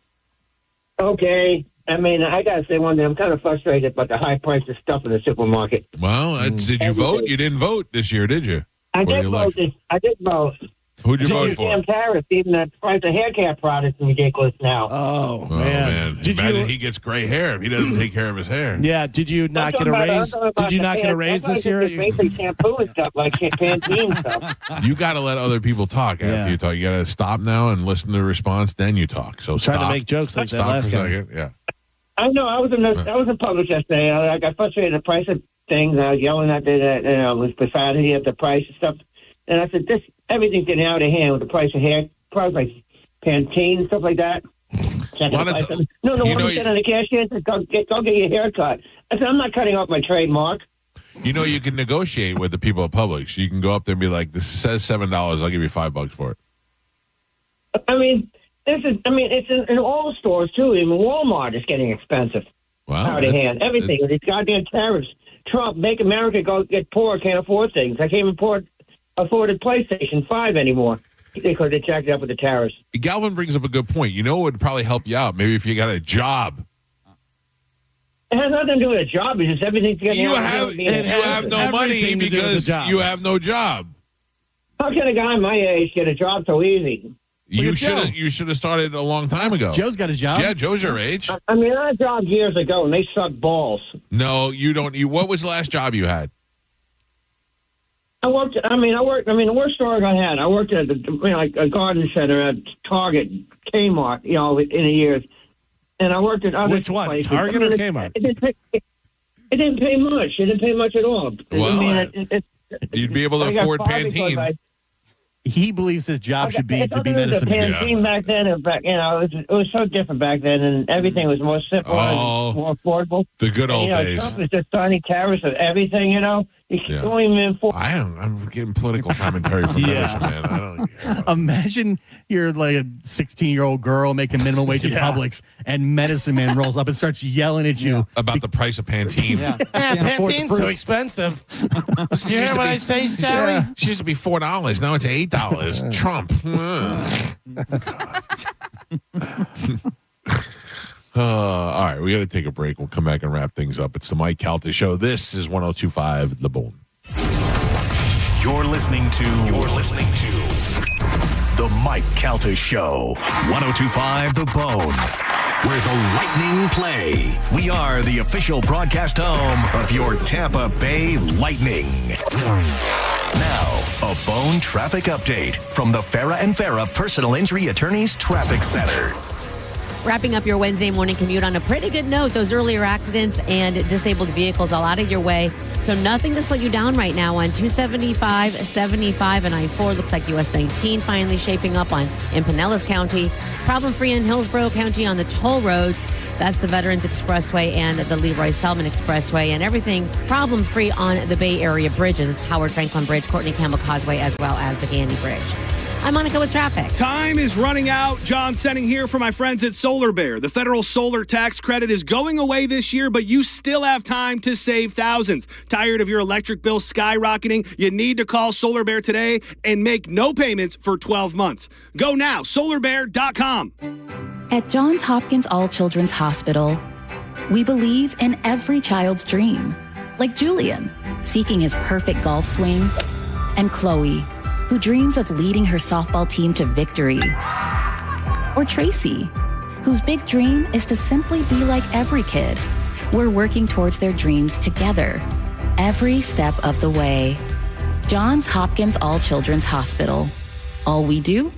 Okay. I mean, I got to say one thing. I'm kind of frustrated about the high price of stuff in the supermarket. Well, did you vote? You didn't vote this year, did you? I did vote. I did vote. Who'd you vote for? Damn tariffs. Even the price of hair care products is ridiculous now. Oh man. Imagine he gets gray hair if he doesn't take care of his hair. Yeah. Did you not get a raise? Did you not get a raise this year? Basic shampoo and stuff like Pantene stuff. You got to let other people talk after you talk. You got to stop now and listen to the response. Then you talk. So trying to make jokes like that last guy. Yeah. I know. I was in Publix yesterday. I got frustrated at the price of things. I was yelling at with profanity at the price and stuff. And I said, everything's getting out of hand with the price of hair products like Pantene and stuff like that. No, one said on the cashier said, go get your hair cut. I said, I'm not cutting off my trademark. You can negotiate with the people at Publix. You can go up there and be like, this says $7. I'll give you $5 for it. I mean, it's in all the stores, too. Even Walmart is getting expensive. Wow. Out of hand. Everything. These goddamn tariffs. Trump, make America go get poor, can't afford things. I can't even afforded PlayStation 5 anymore because they jacked it up with the tariffs. Galvin brings up a good point. You know what would probably help you out? Maybe if you got a job. It has nothing to do with a job. It's just everything's getting you have no money because you have no job. How can a guy my age get a job so easy? You should have started a long time ago. Joe's got a job. Yeah, Joe's your age. I mean, I had jobs years ago, and they sucked balls. No, you don't. What was the last job you had? The worst store I had, I worked at a garden center at Target, Kmart, in the years. And I worked at other Which one, places. Target or Kmart? It didn't pay much. It didn't pay much at all. Well, you'd be able to afford Pantene. He believes his job should be to be medicine. Pantene back then, it was so different back then, and everything was more simple and more affordable. The good old days. Trump was just starting tariffs of everything, I'm getting political commentary from medicine, man. I don't. Imagine you're like a 16-year-old girl making minimum wage in Publix, and Medicine Man rolls up and starts yelling at you about the price of Pantene. Pantene's so expensive. You hear what I say, Sally? She used to be $4. Now it's $8. Trump. All right, we got to take a break. We'll come back and wrap things up. It's the Mike Calta Show. This is 102.5 The Bone. You're listening to The Mike Calta Show. 102.5 The Bone, where the Lightning play. We are the official broadcast home of your Tampa Bay Lightning. Now, a Bone traffic update from the Farah and Farah Personal Injury Attorneys Traffic Center. Wrapping up your Wednesday morning commute on a pretty good note. Those earlier accidents and disabled vehicles all out of your way. So nothing to slow you down right now on 275, 75, and I-4. Looks like US 19 finally shaping up in Pinellas County. Problem-free in Hillsborough County on the toll roads. That's the Veterans Expressway and the Leroy Selman Expressway. And everything problem-free on the Bay Area bridges. It's Howard Franklin Bridge, Courtney Campbell Causeway, as well as the Gandy Bridge. I'm Monica with traffic. Time is running out. John Senning here for my friends at Solar Bear. The federal solar tax credit is going away this year, but you still have time to save thousands. Tired of your electric bill skyrocketing? You need to call Solar Bear today and make no payments for 12 months. Go now, solarbear.com. At Johns Hopkins All Children's Hospital, we believe in every child's dream. Like Julian, seeking his perfect golf swing, and Chloe, who dreams of leading her softball team to victory. Or Tracy, whose big dream is to simply be like every kid. We're working towards their dreams together, every step of the way. Johns Hopkins All Children's Hospital. All we do,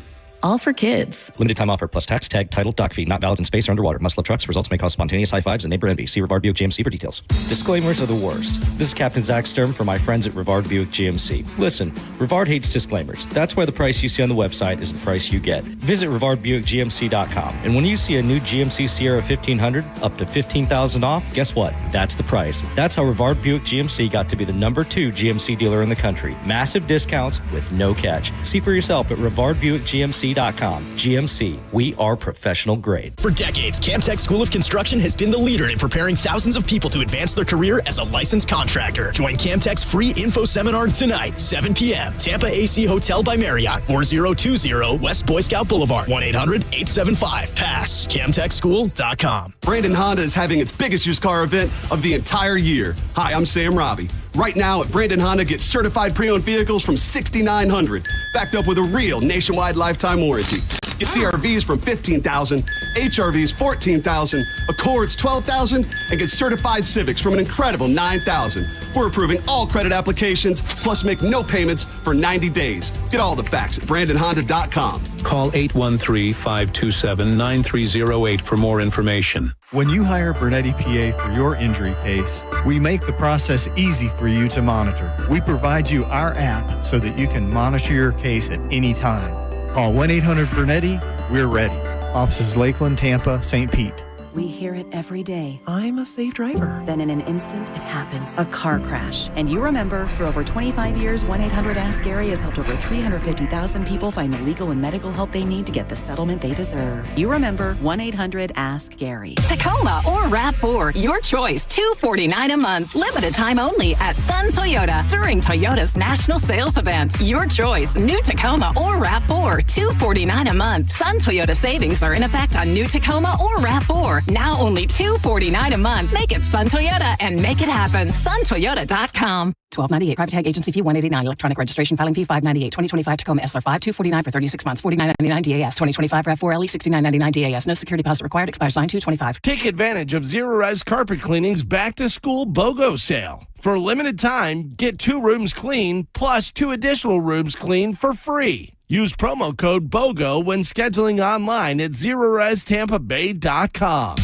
all for kids. Limited time offer plus tax, tag, title, dock fee. Not valid in space or underwater. Must love trucks. Results may cause spontaneous high fives and neighbor envy. See Rivard Buick GMC for details. Disclaimers are the worst. This is Captain Zach Sturm for my friends at Rivard Buick GMC. Listen, Rivard hates disclaimers. That's why the price you see on the website is the price you get. Visit RivardBuickGMC.com. And when you see a new GMC Sierra 1500 up to $15,000 off, guess what? That's the price. That's how Rivard Buick GMC got to be the #2 GMC dealer in the country. Massive discounts with no catch. See for yourself at RivardBuickGMC.com. GMC, we are professional grade. For decades, Camtech School of Construction has been the leader in preparing thousands of people to advance their career as a licensed contractor. Join Camtech's free info seminar tonight, 7 p.m. Tampa AC Hotel by Marriott, 4020 West Boy Scout Boulevard, 1-800-875-PASS. CamtechSchool.com. Brandon Honda is having its biggest used car event of the entire year. Hi, I'm Sam Robbie. Right now at Brandon Honda, get certified pre-owned vehicles from $6,900, backed up with a real nationwide lifetime warranty. Get CRVs from $15,000, HRVs $14,000, Accords $12,000, and get certified Civics from an incredible $9,000. We're approving all credit applications, plus make no payments for 90 days. Get all the facts at BrandonHonda.com. Call 813-527-9308 for more information. When you hire Bernetti PA for your injury case, we make the process easy for you to monitor. We provide you our app so that you can monitor your case at any time. Call 1-800-BERNETTI. We're ready. Offices Lakeland, Tampa, St. Pete. We hear it every day. I'm a safe driver. Then in an instant, it happens. A car crash. And you remember, for over 25 years, 1-800-ASK-GARY has helped over 350,000 people find the legal and medical help they need to get the settlement they deserve. You remember 1-800-ASK-GARY. Tacoma or RAV4, your choice, $249 a month. Limited time only at Sun Toyota during Toyota's national sales event. Your choice, new Tacoma or RAV4, $249 a month. Sun Toyota savings are in effect on new Tacoma or RAV4. Now only $249 a month. Make it Sun Toyota and make it happen. SunToyota.com. $12.98 private tag agency fee $189 electronic registration filing fee $5.98 2025 Tacoma SR5 $249 for 36 months $49.99 DAS 2025 RAV4 LE $69.99 DAS. No security deposit required. Expires 9/2/25. Take advantage of Zero Res Carpet Cleaning's back to school BOGO sale. For a limited time, get 2 rooms clean plus 2 additional rooms clean for free. Use promo code BOGO when scheduling online at ZeroResTampaBay.com.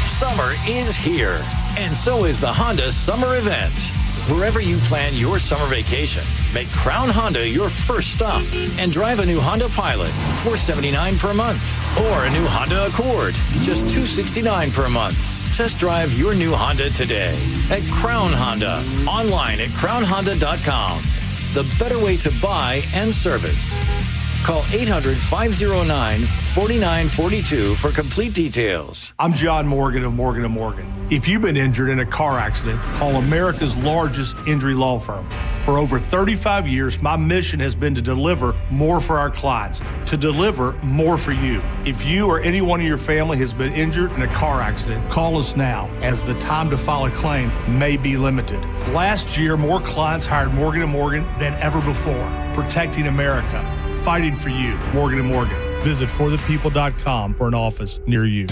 Summer is here, and so is the Honda Summer Event. Wherever you plan your summer vacation, make Crown Honda your first stop and drive a new Honda Pilot, $479 per month, or a new Honda Accord, just $269 per month. Test drive your new Honda today at Crown Honda, online at crownhonda.com. The better way to buy and service. Call 800-509-4942 for complete details. I'm John Morgan of Morgan & Morgan. If you've been injured in a car accident, call America's largest injury law firm. For over 35 years, my mission has been to deliver more for our clients, to deliver more for you. If you or anyone in your family has been injured in a car accident, call us now, as the time to file a claim may be limited. Last year, more clients hired Morgan & Morgan than ever before, protecting America. Fighting for you, Morgan & Morgan. Visit forthepeople.com for an office near you.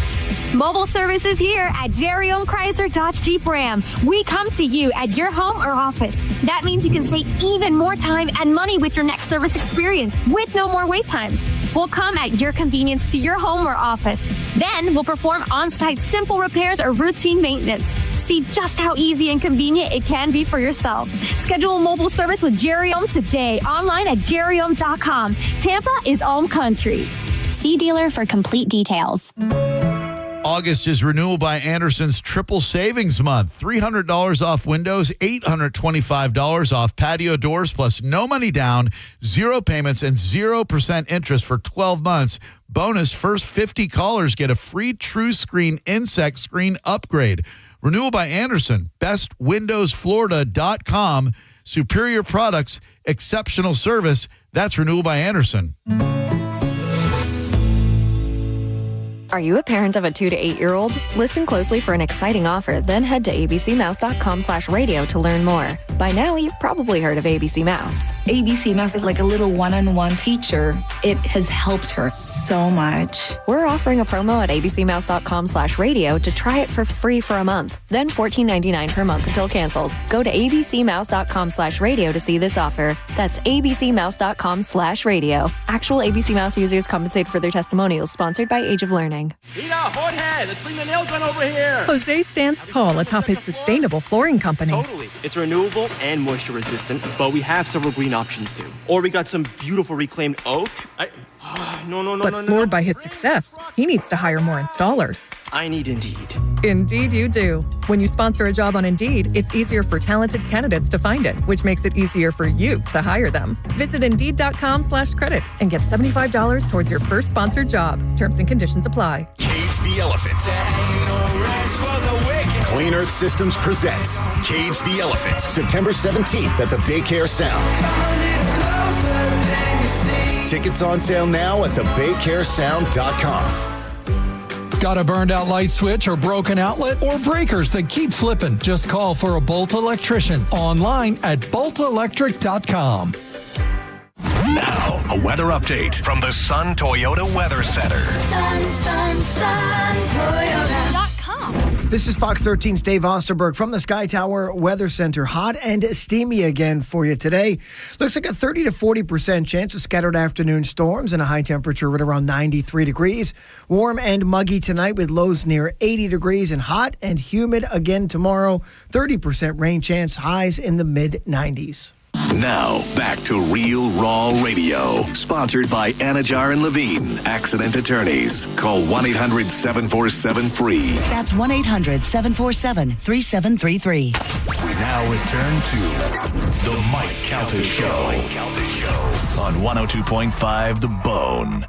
Mobile service is here at Jerry Ohm Chrysler Dodge Jeep Ram. We come to you at your home or office. That means you can save even more time and money with your next service experience with no more wait times. We'll come at your convenience to your home or office. Then we'll perform on-site simple repairs or routine maintenance. See just how easy and convenient it can be for yourself. Schedule a mobile service with Jerry Ohm today, online at jerryohm.com. Tampa is Ohm Country. See dealer for complete details. August is Renewal by Anderson's triple savings month. $300 off windows, $825 off patio doors, plus no money down, 0 payments, and 0% interest for 12 months. Bonus, first 50 callers get a free True Screen insect screen upgrade. Renewal by Anderson, bestwindowsflorida.com. Superior products, exceptional service. That's Renewal by Anderson. Are you a parent of a 2 to 8-year-old? Listen closely for an exciting offer, then head to abcmouse.com/radio to learn more. By now, you've probably heard of ABC Mouse. ABC Mouse is like a little one-on-one teacher. It has helped her so much. We're offering a promo at abcmouse.com/radio to try it for free for a month, then $14.99 per month until canceled. Go to abcmouse.com/radio to see this offer. That's abcmouse.com/radio. Actual ABC Mouse users compensated for their testimonials, sponsored by Age of Learning. Rita, Jorge, let's bring the nail gun over here. Jose stands tall atop his sustainable flooring company. Totally. It's renewable and moisture resistant, but we have several green options too. Or we got some beautiful reclaimed oak. No. Floored by his success, he needs to hire more installers. I need Indeed. Indeed you do. When you sponsor a job on Indeed, it's easier for talented candidates to find it, which makes it easier for you to hire them. Visit Indeed.com/credit and get $75 towards your first sponsored job. Terms and conditions apply. Cage the Elephant. Clean Earth Systems presents Cage the Elephant, September 17th at the Baycare Sound. Tickets on sale now at thebaycaresound.com. Got a burned out light switch or broken outlet or breakers that keep flipping? Just call for a Bolt electrician online at boltelectric.com. Now, a weather update from the Sun Toyota Weather Center. Sun Toyota.com. This is Fox 13's Dave Osterberg from the Sky Tower Weather Center. Hot and steamy again for you today. Looks like a 30 to 40% chance of scattered afternoon storms and a high temperature right around 93 degrees. Warm and muggy tonight with lows near 80 degrees and hot and humid again tomorrow. 30% rain chance, highs in the mid-90s. Now, back to Real Raw Radio. Sponsored by Anajar and Levine, Accident Attorneys. Call 1-800-747-FREE. That's 1-800-747-3733. We now return to The Mike Calta Show on 102.5 The Bone.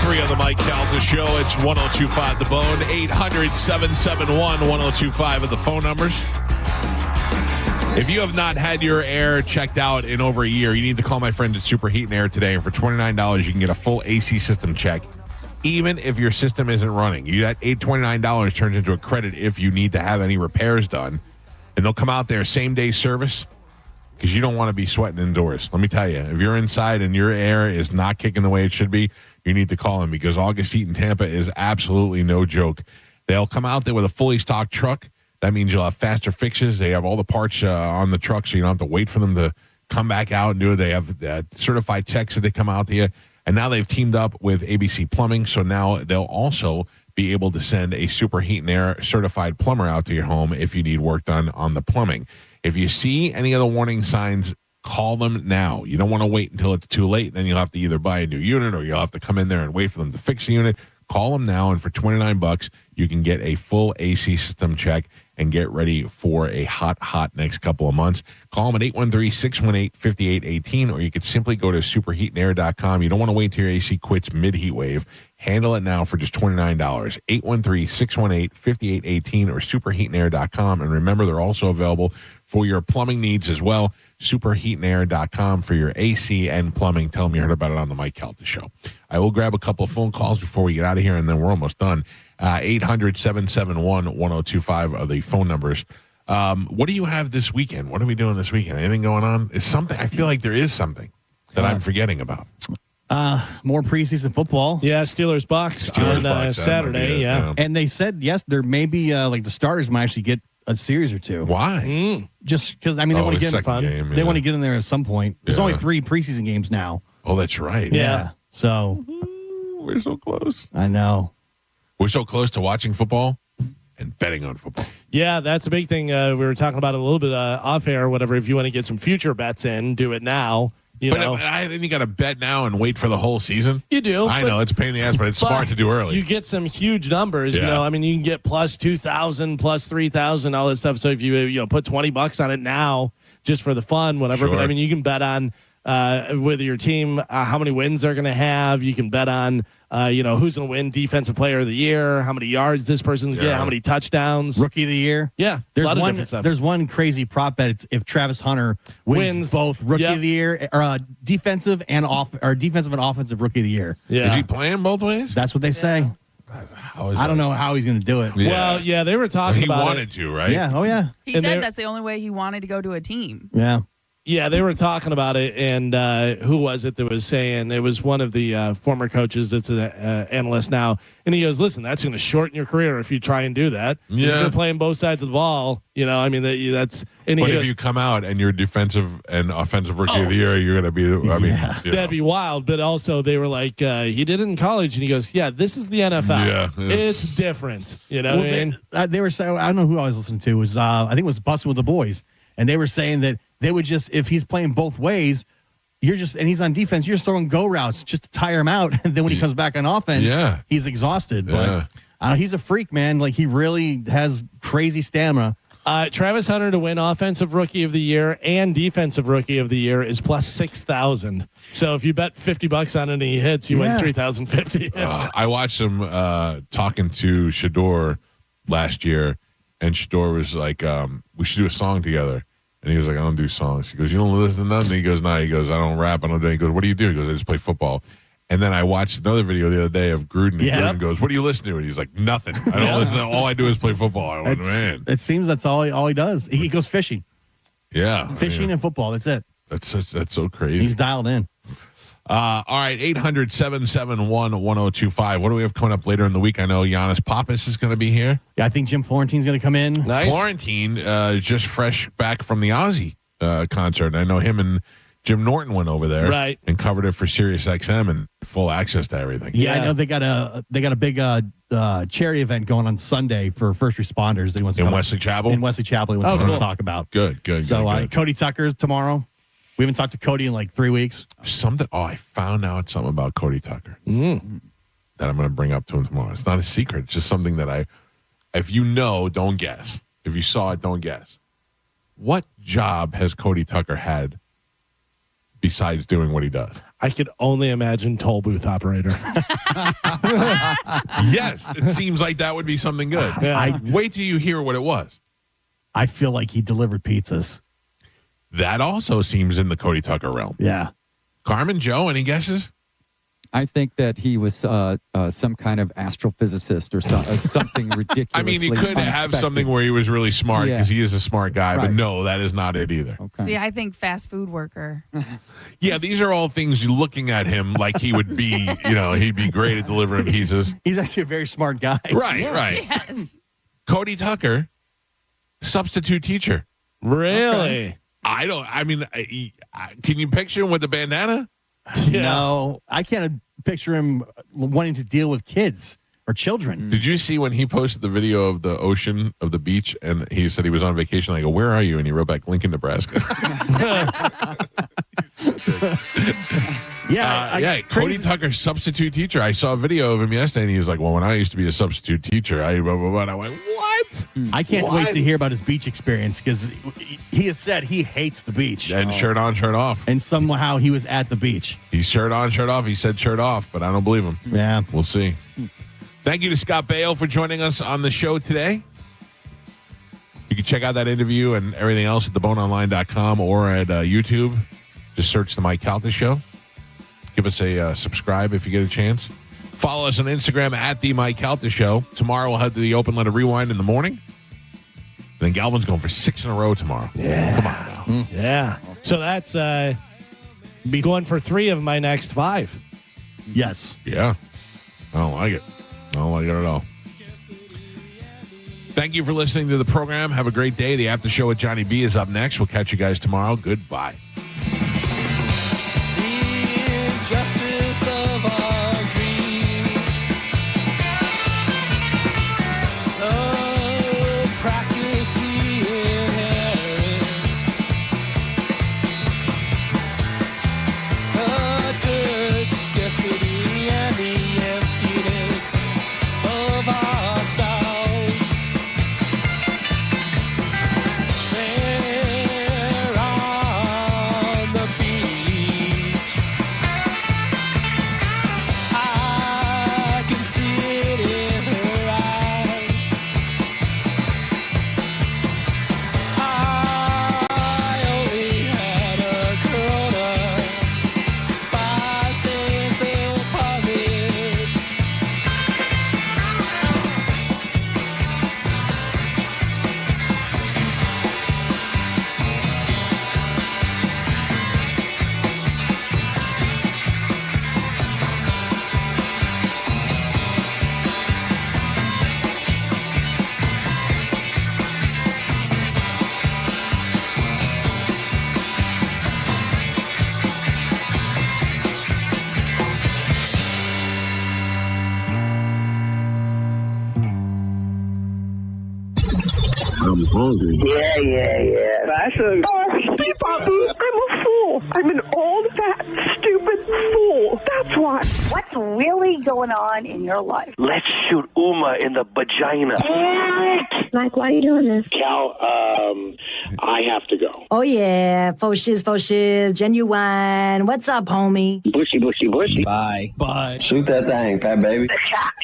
On the Mike Calta Show. It's 102.5 The Bone, 800-771-1025 are the phone numbers. If you have not had your air checked out in over a year, you need to call my friend at Super Heat and Air today. And for $29, you can get a full AC system check, even if your system isn't running. That $829 turns into a credit if you need to have any repairs done. And they'll come out there, same-day service, because you don't want to be sweating indoors. Let me tell you, if you're inside and your air is not kicking the way it should be, you need to call them, because August Heat in Tampa is absolutely no joke. They'll come out there with a fully stocked truck. That means you'll have faster fixes. They have all the parts on the truck, so you don't have to wait for them to come back out and do it. They have certified techs that they come out to you. And now they've teamed up with ABC Plumbing, so now they'll also be able to send a Super Heat and Air certified plumber out to your home if you need work done on the plumbing. If you see any of the warning signs, call them now. You don't want to wait until it's too late. Then you'll have to either buy a new unit or you'll have to come in there and wait for them to fix the unit. Call them now, and for $29, you can get a full AC system check and get ready for a hot next couple of months. Call them at 813-618-5818, or you could simply go to superheatandair.com. You don't want to wait till your AC quits mid-heat wave. Handle it now for just $29. 813-618-5818 or superheatandair.com. And remember, they're also available for your plumbing needs as well. Superheatandair.com for your AC and plumbing. Tell them you heard about it on the Mike Calta Show. I will grab a couple of phone calls before we get out of here, and then we're almost done. 800-771-1025 are the phone numbers. What do you have this weekend? What are we doing this weekend? Anything going on? Is something? I feel like there is something that I'm forgetting about. More preseason football. Yeah, Steelers Bucks on Saturday. Yeah. And they said, yes, there may be like the starters might actually get a series or two. Why? Just because, I mean, they want to get in fun. Game, yeah. They want to get in there at some point. There's only 3 preseason games now. Oh, that's right. Yeah. So we're so close. I know. We're so close to watching football. and betting on football. Yeah, that's a big thing. We were talking about it a little bit off air or whatever. If you want to get some future bets in, do it now. Then you got to bet now and wait for the whole season. You do. I know it's a pain in the ass, but it's smart to do early. You get some huge numbers. Yeah. I mean, you can get plus 2,000, plus 3,000, all this stuff. So if you put $20 on it now, just for the fun, whatever. Sure. But I mean, you can bet on with your team how many wins they're going to have. You can bet on who's going to win Defensive Player of the Year, how many yards this person's get, how many touchdowns, Rookie of the Year. Yeah, there's one crazy prop bet. It's if Travis Hunter wins both Rookie of the Year or defensive and offensive Rookie of the Year. Yeah, is he playing both ways? That's what they say. I don't know how he's going to do it. Yeah. Well, yeah, they were talking about he wanted to, right? Yeah. Oh yeah. He said that's the only way he wanted to go to a team. Yeah. Yeah, they were talking about it, and who was it that was saying? It was one of the former coaches that's an analyst now, and he goes, listen, that's going to shorten your career if you try and do that. Yeah. If you're playing both sides of the ball, that's... And but if you come out and you're defensive and offensive Rookie of the Year, you're going to be, that'd be wild, but also they were like, he did it in college, and he goes, yeah, this is the NFL. Yeah. It's different. You know what I mean? They were saying, I don't know who I was listening to, was I think it was Busting with the Boys, and they were saying that they would just, if he's playing both ways, and he's on defense, you're just throwing go routes just to tire him out. And then when he comes back on offense, he's exhausted. But he's a freak, man. Like, he really has crazy stamina. Travis Hunter to win Offensive Rookie of the Year and Defensive Rookie of the Year is plus 6,000. So if you bet $50 on it and he hits, you win 3,050. I watched him talking to Shador last year, and Shador was like, we should do a song together. And he was like, I don't do songs. He goes, you don't listen to nothing? He goes, no. He goes, I don't rap. I don't do anything. He goes, what do you do? He goes, I just play football. And then I watched another video the other day of Gruden. And Gruden goes, what do you listen to? And he's like, nothing. I don't listen to all I do is play football. I went, man. It seems that's all he does. He goes fishing. Yeah. Fishing and football. That's it. That's so crazy. He's dialed in. All right, 800-771-1025. What do we have coming up later in the week? I know Giannis Pappas is going to be here. Yeah, I think Jim Florentine's going to come in. Nice. Florentine, just fresh back from the Ozzy concert. I know him and Jim Norton went over there and covered it for Sirius XM and full access to everything. Yeah, I know they got a big charity event going on Sunday for first responders. That he wants to Wesley Chapel? In Wesley Chapel, he wants to talk about. Good. So good. Cody Tucker's tomorrow. We haven't talked to Cody in like 3 weeks. I found out something about Cody Tucker that I'm going to bring up to him tomorrow. It's not a secret. It's just something that if you know, don't guess. If you saw it, don't guess. What job has Cody Tucker had besides doing what he does? I could only imagine toll booth operator. Yes, it seems like that would be something good. Wait till you hear what it was. I feel like he delivered pizzas. That also seems in the Cody Tucker realm. Yeah. Carmen, Joe, any guesses? I think that he was some kind of astrophysicist or something ridiculous. I mean, he could have something where he was really smart because he is a smart guy, but no, that is not it either. Okay. See, I think fast food worker. Yeah, these are all things you're looking at him like he would be, he'd be great at delivering pizzas. He's actually a very smart guy. Right. Yes. Cody Tucker, substitute teacher. Really? Okay. Can you picture him with the bandana? Yeah. No, I can't picture him wanting to deal with kids or children. Did you see when he posted the video of the ocean, of the beach, and he said he was on vacation? I go, where are you? And he wrote back, Lincoln, Nebraska. Cody Tucker, substitute teacher. I saw a video of him yesterday, and he was like, well, when I used to be a substitute teacher, I went, what? I can't wait to hear about his beach experience because he has said he hates the beach. And shirt on, shirt off. And somehow he was at the beach. He's shirt on, shirt off. He said shirt off, but I don't believe him. Yeah. We'll see. Thank you to Scott Baio for joining us on the show today. You can check out that interview and everything else at theboneonline.com or at YouTube. Just search The Mike Calta Show. Give us a subscribe if you get a chance. Follow us on Instagram at The Mike Calta Show. Tomorrow we'll head to the Open Letter Rewind in the morning. Then Galvin's going for 6 in a row tomorrow. Yeah. Come on now. Yeah. So that's be going for 3 of my next 5. Yes. Yeah. I don't like it. I don't like it at all. Thank you for listening to the program. Have a great day. The After Show with Johnny B is up next. We'll catch you guys tomorrow. Goodbye. I'm hungry. Yeah. That's a... Oh, Steve, I'm a fool. I'm an old, fat, stupid fool. That's what. What's really going on in your life? Let's shoot Uma in the vagina. Mike, why are you doing this? Cal, I have to go. Oh, yeah. Faux shiz, genuine. What's up, homie? Bushy. Bye. Shoot that thing, fat baby.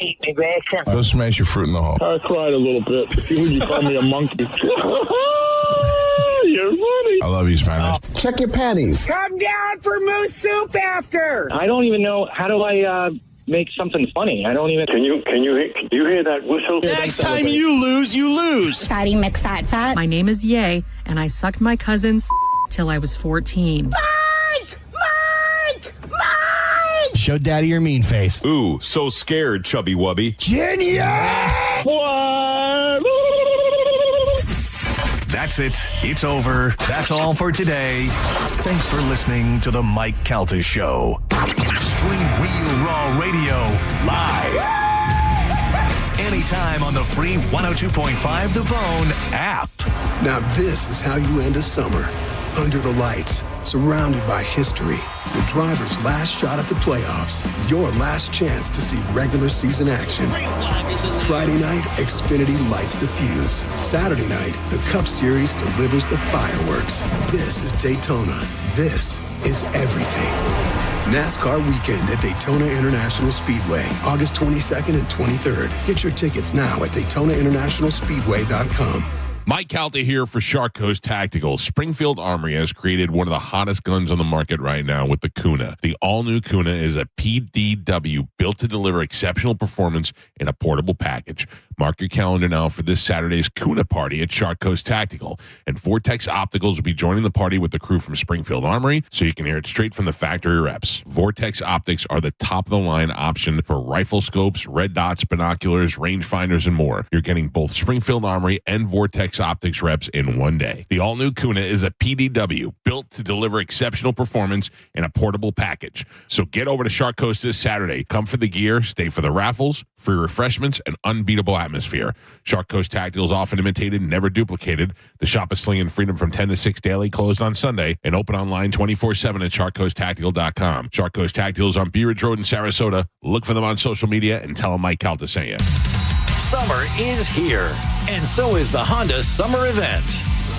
Eat me, Gregson. Go smash your fruit in the hole. I cried a little bit. You call me a monkey. You're funny. I love you, Spanish. Check your panties. Come down for moose soup after. I don't even know. How do I make something funny? I don't even. Can you hear that whistle? Next time you lose. Fatty McFat. My name is Ye, and I sucked my cousin's till I was 14. Mike! Show daddy your mean face. Ooh, so scared, chubby wubby. Genius! What? That's it. It's over. That's all for today. Thanks for listening to the Mike Calta Show. Stream Real Raw Radio live. Anytime on the free 102.5 The Bone app. Now this is how you end a summer. Under the lights, surrounded by history. The driver's last shot at the playoffs. Your last chance to see regular season action. Friday night, Xfinity lights the fuse. Saturday night, the Cup Series delivers the fireworks. This is Daytona. This is everything. NASCAR weekend at Daytona International Speedway, August 22nd and 23rd. Get your tickets now at DaytonaInternationalSpeedway.com. Mike Calta here for Shark Coast Tactical. Springfield Armory has created one of the hottest guns on the market right now with the Kuna. The all-new Kuna is a PDW built to deliver exceptional performance in a portable package. Mark your calendar now for this Saturday's Kuna party at Shark Coast Tactical. And Vortex Opticals will be joining the party with the crew from Springfield Armory, so you can hear it straight from the factory reps. Vortex Optics are the top-of-the-line option for rifle scopes, red dots, binoculars, rangefinders, and more. You're getting both Springfield Armory and Vortex Optics reps in one day. The all-new Kuna is a PDW built to deliver exceptional performance in a portable package. So get over to Shark Coast this Saturday. Come for the gear, stay for the raffles, free refreshments, and unbeatable atmosphere. Shark Coast Tactical is often imitated, never duplicated. The shop is slinging freedom from 10 to 6 daily, closed on Sunday, and open online 24/7 at SharkCoastTactical.com. Shark Coast Tactical is on Bee Ridge Road in Sarasota. Look for them on social media and tell them Mike Calta sent you. Summer is here, and so is the Honda Summer Event.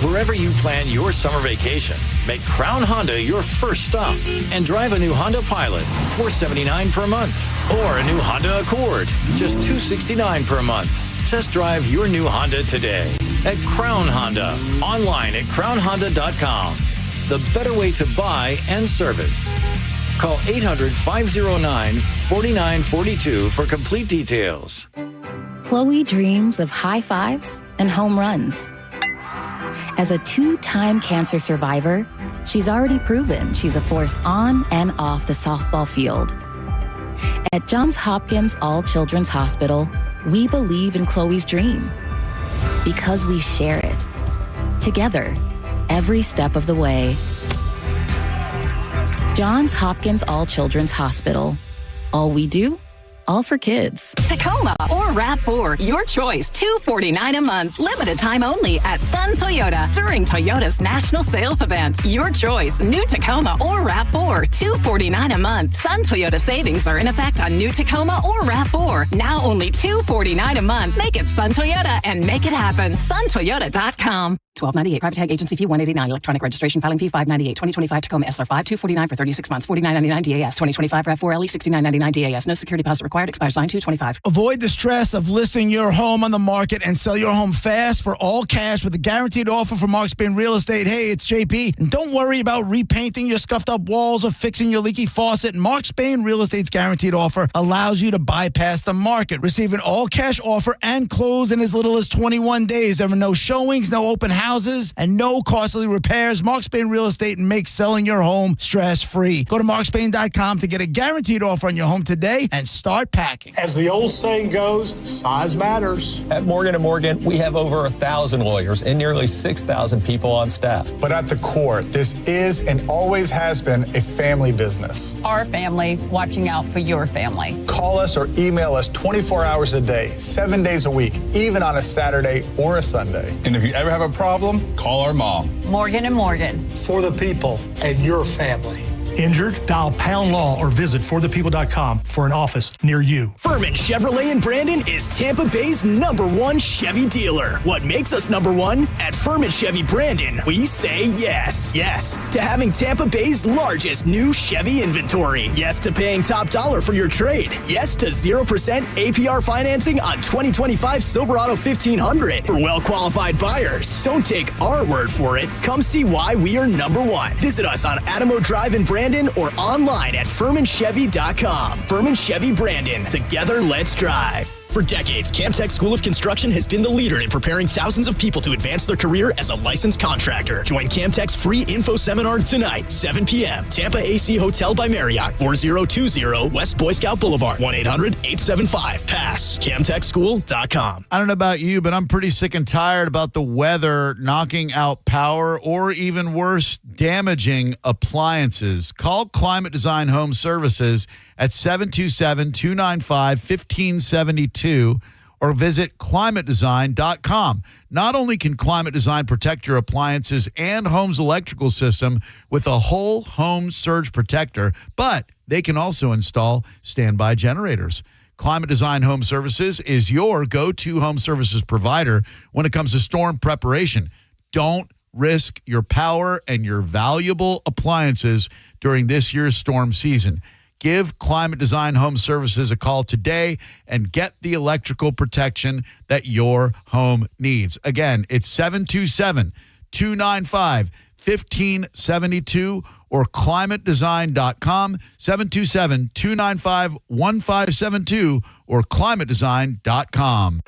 Wherever you plan your summer vacation, make Crown Honda your first stop and drive a new Honda Pilot, $479 per month, or a new Honda Accord, just $269 per month. Test drive your new Honda today at Crown Honda, online at crownhonda.com. The better way to buy and service. Call 800-509-4942 for complete details. Chloe dreams of high fives and home runs. As a two-time cancer survivor, she's already proven she's a force on and off the softball field. At Johns Hopkins All Children's Hospital, we believe in Chloe's dream because we share it. Together, every step of the way. Johns Hopkins All Children's Hospital. All we do, all for kids. Tacoma or RAV4, your choice. $249 a month. Limited time only at Sun Toyota during Toyota's national sales event. Your choice. New Tacoma or RAV4, $249 a month. Sun Toyota savings are in effect on new Tacoma or RAV4. Now only $249 a month. Make it Sun Toyota and make it happen. SunToyota.com. $12.98 private tag agency fee $189 electronic registration filing fee $598 2025 Tacoma SR5 $249 for 36 months $49.99 DAS 2025 RAV4 LE $69.99 DAS no security deposit required expires 9/2/25. Avoid the stress of listing your home on the market and sell your home fast for all cash with a guaranteed offer from Mark Spain Real Estate. Hey, it's JP. And don't worry about repainting your scuffed up walls or fixing your leaky faucet. Mark Spain Real Estate's guaranteed offer allows you to bypass the market. Receive an all cash offer and close in as little as 21 days. There are no showings, no open houses. houses and no costly repairs. Mark Spain Real Estate makes selling your home stress-free. Go to markspain.com to get a guaranteed offer on your home today and start packing. As the old saying goes, size matters. At Morgan & Morgan, we have over 1,000 lawyers and nearly 6,000 people on staff. But at the core, this is and always has been a family business. Our family watching out for your family. Call us or email us 24 hours a day, 7 days a week, even on a Saturday or a Sunday. And if you ever have a problem, call our mom. Morgan & Morgan. For the people and your family. Injured? Dial Pound Law or visit forthepeople.com for an office near you. Furman Chevrolet in Brandon is Tampa Bay's #1 Chevy dealer. What makes us #1? At Furman Chevy Brandon, we say yes. Yes to having Tampa Bay's largest new Chevy inventory. Yes to paying top dollar for your trade. Yes to 0% APR financing on 2025 Silverado 1500 for well-qualified buyers. Don't take our word for it. Come see why we are #1. Visit us on Adamo Drive in Brandon or online at FurmanChevy.com. Furman Chevy Brandon. Together, let's drive. For decades, Camtech School of Construction has been the leader in preparing thousands of people to advance their career as a licensed contractor. Join Camtech's free info seminar tonight, 7 p.m. Tampa AC Hotel by Marriott, 4020 West Boy Scout Boulevard, 1-800-875-PASS. CamtechSchool.com. I don't know about you, but I'm pretty sick and tired about the weather knocking out power or even worse, damaging appliances. Call Climate Design Home Services at 727-295-1572 or visit climatedesign.com. Not only can Climate Design protect your appliances and home's electrical system with a whole home surge protector, but they can also install standby generators. Climate Design Home Services is your go-to home services provider when it comes to storm preparation. Don't risk your power and your valuable appliances during this year's storm season. Give Climate Design Home Services a call today and get the electrical protection that your home needs. Again, it's 727-295-1572 or climatedesign.com, 727-295-1572 or climatedesign.com.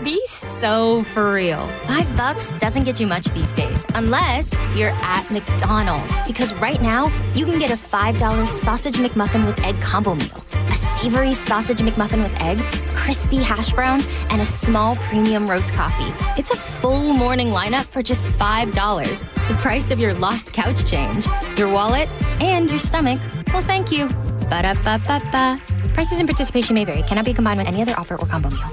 Be so for real. $5 doesn't get you much these days, unless you're at McDonald's. Because right now, you can get a $5 sausage McMuffin with egg combo meal. A savory sausage McMuffin with egg, crispy hash browns, and a small premium roast coffee. It's a full morning lineup for just $5. The price of your lost couch change, your wallet, and your stomach. Well, thank you. Ba-da-ba-ba-ba. Prices and participation may vary. Cannot be combined with any other offer or combo meal.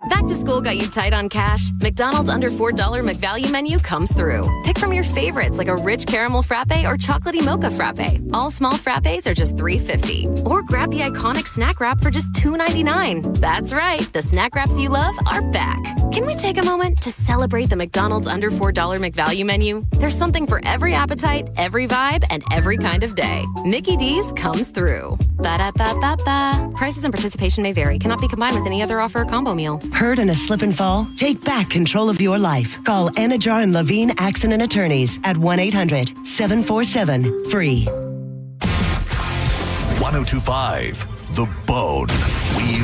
Back to school got you tight on cash? McDonald's under $4 McValue menu comes through. Pick from your favorites like a rich caramel frappe or chocolatey mocha frappe. All small frappes are just $3.50. Or grab the iconic snack wrap for just $2.99. That's right, the snack wraps you love are back. Can we take a moment to celebrate the McDonald's under $4 McValue menu? There's something for every appetite, every vibe, and every kind of day. Mickey D's comes through. Ba-da-ba-ba-ba. Prices and participation may vary. Cannot be combined with any other offer or combo meal. Hurt in a slip and fall? Take back control of your life. Call Anajar and Levine Accident Attorneys at 1-800-747-FREE. 1025 The Bone. We